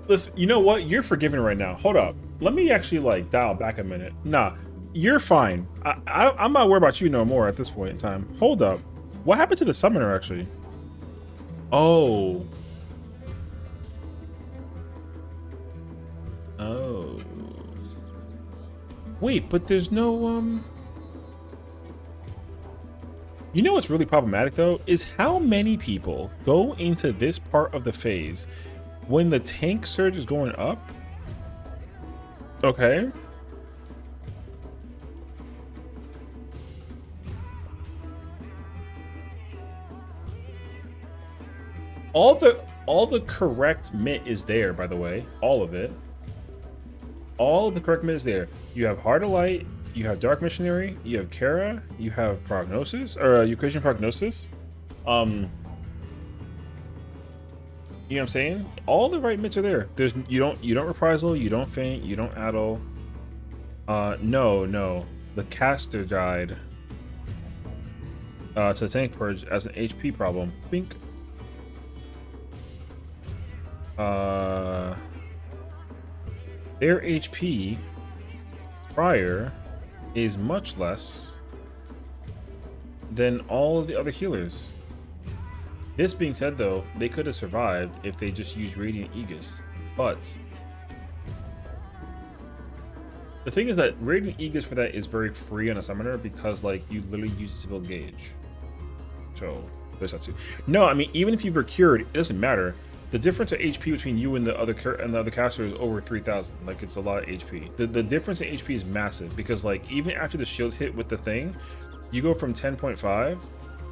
Listen, you know what? You're forgiven right now. Hold up. Let me actually, like, dial back a minute. Nah, you're fine. I'm not worried about you no more at this point in time. Hold up. What happened to the summoner, actually? Oh. Oh. Wait, but there's no, You know what's really problematic, though? Is how many people go into this part of the phase when the tank surge is going up? Okay. All the correct mitt is there, by the way. All of it. All of the correct mitt is there. You have Heart of Light, you have Dark Missionary, you have Kara, you have Prognosis, or Eucration Prognosis. You know what I'm saying? All the right mitts are there. There's you don't reprisal, you don't faint, you don't addle. No. The caster died to tank purge as an HP problem. Bink. Their HP prior is much less than all of the other healers. This being said, though, they could have survived if they just used Radiant Aegis. But the thing is that Radiant Aegis for that is very free on a summoner because, like, you literally use it to build gauge. So there's that too. No, I mean, even if you were cured, it doesn't matter. The difference of HP between you and the other caster is over 3,000. Like, it's a lot of HP. The difference in HP is massive because, like, even after the shield hit with the thing, you go from 10.5,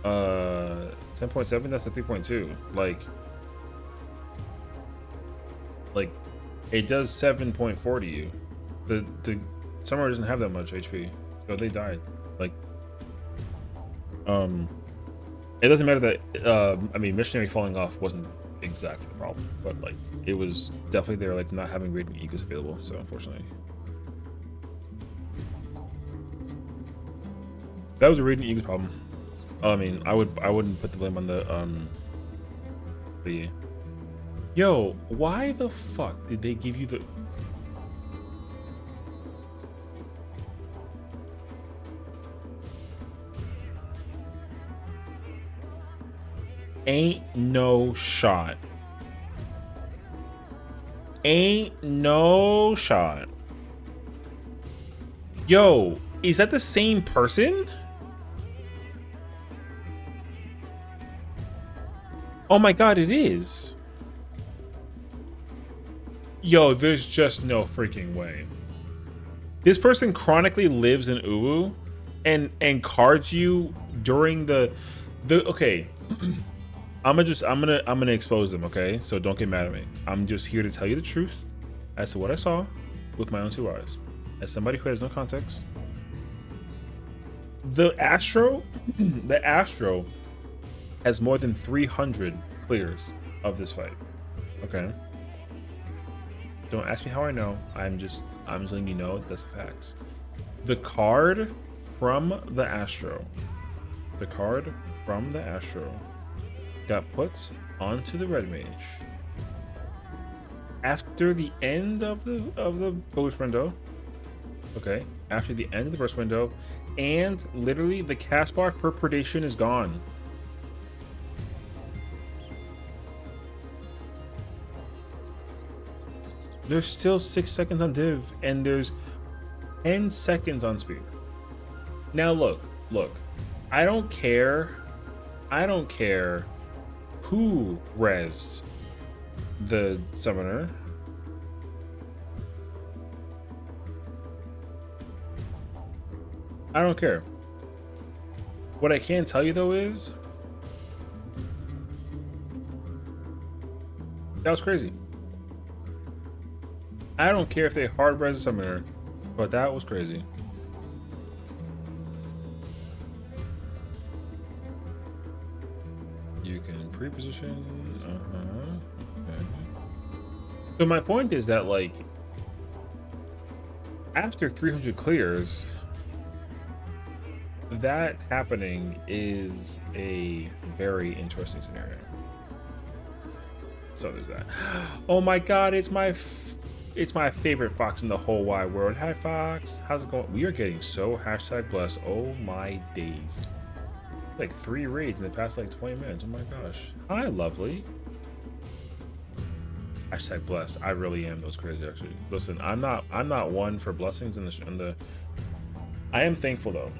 10.7, that's a 3.2. Like it does 7.4 to you. The Summoner doesn't have that much HP, so they died. Like, it doesn't matter that I mean, Missionary falling off wasn't exactly the problem, but like it was definitely there, like not having Radiant Aegis available. So unfortunately, that was a Radiant Aegis problem. I mean, I wouldn't put the blame on the yo, why the fuck did they give you the ain't no shot. Ain't no shot. Yo, is that the same person? Oh my god, it is. Yo, there's just no freaking way. This person chronically lives in Uwu and cards you during the okay. I'm gonna expose them, okay? So don't get mad at me. I'm just here to tell you the truth as to what I saw with my own two eyes. As somebody who has no context. The Astro the Astro has more than 300 clears of this fight. Okay. Don't ask me how I know. I'm just letting you know that's the facts. The card from the Astro. The card from the Astro got put onto the red mage after the end of the first window. Okay, after the end of the first window, and literally the cast bar for predation is gone. There's still 6 seconds on div, and there's 10 seconds on speed. Now look, I don't care who rezzed the summoner. I don't care. What I can tell you though is that was crazy. I don't care if they hard res the summoner, but that was crazy. You can pre-position. Okay. So my point is that, like, after 300 clears, that happening is a very interesting scenario. So there's that. Oh my god, it's my favorite fox in the whole wide world. Hi Fox, how's it going? We are getting so #blessed. Oh my days. Like 3 raids in the past like 20 minutes. Oh my gosh. Hi lovely. #blessed. I really am. Those crazy actually. Listen, I'm not one for blessings in the I am thankful though.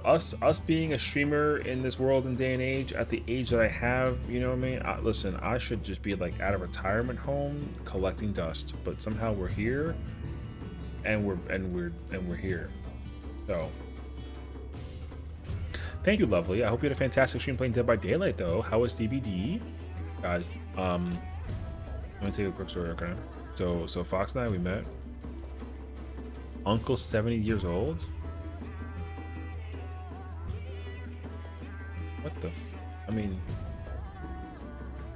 Us being a streamer in this world and day and age, at the age that I have, you know what I mean? Listen, I should just be like at a retirement home collecting dust, but somehow we're here, and we're here. So, thank you, lovely. I hope you had a fantastic stream playing Dead by Daylight, though. How was DBD, guys? Let me tell you a quick story, okay? So Fox and I, we met. Uncle's 70 years old. What the I mean,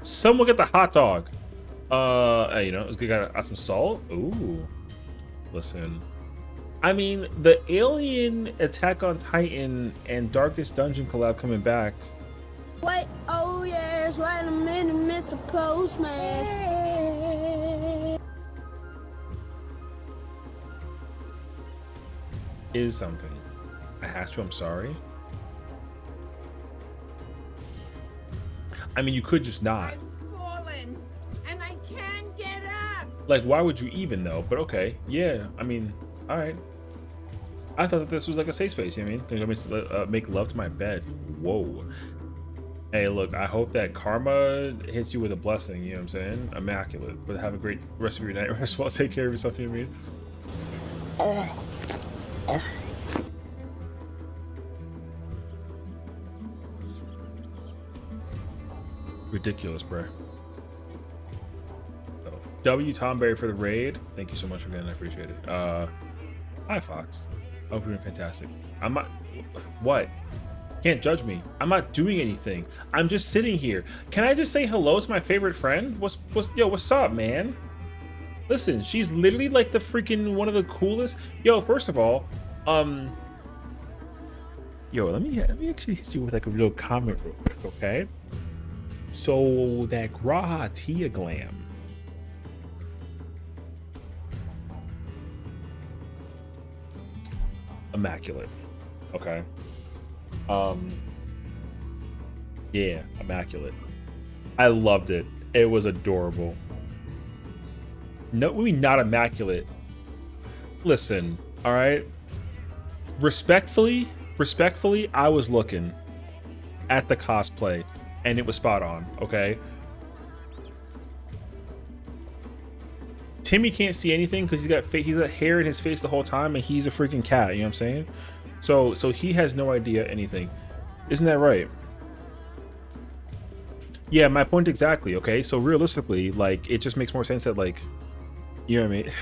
someone get the hot dog. You know, it's good. Got some salt. Ooh, listen. I mean, the Alien Attack on Titan and Darkest Dungeon collab coming back. Wait, oh yes, wait a minute, Mr. Postman. Is something. I have to. I'm sorry. I mean, you could just not. I've fallen, and I can't get up. Like, why would you even though? But okay, yeah. I mean, all right. I thought that this was like a safe space. You know what I mean? Can you make love to my bed? Whoa. Hey, look. I hope that karma hits you with a blessing. You know what I'm saying? Immaculate. But have a great rest of your night. Rest well. Take care of yourself. You know what I mean? Ridiculous, bro. So, W Tomberry for the raid. Thank you so much again. I appreciate it. Hi Fox. I hope you're doing fantastic. I'm not. What? Can't judge me. I'm not doing anything. I'm just sitting here. Can I just say hello to my favorite friend? What's up, man? Listen, she's literally like the freaking one of the coolest. Yo, first of all, yo, let me actually hit you with like a real comment real quick, okay? So that Graha Tia glam. Immaculate. Okay. Yeah, immaculate. I loved it. It was adorable. No, we not immaculate. Listen, all right. Respectfully, I was looking at the cosplay, and it was spot on. Okay. Timmy can't see anything because he's got hair in his face the whole time, and he's a freaking cat. You know what I'm saying? So he has no idea anything. Isn't that right? Yeah, my point exactly. Okay, so realistically, like, it just makes more sense that, like, you know what I mean?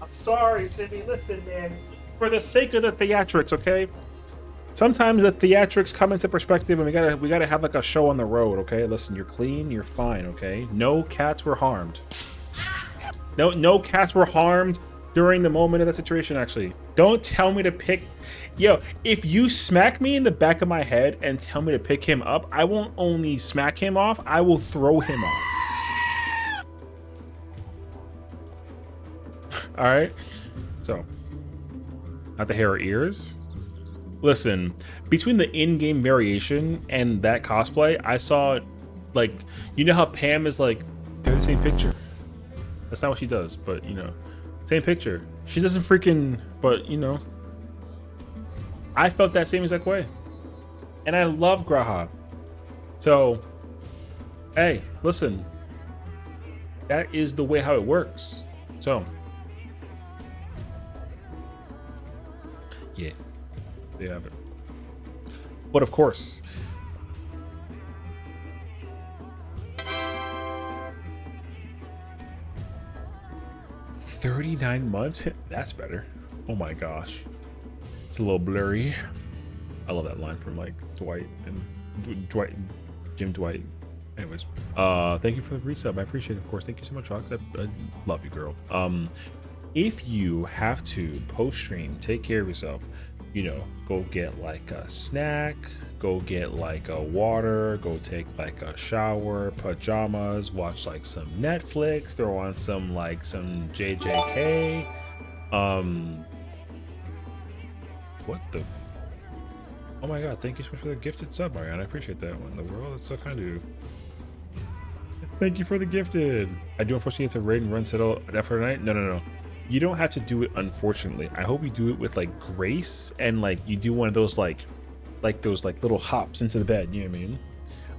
I'm sorry, Timmy. Listen, man. For the sake of the theatrics, okay? Sometimes the theatrics come into perspective, and we gotta have like a show on the road, okay? Listen, you're clean, you're fine, okay? No cats were harmed. No cats were harmed during the moment of that situation. Actually, don't tell me to pick. Yo, if you smack me in the back of my head and tell me to pick him up, I won't only smack him off, I will throw him off. All right. So, not the hair or ears. Listen, between the in-game variation and that cosplay, I saw, like, you know how Pam is like, they're the same picture. That's not what she does, but, you know, same picture. She doesn't freaking, but, you know, I felt that same exact way. And I love Graha. So, hey, listen, that is the way how it works. So, yeah. They have it. But of course, $39 months? That's better. Oh my gosh. It's a little blurry. I love that line from like Dwight and Jim Dwight. Anyways, thank you for the resub. I appreciate it, of course. Thank you so much, Fox. I love you, girl. If you have to post stream, take care of yourself. You know, go get like a snack, go get like a water, go take like a shower, pajamas, watch like some Netflix, throw on some JJK. What the? Oh my god, thank you so much for the gifted sub, Marianne. I appreciate that one. The world is so kind of you. Thank you for the gifted. I do unfortunately have to raid and run settle after tonight. No. You don't have to do it, unfortunately. I hope you do it with like grace and like you do one of those like those little hops into the bed. You know what I mean?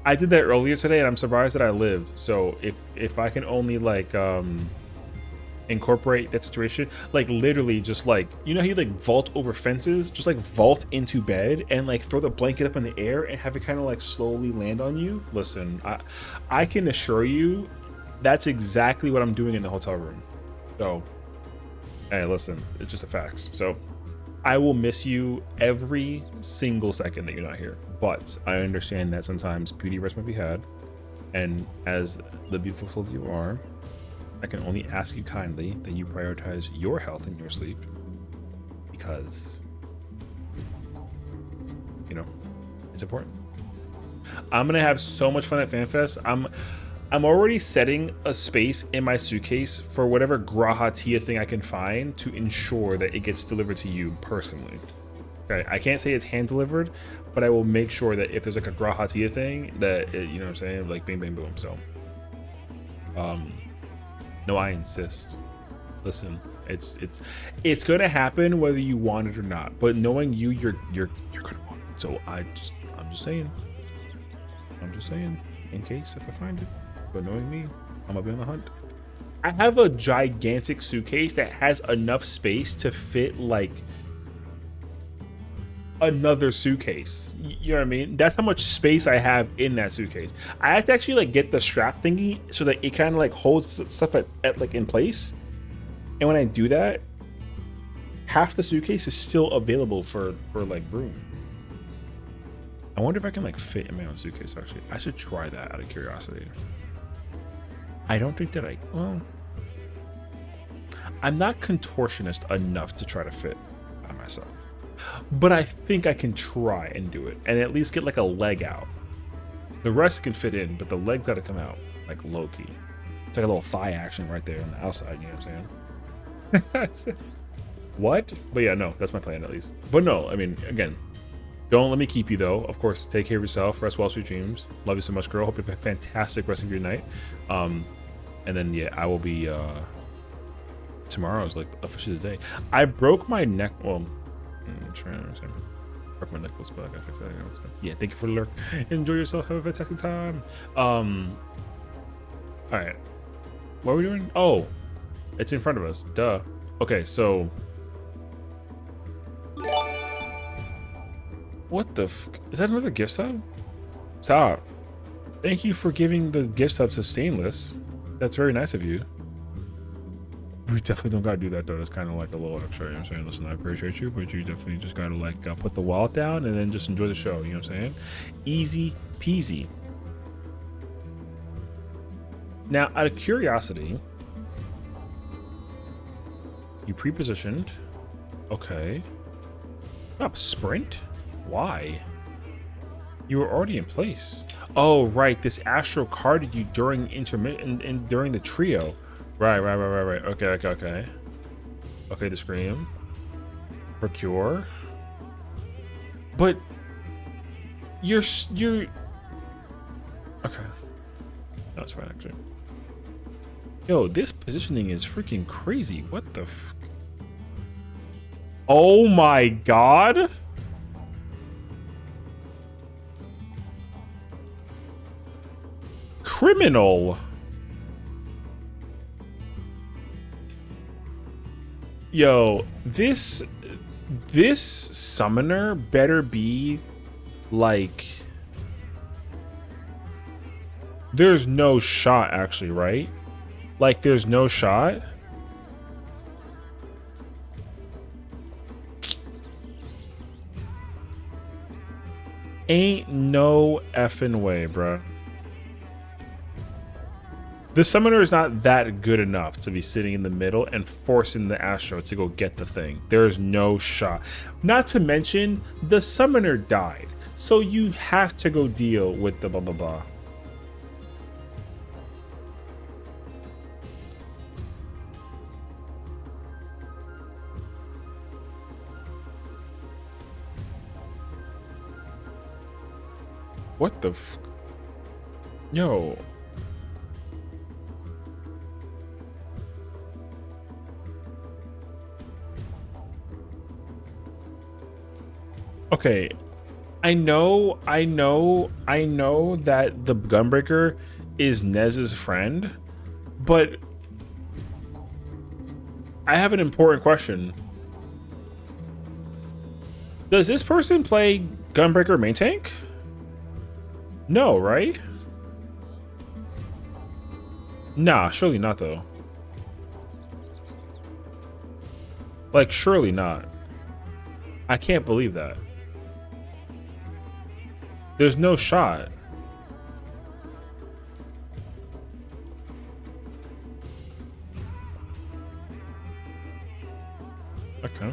I did that earlier today, and I'm surprised that I lived. So if I can only like incorporate that situation, like literally just like, you know how you like vault over fences, just like vault into bed and like throw the blanket up in the air and have it kind of like slowly land on you. Listen, I can assure you that's exactly what I'm doing in the hotel room. So hey, listen, it's just a facts. So I will miss you every single second that you're not here. But I understand that sometimes beauty rest might be had. And as the beautiful soul you are, I can only ask you kindly that you prioritize your health and your sleep. Because, you know, it's important. I'm going to have so much fun at FanFest. I'm already setting a space in my suitcase for whatever Graha Tia thing I can find to ensure that it gets delivered to you personally. Okay, I can't say it's hand delivered, but I will make sure that if there's like a Graha Tia thing, that it, you know what I'm saying, like bing bang boom. So, no, I insist. Listen, it's gonna happen whether you want it or not. But knowing you, you're gonna want it. So I'm just saying, in case if I find it. But knowing me, I'm gonna be on the hunt. I have a gigantic suitcase that has enough space to fit like another suitcase. You know what I mean? That's how much space I have in that suitcase. I have to actually like get the strap thingy so that it kind of like holds stuff at like in place. And when I do that, half the suitcase is still available for like room. I wonder if I can like fit in my own suitcase. Actually, I should try that out of curiosity. I don't think that I'm not contortionist enough to try to fit by myself, but I think I can try and do it and at least get like a leg out. The rest can fit in, but the legs got to come out like low-key. It's like a little thigh action right there on the outside, you know what I'm saying? What? But yeah, no, that's my plan at least. But no, I mean, again, don't let me keep you though. Of course, take care of yourself. Rest well, sweet dreams. Love you so much, girl. Hope you have a fantastic rest of your night. And then yeah, I will be tomorrow is like officially the day. I broke my neck. Well, I'm trying to understand. Broke my necklace, but I gotta fix that. Yeah, thank you for the lurk. Enjoy yourself. Have a fantastic time. All right. What are we doing? Oh, it's in front of us. Duh. Okay, so. What the f? Is that another gift sub? Stop. Thank you for giving the gift sub to Stainless. That's very nice of you. We definitely don't gotta do that though. It's kind of like a little extra. You know what I'm saying? Listen, I appreciate you, but you definitely just gotta like put the wallet down and then just enjoy the show. You know what I'm saying? Easy peasy. Now, out of curiosity, you pre-positioned. Okay. Up sprint. Why? You were already in place. Oh, right. This Astro carded you during intermittent during the trio. Right. Okay. Okay, the Scream. Procure. But you're okay. That's fine actually. Yo, this positioning is freaking crazy. What the f? Oh my god. Criminal. Yo, this summoner better be like, there's no shot actually, right? Like there's no shot. Ain't no effing way, bruh. The summoner is not that good enough to be sitting in the middle and forcing the Astro to go get the thing. There is no shot. Not to mention, the summoner died. So you have to go deal with the blah blah blah. What the f? Yo. Okay, I know that the Gunbreaker is Nez's friend, but I have an important question. Does this person play Gunbreaker main tank? No, right? Nah, surely not though. Like, surely not. I can't believe that. There's no shot. Okay.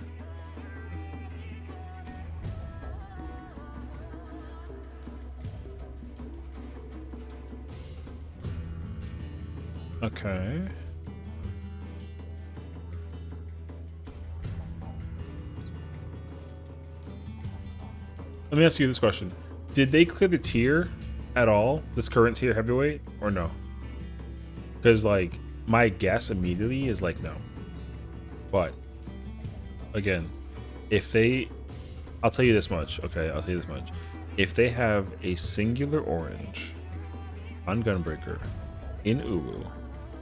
Okay. Let me ask you this question. Did they clear the tier at all? This current tier heavyweight? Or no? Because, like, my guess immediately is like, no. But, again, if they... I'll tell you this much, okay? I'll tell you this much. If they have a singular orange on Gunbreaker in Uwu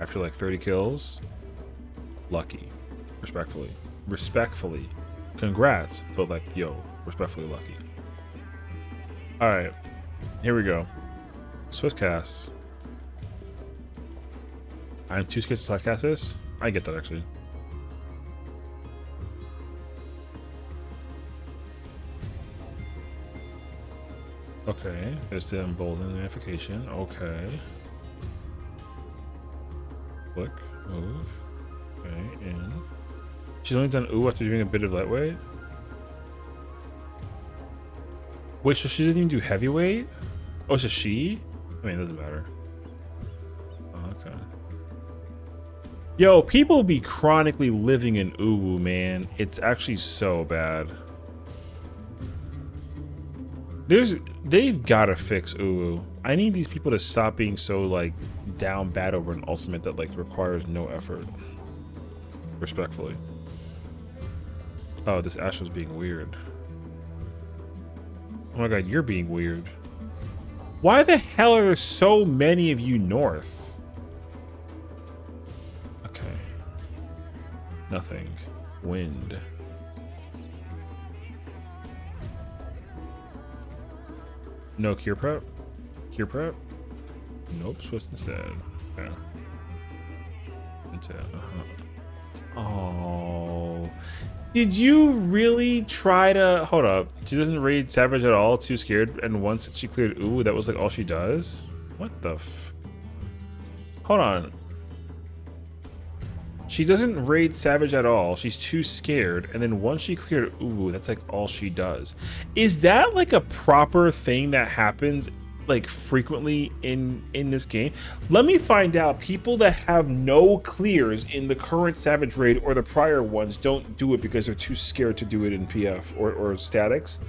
after, like, 30 kills, lucky. Respectfully. Respectfully. Congrats, but, like, yo, respectfully lucky. Alright, here we go. Swift cast. I'm too scared to slash cast this? I get that actually. Okay, there's the emboldened notification. Okay. Click, move. Okay, in. She's only done ooh after doing a bit of lightweight? Wait, so she didn't even do heavyweight? Oh, it's a she? I mean, it doesn't matter. Oh, okay. Yo, people be chronically living in Uwu, man. It's actually so bad. They've gotta fix Uwu. I need these people to stop being so like down bad over an ultimate that like requires no effort. Respectfully. Oh, this Astro's being weird. Oh my god, you're being weird. Why the hell are there so many of you north? Okay. Nothing. Wind. No cure prep? Cure prep? Nope, switch instead. Yeah. Instead, Oh. Did you really try to... Hold up. She doesn't raid Savage at all, too scared, and once she cleared Ooh, that was like all she does? What the Hold on. She doesn't raid Savage at all, she's too scared, and then once she cleared Ooh, that's like all she does. Is that like a proper thing that happens like frequently in this game? Let me find out. People that have no clears in the current Savage raid or the prior ones don't do it because they're too scared to do it in PF or statics,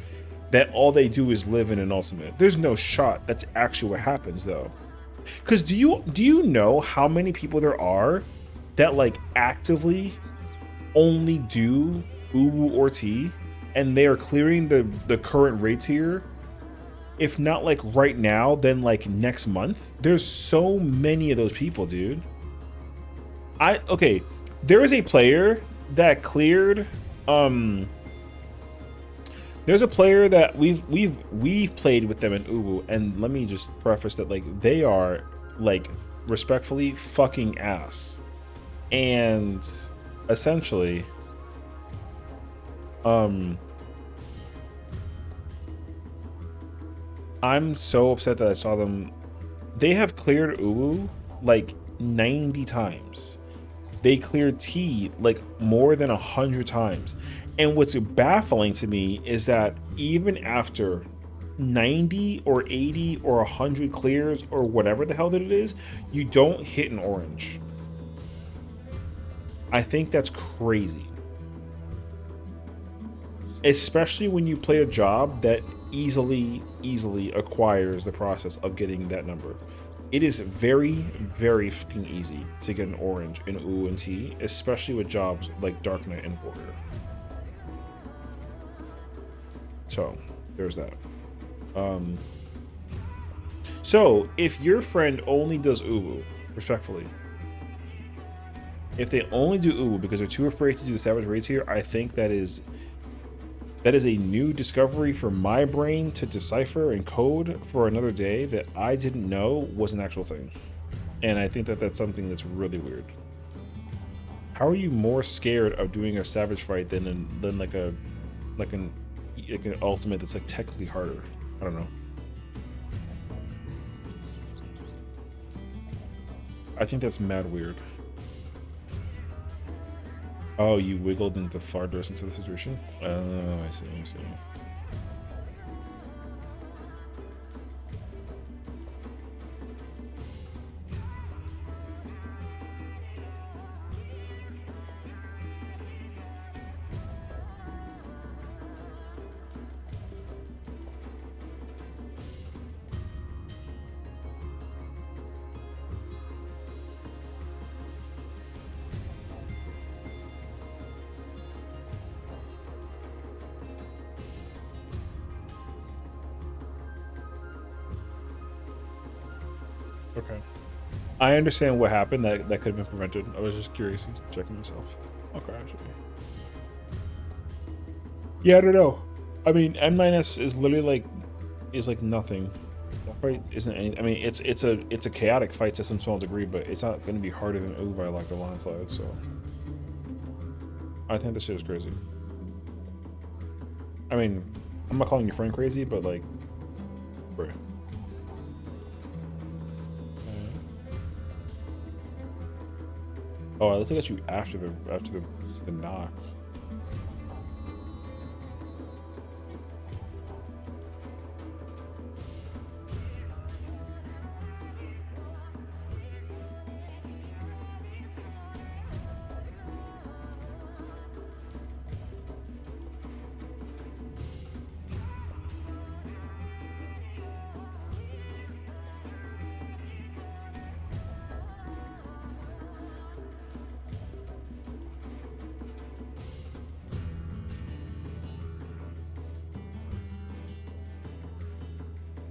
that all they do is live in an ultimate. There's no shot that's actually what happens though. Because do you know how many people there are that like actively only do Uwu or T, and they are clearing the current rates here? If not like right now, then like next month. There's so many of those people, dude. Okay, there is a player that cleared there's a player that we've played with them in Uwu, and let me just preface that like they are like respectfully fucking ass. And essentially I'm so upset that I saw them. They have cleared Uwu like 90 times. They cleared T like more than 100 times. And what's baffling to me is that even after 90 or 80 or 100 clears or whatever the hell that it is, you don't hit an orange. I think that's crazy. Especially when you play a job that easily acquires the process of getting that number. It is very fucking easy to get an orange in U and T, especially with jobs like Dark Knight and Warrior. So there's that. So if your friend only does Uwu, respectfully, if they only do Uwu because they're too afraid to do the Savage raids here, I think that is a new discovery for my brain to decipher and code for another day that I didn't know was an actual thing. And I think that that's something that's really weird. How are you more scared of doing a Savage fight than like an ultimate that's like technically harder? I don't know. I think that's mad weird. Oh, you wiggled into far doors into the situation? Oh, I see. Okay. I understand what happened. That could have been prevented. I was just curious and checking myself. Okay, actually. Yeah, I don't know. I mean, N minus is literally like nothing. That fight isn't any. I mean, it's a chaotic fight to some small degree, but it's not going to be harder than Ooh by like a landslide. So I think this shit is crazy. I mean, I'm not calling your friend crazy, but like, bruh. Oh, at least I got you after the knock.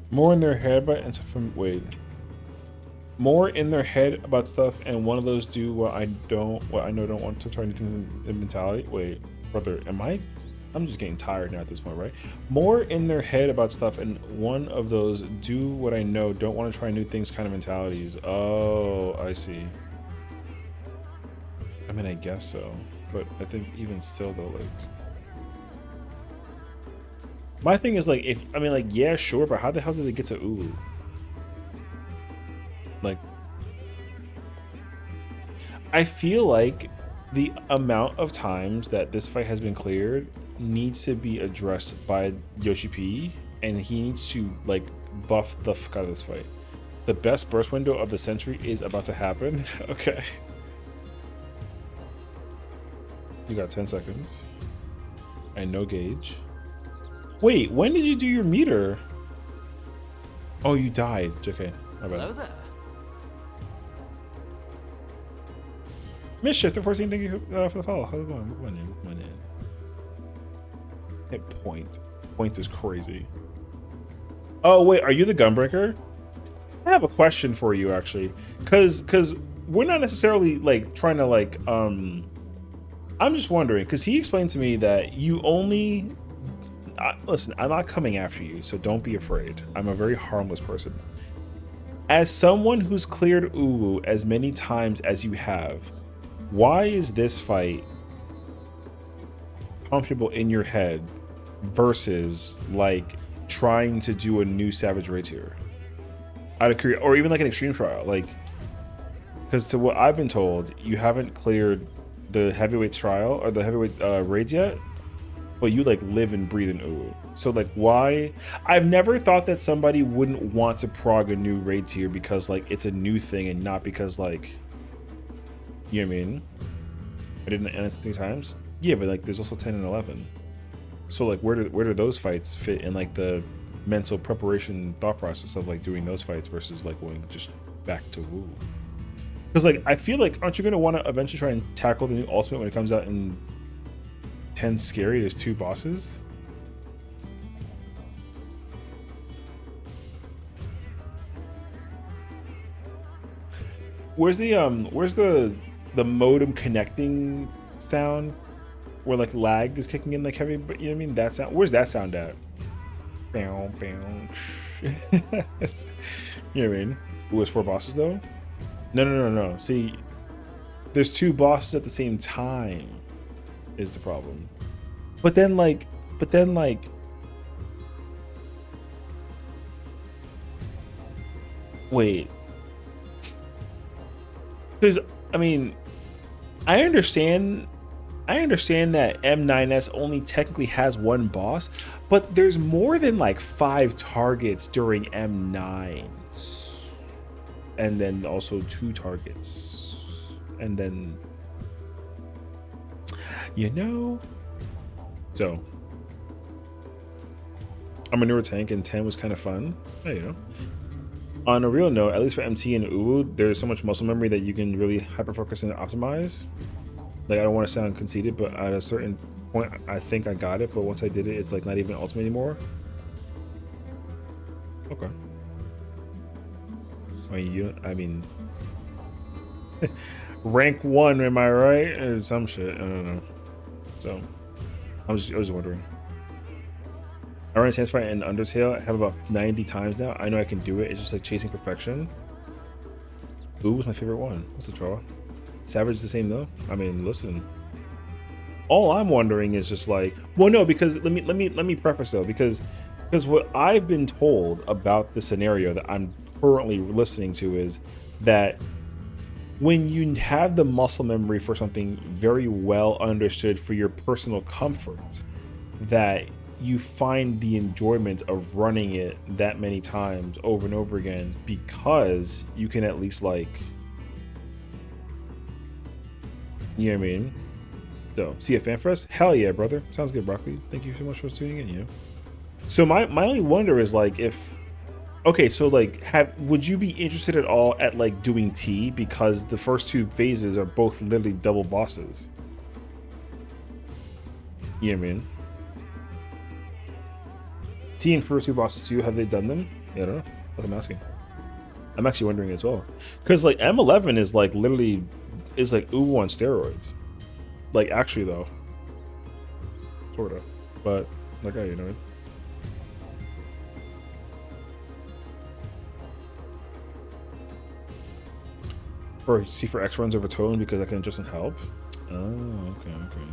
More in their head, but and stuff from wait. More in their head about stuff, and one of those do what I know don't want to try new things in mentality. Wait, brother, am I? I'm just getting tired now at this point, right? More in their head about stuff, and one of those do what I know don't want to try new things kind of mentalities. Oh, I see. I mean, I guess so, but I think even still though, like, my thing is like, if I mean, like, yeah, sure, but how the hell did it get to Ulu? Like, I feel like the amount of times that this fight has been cleared needs to be addressed by Yoshi P, and he needs to like buff the fuck out of this fight. The best burst window of the century is about to happen. Okay. You got 10 seconds. And no gauge. Wait, when did you do your meter? Oh, you died. Okay, my bad. Hello there. Mischief, the 14, thank you for the follow. How's it going? What's my name? What's my name? Hit point. Point is crazy. Oh, wait, are you the Gunbreaker? I have a question for you, actually. Cause we're not necessarily, like, trying to, like, I'm just wondering, because he explained to me that you only... listen, I'm not coming after you, so don't be afraid. I'm a very harmless person. As someone who's cleared Ulu as many times as you have, why is this fight comfortable in your head versus like trying to do a new Savage Raid tier out of curiosity, or even like an extreme trial? Like, because to what I've been told, you haven't cleared the heavyweight trial or the heavyweight raids yet, but you like live and breathe in Ulu. So like, why? I've never thought that somebody wouldn't want to prog a new raid tier because like it's a new thing and not because like, you know what I mean? I didn't end it 3 times. Yeah, but like there's also 10 and 11. So like where do those fights fit in like the mental preparation thought process of like doing those fights versus like going just back to Wu? Because like I feel like aren't you gonna want to eventually try and tackle the new ultimate when it comes out in 10 scary? There's 2 bosses. Where's the modem connecting sound where like lag is kicking in like heavy, but you know what I mean? That sound, where's that sound at? Bow, bow. You know what I mean? It was 4 bosses though? No. See, there's 2 bosses at the same time is the problem. But then like wait. Because I mean, I understand that M9S only technically has 1 boss, but there's more than like 5 targets during M9, and then also 2 targets, and then you know. So I'm a newer tank, and 10 was kind of fun. There you go. On a real note, at least for MT and Uwu, there's so much muscle memory that you can really hyper focus and optimize. Like, I don't want to sound conceited, but at a certain point, I think I got it. But once I did it, it's like not even ultimate anymore. Okay. I mean, rank 1, am I right? Or some shit. I don't know. So, I was wondering. I run a chance fight in Undertale. I have about 90 times now. I know I can do it. It's just like chasing perfection. Ooh was my favorite one. What's the draw? Savage is the same though. I mean, listen. All I'm wondering is just like, well, no, because let me preface though, because what I've been told about the scenario that I'm currently listening to is that when you have the muscle memory for something very well understood for your personal comfort, that you find the enjoyment of running it that many times over and over again because you can at least like, you know what I mean? So, see you at Fanfest? Hell yeah, brother. Sounds good, Broccoli. Thank you so much for tuning in, you know? So my only wonder is like if, okay, so like would you be interested at all at like doing T, because the first 2 phases are both literally double bosses? You know what I mean? T and first 2 bosses too, have they done them? Yeah, I don't know. That's what I'm asking. I'm actually wondering as well, because like M11 is like literally is like Uwu on steroids. Like actually though, sorta, but like you know. Or C for X runs over tone because that can adjust and help. Oh, okay, okay.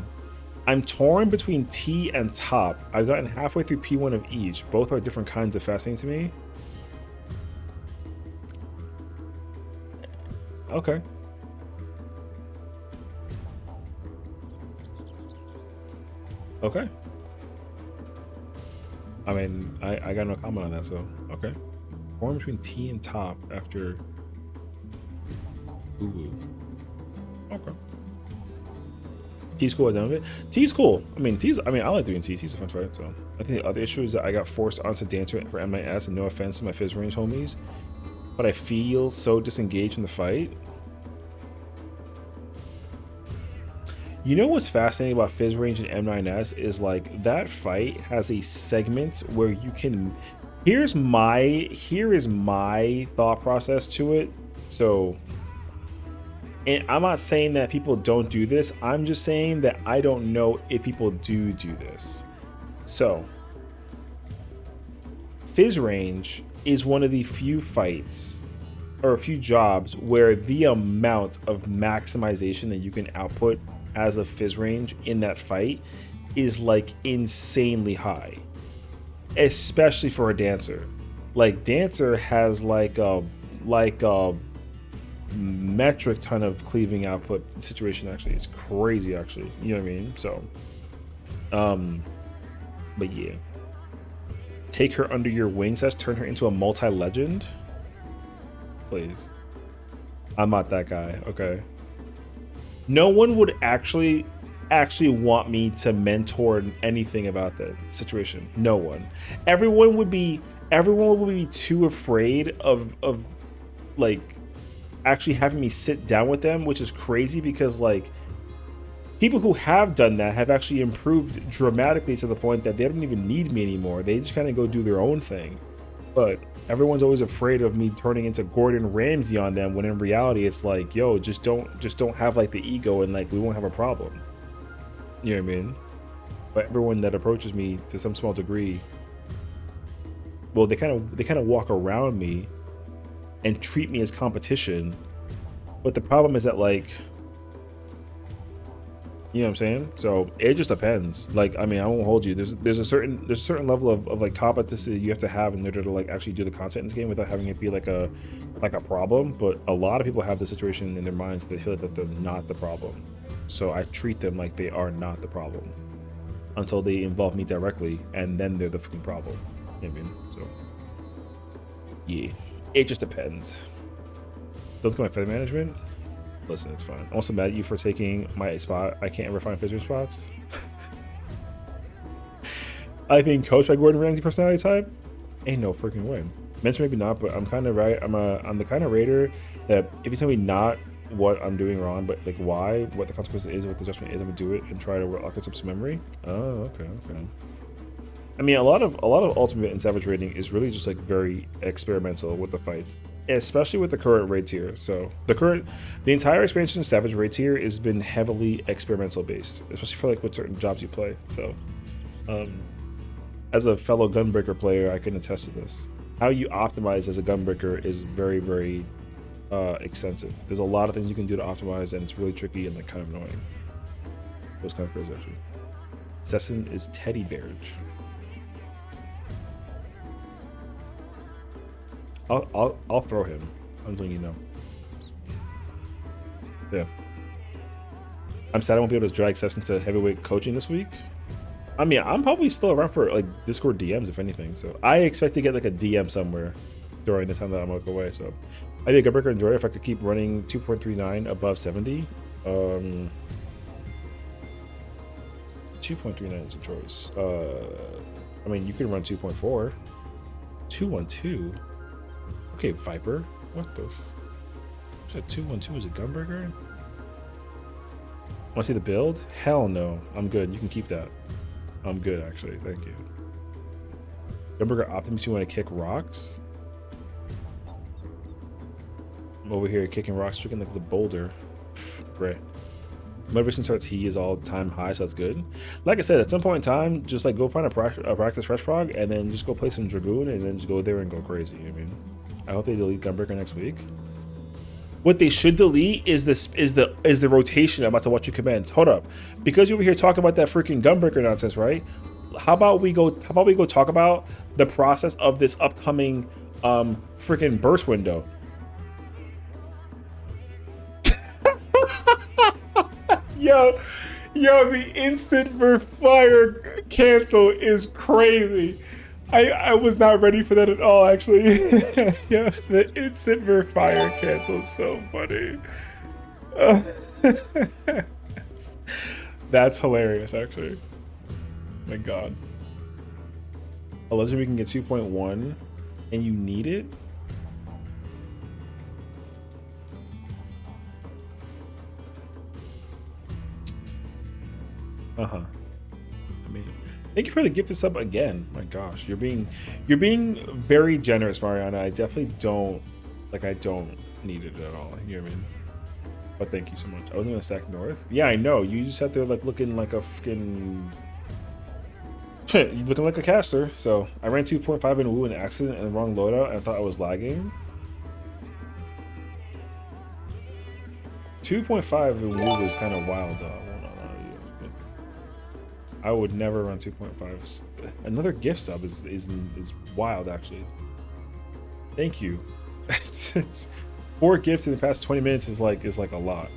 I'm torn between T and top. I've gotten halfway through P1 of each. Both are different kinds of fascinating to me. Okay. Okay. I mean, I got no comment on that, so okay. Torn between T and top after Uwu. Okay. T's cool at the end of it. T's cool. I mean, I like doing T. T's a fun fight. So I think the other issue is that I got forced onto Dancer for MIS, and no offense to my Fizz range homies, but I feel so disengaged in the fight. You know what's fascinating about Fizz range and M9S is like that fight has a segment where you can. Here is my thought process to it. So. And I'm not saying that people don't do this. I'm just saying that I don't know if people do this. So, Fizz range is one of the few fights or a few jobs where the amount of maximization that you can output as a Fizz range in that fight is like insanely high, especially for a Dancer. Like Dancer has like a metric ton of cleaving output situation. Actually, it's crazy actually, you know what I mean? So but yeah, take her under your wing says turn her into a multi-legend, please. I'm not that guy. Okay, no one would actually want me to mentor anything about that situation. No one. Everyone would be too afraid of like actually having me sit down with them, which is crazy because like people who have done that have actually improved dramatically to the point that they don't even need me anymore. They just kind of go do their own thing. But everyone's always afraid of me turning into Gordon Ramsay on them, when in reality it's like, yo, just don't have like the ego, and like we won't have a problem. You know what I mean? But everyone that approaches me to some small degree, well, they kind of walk around me and treat me as competition. But the problem is that, like, you know what I'm saying? So it just depends. Like, I mean, I won't hold you. There's a certain level of like competency you have to have in order to like actually do the content in this game without having it be like a problem. But a lot of people have the situation in their minds that they feel that they're not the problem. So I treat them like they are not the problem until they involve me directly, and then they're the fucking problem. You know what I mean? So yeah. It just depends. Don't look at my feather management. Listen, it's fine. I'm also mad at you for taking my spot. I can't ever find Fizzer spots. I've been coached by Gordon Ramsay personality type. Ain't no freaking way. Meant to maybe not, but I'm kind of right. I'm the kind of raider that if you tell me not what I'm doing wrong, but like why, what the consequence is, what the adjustment is, I'm gonna do it and try to lock it up some memory. Oh, okay. I mean, a lot of Ultimate and Savage raiding is really just like very experimental with the fights, especially with the current raid tier. So the entire expansion of Savage raid tier has been heavily experimental based, especially for like with certain jobs you play. So, as a fellow Gunbreaker player, I can attest to this. How you optimize as a Gunbreaker is very, very extensive. There's a lot of things you can do to optimize, and it's really tricky and like kind of annoying. It was kind of crazy actually. Sessiion is Teddy Bearage. I'll throw him. I'm letting you know. Yeah. I'm sad I won't be able to drag Sessiion to heavyweight coaching this week. I mean, I'm probably still around for like Discord DMs if anything. So I expect to get like a DM somewhere during the time that I'm like away. So I'd be a Gunbreaker enjoyer if I could keep running 2.39 above 70. 2.39 is a choice. I mean, you can run 2.4. 212. Okay, Viper. What the? Is that 212 is a Gunbreaker? Want to see the build? Hell no. I'm good. You can keep that. I'm good, actually. Thank you. Gunbreaker Optimus, you want to kick rocks? I'm over here kicking rocks, tripping like it's a boulder. Great. Motivation starts he is all time high, so that's good. Like I said, at some point in time, just like go find a practice fresh frog, and then just go play some Dragoon, and then just go there and go crazy. I mean, I hope they delete Gunbreaker next week. What they should delete is the rotation I'm about to watch you commence. Hold up, because you're over here talking about that freaking Gunbreaker nonsense, right? How about we go talk about the process of this upcoming freaking burst window? Yo, the instant for fire cancel is crazy. I was not ready for that at all, actually. Yeah, the instant for fire cancel is so funny. That's hilarious, actually. My God. Allegedly, we can get 2.1, and you need it? Uh-huh. I mean, thank you for the gifted sub again. My gosh, you're being very generous, Mariana. I definitely don't need it at all. You know what I mean? But thank you so much. I was gonna stack north. Yeah, I know. You just sat there like looking like a freaking you're looking like a caster. So I ran 2.5 in Woo in accident and the wrong loadout and I thought I was lagging. 2.5 in Woo is kind of wild though. I would never run 2.5. Another gift sub is wild actually. Thank you. It's 4 gifts in the past 20 minutes is like a lot.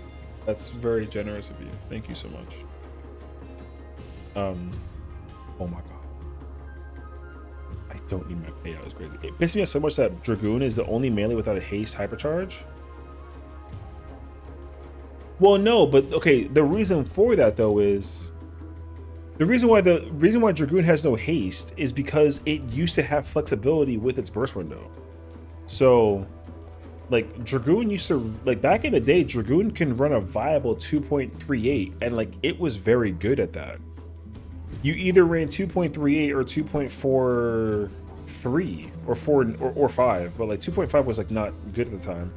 That's very generous of you. Thank you so much. Oh my god. I don't need my payout. It's crazy. It pisses me off so much that Dragoon is the only melee without a haste hypercharge. Well, no, but okay. The reason for that though is the reason why Dragoon has no haste is because it used to have flexibility with its burst window. So, like Dragoon used to back in the day, Dragoon can run a viable 2.38, and like it was very good at that. You either ran 2.38 or 2.43 or 4 or 5, but like 2.5 was like not good at the time.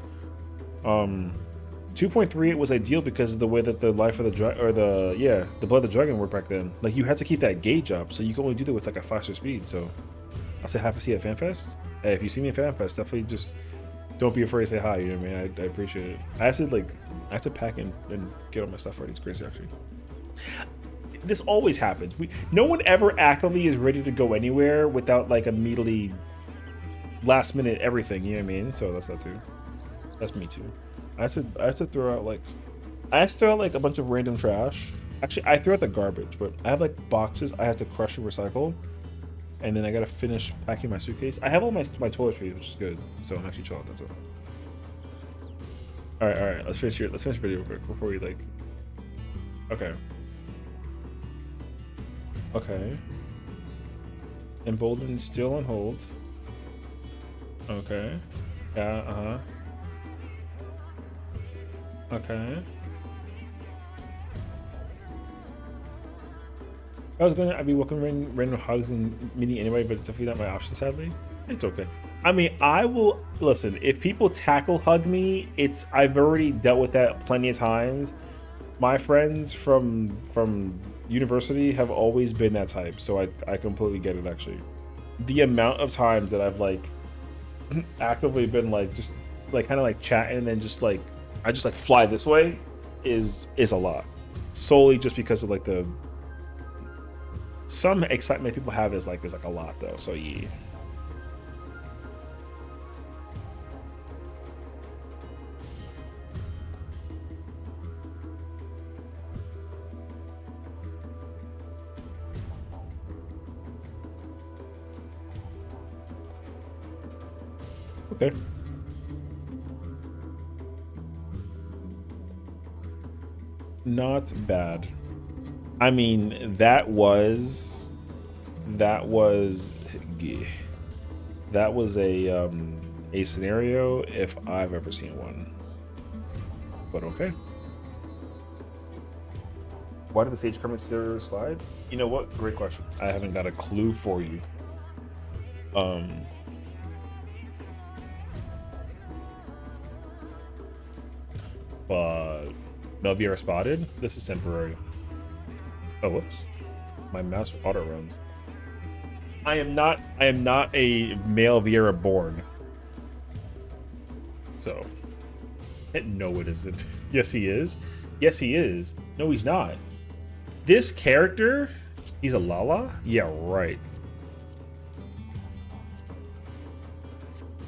2.38 was ideal because of the way that the life of the blood of the dragon worked back then. Like you had to keep that gauge up, so you can only do that with like a faster speed. So I'll say happy to see you at Fanfest. Hey, if you see me at Fanfest, definitely just don't be afraid to say hi. You know what I mean? I appreciate it. I have to pack and get all my stuff ready. It's crazy actually. This always happens. No one ever actively is ready to go anywhere without like immediately last minute everything. You know what I mean? So that's that too. That's me too. I have to throw out like a bunch of random trash. Actually, I throw out the garbage, but I have like boxes I have to crush and recycle, and then I gotta finish packing my suitcase. I have all my toiletries, which is good, so I'm actually chilling. That's all. All right. Let's finish video real quick before we like. Okay. Emboldened still on hold. Okay. Yeah. Okay. I'd be welcoming random hugs and mini anyway, but it's definitely not my option, sadly. It's okay. I mean, I will listen. If people tackle hug me, I've already dealt with that plenty of times. My friends from university have always been that type, so I completely get it actually. The amount of times that I've like actively been like just like kind of like chatting and then just like I just like fly this way is a lot, solely just because of like some excitement people have is like a lot though. So yeah. Okay. Not bad. I mean, that was a scenario if I've ever seen one. But okay. Why did the stage permit slide? You know what? Great question. I haven't got a clue for you. Melviera spotted. This is temporary. Oh, whoops. My mouse auto runs. I am not a male Viera born. So, no, it isn't. Yes, he is. Yes, he is. No, he's not. This character, he's a Lala? Yeah, right.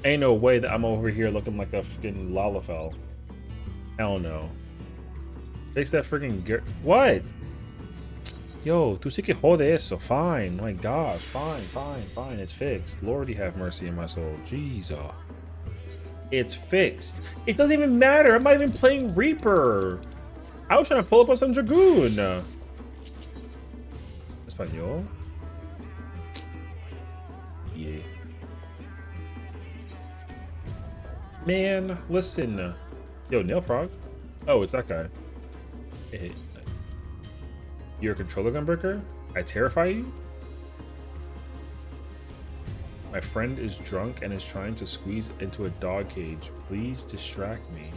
Ain't no way that I'm over here looking like a freaking Lalafell. Hell no. Fix that freaking what? Yo, tú sí que jode eso. Fine. My God. Fine, fine, fine. It's fixed. Lordy have mercy in my soul. Jesus. It's fixed. It doesn't even matter. I'm not even playing Reaper. I was trying to pull up on some Dragoon. Espanol? Yeah. Man, listen. Yo, Nail Frog. Oh, it's that guy. Hey, you're a controller gunbreaker? I terrify you? My friend is drunk and is trying to squeeze into a dog cage. Please distract me.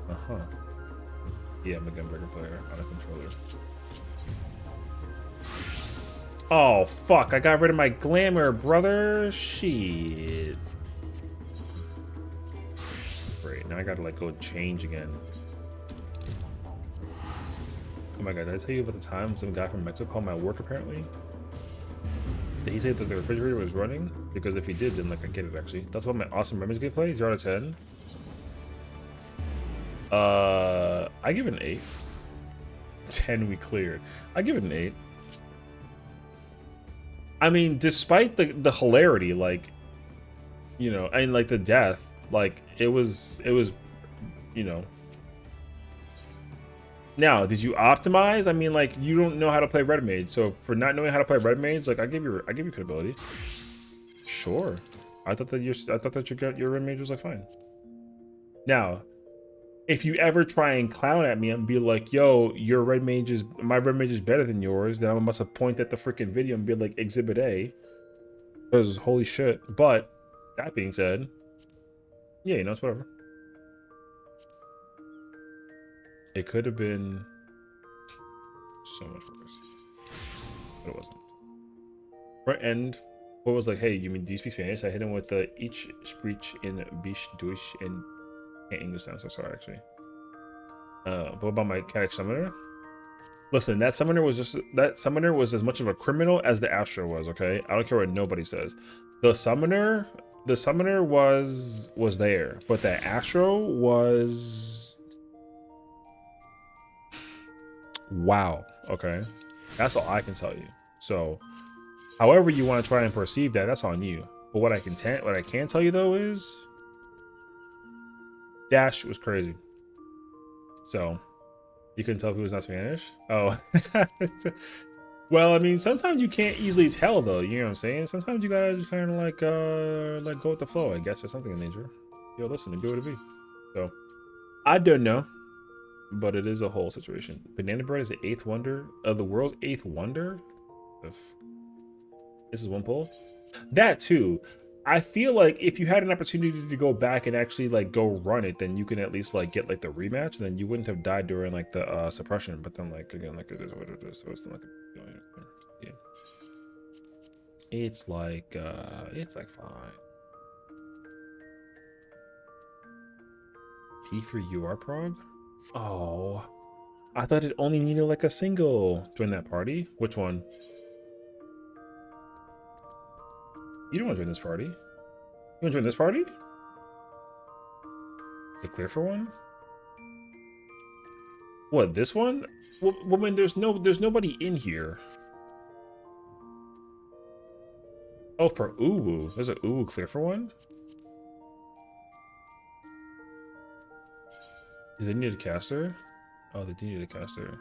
Uh-huh. Yeah, I'm a gunbreaker player on a controller. Oh, fuck. I got rid of my glamour, brother. Shit. Great. Now I gotta, like, go change again. Oh my god, did I tell you about the time some guy from Mexico called my work, apparently? Did he say that the refrigerator was running? Because if he did, then, like, I get it, actually. That's what my awesome memories gameplay. 0 out of 10. I give it an 8. 10 we cleared. I give it an 8. I mean, despite the hilarity, like, you know, and like the death, like it was, you know. Now, did you optimize? I mean, like, you don't know how to play Red Mage, so for not knowing how to play Red Mage, like, I give you credibility. Sure, I thought that your Red Mage was like fine. Now, if you ever try and clown at me and be like, "Yo, my Red Mage is better than yours," then I must have point at the freaking video and be like, "Exhibit A," because holy shit. But that being said, yeah, you know, it's whatever. It could have been so much worse, but it wasn't. Right, and what was like, "Hey, do you speak Spanish?" I hit him with the "Ich spreche in Bish Deutsch" and English now, so sorry actually. What about my Catic Summoner? Listen, that summoner was as much of a criminal as the Astro was, okay? I don't care what nobody says. The summoner was there, but the Astro was wow, okay? That's all I can tell you. So, however you want to try and perceive that, that's on you. But what I can tell you though is Dash was crazy. So, you couldn't tell if he was not Spanish? Oh. Well, I mean, sometimes you can't easily tell, though. You know what I'm saying? Sometimes you gotta just kind of like go with the flow, I guess, or something in nature. Yo, listen, do what it be. So, I don't know, but it is a whole situation. Banana bread is the 8th wonder of the world's 8th wonder. This is one pull. That too. I feel like if you had an opportunity to go back and actually like go run it, then you can at least like get like the rematch, and then you wouldn't have died during like the suppression. But then like again, like it is what it is. So it's not like yeah. It's like fine. P3 UR prog? Oh, I thought it only needed like a single. Join that party? Which one? You don't want to join this party. You want to join this party? Is it clear for one? What, this one? Well, woman, there's nobody in here. Oh, for Uwu. There's a Uwu clear for one? Do they need a caster? Oh, they do need a caster.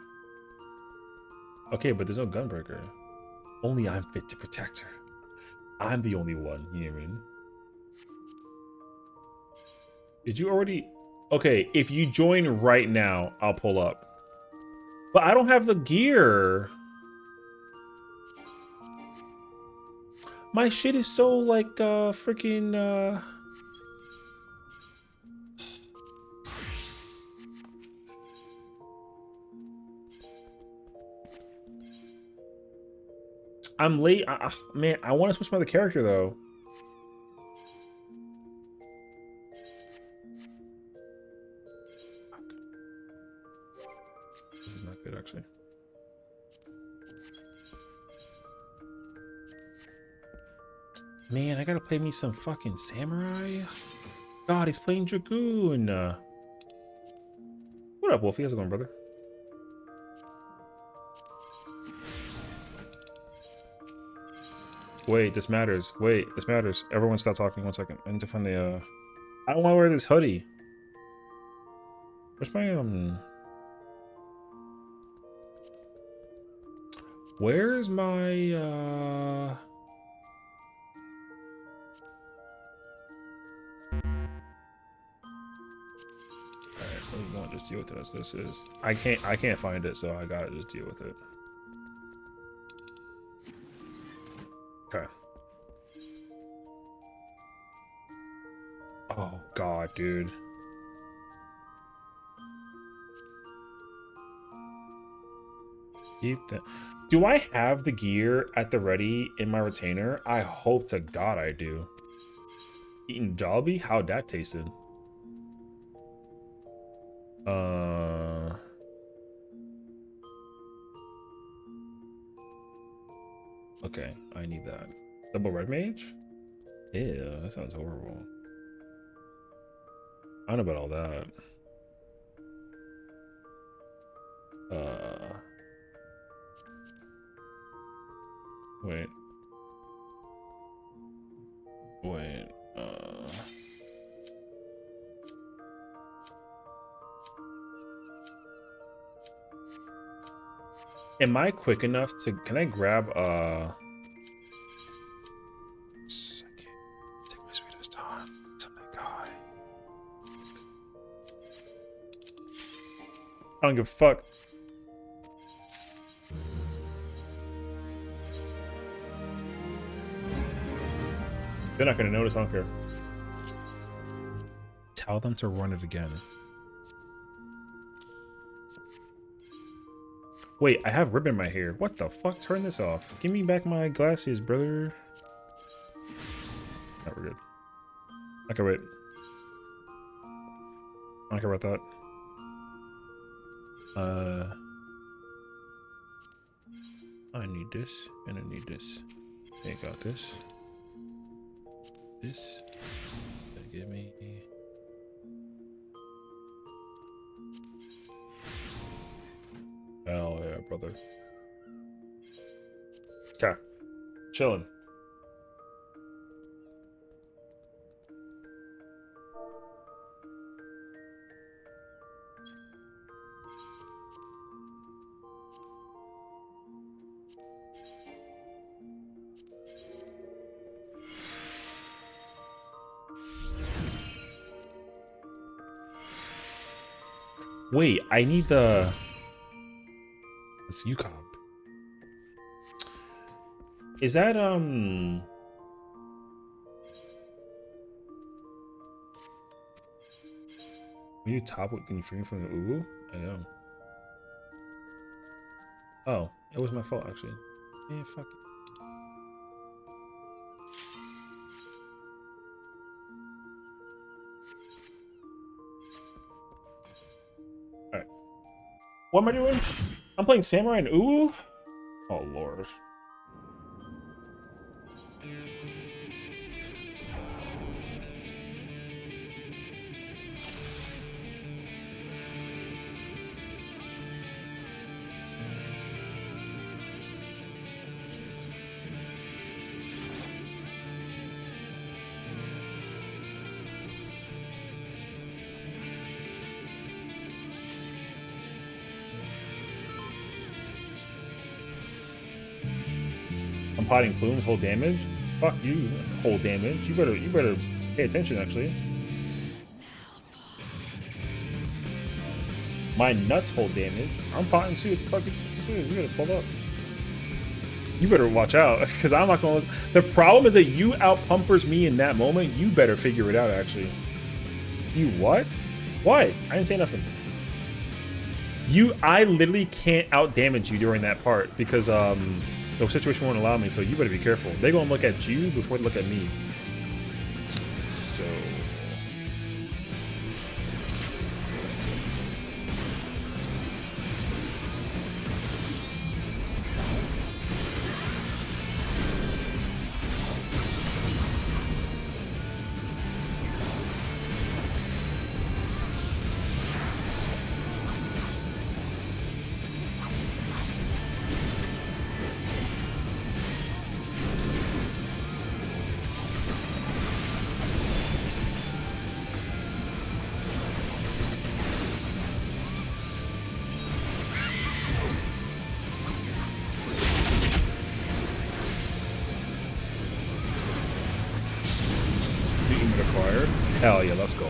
Okay, but there's no gunbreaker. Only I'm fit to protect her. I'm the only one, you know what I mean? Did you already... Okay, if you join right now, I'll pull up. But I don't have the gear. My shit is so like freaking I'm late. Man, I want to switch my other character though. This is not good actually. Man, I gotta play me some fucking samurai. God, he's playing Dragoon. What up, Wolfie? How's it going, brother? Wait, this matters. Wait, this matters. Everyone stop talking 1 second. I need to find the, I don't want to wear this hoodie. Where's my, Where's my, Alright, we're gonna just deal with it as this is. I can't find it, so I gotta just deal with it. Okay. Oh god, dude. Keep that. Do I have the gear at the ready in my retainer? I hope to god I do. Eating Jollibee? How'd that tasted? Okay, I need that. Double red mage? Ew, that sounds horrible. I don't know about all that. Wait. Wait, Am I quick enough to, can I grab, take my sweetest time. Something guy. I don't give a fuck. They're not gonna notice, I don't care. Tell them to run it again. Wait, I have ribbon in my hair. What the fuck? Turn this off. Give me back my glasses, brother. Alright, we're good. Okay, wait. I don't care about that. I need this, and I need this. Okay, got this. This. Give me. Hell yeah, brother. Okay. Chilling. Wait, I need the... It's UCOB. Is that, When you top it, can you free me from the Uwu? I am. Oh, it was my fault, actually. Yeah, fuck it. Alright. What am I doing? I'm playing Samurai and Uwu? Oh, Lord. I'm potting plumes, hold damage. Fuck you, hold damage. You better pay attention actually. My nuts hold damage. I'm potting too. What the fuck is you better pull up. You better watch out, because I'm not gonna. The problem is that you outpumpers me in that moment. You better figure it out actually. You what? What? I didn't say nothing. I literally can't out damage you during that part because The situation won't allow me, so you better be careful. They gonna look at you before they look at me. So... Acquired. Hell yeah, let's go.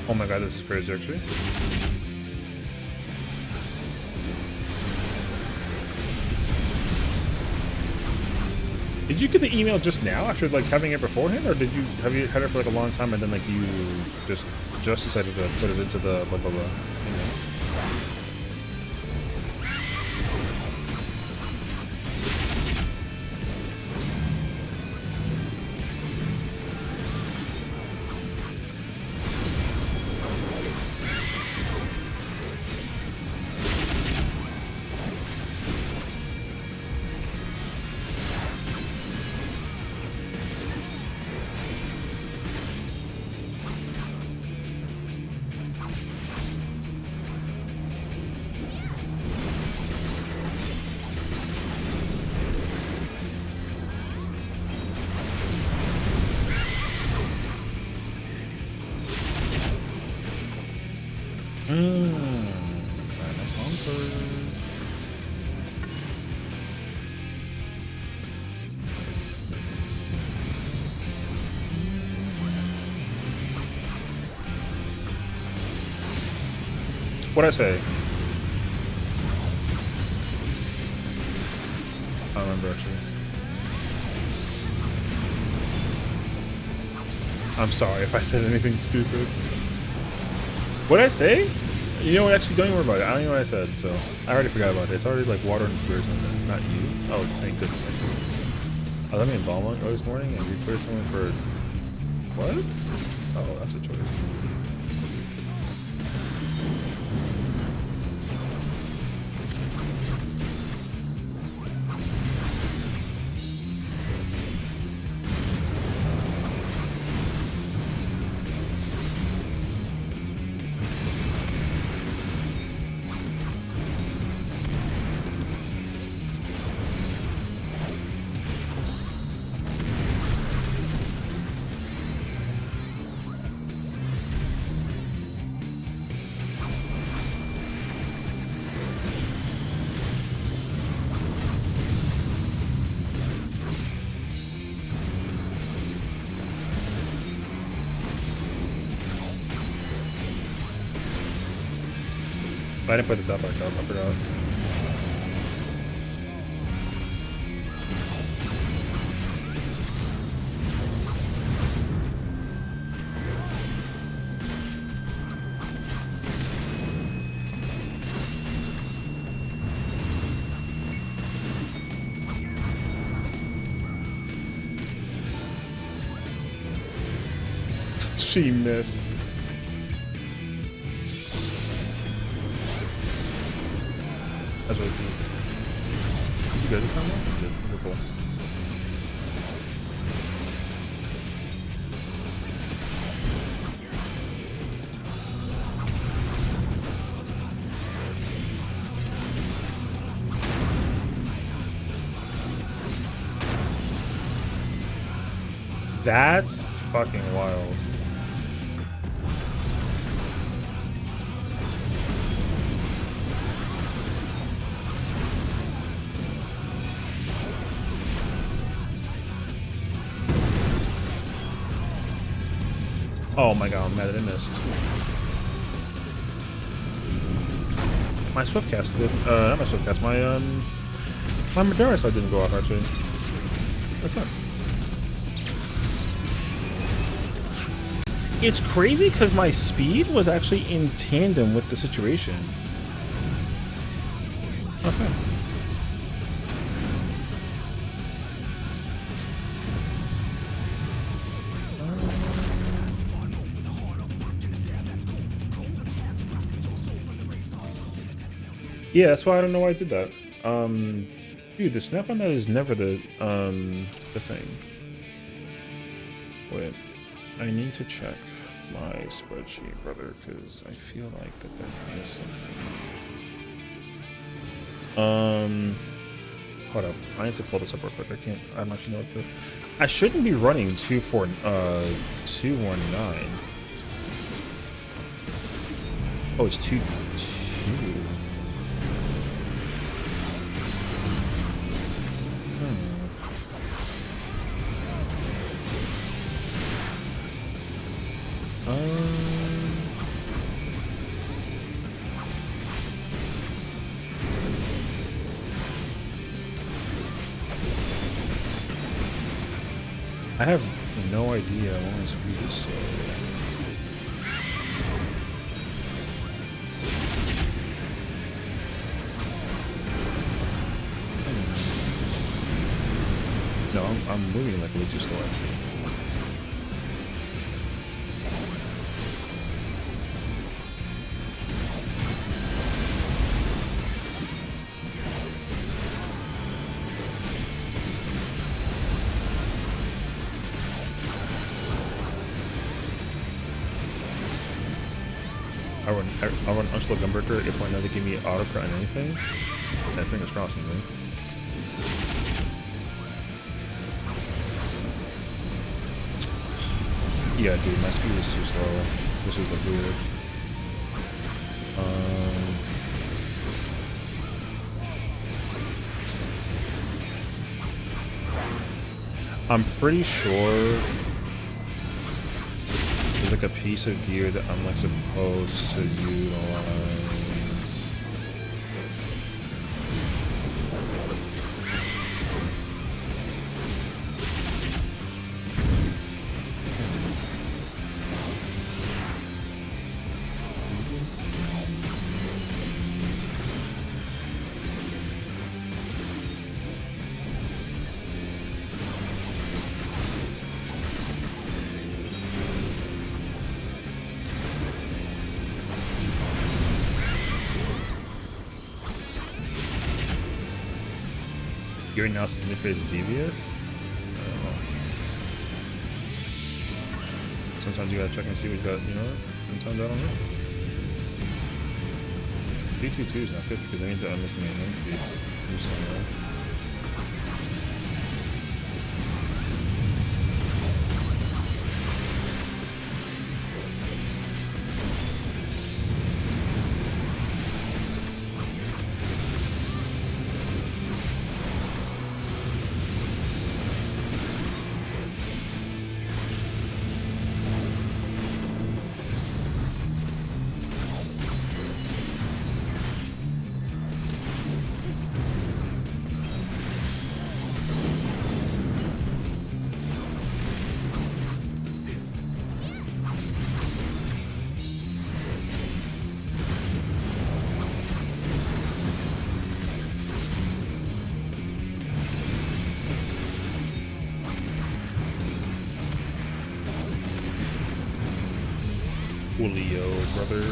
Oh my god, this is crazy actually. Did you get the email just now after like having it beforehand, or did you have you had it for like a long time and then like you just decided to put it into the blah blah blah? You know? What'd I say? I don't remember actually. I'm sorry if I said anything stupid. What'd I say? You know what, actually don't even worry about it. I don't even know what I said, so I already forgot about it. It's already like water and clear something, not you. Oh, thank goodness I did. I let me embalm one this morning and we cleared someone for what? Oh, that's a choice. I didn't put the dot back up, I forgot. She missed. That's really cool. Did you go this time? You did. You're cool. That's fucking wild. Oh my god, I'm mad that I missed. My Swiftcast did. Not my Swiftcast, my Medara side didn't go off actually. That sucks. It's crazy because my speed was actually in tandem with the situation. Okay. Yeah, that's why I don't know why I did that. Dude, the snap on that is never the thing. Wait, I need to check my spreadsheet, brother, because I feel like that is something. Hold up, I need to pull this up real quick. I don't actually know what the. I shouldn't be running 219. Oh, it's 22. I have no idea why my speed is so. No, I'm moving like way too slow actually. I'll run Unslow Gunbreaker if I know they give me auto crit on anything. And fingers crossed, man. Yeah, dude, my speed is too slow. This is like weird. I'm pretty sure there's like a piece of gear that I'm like supposed to utilize. Your analysis interface is devious? I don't know. Sometimes you gotta check and see what you got, you know? Sometimes I don't know. 322 is not good because that means that I'm missing my hand speed. I'm just saying that. Julio, brother.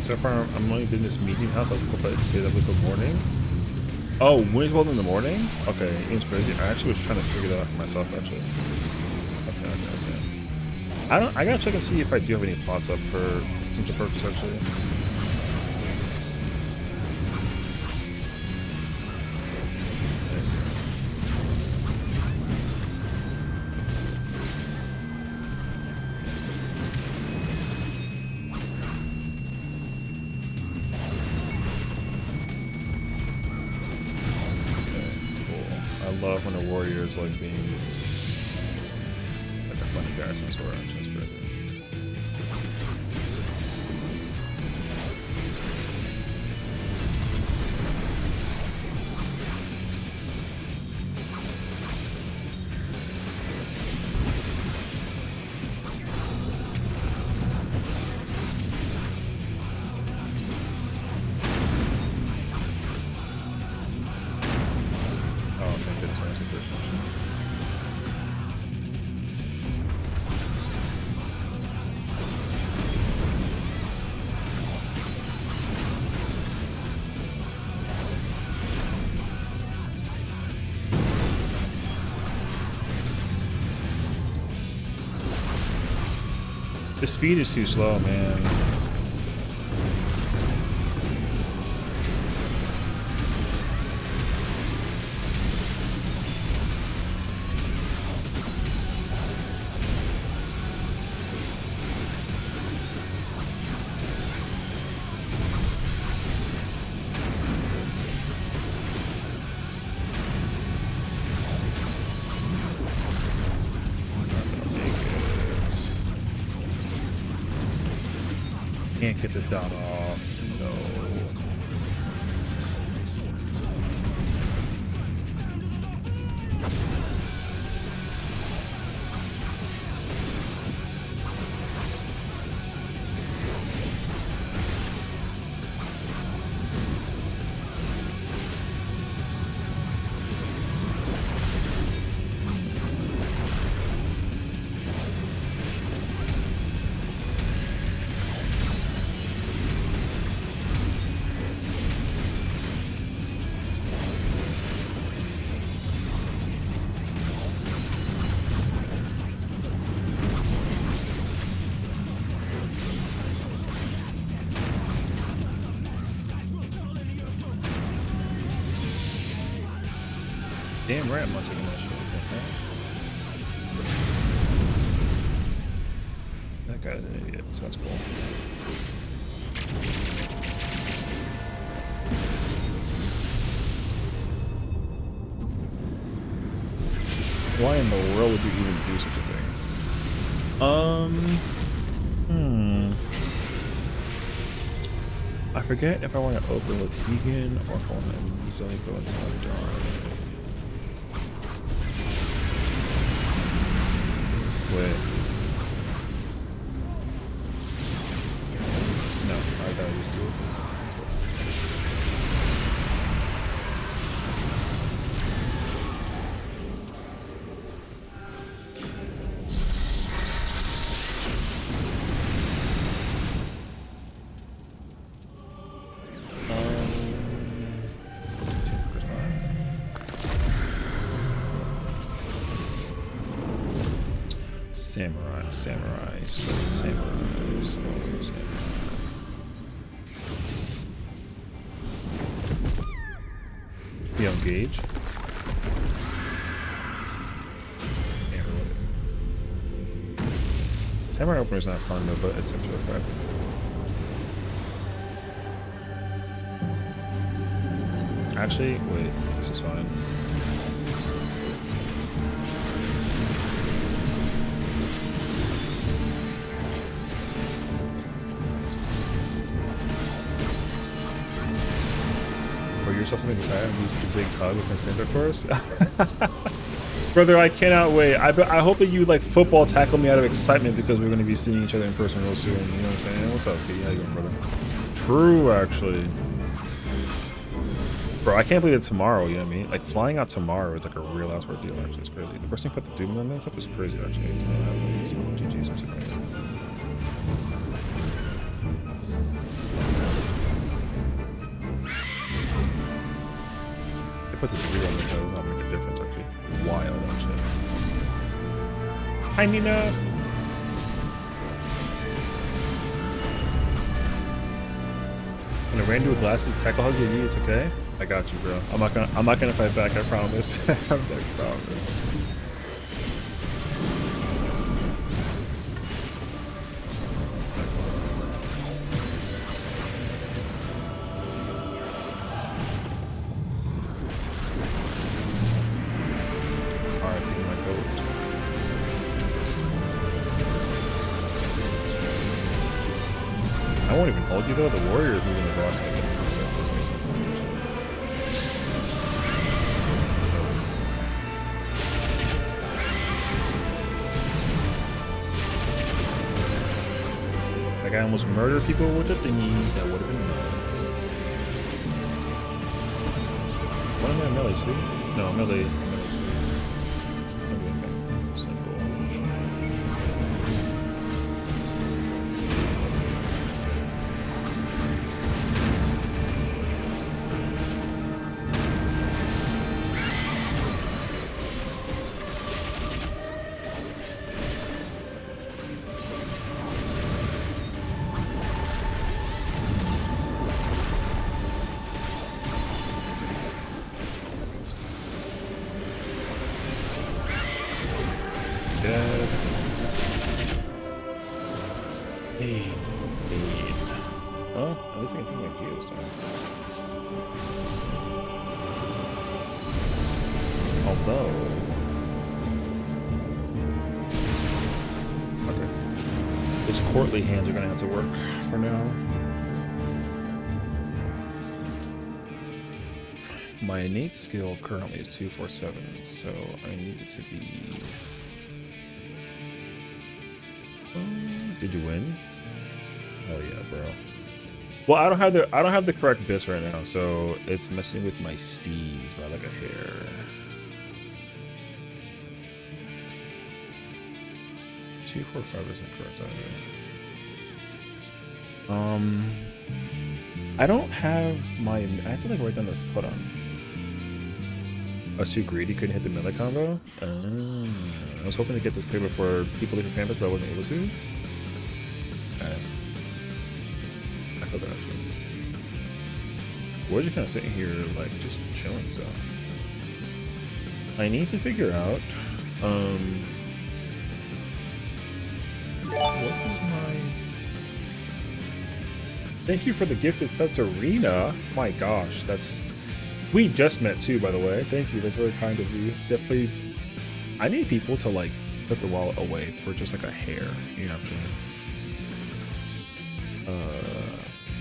So far, I'm only been in this meeting house. I was hoping I could say that was the morning. Oh, when it's well in the morning? Okay, it's crazy. I actually was trying to figure that out for myself, actually. Okay. I gotta check and see if I do have any plots up for potential purpose, actually. love when a warrior is like being like a funny guy of some sort. Actually, it's pretty good. The speed is too slow, man. Can't get the dot off. No. Damn right I'm not taking that shit. That guy's an idiot, so that's cool. Why in the world would you even do such a thing? I forget if I want to open with Keegan or if I want to immediately go into my Dawn. Wait. No, I got used to it. Samurai, slow. Be on gauge. Samurai opener's not fun though, but it's actually okay. Actually, wait, this is fine. Yourself on the side and use your big hug with Santa first. Brother, I cannot wait. I hope that you like football tackle me out of excitement because we're going to be seeing each other in person real soon. You know what I'm saying? What's up, Pete? How you doing, brother? True, actually. Bro, I can't believe it's tomorrow, you know what I mean? Like, flying out tomorrow is like a real ass ordeal, actually. It's crazy. The first thing put the Doom on that stuff is crazy, actually. It's not happening. So, GG's, actually. Put this video on the show, that'll make a difference actually. Wild actually. Hi Nina! When a rando with glasses tackle hug you, it's okay? I got you, bro. I'm not gonna fight back, I promise. I promise. told you though, the warrior is moving the boss like that. This makes sense. That guy almost murdered people with the thingy. That would have been nice. What am I melee too? No, melee too. Okay, simple. Well, at least I can think like you this time. Although... Okay. Those courtly hands are gonna have to work for now. My innate skill currently is 247, so I need it to be... Did you win? Oh yeah, bro. Well, I don't have the correct bits right now, so it's messing with my steeds by like a hair. 245 isn't correct either. I don't have my. I have to like write down this. Hold on. I was too greedy, couldn't hit the melee combo. I was hoping to get this clear before people leave for Fanfest, but I wasn't able to. I feel that actually. We're just kind of sitting here, like, just chilling, so. I need to figure out, what is my... Thank you for the gifted sub to Rena. My gosh, that's... We just met too, by the way. Thank you, that's very kind of you. Definitely, I need people to, like, put the wallet away for just, like, a hair, you know what I'm saying?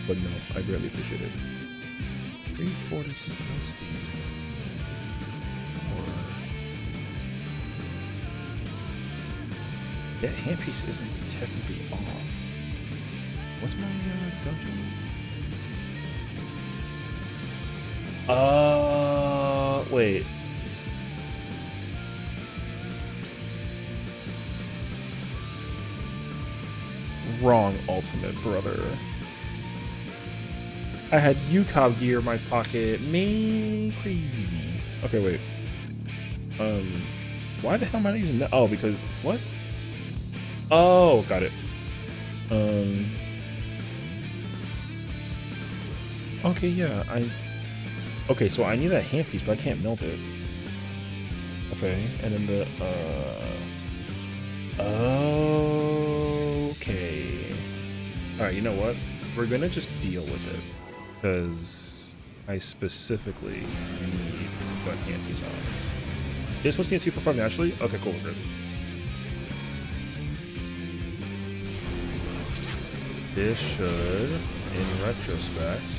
But no, I greatly appreciate it. 340 skill speed. Or... That handpiece isn't technically off. What's my dungeon? Wait. Wrong ultimate, brother. I had UCOB gear in my pocket. Man, crazy. Okay, wait. Why the hell am I not using that? Oh, because what? Oh, got it. Okay, yeah, okay, so I need that handpiece, but I can't melt it. Okay, and then the, okay. Alright, you know what? We're gonna just deal with it. Because I specifically need that handpiece on. Is supposed to get 245 naturally? Okay, cool, good. This should, in retrospect...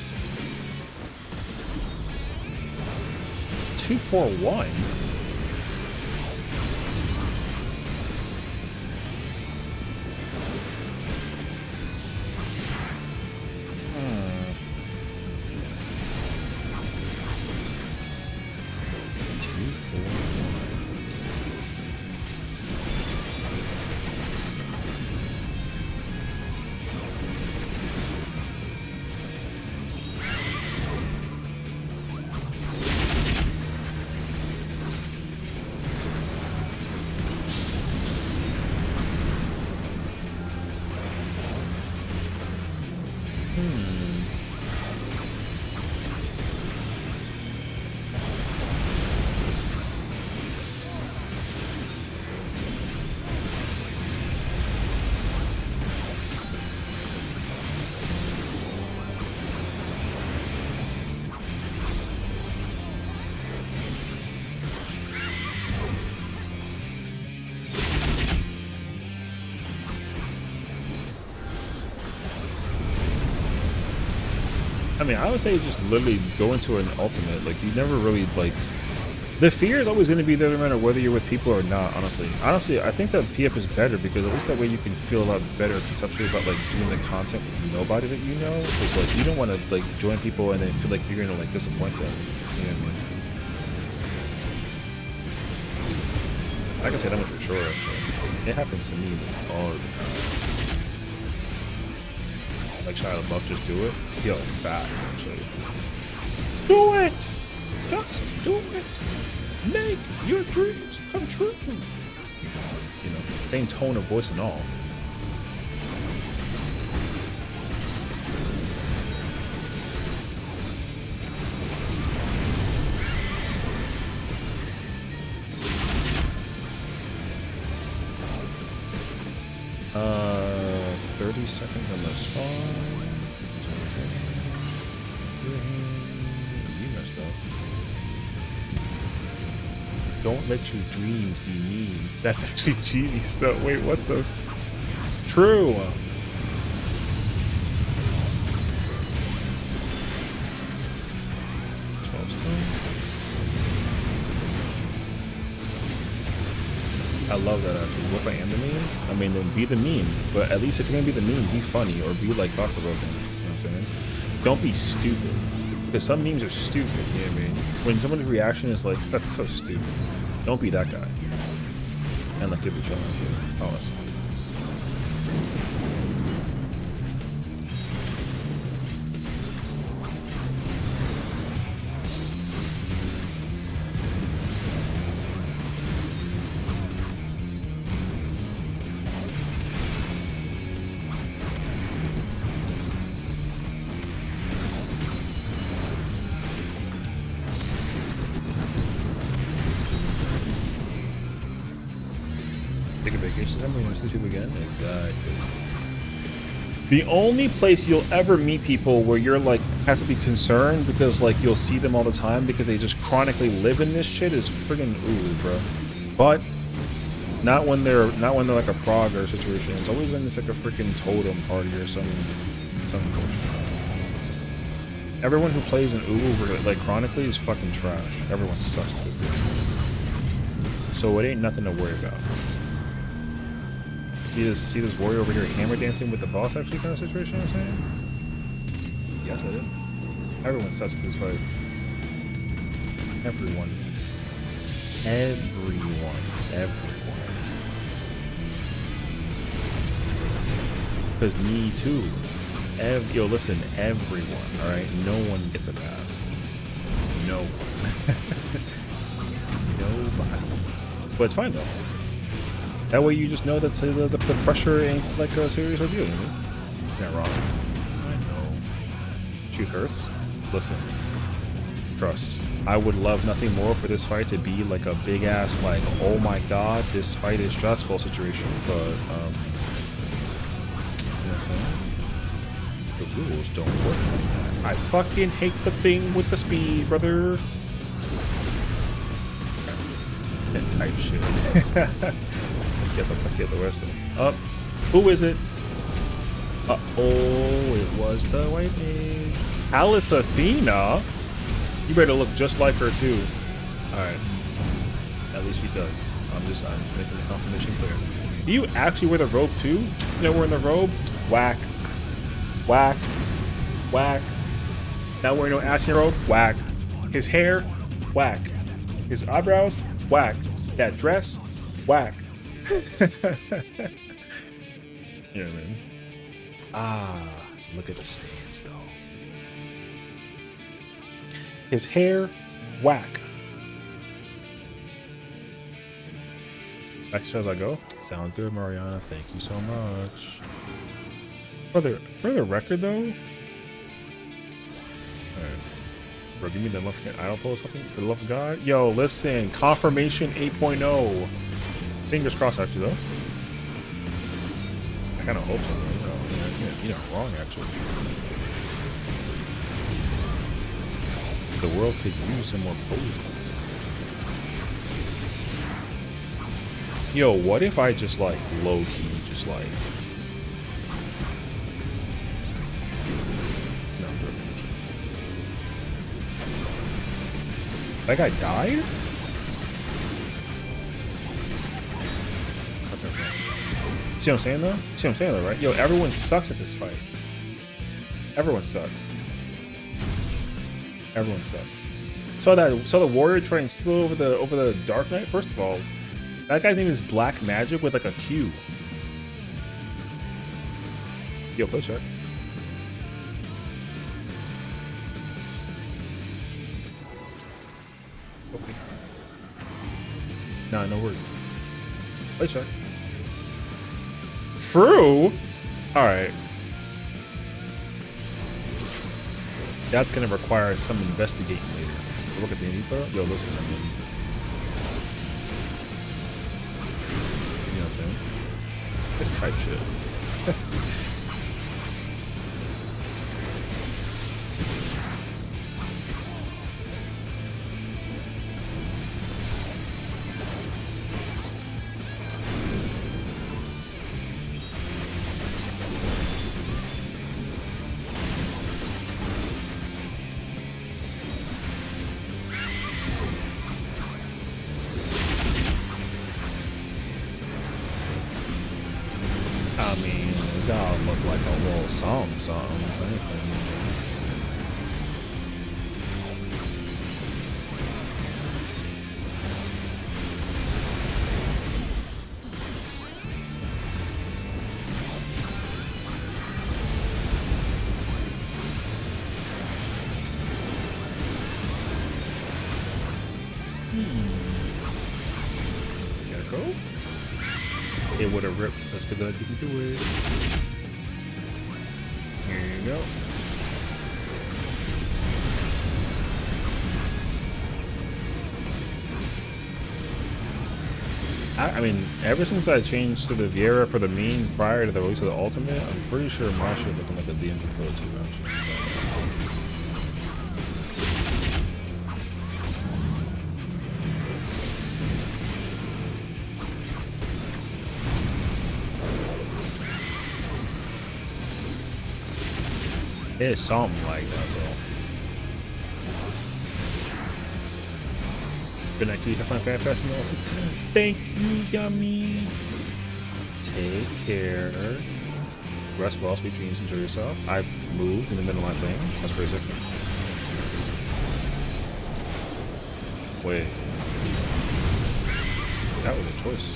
241? mean, I would say just literally go into an ultimate. Like, you never really, like... The fear is always going to be there no matter whether you're with people or not, honestly. Honestly, I think that PF is better because at least that way you can feel a lot better conceptually about, like, doing the content with nobody that you know. Because, like, you don't want to, like, join people and then feel like you're going to, like, disappoint them. You know what I mean? I can say that much for sure, actually. It happens to me all the time. Like, Shia LaBeouf, just do it. Yo, facts, actually. Do it! Just do it! Make your dreams come true! You know, same tone of voice and all. Uh, 30 seconds on the song. You messed up. Don't let your dreams be memes. That's actually genius though. Wait, what the? True! I love that actually. What if I am the meme? I mean, then be the meme. But at least if you're gonna be the meme, be funny or be like thought-provoking. You know what I'm saying? Don't be stupid. Because some memes are stupid, you know what I mean? When someone's reaction is like, that's so stupid. Don't be that guy. And like, give each other honestly. Take a vacation somewhere, you want to see people again? Exactly. The only place you'll ever meet people where you're like, has to be concerned because like you'll see them all the time because they just chronically live in this shit is friggin' Ulu, bro. But not when they're like a Prague situation. It's always when it's like a freaking totem party or something bullshit. Everyone who plays in Ulu like chronically is fucking trash. Everyone sucks at this game. So it ain't nothing to worry about. See this warrior over here hammer dancing with the boss actually kind of situation, I'm saying? Yes, I did. Everyone sucks at this fight. Everyone. Because me too. Yo, listen, everyone, alright? No one gets a pass. No one. Nobody. But it's fine though. That way you just know that the pressure ain't like a serious ordeal, you know? You're not wrong. I know. Shoot hurts. Listen. Trust. I would love nothing more for this fight to be like a big ass like, oh my god, this fight is stressful situation, but you know what I'm saying? The rules don't work like that. I fucking hate the thing with the speed, brother. That type shit. Get the rest of it. Up. Who is it? Oh, it was the white mage. Alice Athena? You better look just like her too. Alright. At least she does. I'm just making the confirmation clear. Do you actually wear the robe too? You know, wearing the robe? Whack. Whack. Whack. Not wearing no ass in your robe? Whack. His hair? Whack. His eyebrows? Whack. That dress? Whack. You know what I mean? Ah, look at the stance though. His hair, whack. That's as I go. Sounds good, Mariana. Thank you so much. For the record though. Alright. Bro, give me the motherfucking idle pose fucking for the love of God. Yo, listen, confirmation 8.0. Fingers crossed, actually, though. I kind of hope so, though. You're not wrong, actually. The world could use some more poses. Yo, what if I just, like, low-key, just, like... No, That guy died? See what I'm saying though? See what I'm saying though, right? Yo, everyone sucks at this fight. Everyone sucks. Everyone sucks. Saw the warrior try and steal over the Dark Knight. First of all, that guy's name is Black Magic with like a Q. Yo, play check. Okay. Nah, no words. Play check. True. All right. That's gonna require some investigating later. Look at the info. Yo, listen, I mean, you know what I'm saying? Good type shit. I mean, it gotta look like a little something, if anything. Gotta go. It would have ripped. That's good that I didn't do it. Here you go. I mean, ever since I changed to the Viera for the main prior to the release of the Ultimate, I'm pretty sure my shit looking like a DMV Pro 2 actually. It's something like that, bro. Good night to you. Have fun, Fanfest, and all. Thank you, Yummy. Take care. Rest well, sweet dreams, enjoy yourself. I moved in the middle of my thing. That's pretty sick. Wait. That was a choice.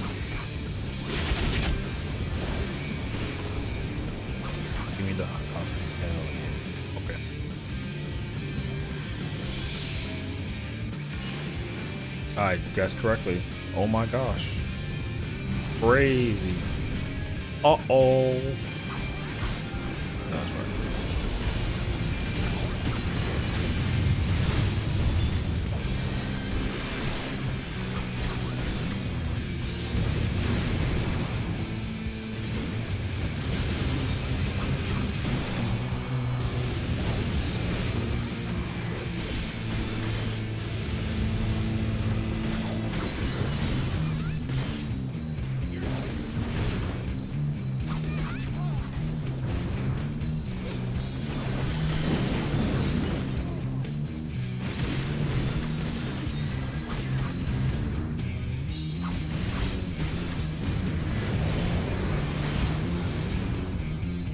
Give me the hospital. Okay. I guessed correctly. Oh my gosh. Crazy. Uh-oh. No, that's right.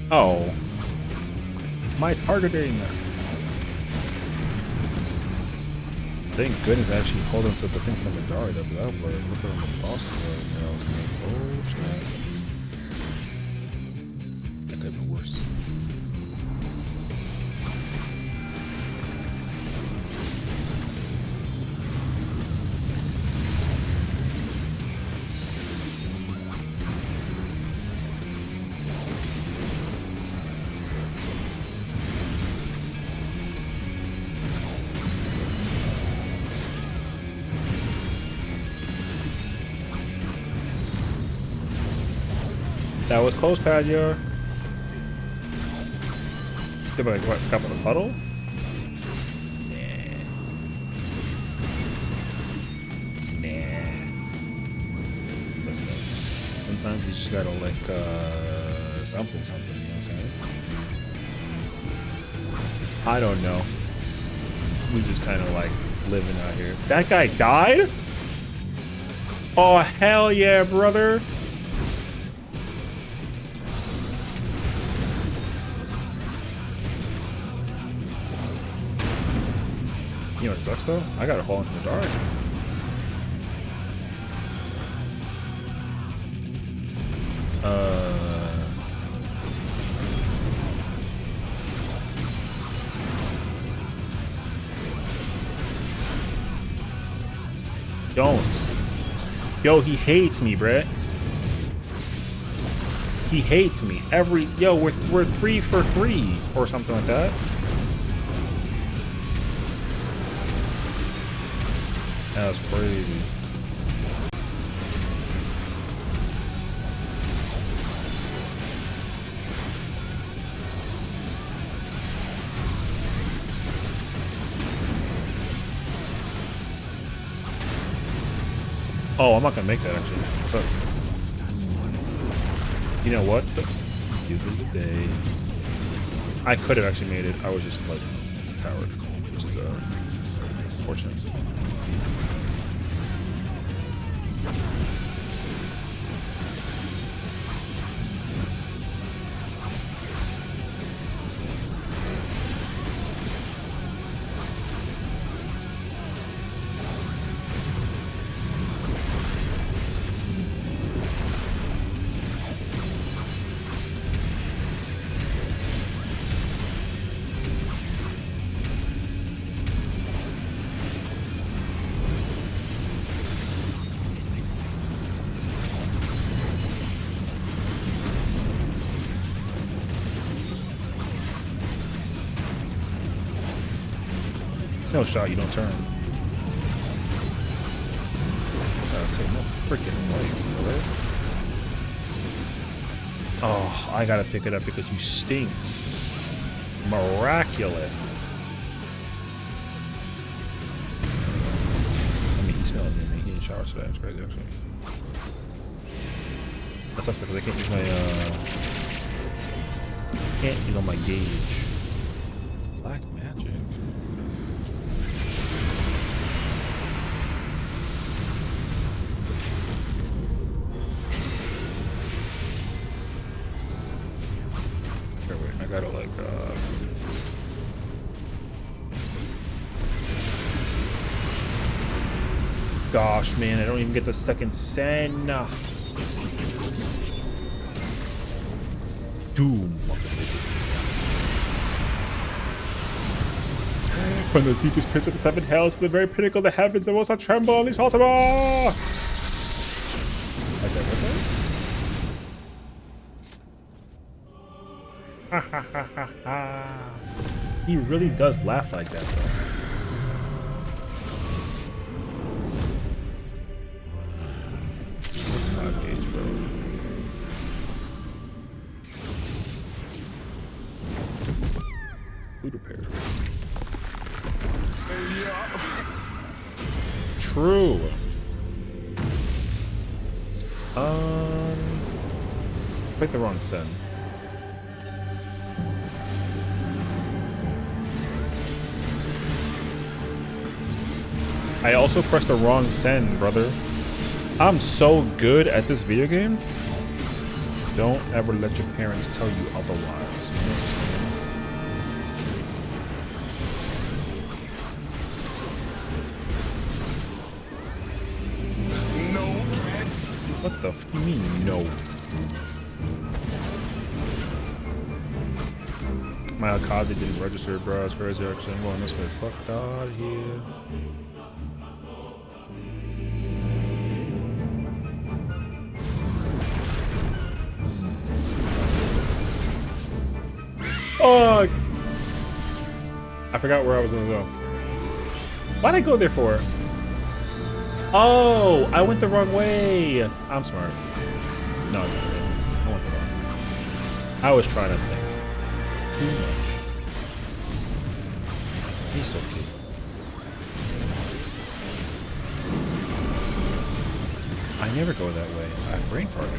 Oh, my targeting. Thank goodness I actually pulled into the thing from the guard up that word. Look at the boss right now. I was like, oh shit. That could have been worse. That was close, Padua. Did I what, up in a puddle? Nah. Listen, sometimes you just gotta like something, you know what I'm saying? I don't know. We just kind of like living out here. That guy died? Oh, hell yeah, brother. You know what sucks though? I gotta fall into the dark. Don't. Yo, he hates me, bruh. He hates me. Yo, we're 3 for 3 or something like that. That's crazy. Oh, I'm not gonna make that actually. It sucks. You know what? Give it a day. I could have actually made it. I was just like powered, which is unfortunate. No shot, you don't turn. I say no freaking way, brother. Oh, I gotta pick it up because you stink. Miraculous. I mean, he smells me. He didn't shower today. That's crazy, actually. That sucks because I can't use my can't use on my gauge. Black magic. I gotta like gosh man, I don't even get the second send. Doom. From the deepest pits of the 7 hells to the very pinnacle of the heavens, the most I tremble and is possible. Okay, what's that? Ha ha ha ha ha. He really does laugh like that though. What's 5 gauge, bro? Food repair. True. Picked the wrong send. I also pressed the wrong send, brother. I'm so good at this video game. Don't ever let your parents tell you otherwise. No. What the f you mean, no? My Akazi didn't register, bro. It's crazy, actually. I'm going this way. Fuck out of here. Oh! I forgot where I was gonna go. Why'd I go there for? Oh! I went the wrong way! I'm smart. No, it's okay. I went the wrong way. I was trying to think. Too much. He's so cute. I never go that way. I have brain fart.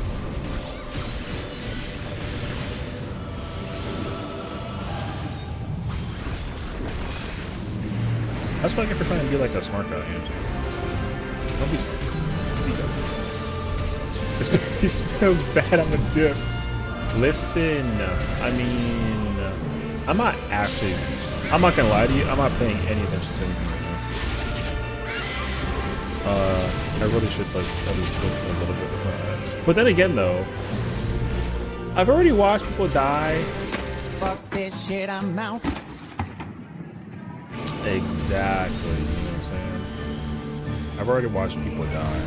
That's what I get for trying to be like a smart guy. Don't be smart. Be dumb. He smells bad on the dip. Listen, I mean, I'm not gonna lie to you, I'm not paying any attention to anything right now. I really should like at least look a little bit with my eyes. But then again though, I've already watched people die. Fuck this shit, I'm out. Exactly, you know what I'm saying? I've already watched people die.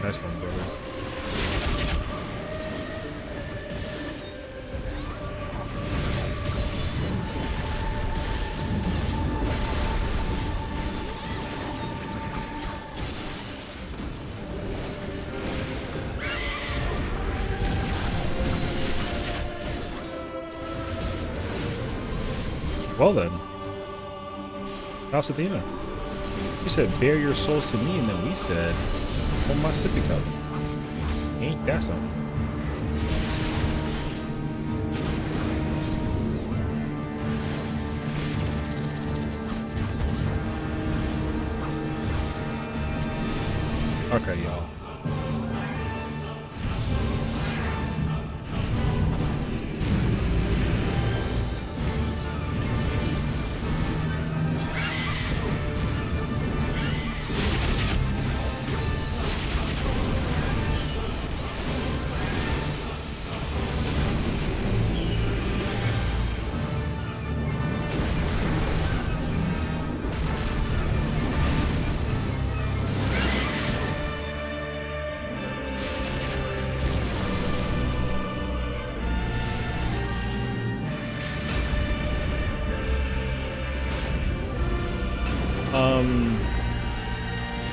Nice one, brother. Well then, House Athena. You said, "Bare your souls to me," and then we said, "On my sippy cup." Ain't that something? Okay, y'all.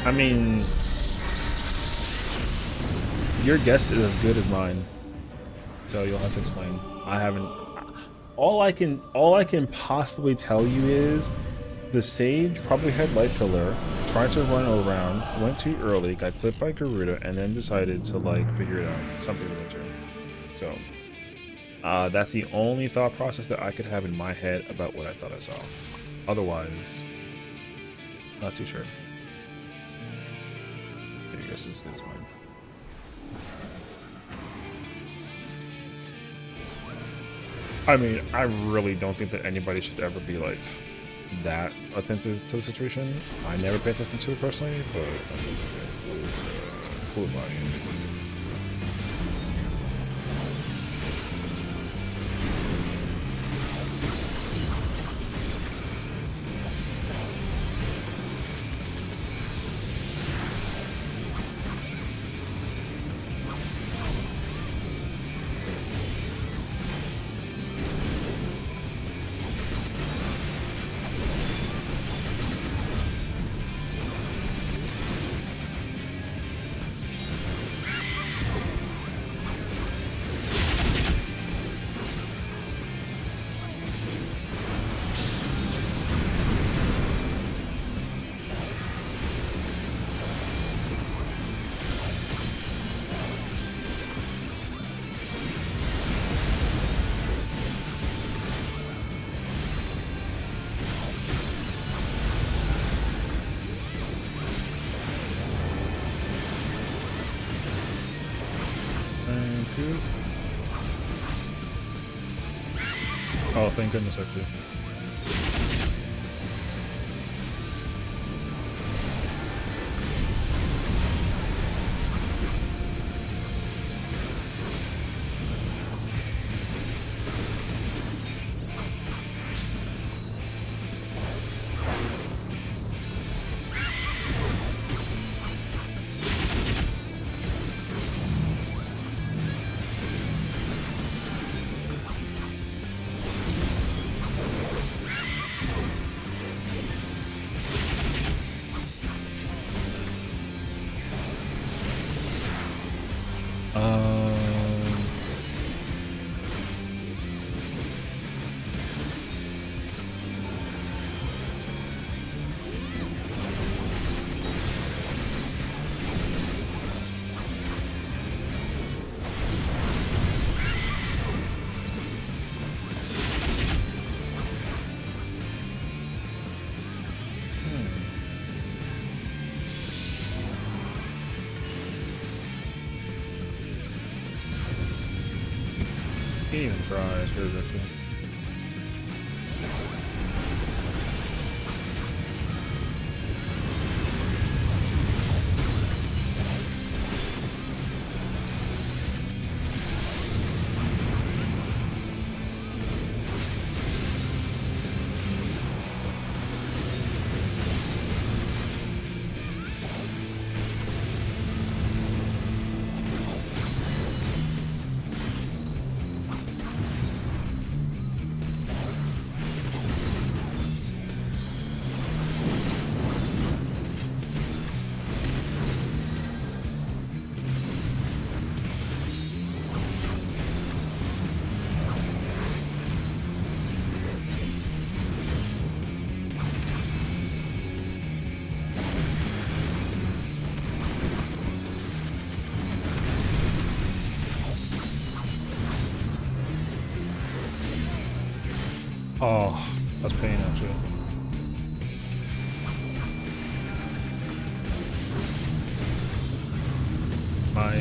I mean, your guess is as good as mine, so you'll have to explain. I haven't. All I can possibly tell you is the sage probably had light pillar, tried to run around, went too early, got clipped by Garuda, and then decided to like figure it out, something of the nature. So that's the only thought process that I could have in my head about what I thought I saw. Otherwise, not too sure. I guess it's good as mine. I mean, I really don't think that anybody should ever be like that attentive to the situation. I never pay attention to it personally, but I mean, who am I? Oh, thank goodness, actually. Can't even try. It's crazy, actually. Oh, that's pain actually. My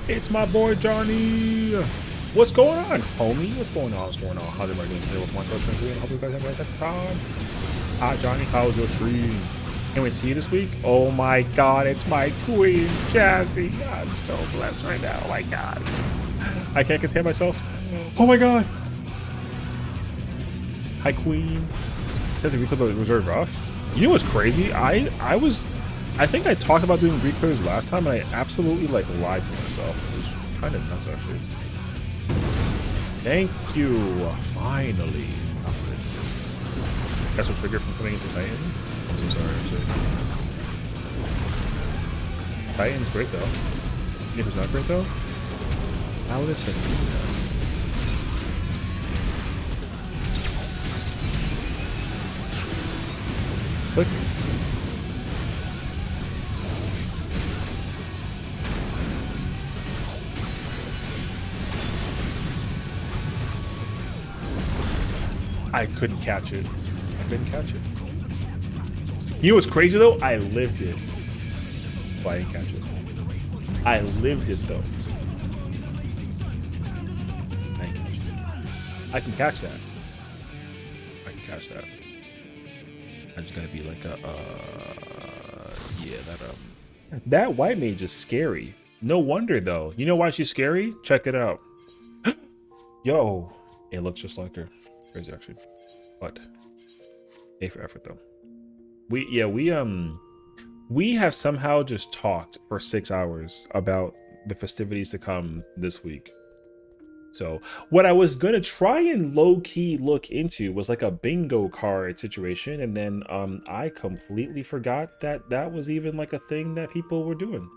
It's my boy Johnny. What's going on, homie? What's going on? What's going on? How's everybody doing today? What's my social stream? I hope you guys have a good time. Hi Johnny, how's your stream? Can't wait to see you this week. Oh my god, it's my queen, Jazzy. I'm so blessed right now. Oh my god. I can't contain myself. Oh my god. Hi Queen. Says the reclip was very rough. You know what's crazy? I think I talked about doing reclares last time, and I absolutely like lied to myself. It was kind of nuts, actually. Thank you. Finally. That's what triggered from coming into Titan. I'm so sorry, actually. Titan's great though. If it's not great though, now listen. Click. I couldn't catch it. I couldn't catch it. You know what's crazy though? I lived it. Well, I didn't catch it. I lived it though. I didn't catch it. I can catch that. I can catch that. I'm just gonna be like a yeah, that white mage is scary. No wonder though. You know why she's scary? Check it out. Yo, it looks just like her. Crazy actually, but A for effort though. We have somehow just talked for 6 hours about the festivities to come this week. So what I was gonna try and low-key look into was like a bingo card situation, and then I completely forgot that that was even like a thing that people were doing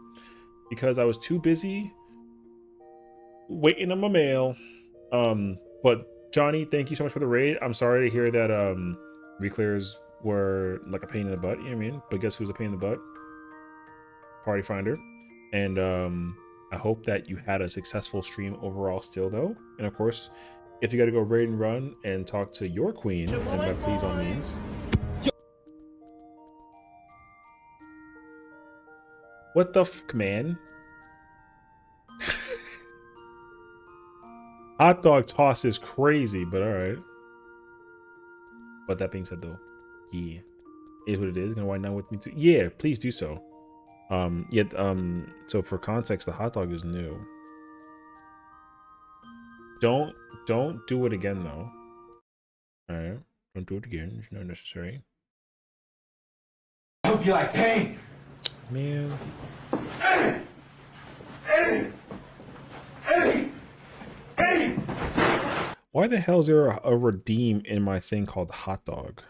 because I was too busy waiting on my mail. But Johnny, thank you so much for the raid. I'm sorry to hear that reclears were like a pain in the butt, you know what I mean? But guess who's a pain in the butt? Party Finder. And I hope that you had a successful stream overall still though. And of course, if you gotta go raid and run and talk to your queen, then by please all means. What the fuck, man? Hot dog toss is crazy, but alright. But that being said though, yeah, it is what it is. Gonna wind down with me too. Yeah, please do so. So for context, the hot dog is new. Don't do it again though. Alright, don't do it again. It's not necessary. I hope you like pain. Man. Why the hell is there a redeem in my thing called hot dog?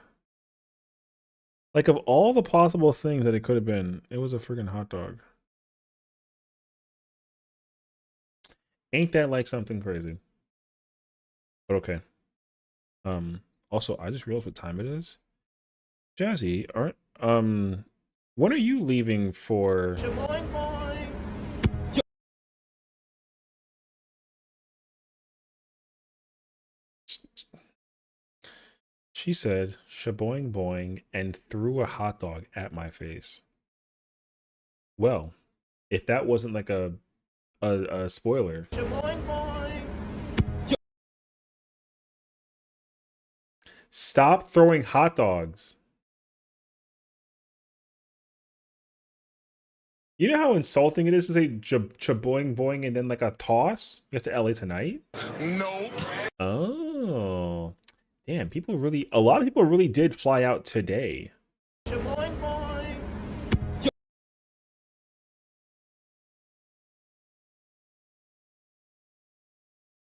Like, of all the possible things that it could have been, it was a freaking hot dog. Ain't that like something crazy? But okay. Also, I just realized what time it is. Jazzy, aren't when are you leaving for? Shaboing boing. She said shaboing boing and threw a hot dog at my face. Well, if that wasn't like a spoiler. Shaboing boing. Stop throwing hot dogs. You know how insulting it is to say chaboing boing and then like a toss? You have to LA tonight? Nope. Oh. Damn, a lot of people really did fly out today. Shaboing boing.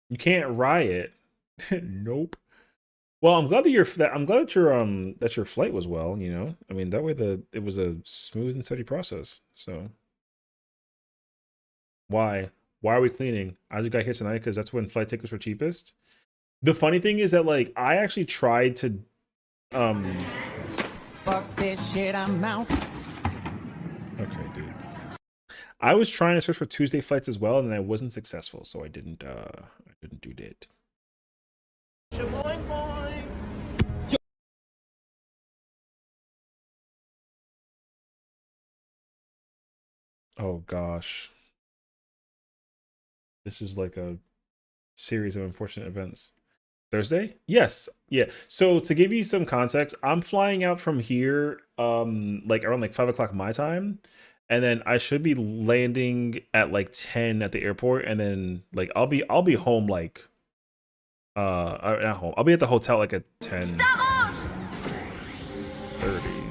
You can't riot. Nope. Well, I'm glad that your flight was well, you know. I mean, that way it was a smooth and steady process. So why? Why are we cleaning? I just got here tonight because that's when flight tickets were cheapest. The funny thing is that like I actually tried to um Fuck this shit, I'm out. okay, dude. I was trying to search for Tuesday flights as well, and I wasn't successful, so I didn't do that. Shaboing boing. Oh gosh. This is like a series of unfortunate events. Thursday? Yes. Yeah. So to give you some context, I'm flying out from here like around like 5 o'clock my time. And then I should be landing at like 10 at the airport, and then like I'll be home like not home. I'll be at the hotel like at 10:30.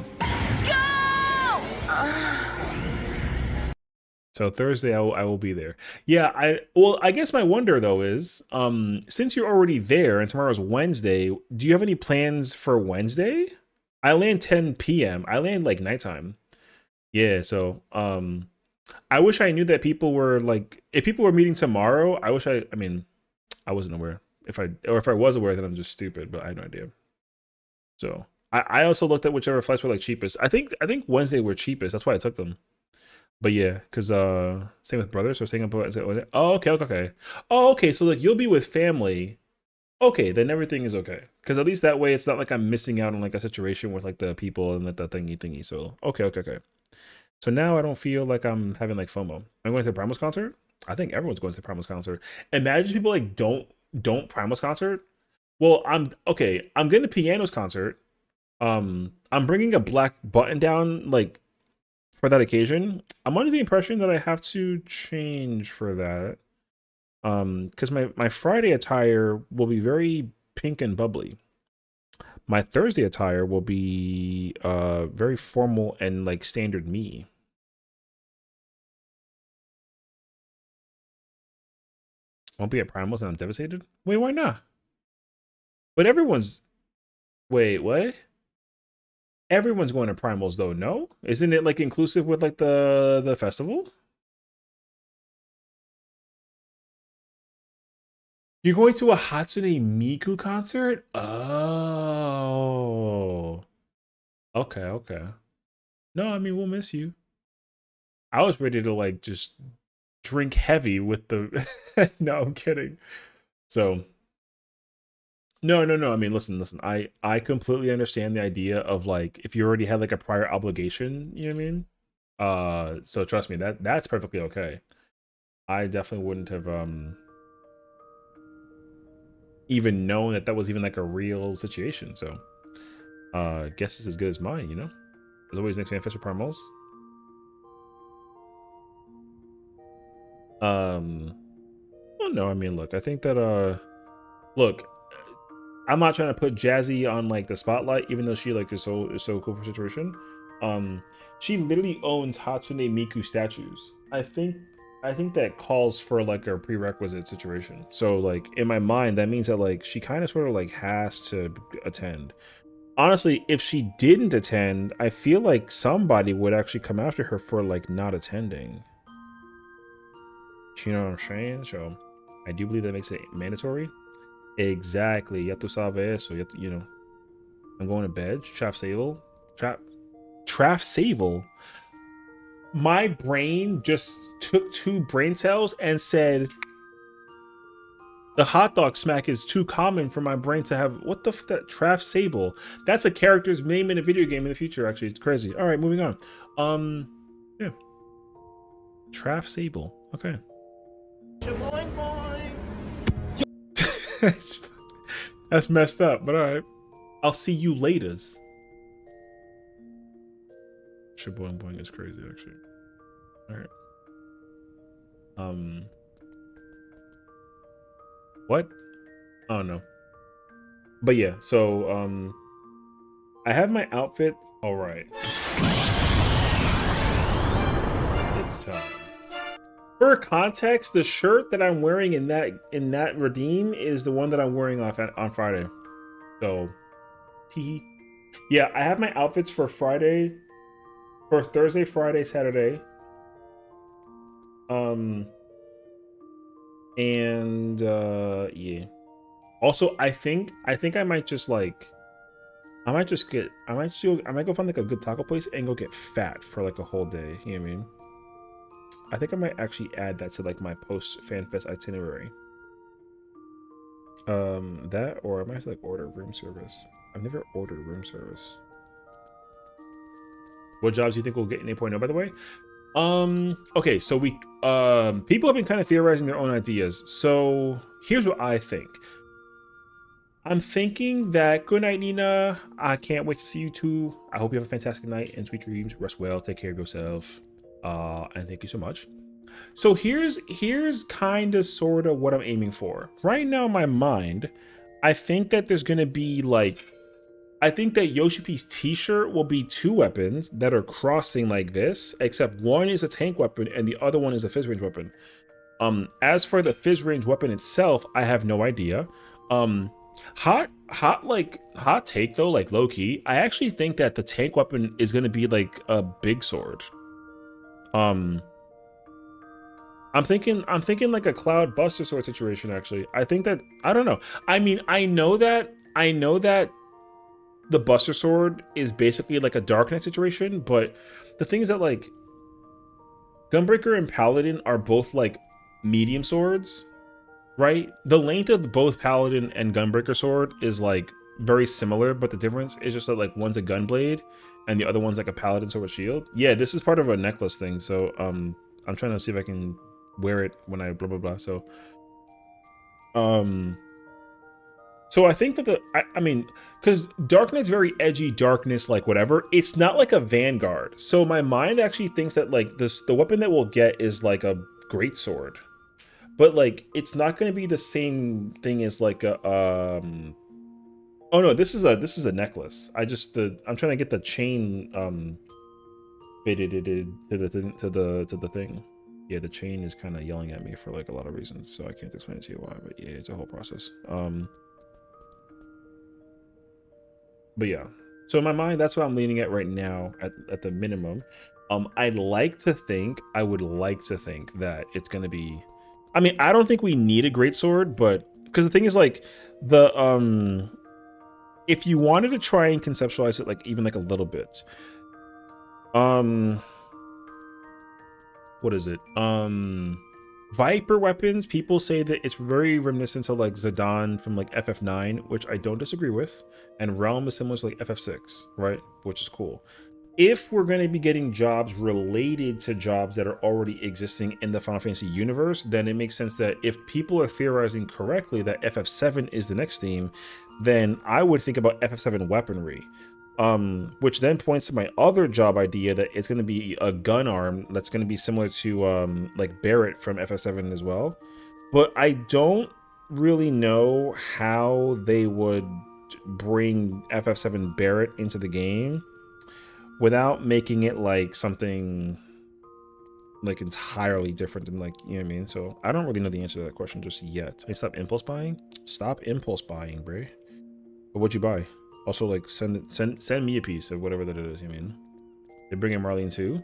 So Thursday I will be there. Yeah, I guess my wonder though is since you're already there and tomorrow's Wednesday, do you have any plans for Wednesday? I land 10 p.m. I land like nighttime. Yeah, so I wish I knew that people were like if people were meeting tomorrow, I mean, I wasn't aware. If I was aware then I'm just stupid, but I had no idea. So I also looked at whichever flights were like cheapest. I think Wednesday were cheapest. That's why I took them. But yeah, because same with brothers. So staying up. Oh, okay. Oh, okay. So like you'll be with family. Okay, then everything is okay. Because at least that way it's not like I'm missing out on like a situation with like the people and like the thingy. So okay. So now I don't feel like I'm having like FOMO. I'm going to the Primus concert. I think everyone's going to the Primus concert. Imagine people like don't Primus concert. Well, I'm okay. I'm going to Piano's concert. I'm bringing a black button down like for that occasion. I'm under the impression that I have to change for that. Because my Friday attire will be very pink and bubbly. My Thursday attire will be very formal and like standard me. Won't be at Primals and I'm devastated. Wait, why not? But everyone's wait, what? Everyone's going to Primals though, no? Isn't it like inclusive with like the festival? You're going to a Hatsune Miku concert? Oh. Okay. No, I mean we'll miss you. I was ready to like just drink heavy with the no, I'm kidding. So no. I mean listen. I completely understand the idea of like if you already had like a prior obligation, you know what I mean? So trust me, that's perfectly okay. I definitely wouldn't have even known that that was even like a real situation. So guess it's as good as mine, you know? As always, next Fanfest for Parmos. Um well no, I mean look, I think that look, I'm not trying to put Jazzy on like the spotlight, even though she like is so cool for situation. Um she literally owns Hatsune Miku statues. I think I think that calls for like a prerequisite situation. So like in my mind, that means that like she kind of sort of like has to attend. Honestly, if she didn't attend, I feel like somebody would actually come after her for like not attending. You know what I'm saying? So I do believe that makes it mandatory. Exactly. Ya tu sabes eso. You know, I'm going to bed. Traf Sable. Traf Sable. My brain just took 2 brain cells and said the hot dog smack is too common for my brain to have. What the fuck? That Traf Sable. That's a character's name in a video game in the future. Actually, it's crazy. All right, moving on. Yeah. Traf Sable. Okay. Shaboing boing. That's messed up, but alright. I'll see you laters. Shaboing boing is crazy, actually. Alright. What? Oh no. But yeah, so I have my outfit. Alright. It's time. For context, the shirt that I'm wearing in that redeem is the one that I'm wearing on Friday. So, tee. Yeah, I have my outfits for Friday, for Thursday, Friday, Saturday. And yeah. Also, I think I might just like I might go find like a good taco place and go get fat for like a whole day. You know what I mean? I think I might actually add that to like my post Fanfest itinerary. That, or I might like order room service. I've never ordered room service. What jobs do you think will get an 8.0, by the way? Okay, so people have been kind of theorizing their own ideas. So here's what I think. I'm thinking that good night, Nina. I can't wait to see you too. I hope you have a fantastic night and sweet dreams. Rest well. Take care of yourself. And thank you so much. So here's kind of sort of what I'm aiming for. Right now in my mind, I think that there's gonna be like, I think that Yoshi P's t-shirt will be 2 weapons that are crossing like this, except one is a tank weapon and the other one is a fizz range weapon. As for the fizz range weapon itself, I have no idea. Hot take though, like low key, I actually think that the tank weapon is gonna be like a big sword. I'm thinking like a Cloud Buster Sword situation. Actually, I think that I don't know. I mean, I know that the Buster Sword is basically like a Dark Knight situation, but the thing is that like Gunbreaker and Paladin are both like medium swords, right? The length of both Paladin and Gunbreaker sword is like very similar, but the difference is just that like one's a gun blade and the other one's like a Paladin sword with shield. Yeah, this is part of a necklace thing, so I'm trying to see if I can wear it when I blah blah blah. So I think that I mean, because Dark Knight's very edgy darkness, like whatever. It's not like a Vanguard. So my mind actually thinks that like the weapon that we'll get is like a great sword, but like it's not going to be the same thing as like a Oh no, this is a necklace. I'm trying to get the chain fitted to the thing. Yeah, the chain is kind of yelling at me for like a lot of reasons, so I can't explain to you why. But yeah, it's a whole process. But yeah, so in my mind, that's what I'm leaning at right now at the minimum. I would like to think that it's gonna be. I mean, I don't think we need a great sword, but because the thing is like the if you wanted to try and conceptualize it like even like a little bit, what is it? Viper weapons, people say that it's very reminiscent to like Zidane from like FF9, which I don't disagree with, and Realm is similar to like FF6, right? Which is cool. If we're going to be getting jobs related to jobs that are already existing in the Final Fantasy universe, then it makes sense that if people are theorizing correctly that FF7 is the next theme, then I would think about FF7 weaponry. Which then points to my other job idea that it's going to be a gun arm that's going to be similar to like Barrett from FF7 as well. But I don't really know how they would bring FF7 Barrett into the game without making it like something like entirely different than like, you know what I mean? So I don't really know the answer to that question just yet. Hey, stop impulse buying. Stop impulse buying, bro. But what'd you buy? Also, like send me a piece of whatever that is. You mean they bring in Marlene too?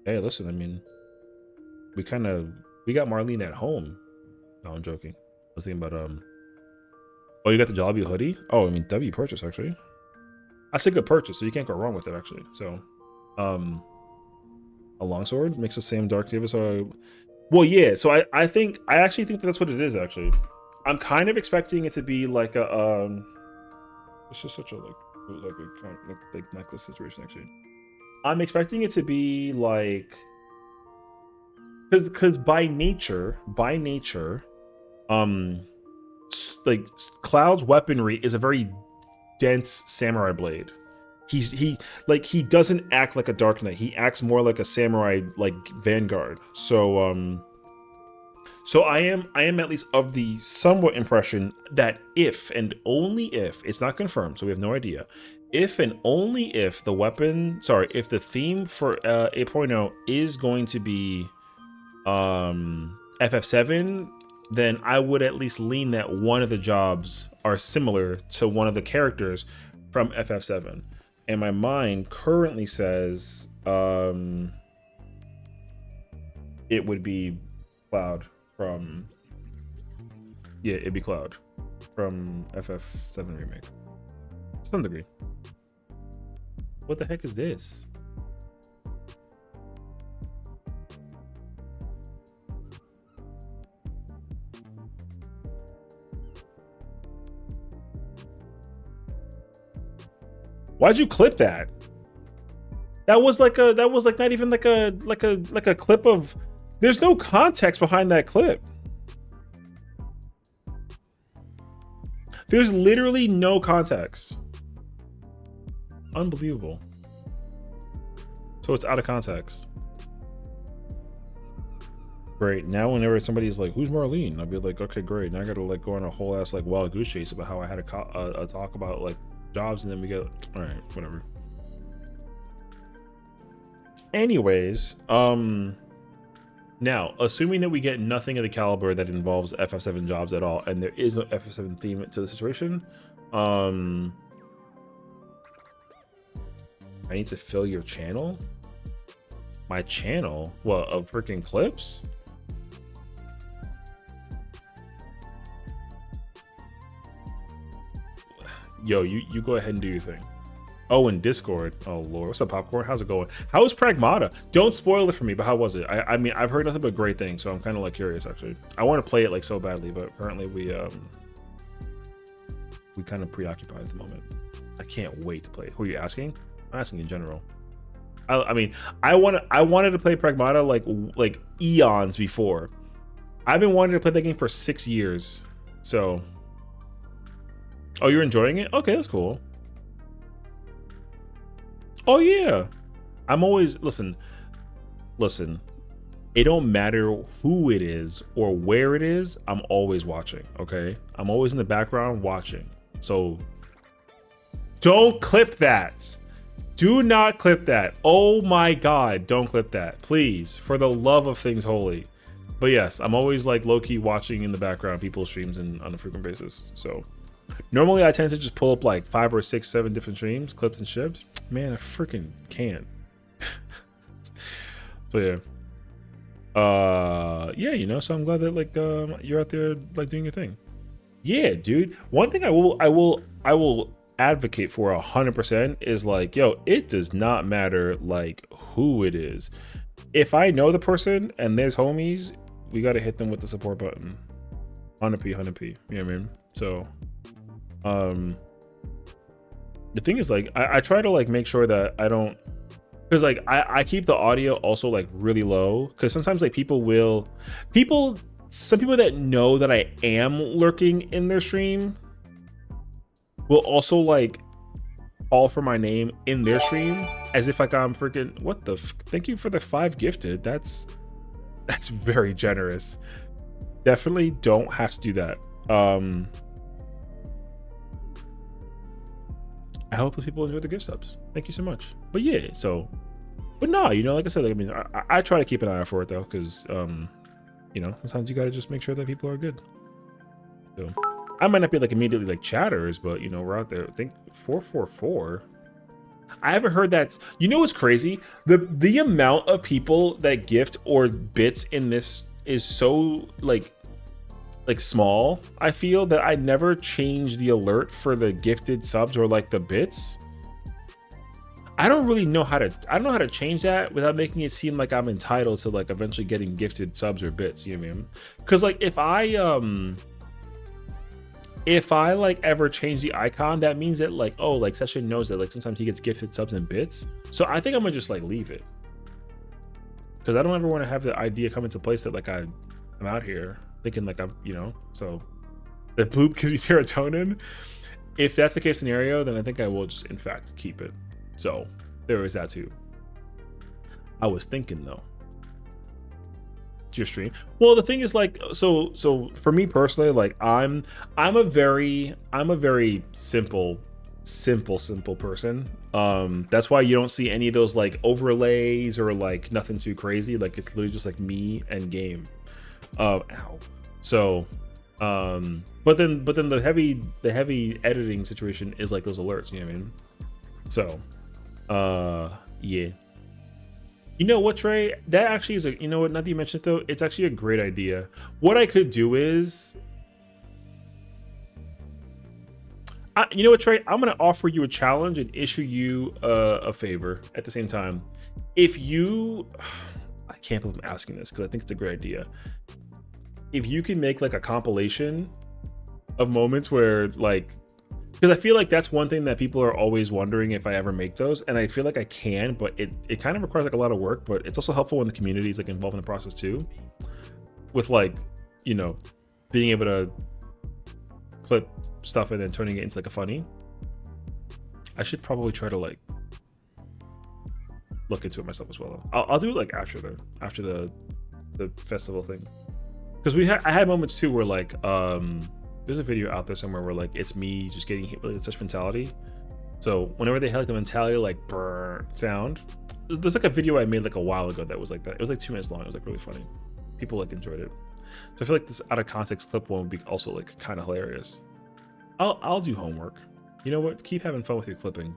Hey, listen. I mean, we got Marlene at home. No, I'm joking. I was thinking about Oh, you got the Jollibee hoodie? Oh, I mean W purchase actually. That's a good purchase, so you can't go wrong with it actually. So, a longsword makes the same Dark Davis. Well, yeah. So I actually think that's what it is actually. I'm kind of expecting it to be like a It's just such a like necklace situation actually. I'm expecting it to be like because by nature, like Cloud's weaponry is a very dense samurai blade. He doesn't act like a Dark Knight. He acts more like a samurai like vanguard. So I am at least of the somewhat impression that if and only if it's not confirmed, so we have no idea, if and only if if the theme for 8.0 is going to be FF7, then I would at least lean that one of the jobs are similar to one of the characters from FF7. And my mind currently says it would be Cloud from it'd be Cloud from FF7 remake to some degree. What the heck is this? Why'd you clip that? That was like not even like a clip of. There's no context behind that clip. There's literally no context. Unbelievable. So it's out of context. Great. Now whenever somebody's like, "Who's Marlene?" I'll be like, "Okay, great." Now I gotta like go on a whole ass like wild goose chase about how I had a talk about like jobs, and then we go, all right, whatever. Anyways, now assuming that we get nothing of the caliber that involves FF7 jobs at all, and there is no FF7 theme to the situation, I need to fill your channel. My channel? What, of freaking clips? Yo, you go ahead and do your thing. Oh, in Discord. Oh Lord, what's up, Popcorn? How's it going? How was Pragmata? Don't spoil it for me, but how was it? I mean, I've heard nothing but great things, so I'm kind of like curious actually. I want to play it like so badly, but apparently we kind of preoccupied at the moment. I can't wait to play it. Who are you asking? I'm asking in general. I mean, I wanted to play Pragmata like eons before. I've been wanting to play that game for 6 years. So, oh, you're enjoying it? Okay, that's cool. Oh yeah, I'm always listen. It don't matter who it is or where it is. I'm always watching. Okay, I'm always in the background watching. So don't clip that. Do not clip that. Oh my God, don't clip that, please, for the love of things holy. But yes, I'm always like low-key watching in the background people's streams on a frequent basis. So normally I tend to just pull up like 5 or 6, 7 different streams, clips and ships. Man, I freaking can't. So yeah. Yeah, you know, so I'm glad that like you're out there like doing your thing. Yeah, dude. One thing I will advocate for 100% is like, yo, it does not matter like who it is. If I know the person and there's homies, we gotta hit them with the support button. 100p, 100p. You know what I mean? So the thing is like I try to like make sure that I don't, because like I keep the audio also like really low, because sometimes like some people that know that I am lurking in their stream will also like call for my name in their stream as if like I'm freaking thank you for the 5 gifted. That's very generous. Definitely don't have to do that. I hope people enjoy the gift subs. Thank you so much. But yeah, so But no, you know, like I said, like, I mean, I try to keep an eye out for it though, because you know, sometimes you gotta just make sure that people are good. So I might not be like immediately like chatters, but you know, we're out there. I think 444. I haven't heard that. You know what's crazy? The amount of people that gift or bits in this is so like small. I feel that I never change the alert for the gifted subs or like the bits. I don't really know how to. I don't know how to change that without making it seem like I'm entitled to like eventually getting gifted subs or bits. You know what I mean? Because like if I like ever change the icon, that means that like, oh, like Sessiion knows that like sometimes he gets gifted subs and bits. So I think I'm gonna just like leave it, because I don't ever want to have the idea come into place that like I'm out here thinking like I'm, you know. So the bloop gives me serotonin. If that's the case scenario, then I think I will just in fact keep it. So there is that too. I was thinking though. Your stream. Well, the thing is like, so for me personally, like I'm a very simple person. That's why you don't see any of those like overlays or like nothing too crazy. Like it's literally just like me and game. Ow. So but then the heavy editing situation is like those alerts, you know what I mean? So yeah. You know what, Trey? That actually is a, you know what, now that you mentioned it though, it's actually a great idea. What I could do is, you know what, Trey? I'm going to offer you a challenge and issue you a favor at the same time. If you, I can't believe I'm asking this because I think it's a great idea. If you can make like a compilation of moments where like, because I feel like that's one thing that people are always wondering if I ever make those, and I feel like I can, but it kind of requires like a lot of work, but it's also helpful when the community is like involved in the process too, with like, you know, being able to clip stuff and then turning it into like a funny. I should probably try to like look into it myself as well. I'll do it like after the festival thing, because I had moments too where like there's a video out there somewhere where like it's me just getting hit with such mentality. So whenever they had like the mentality like brr sound, there's like a video I made like a while ago that was like that. It was like 2 minutes long. It was like really funny. People like enjoyed it. So I feel like this out of context clip one would be also like kind of hilarious. I'll do homework. You know what? Keep having fun with your clipping.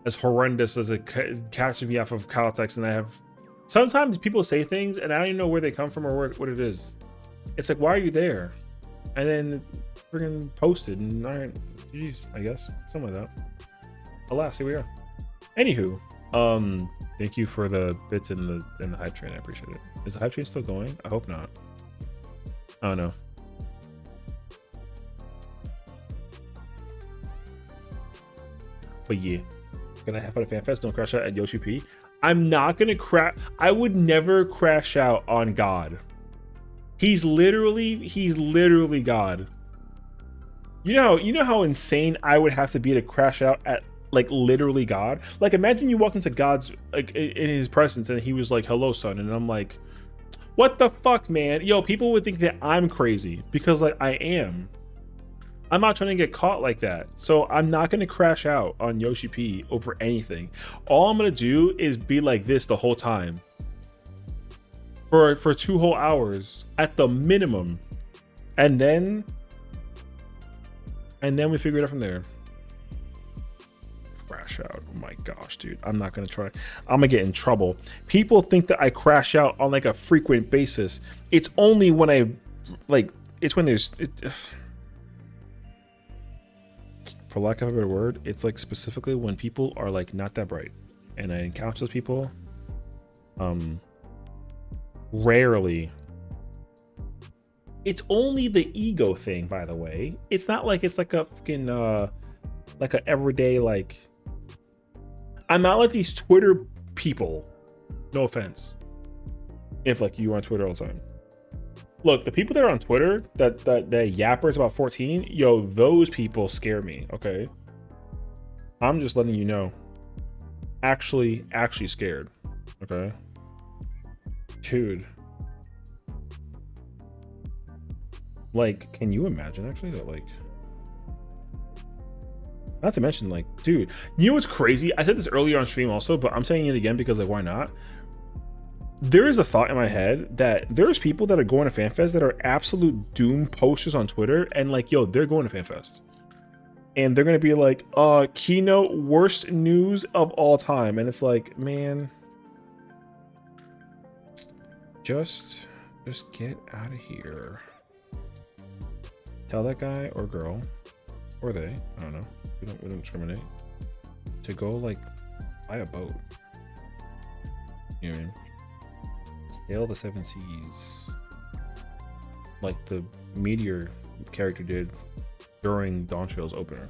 As horrendous as it catches me off of context, and I have sometimes people say things and I don't even know where they come from or what it is. It's like, why are you there? And then freaking posted, and geez, I guess something like that. Alas, here we are. Anywho, thank you for the bits in the hype train. I appreciate it. Is the hype train still going? I hope not. Oh no. But yeah, gonna have fun at Fanfest. Don't crash out at Yoshi P. I'm not gonna crash. I would never crash out on God. He's literally God. You know how insane I would have to be to crash out at like literally God. Like imagine you walk into God's like in his presence and he was like, "Hello, son," and I'm like, "What the fuck, man?" Yo, people would think that I'm crazy because like I am. I'm not trying to get caught like that, so I'm not gonna crash out on Yoshi P over anything. All I'm gonna do is be like this the whole time. For 2 whole hours at the minimum, and then we figure it out from there. Crash out. Oh my gosh, dude, I'm not gonna try. I'm gonna get in trouble. People think that I crash out on like a frequent basis. It's only when I like, it's when there's for lack of a better word, it's like specifically when people are like not that bright and I encounter those people. Rarely. It's only the ego thing, by the way. It's not like it's like a fucking like a everyday like. I'm not like these Twitter people. No offense. If like you are on Twitter all the time. Look, the people that are on Twitter that yappers about 14, yo, those people scare me. Okay. I'm just letting you know. Actually scared. Okay. Dude, like, can you imagine actually that like Not to mention, like, dude, you know what's crazy? I said this earlier on stream also, but I'm saying it again because, like, why not? There is a thought in my head that there's people that are going to FanFest that are absolute doom posters on Twitter, and like, yo, they're going to FanFest. And they're gonna be like, keynote worst news of all time. And it's like, man, just get out of here. Tell that guy or girl, or they, I don't know, we don't discriminate, to go like buy a boat. You know what I mean? Sail the seven seas, like the Meteor character did during Dawn Trail's opener.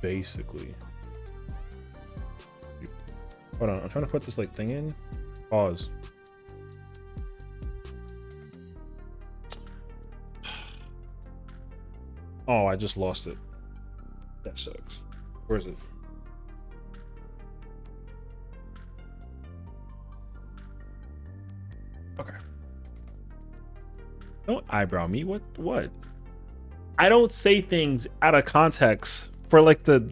Basically. Hold on, I'm trying to put this like thing in. Pause. Oh, I just lost it. That sucks. Where is it? Okay. Don't eyebrow me. What? I don't say things out of context for like the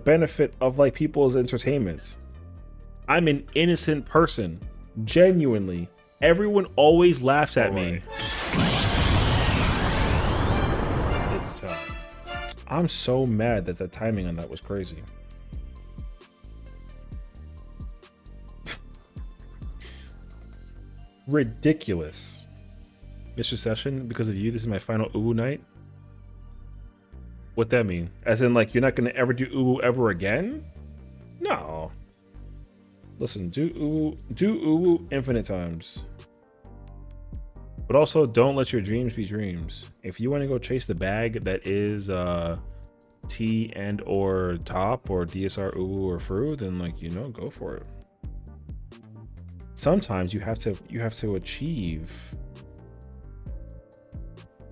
benefit of like people's entertainment. I'm an innocent person. Genuinely. Everyone always laughs at me. It's I'm so mad that the timing on that was crazy. Ridiculous. Mr. Session, because of you, this is my final uwu night. What that mean? As in, like, you're not gonna ever do uwu ever again? No. Listen, do uwu infinite times. But also, don't let your dreams be dreams. If you want to go chase the bag that is T and or top or DSR uwu or fru, then like, you know, go for it. Sometimes you have to achieve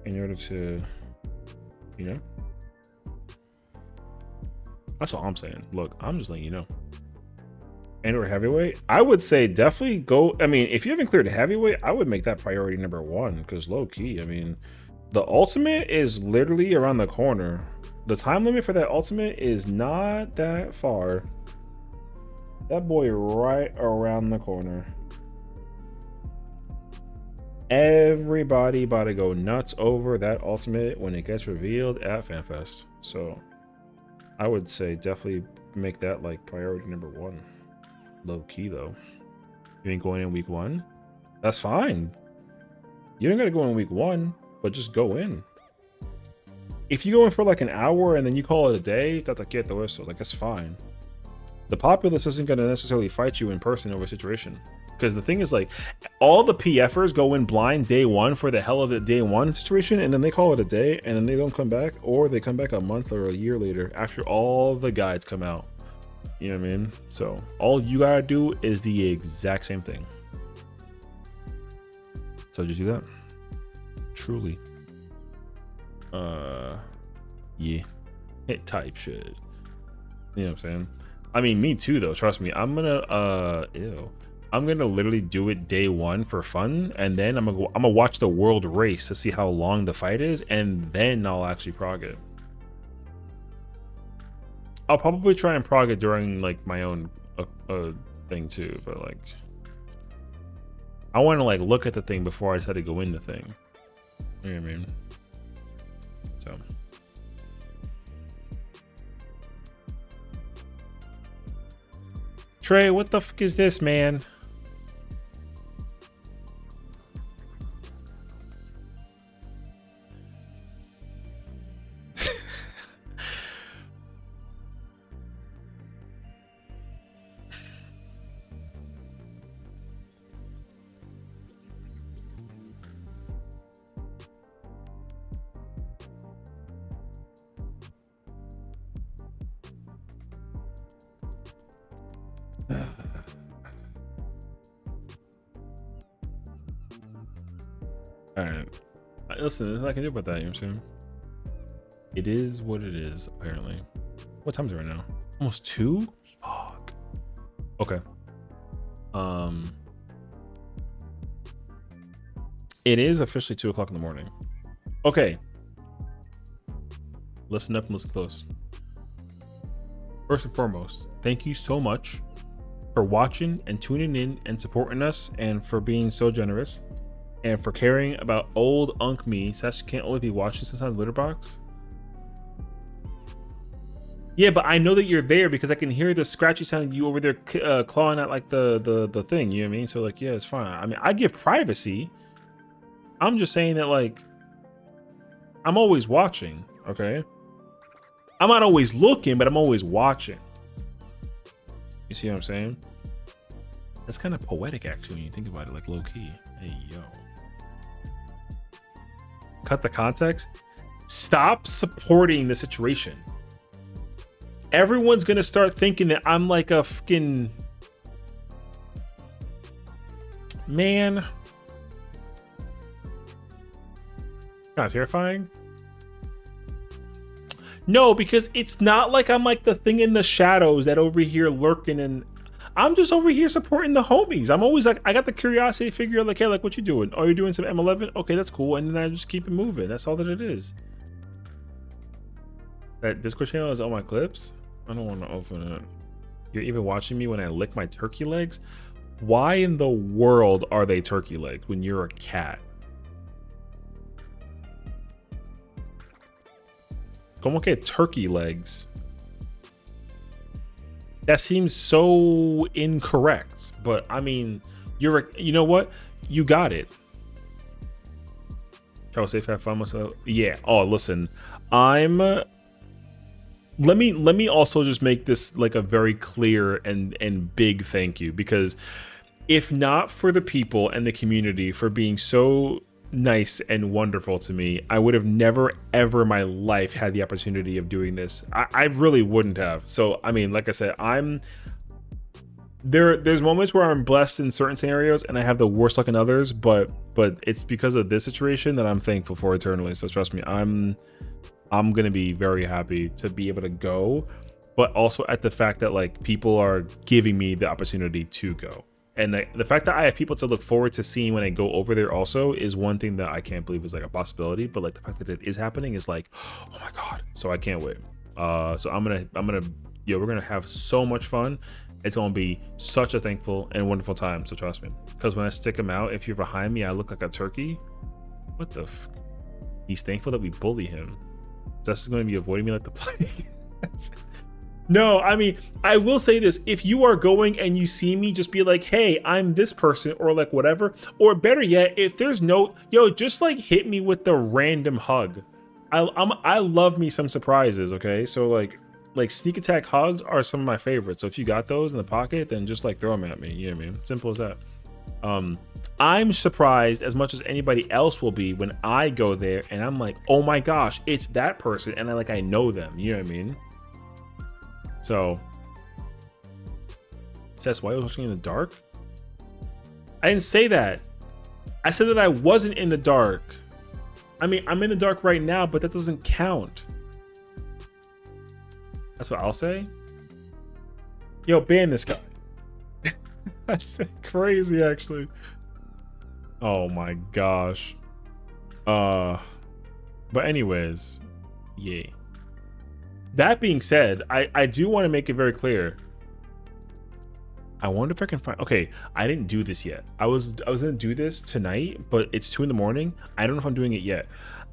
in order to, you know. That's all I'm saying. Look, I'm just letting you know. And or heavyweight, I would say definitely go. I mean, if you haven't cleared heavyweight, I would make that priority number one, because low key, I mean, the ultimate is literally around the corner. The time limit for that ultimate is not that far. That boy right around the corner. Everybody about to go nuts over that ultimate when it gets revealed at FanFest. So I would say definitely make that like priority number one. Low key though. You ain't going in week one? That's fine. You ain't gotta go in week one, but just go in. If you go in for like an hour and then you call it a day, that's like that's fine. The populace isn't gonna necessarily fight you in person over a situation. Because the thing is, like, all the PFers go in blind day one for the hell of it day one situation, and then they call it a day, and then they don't come back, or they come back a month or a year later after all the guides come out. You know what I mean? So all you gotta do is the exact same thing. So just do that. Truly. Yeah. Hit type shit. You know what I'm saying? I mean, me too, though. Trust me. I'm gonna, I'm gonna literally do it day one for fun, and then I'm gonna watch the world race to see how long the fight is, and then I'll actually prog it. I'll probably try and prog it during like my own thing too, but like I want to like look at the thing before I decide to go in the thing. You know what I mean? So. Trey, what the fuck is this, man? Alright. Listen, there's nothing I can do about that, you know what I'm saying? It is what it is, apparently. What time is it right now? Almost 2? Fuck. Okay. It is officially 2 o'clock in the morning. Okay. Listen up and listen close. First and foremost, thank you so much for watching and tuning in and supporting us, and for being so generous, and for caring about old Unk me. Sessiion can't only be watching sometimes Litterbox. Yeah, but I know that you're there because I can hear the scratchy sound of you over there clawing at like the thing. You know what I mean? So like, yeah, it's fine. I mean, I give privacy. I'm just saying that like, I'm always watching. Okay. I'm not always looking, but I'm always watching. You see what I'm saying? That's kind of poetic, actually, when you think about it, like low key. Hey, yo. Cut the context. Stop supporting the situation. Everyone's gonna start thinking that I'm like a fucking man. Kind of terrifying. No, because it's not like I'm like the thing in the shadows that over here lurking, and I'm just over here supporting the homies. I'm always like, I got the curiosity to figure out like, hey, like, what you doing? Oh, you're doing some M11? Okay, that's cool. And then I just keep it moving. That's all that it is. That Discord channel is all my clips? I don't want to open it. You're even watching me when I lick my turkey legs? Why in the world are they turkey legs when you're a cat? Como que turkey legs? That seems so incorrect, but I mean, you know what? You got it. Try to safe, have fun myself. Yeah. Oh, listen, let me also just make this like a very clear and big thank you, because if not for the people and the community for being so nice and wonderful to me, I would have never ever in my life had the opportunity of doing this. I really wouldn't have. So I mean, like I said, there's moments where I'm blessed in certain scenarios and I have the worst luck in others, but it's because of this situation that I'm thankful for eternally. So trust me, I'm gonna be very happy to be able to go, but also at the fact that like people are giving me the opportunity to go. And the fact that I have people to look forward to seeing when I go over there also is one thing that I can't believe is like a possibility. But like the fact that it is happening is like, oh my god! So I can't wait. So I'm gonna, we're gonna have so much fun. It's gonna be such a thankful and wonderful time. So trust me, because when I stick him out, if you're behind me, I look like a turkey. What the? He's thankful that we bully him. Jess is going to be avoiding me like the plague. No, I mean, I will say this. If you are going and you see me, just be like, hey, I'm this person, or like whatever. Or better yet, if there's no, just like hit me with the random hug. I love me some surprises, okay? So like sneak attack hugs are some of my favorites. So if you got those in the pocket, then just like throw them at me. You know what I mean? Simple as that. I'm surprised as much as anybody else will be when I go there and I'm like, oh my gosh, it's that person, and I know them. You know what I mean? So, Sess, why are you watching in the dark? I didn't say that. I said that I wasn't in the dark. I mean, I'm in the dark right now, but that doesn't count. That's what I'll say. Yo, ban this guy. That's crazy, actually. Oh my gosh. But anyways, yay. That being said, I do want to make it very clear. I wonder if I can find. Okay, I didn't do this yet. I was gonna do this tonight, but it's 2 in the morning. I don't know if I'm doing it yet.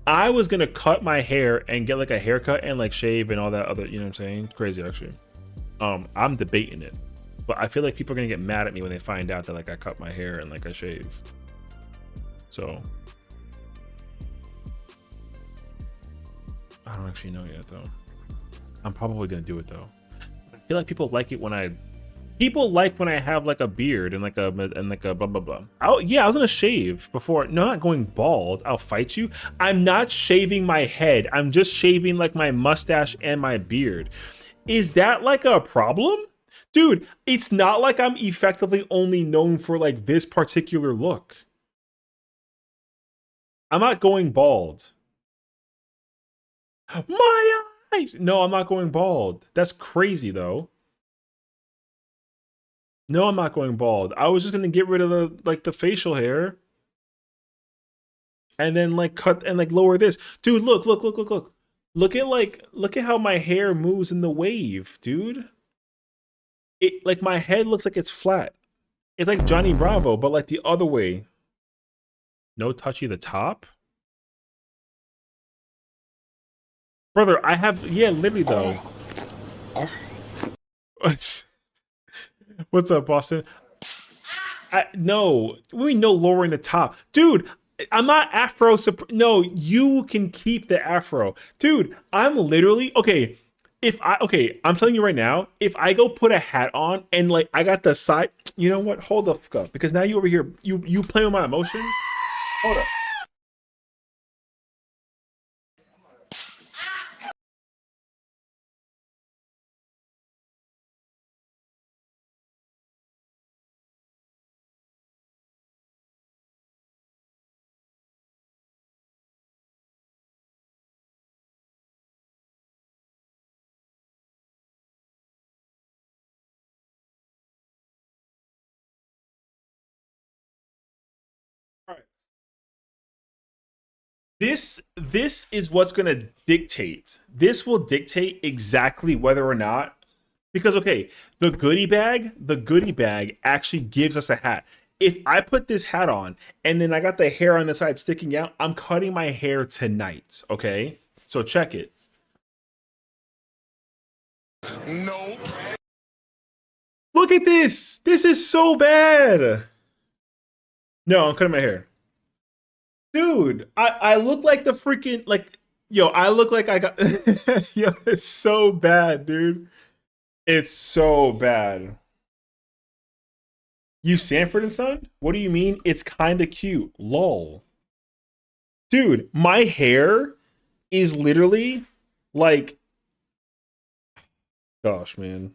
I was gonna cut my hair and get like a haircut and like shave and all that other. You know what I'm saying? Crazy, actually. I'm debating it, but I feel like people are gonna get mad at me when they find out that like I cut my hair and like I shave. So I don't actually know yet though. I'm probably gonna do it though. I feel like people like it when I have like a beard and like a blah blah blah. I was gonna shave before. No, I'm not going bald. I'll fight you. I'm not shaving my head. I'm just shaving like my mustache and my beard. Is that like a problem? Dude, it's not like I'm effectively only known for like this particular look. I'm not going bald. My eyes! No, I'm not going bald. That's crazy, though. No, I'm not going bald. I was just gonna get rid of the facial hair, and then like cut and like lower this. Dude, look. look at how my hair moves in the wave, dude. It like my head looks like it's flat. It's like Johnny Bravo, but like the other way. No touchy the top? Brother, I have yeah, literally though. What's up, Boston? No, we know lowering the top, dude. I'm not Afro. No, you can keep the Afro, dude. I'm literally okay. If I okay, I'm telling you right now. If I go put a hat on and like I got the side, you know what? Hold the fuck up, because now you over here, you play with my emotions. Hold up. All right. This is what's gonna dictate. This will dictate exactly whether or not because okay, the goodie bag actually gives us a hat. If I put this hat on and then I got the hair on the side sticking out, I'm cutting my hair tonight. Okay, so check it. Nope. Look at this. This is so bad. No, I'm cutting my hair, dude. I look like the freaking like yo. I look like I got yo. It's so bad, dude. It's so bad. You Sanford and Son? What do you mean? It's kind of cute. Lol. Dude, my hair is literally like, gosh, man.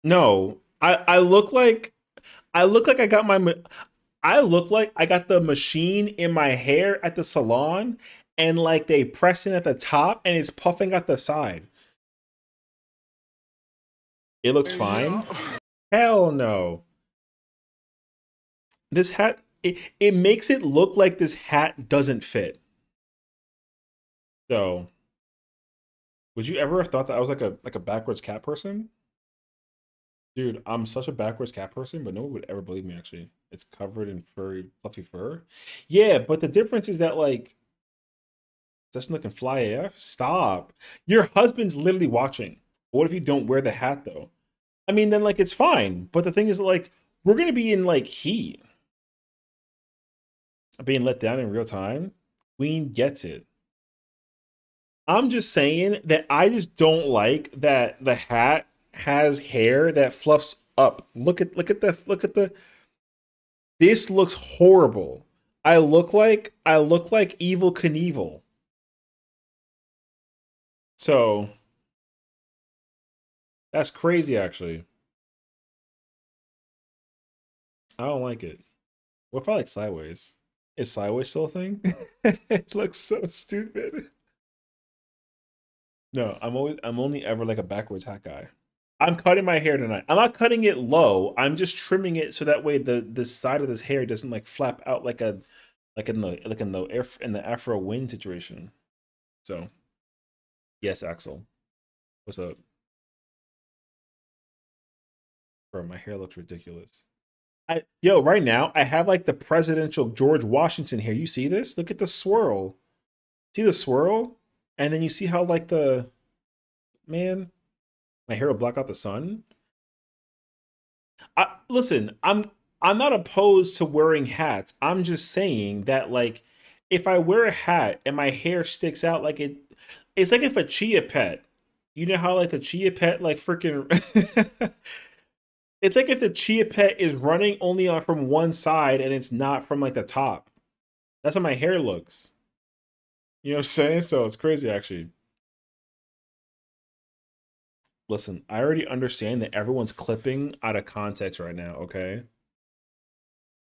No, I look like I got I look like I got the machine in my hair at the salon and like they press it at the top and it's puffing at the side. It looks fine. Yeah. Hell no. This hat it makes it look like this hat doesn't fit. So, would you ever have thought that I was like a backwards cat person? Dude, I'm such a backwards cat person, but no one would ever believe me actually. It's covered in furry, fluffy fur. Yeah, but the difference is that like doesn't looking fly AF. Stop. Your husband's literally watching. What if you don't wear the hat though? I mean, then like it's fine. But the thing is like we're gonna be in like heat. Being let down in real time. Queen gets it. I'm just saying that I just don't like that the hat has hair that fluffs up. Look at the this looks horrible. I look like Evil Knievel. So that's crazy actually. I don't like it. What if I like sideways? Is sideways still a thing? It looks so stupid. No, I'm only ever like a backwards hat guy. I'm cutting my hair tonight. I'm not cutting it low. I'm just trimming it so that way the side of this hair doesn't like flap out like in the in the Afro wind situation. So yes, Axel. What's up? Bro, my hair looks ridiculous. Yo, right now I have like the presidential George Washington hair. You see this? Look at the swirl. See the swirl? And then you see how like the man, my hair will block out the sun. Listen, I'm not opposed to wearing hats. I'm just saying that like if I wear a hat and my hair sticks out like it's like if a chia pet. You know how like the chia pet like freaking it's like if the chia pet is running only on from one side and it's not from like the top. That's how my hair looks. You know what I'm saying? So it's crazy actually. Listen, I already understand that everyone's clipping out of context right now, okay?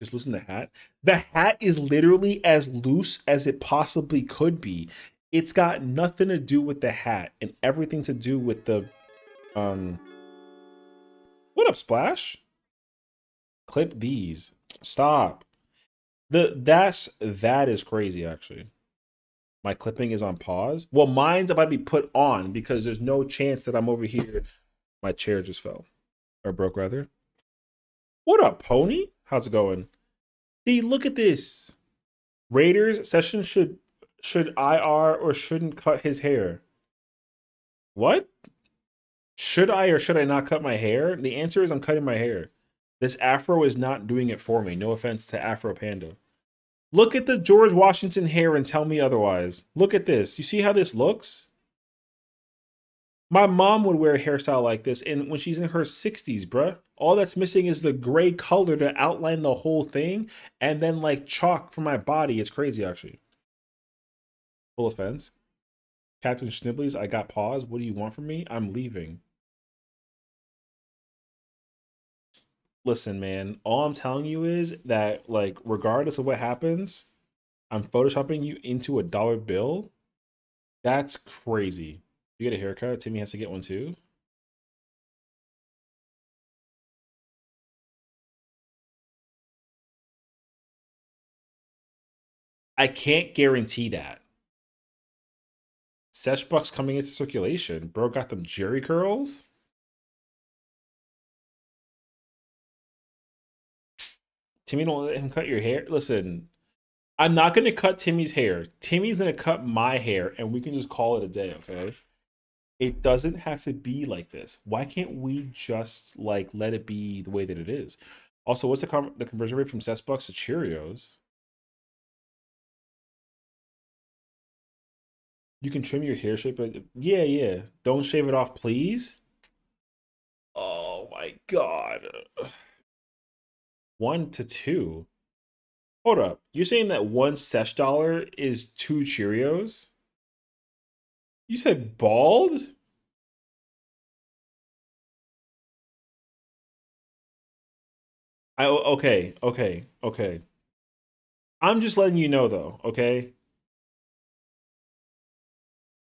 Just loosen the hat. The hat is literally as loose as it possibly could be. It's got nothing to do with the hat and everything to do with the um what up, Splash? Clip these. Stop. That is crazy actually. My clipping is on pause. Well, mine's about to be put on because there's no chance that I'm over here. My chair just fell. Or broke, rather. What up, Pony? How's it going? See, look at this. Raiders Session should IR or shouldn't cut his hair. What? Should I or should I not cut my hair? The answer is I'm cutting my hair. This afro is not doing it for me. No offense to Afro Panda. Look at the George Washington hair and tell me otherwise. Look at this. You see how this looks? My mom would wear a hairstyle like this and when she's in her 60s, bruh. All that's missing is the gray color to outline the whole thing and then like chalk for my body. It's crazy, actually. Full offense. Captain Schnibley's, I got pause. What do you want from me? I'm leaving. Listen, man, all I'm telling you is that, like, regardless of what happens, I'm photoshopping you into a dollar bill. That's crazy. You get a haircut, Timmy has to get one too. I can't guarantee that. Sesh Bucks coming into circulation. Bro got them Jerry curls. Timmy, don't let him cut your hair. Listen, I'm not gonna cut Timmy's hair. Timmy's gonna cut my hair, and we can just call it a day, okay? It doesn't have to be like this. Why can't we just like let it be the way that it is? Also, what's the conversion rate from Cessbucks to Cheerios? You can trim your hair shape, but yeah, yeah. Don't shave it off, please. Oh my god. 1 to 2. Hold up. You're saying that one sesh dollar is 2 Cheerios? You said bald? Okay, okay, okay. I'm just letting you know though, okay?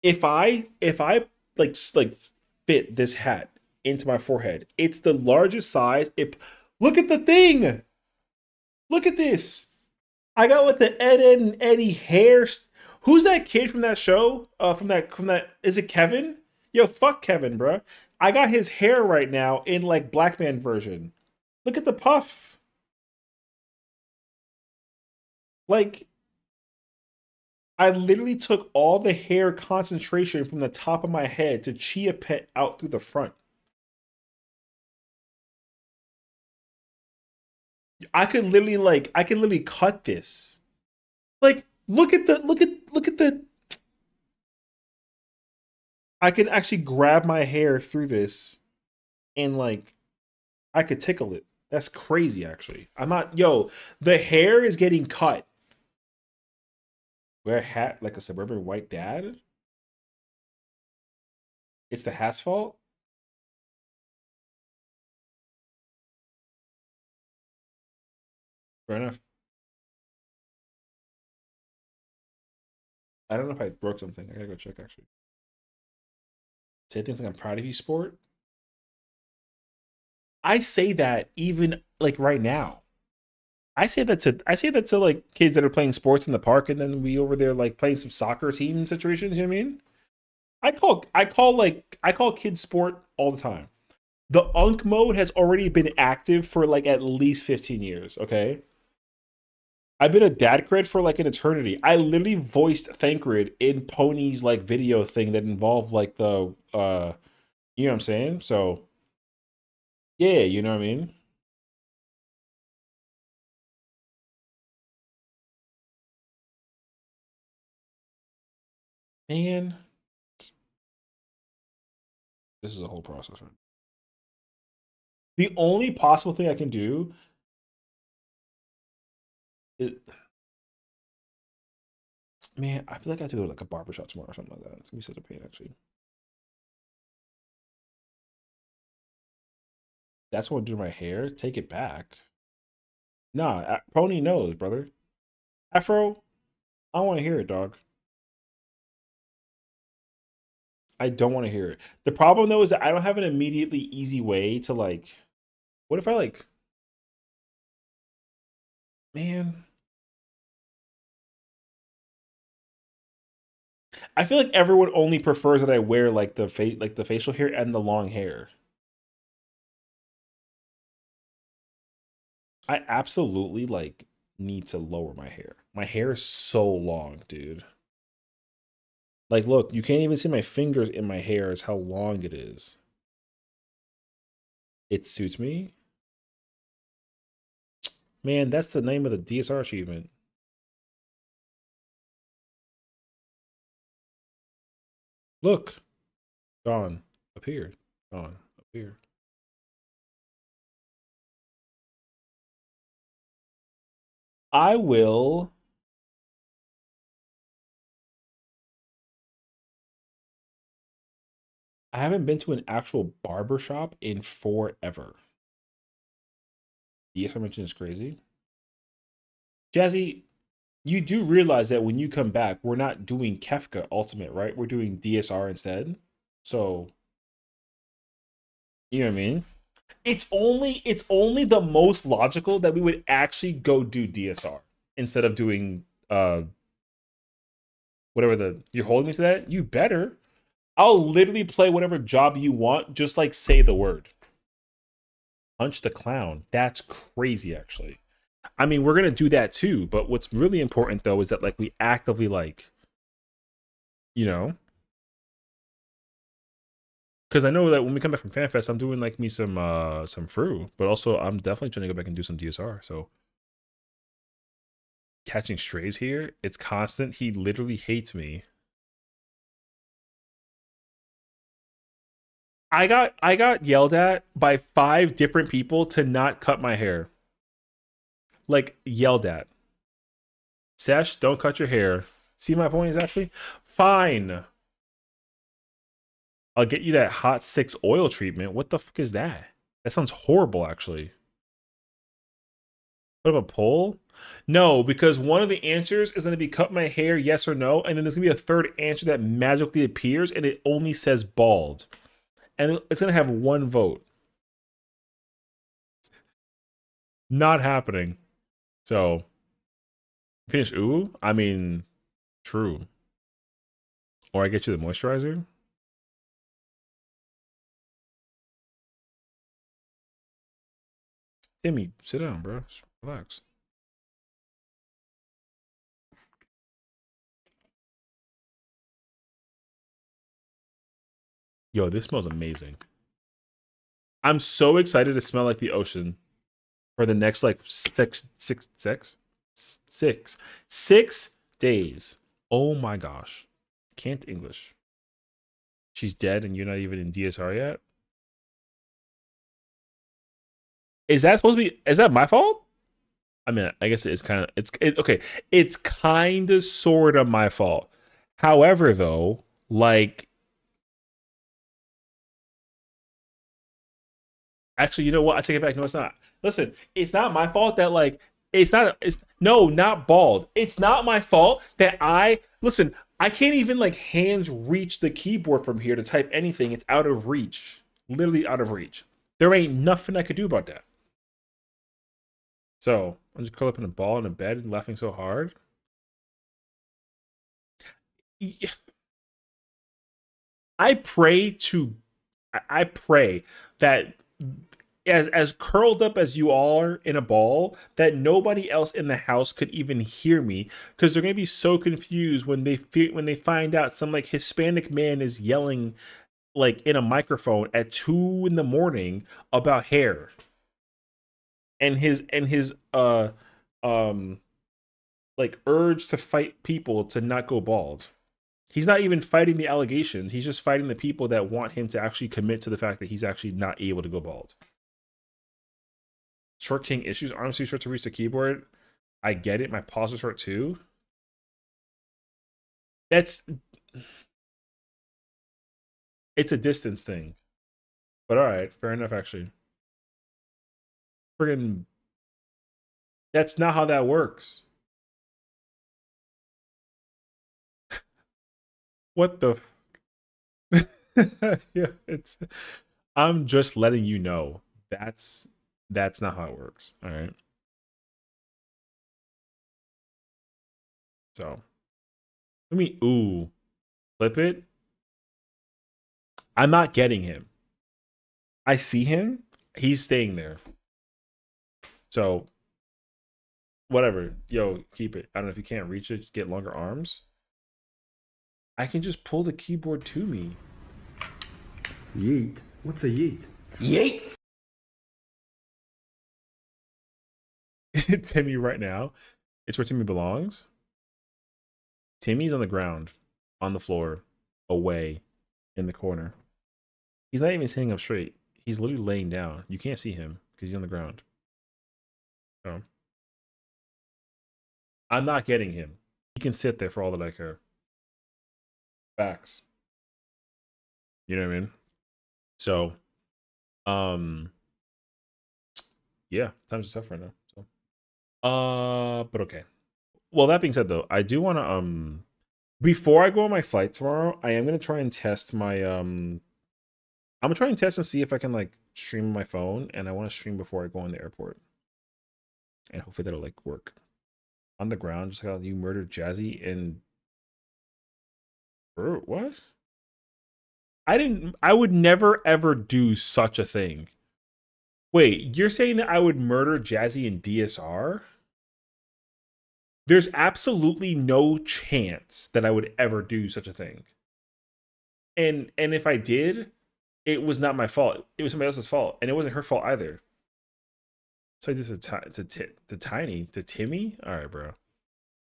If I like fit this hat into my forehead, it's the largest size. If look at the thing. Look at this. I got like the Ed and Eddie hair. Who's that kid from that show? From that is it Kevin? Yo, fuck Kevin, bro. I got his hair right now in like black man version. Look at the puff. Like I literally took all the hair concentration from the top of my head to chia pet out through the front. I could literally cut this. Like look at the I can actually grab my hair through this and like I could tickle it. That's crazy actually. I'm not yo, the hair is getting cut. Wear a hat like a suburban white dad? It's the hat's fault? Fair enough. I don't know if I broke something. I gotta go check actually. Say things like I'm proud of you, sport. I say that even like right now. I say that to like kids that are playing sports in the park, and then we over there like playing some soccer team situations. You know what I mean? I call kids sport all the time. The Unk mode has already been active for like at least 15 years. Okay, I've been a dad cred for like an eternity. I literally voiced Thancred in Pony's like video thing that involved like the you know what I'm saying? So yeah, you know what I mean? Man, this is a whole process, right? The only possible thing I can do is, man, I feel like I have to go to like a barbershop tomorrow or something like that. It's gonna be such a pain, actually. That's what I do to my hair. Take it back. Nah, Pony knows, brother. Afro, I don't want to hear it, dog. I don't want to hear it. The problem though is that I don't have an immediately easy way to like. What if I like, man? I feel like everyone only prefers that I wear like the facial hair and the long hair. I absolutely like need to lower my hair. My hair is so long, dude. Like, look, you can't even see my fingers in my hair. Is how long it is. It suits me. Man, that's the name of the DSR achievement. Look, gone, appeared, gone, appeared. I will. I haven't been to an actual barber shop in forever. The aforementioned is crazy. Jazzy, you do realize that when you come back, we're not doing Kefka Ultimate, right? We're doing DSR instead. So, you know what I mean? It's only the most logical that we would actually go do DSR instead of doing whatever the you're holding me to that. You better. I'll literally play whatever job you want. Just like say the word. Punch the clown. That's crazy, actually. I mean, we're gonna do that too. But what's really important though is that like we actively like, you know, because I know that when we come back from FanFest, I'm doing like me some Fru, but also I'm definitely trying to go back and do some DSR. So catching strays here, it's constant. He literally hates me. I got yelled at by 5 different people to not cut my hair. Like yelled at. Sesh, don't cut your hair. See my point is actually fine. I'll get you that hot 6 oil treatment. What the fuck is that? That sounds horrible actually. What of a poll? No, because one of the answers is going to be cut my hair, yes or no, and then there's going to be a third answer that magically appears and it only says bald. And it's going to have 1 vote. Not happening. So, finish ooh? I mean, true. Or I get you the moisturizer? Timmy, sit down, bro. Just relax. Yo, this smells amazing. I'm so excited to smell like the ocean for the next like 6 days. Oh my gosh. Can't English. She's dead and you're not even in DSR yet? Is that supposed to be is that my fault? I mean, I guess it is kind of okay. It's kind of sort of my fault. However, though, like actually, you know what? I take it back. No, it's not. Listen, it's not my fault that like it's not. It's no, not bald. It's not my fault that I listen. I can't even like hands reach the keyboard from here to type anything. It's out of reach. Literally out of reach. There ain't nothing I could do about that. So I'm just curled up in a ball in a bed and laughing so hard. I pray to I pray that as curled up as you are in a ball, that nobody else in the house could even hear me because they're gonna be so confused when they find out some like Hispanic man is yelling like in a microphone at 2 in the morning about hair and his um like urge to fight people to not go bald. He's not even fighting the allegations. He's just fighting the people that want him to actually commit to the fact that he's actually not able to go bald. Short king issues, arms too short to reach the keyboard. I get it. My paws are short too. That's it's a distance thing. But all right, fair enough. Actually, friggin' that's not how that works. What the? Yeah, it's. I'm just letting you know. That's that's not how it works. All right. So, I mean, ooh. Flip it. I'm not getting him. I see him. He's staying there. So, whatever. Yo, keep it. I don't know if you can't reach it, get longer arms. I can just pull the keyboard to me. Yeet? What's a yeet? Yeet. Timmy right now. It's where Timmy belongs. Timmy's on the ground, on the floor, away, in the corner. He's not even sitting up straight. He's literally laying down. You can't see him because he's on the ground. So, I'm not getting him. He can sit there for all that I care. Facts. You know what I mean? So, yeah, times are tough right now. So, but okay. Well, that being said, though, I do want to before I go on my flight tomorrow, I am gonna try and test my I'm gonna try and test and see if I can like stream my phone, and I want to stream before I go in the airport, and hopefully that'll like work. On the ground, just how you murdered Jazzy and what? I would never ever do such a thing. Wait, you're saying that I would murder Jazzy in DSR? There's absolutely no chance that I would ever do such a thing. And if I did, it was not my fault. It was somebody else's fault, and it wasn't her fault either. So I did to Tiny, to Timmy. All right, bro.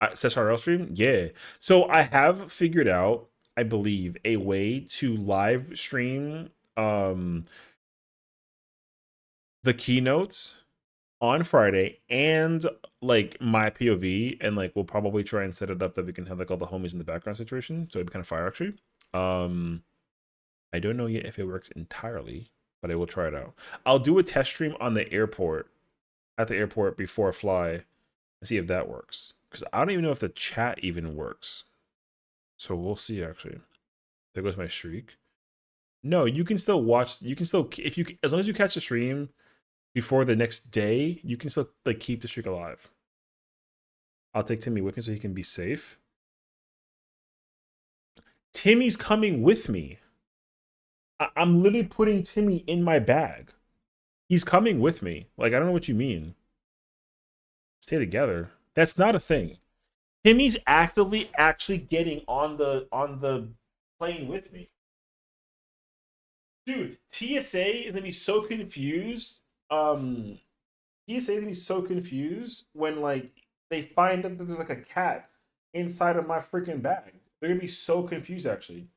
SSRL stream, yeah. So I have figured out, I believe, a way to live stream the keynotes on Friday and like my POV, and like we'll probably try and set it up that we can have like all the homies in the background situation. So it'd be kind of fire actually. I don't know yet if it works entirely, but I will try it out. I'll do a test stream on the airport, at the airport before I fly, and see if that works. Because I don't even know if the chat even works. So we'll see actually. There goes my streak. No, you can still watch. You can still, if you, as long as you catch the stream before the next day, you can still like keep the streak alive. I'll take Timmy with me so he can be safe. Timmy's coming with me. I'm literally putting Timmy in my bag. He's coming with me. Like, I don't know what you mean. Stay together. That's not a thing. Timmy's actively actually getting on the plane with me. Dude, TSA is gonna be so confused. TSA is gonna be so confused when like they find out that there's like a cat inside of my freaking bag. They're gonna be so confused actually.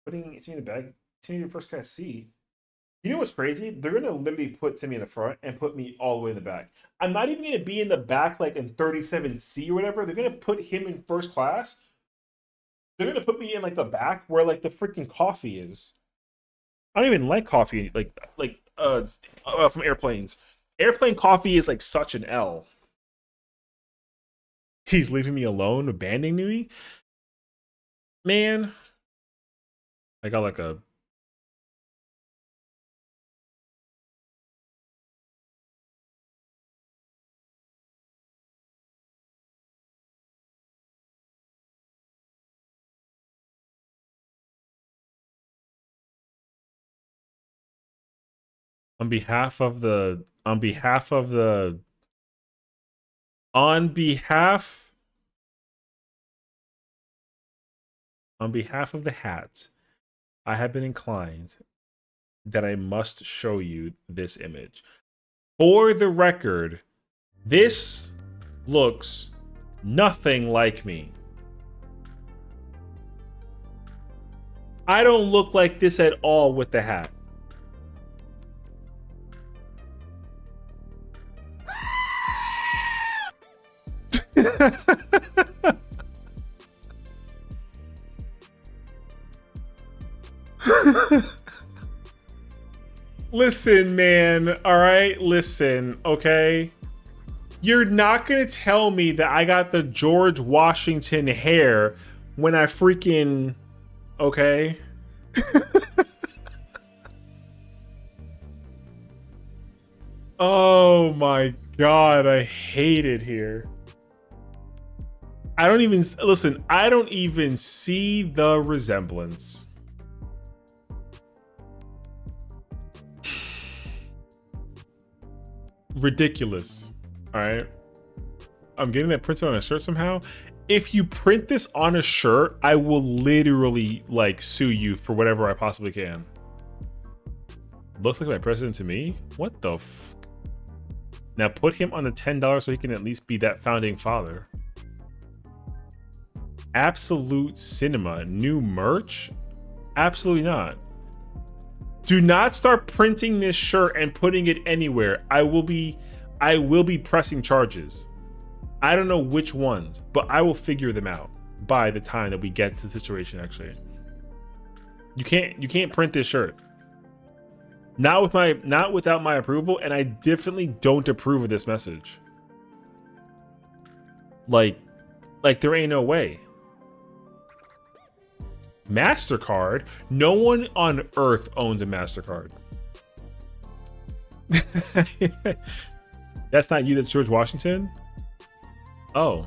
Putting Timmy in the bag, Timmy in the first class seat. You know what's crazy? They're gonna literally put Timmy in the front and put me all the way in the back. I'm not even gonna be in the back like in 37C or whatever. They're gonna put him in first class. They're gonna put me in like the back where like the freaking coffee is. I don't even like coffee from airplanes. Airplane coffee is like such an L. He's leaving me alone, abandoning me. Man, I got like a on behalf of the on behalf of the on behalf on behalf of the hat, I have been inclined that I must show you this image. For the record, this looks nothing like me. I don't look like this at all with the hat. Listen, man. All right, listen, okay? You're not gonna tell me that I got the George Washington hair when I freaking, okay? Oh my god, I hate it here. I don't even listen. I don't even see the resemblance. Ridiculous. All right. I'm getting that printed on a shirt somehow. If you print this on a shirt, I will literally like sue you for whatever I possibly can. Looks like my president to me. What the f? Now put him on the $10 so he can at least be that founding father. Absolute Cinema new merch? Absolutely not. Do not start printing this shirt and putting it anywhere. I will be pressing charges. I don't know which ones, but I will figure them out by the time that we get to the situation. Actually, you can't print this shirt. Not without my approval, and I definitely don't approve of this message. Like there ain't no way. MasterCard? No one on earth owns a MasterCard. That's not you, that's George Washington? Oh.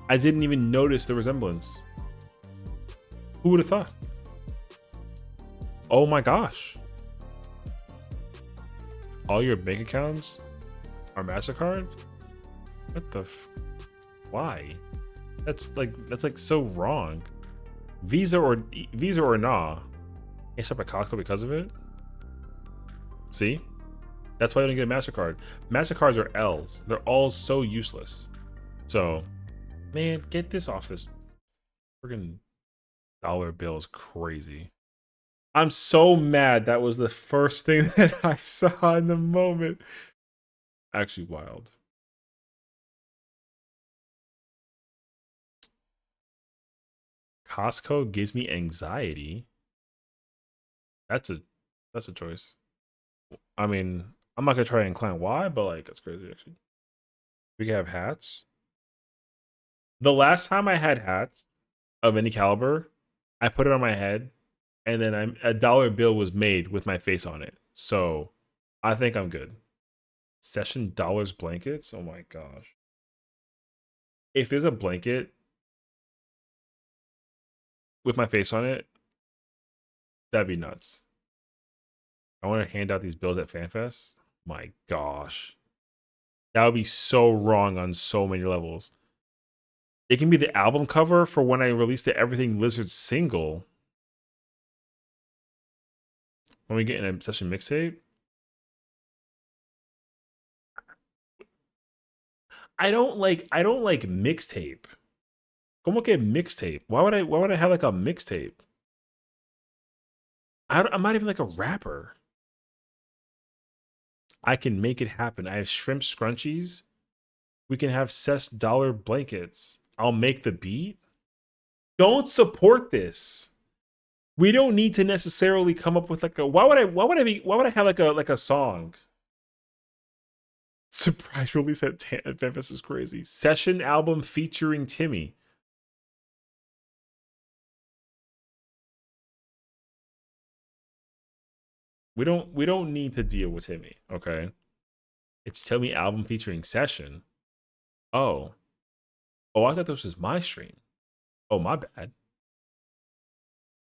I didn't even notice the resemblance. Who would have thought? Oh my gosh. All your bank accounts are MasterCard? What the f... Why? That's like so wrong. Visa or nah. I shop at Costco because of it. See? That's why I don't get a MasterCard. MasterCards are L's. They're all so useless. So, man, get this off this friggin' dollar bill is crazy. I'm so mad that was the first thing that I saw in the moment. Actually wild. Costco gives me anxiety. That's a choice. I mean, I'm not gonna try and climb why, but like that's crazy actually. We can have hats. The last time I had hats of any caliber, I put it on my head, and then a dollar bill was made with my face on it. So I think I'm good. Session dollars blankets. Oh my gosh. If there's a blanket with my face on it, that'd be nuts. I want to hand out these bills at FanFest. My gosh. That would be so wrong on so many levels. It can be the album cover for when I released the Everything Lizard single. When we get in a session mixtape. I don't like mixtape. Como que mixtape? Why would I have like a mixtape? I'm not even like a rapper. I can make it happen. I have shrimp scrunchies. We can have Cess dollar blankets. I'll make the beat. Don't support this. We don't need to necessarily come up with like a why would I have like a song? Surprise release at Fanfest is crazy. Session album featuring Timmy. We don't need to deal with Timmy, okay? It's Timmy album featuring Session. Oh. Oh, I thought this was my stream. Oh, my bad.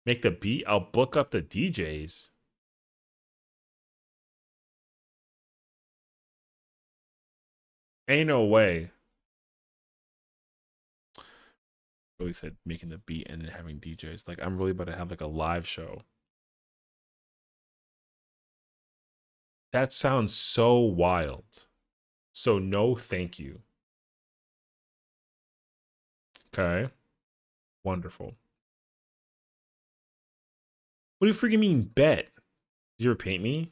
Make the beat. I'll book up the DJs. Ain't no way. Really said making the beat and then having DJs. Like I'm really about to have like a live show. That sounds so wild. So no, thank you. Okay. Wonderful. What do you freaking mean bet? Did you ever paint me?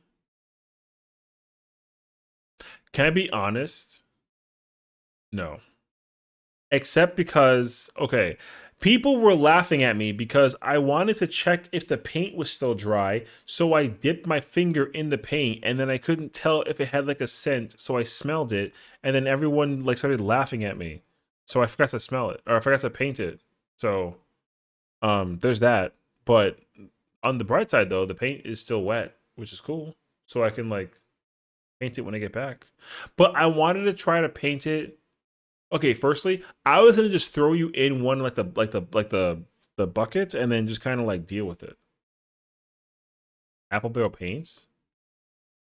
Can I be honest? No. Except because, okay, people were laughing at me because I wanted to check if the paint was still dry, so I dipped my finger in the paint and then I couldn't tell if it had like a scent, so I smelled it, and then everyone like started laughing at me. So I forgot to smell it, or I forgot to paint it. So there's that. But on the bright side though, the paint is still wet, which is cool. So I can like paint it when I get back. But I wanted to try to paint it Okay, firstly, I was gonna just throw you in one like the buckets and then just kind of like deal with it. Apple barrel paints?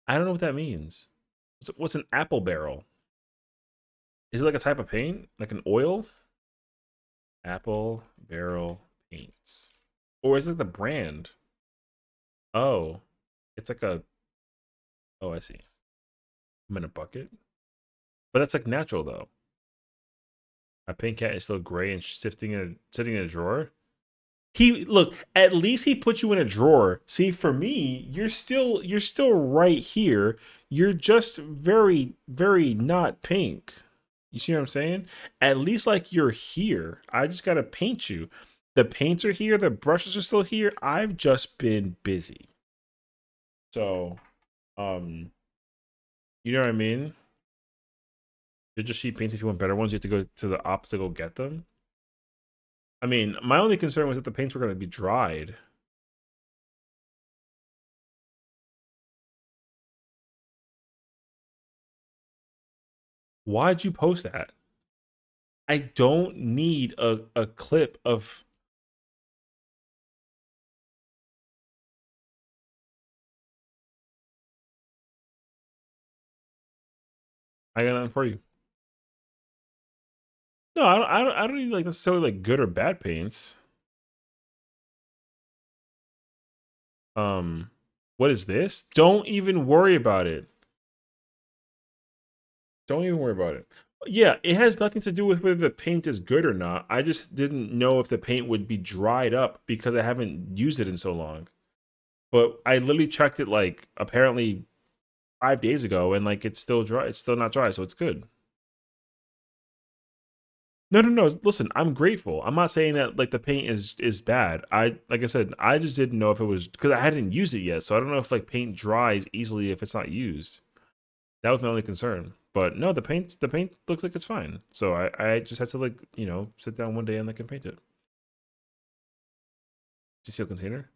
I don't know what that means. What's an apple barrel? Is it like a type of paint? Like an oil? Apple barrel paints. Or is it the brand? Oh, it's like a. Oh, I see. I'm in a bucket. But that's like natural though. My paint cat is still gray and sitting in a drawer. He look, at least he put you in a drawer. See, for me, you're still right here. You're just very, very not pink. You see what I'm saying? At least like you're here. I just gotta paint you. The paints are here, the brushes are still here. I've just been busy. So, um, you know what I mean? You're just cheap paints if you want better ones, you have to go to the op to go get them. I mean, my only concern was that the paints were gonna be dried. Why'd you post that? I don't need a clip of. I got nothing for you. No, I don't need like necessarily like good or bad paints. Um, what is this? Don't even worry about it. Don't even worry about it. Yeah, it has nothing to do with whether the paint is good or not. I just didn't know if the paint would be dried up because I haven't used it in so long. But I literally checked it like apparently 5 days ago, and like it's still dry. It's still not dry, so it's good. No, no, no. Listen, I'm grateful. I'm not saying that like the paint is bad. I like I said, I just didn't know if it was because I hadn't used it yet, so I don't know if like paint dries easily if it's not used. That was my only concern. But no, the paint looks like it's fine. So I just had to like sit down one day and like and paint it. Do you see a container?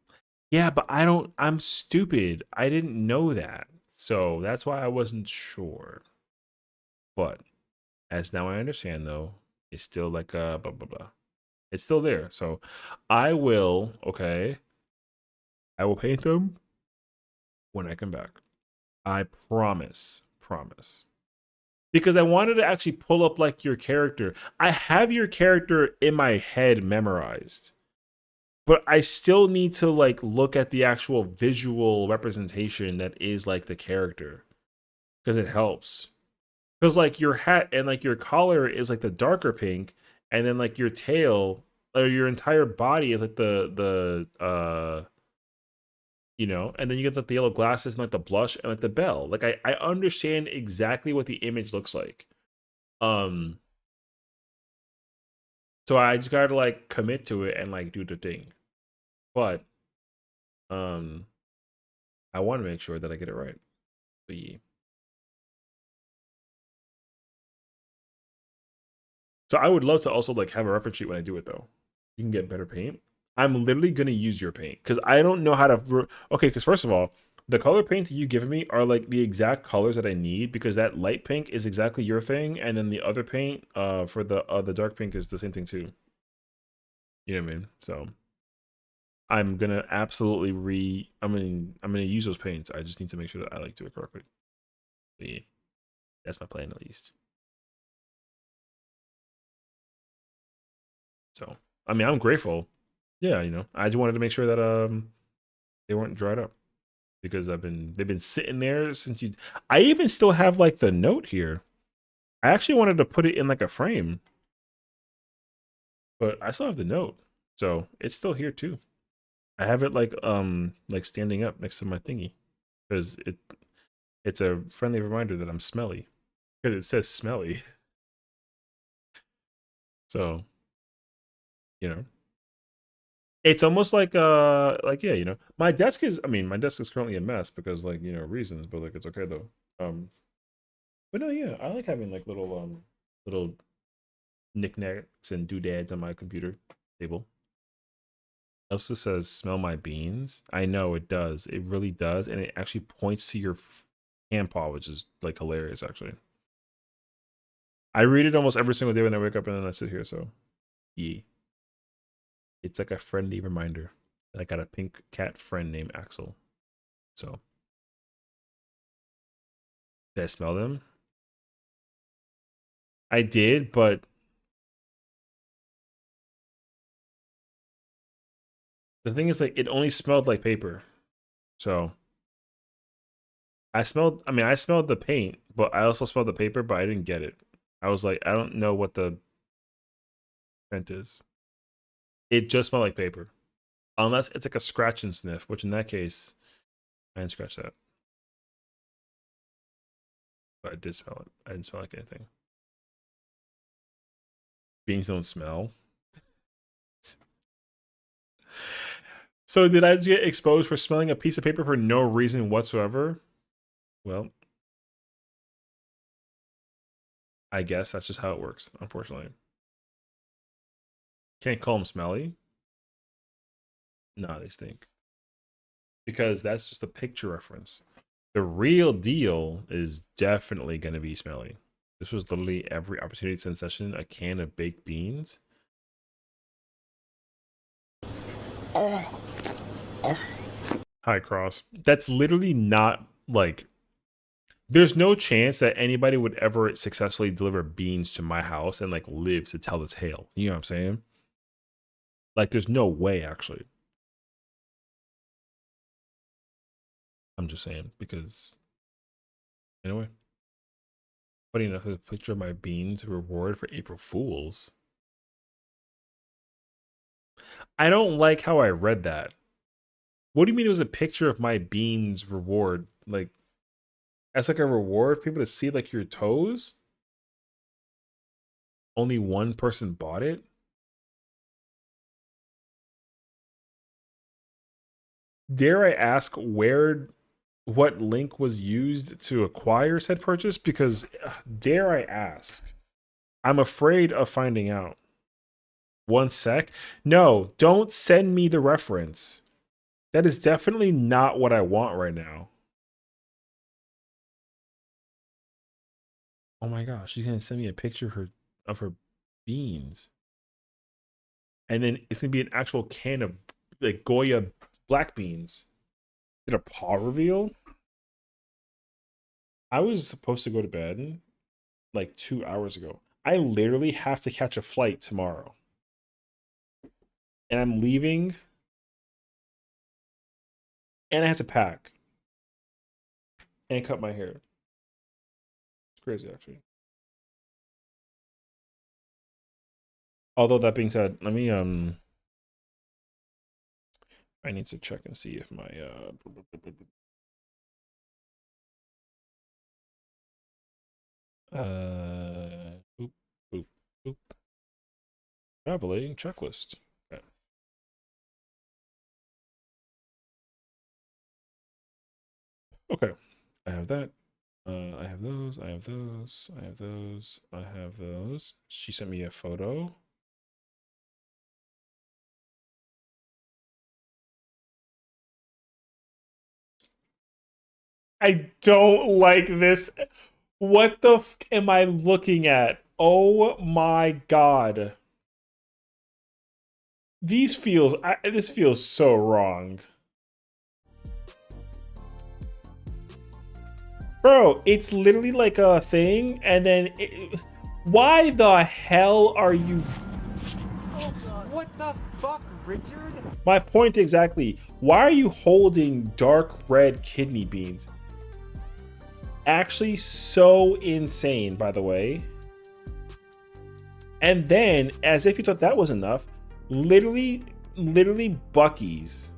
Yeah, but I don't. I'm stupid. I didn't know that, so that's why I wasn't sure. But as now I understand, though, it's still like blah blah blah. It's still there. So I will, okay, I will paint them when I come back. I promise. Promise. Because I wanted to actually pull up like your character. I have your character in my head memorized. But I still need to like look at the actual visual representation that is like the character because it helps. Because like your hat and like your collar is like the darker pink, and then like your tail or your entire body is like the and then you get like the yellow glasses and like the blush and like the bell. Like I understand exactly what the image looks like. Um, so I just gotta like commit to it and like do the thing. But um, I want to make sure that I get it right. So yeah. So I would love to also like have a reference sheet when I do it though. You can get better paint. I'm literally gonna use your paint because I don't know how to. Okay, because first of all, the color paint that you give me are like the exact colors that I need because that light pink is exactly your thing, and then the other paint, for the dark pink is the same thing too. You know what I mean? So I'm gonna absolutely I'm gonna use those paints. I just need to make sure that I like do it correctly. But yeah, that's my plan at least. So I mean, I'm grateful. Yeah, I just wanted to make sure that they weren't dried up because they've been sitting there since you. I even still have like the note here. I actually wanted to put it in like a frame, but I still have the note, so it's still here too. I have it like standing up next to my thingy because it's a friendly reminder that I'm smelly because it says smelly. So you know, it's almost like yeah, my desk is currently a mess because like reasons, but like it's okay though. But no, yeah, I like having like little knickknacks and doodads on my computer table. Elsa says, "Smell my beans." I know it does. It really does, and it actually points to your hand paw, which is like hilarious. Actually, I read it almost every single day when I wake up, and then I sit here. So, yeah, it's like a friendly reminder that I got a pink cat friend named Axel. So, did I smell them? I did, but the thing is, like, it only smelled like paper. So, I smelled. I mean, I smelled the paint, but I also smelled the paper, but I didn't get it. I was like, I don't know what the scent is. It just smelled like paper. Unless it's like a scratch and sniff, which in that case, I didn't scratch that. But I did smell it. I didn't smell like anything. Beans don't smell. So did I just get exposed for smelling a piece of paper for no reason whatsoever? Well, I guess that's just how it works, unfortunately. Can't call them smelly. No, they stink. Because that's just a picture reference. The real deal is definitely going to be smelly. This was literally every opportunity since session, a can of baked beans. Hi, Cross. That's literally not like. There's no chance that anybody would ever successfully deliver beans to my house and like live to tell the tale. You know what I'm saying? Like, there's no way, actually. I'm just saying because. Anyway. Funny enough, a picture of my beans reward for April Fools. I don't like how I read that. What do you mean it was a picture of my beans reward? Like, as like a reward for people to see like your toes? Only one person bought it? Dare I ask what link was used to acquire said purchase? Because dare I ask? I'm afraid of finding out. One sec. No, don't send me the reference. That is definitely not what I want right now. Oh my gosh, she's gonna send me a picture of her beans. And then it's gonna be an actual can of like Goya black beans. Did a paw reveal? I was supposed to go to bed like 2 hours ago. I literally have to catch a flight tomorrow. And I'm leaving and I have to pack and cut my hair. It's crazy actually. Although that being said, let me I need to check and see if my boop, boop, boop. Traveling checklist. Okay. Okay. I have that. I have those. I have those. I have those. I have those. She sent me a photo. I don't like this. What the f am I looking at? Oh my god. This feels so wrong. Bro, it's literally like a thing, and then why the hell are you? What the fuck, Richard? My point exactly. Why are you holding dark red kidney beans? Actually, so insane, by the way. And then, as if you thought that was enough, literally Buc-ee's.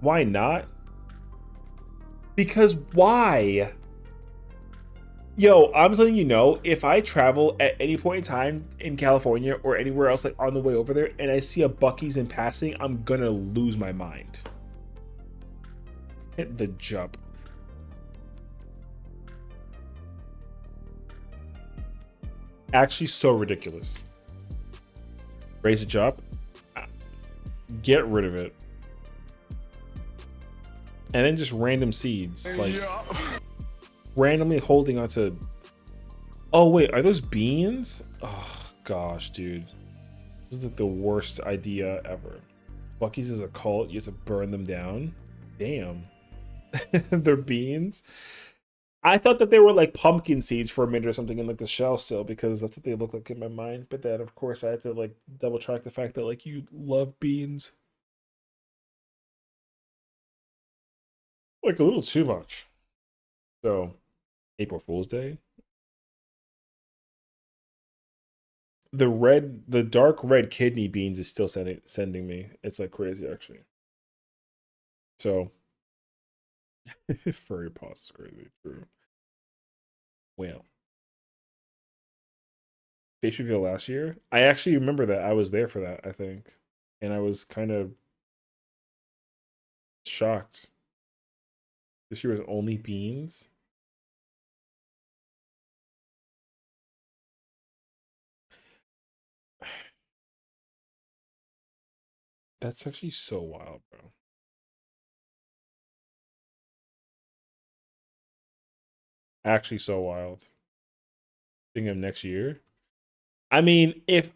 Why not? Because why? Yo, I'm letting you know, if I travel at any point in time in California or anywhere else, like on the way over there, and I see a Buc-ee's in passing, I'm gonna lose my mind. Hit the jump. Actually, so ridiculous. Raise it up. Get rid of it. And then just random seeds. Like, randomly holding onto Oh wait, are those beans? Oh gosh, dude. This is like the worst idea ever. Bucky's is a cult, you have to burn them down. Damn. They're beans. I thought that they were like pumpkin seeds for a minute or something in like the shell still because that's what they look like in my mind. But then of course I had to like double check the fact that like you love beans. Like a little too much. So April Fool's Day. The dark red kidney beans is still sending me. It's like crazy actually. So furry paws is crazy. True. Well, face reveal last year. I actually remember that. I was there for that, I think. And I was kind of shocked. This year was only beans. That's actually so wild, bro. Actually so wild. Thinking of next year. I mean, if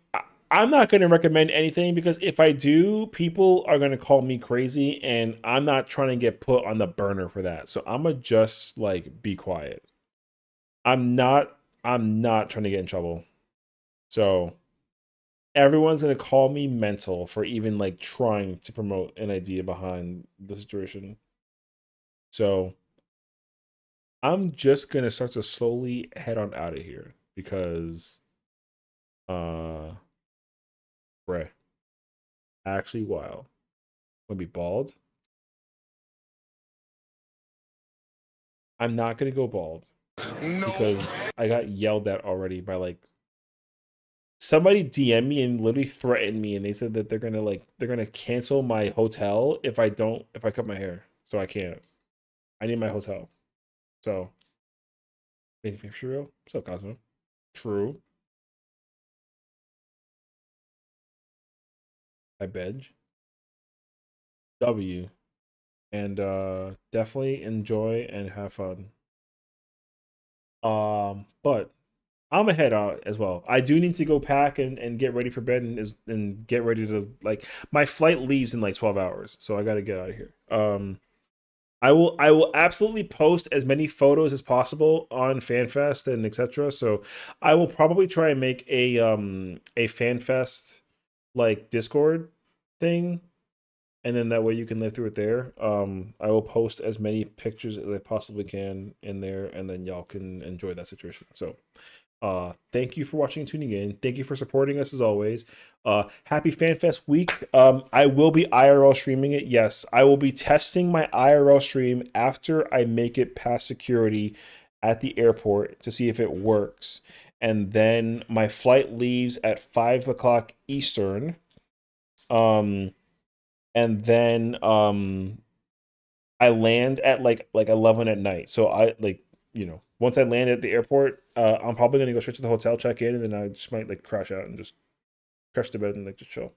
I'm not going to recommend anything because if I do, people are going to call me crazy and I'm not trying to get put on the burner for that. So I'm going to just like be quiet. I'm not trying to get in trouble. So everyone's going to call me mental for even like trying to promote an idea behind the situation. So I'm just going to start to slowly head on out of here because uh bruh, actually wild. I'm going to be bald. I'm not gonna go bald Nope. because I got yelled at already by like somebody DM me and literally threatened me and they said that they're gonna cancel my hotel if I cut my hair. So I can't. I need my hotel. So anything for real? So Cosmo. True. I beg. W. And definitely enjoy and have fun. But I'm ahead out as well. I do need to go pack and get ready for bed and get ready to like my flight leaves in like 12 hours, so I got to get out of here. I will absolutely post as many photos as possible on FanFest and etc. So I will probably try and make a FanFest like Discord thing, and then that way you can live through it there. I will post as many pictures as I possibly can in there, and then y'all can enjoy that situation. So thank you for watching and tuning in. Thank you for supporting us as always. Happy FanFest week. I will be IRL streaming it. Yes, I will be testing my IRL stream after I make it past security at the airport to see if it works. And then my flight leaves at 5 o'clock Eastern. Um, and then I land at like 11 at night. So I like once I land at the airport, I'm probably gonna go straight to the hotel, check in, and then I just might like crash out and just crash to bed and like just chill.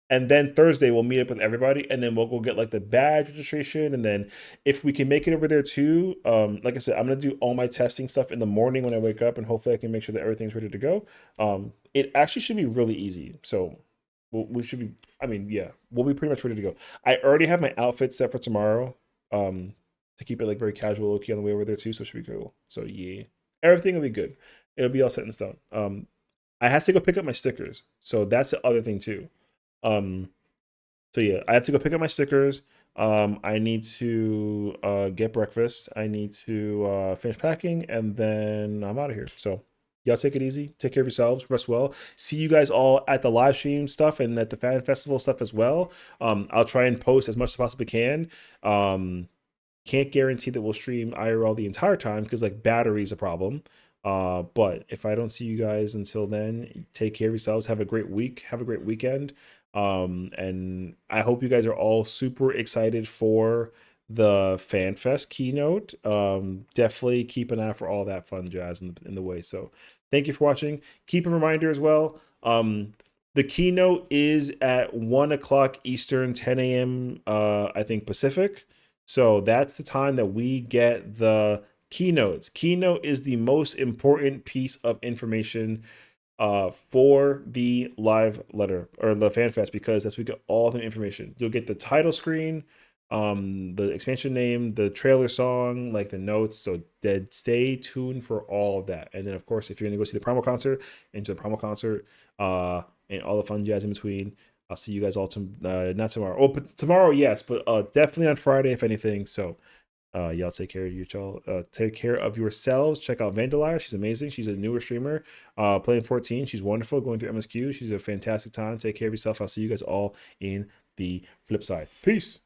And then Thursday we'll meet up with everybody, and then we'll go get like the badge registration, and then if we can make it over there too, like I said, I'm gonna do all my testing stuff in the morning when I wake up, and hopefully I can make sure that everything's ready to go. It actually should be really easy, so we should be. I mean, yeah, we'll be pretty much ready to go. I already have my outfit set for tomorrow, um, to keep it like very casual, low key on the way over there too, so it should be cool. So yeah, everything will be good. It'll be all set in stone. I have to go pick up my stickers, so that's the other thing too. Um, so yeah, I have to go pick up my stickers. I need to get breakfast. I need to finish packing, and then I'm out of here. So y'all take it easy. Take care of yourselves. Rest well. See you guys all at the live stream stuff and at the fan festival stuff as well. I'll try and post as much as I possibly can. Can't guarantee that we'll stream IRL the entire time because like battery's a problem. But if I don't see you guys until then, take care of yourselves. Have a great week. Have a great weekend. And I hope you guys are all super excited for the FanFest keynote. Definitely keep an eye for all that fun jazz in the way. So thank you for watching. Keep a reminder as well. The keynote is at 1 o'clock Eastern, 10 a.m. I think Pacific. So that's the time that we get the Keynotes. Keynote is the most important piece of information for the live letter or the FanFest, because that's where we get all the information. You'll get the title screen, the expansion name, the trailer song, like the notes. So stay tuned for all of that. And then of course, if you're gonna go see the promo concert, into the promo concert, and all the fun jazz in between. I'll see you guys all not tomorrow. Oh, but tomorrow, yes, but definitely on Friday, if anything. So y'all take care of y'all. Take care of yourselves. Check out Vandalize. She's amazing. She's a newer streamer. Playing 14. She's wonderful. Going through MSQ. She's a fantastic time. Take care of yourself. I'll see you guys all in the flip side. Peace.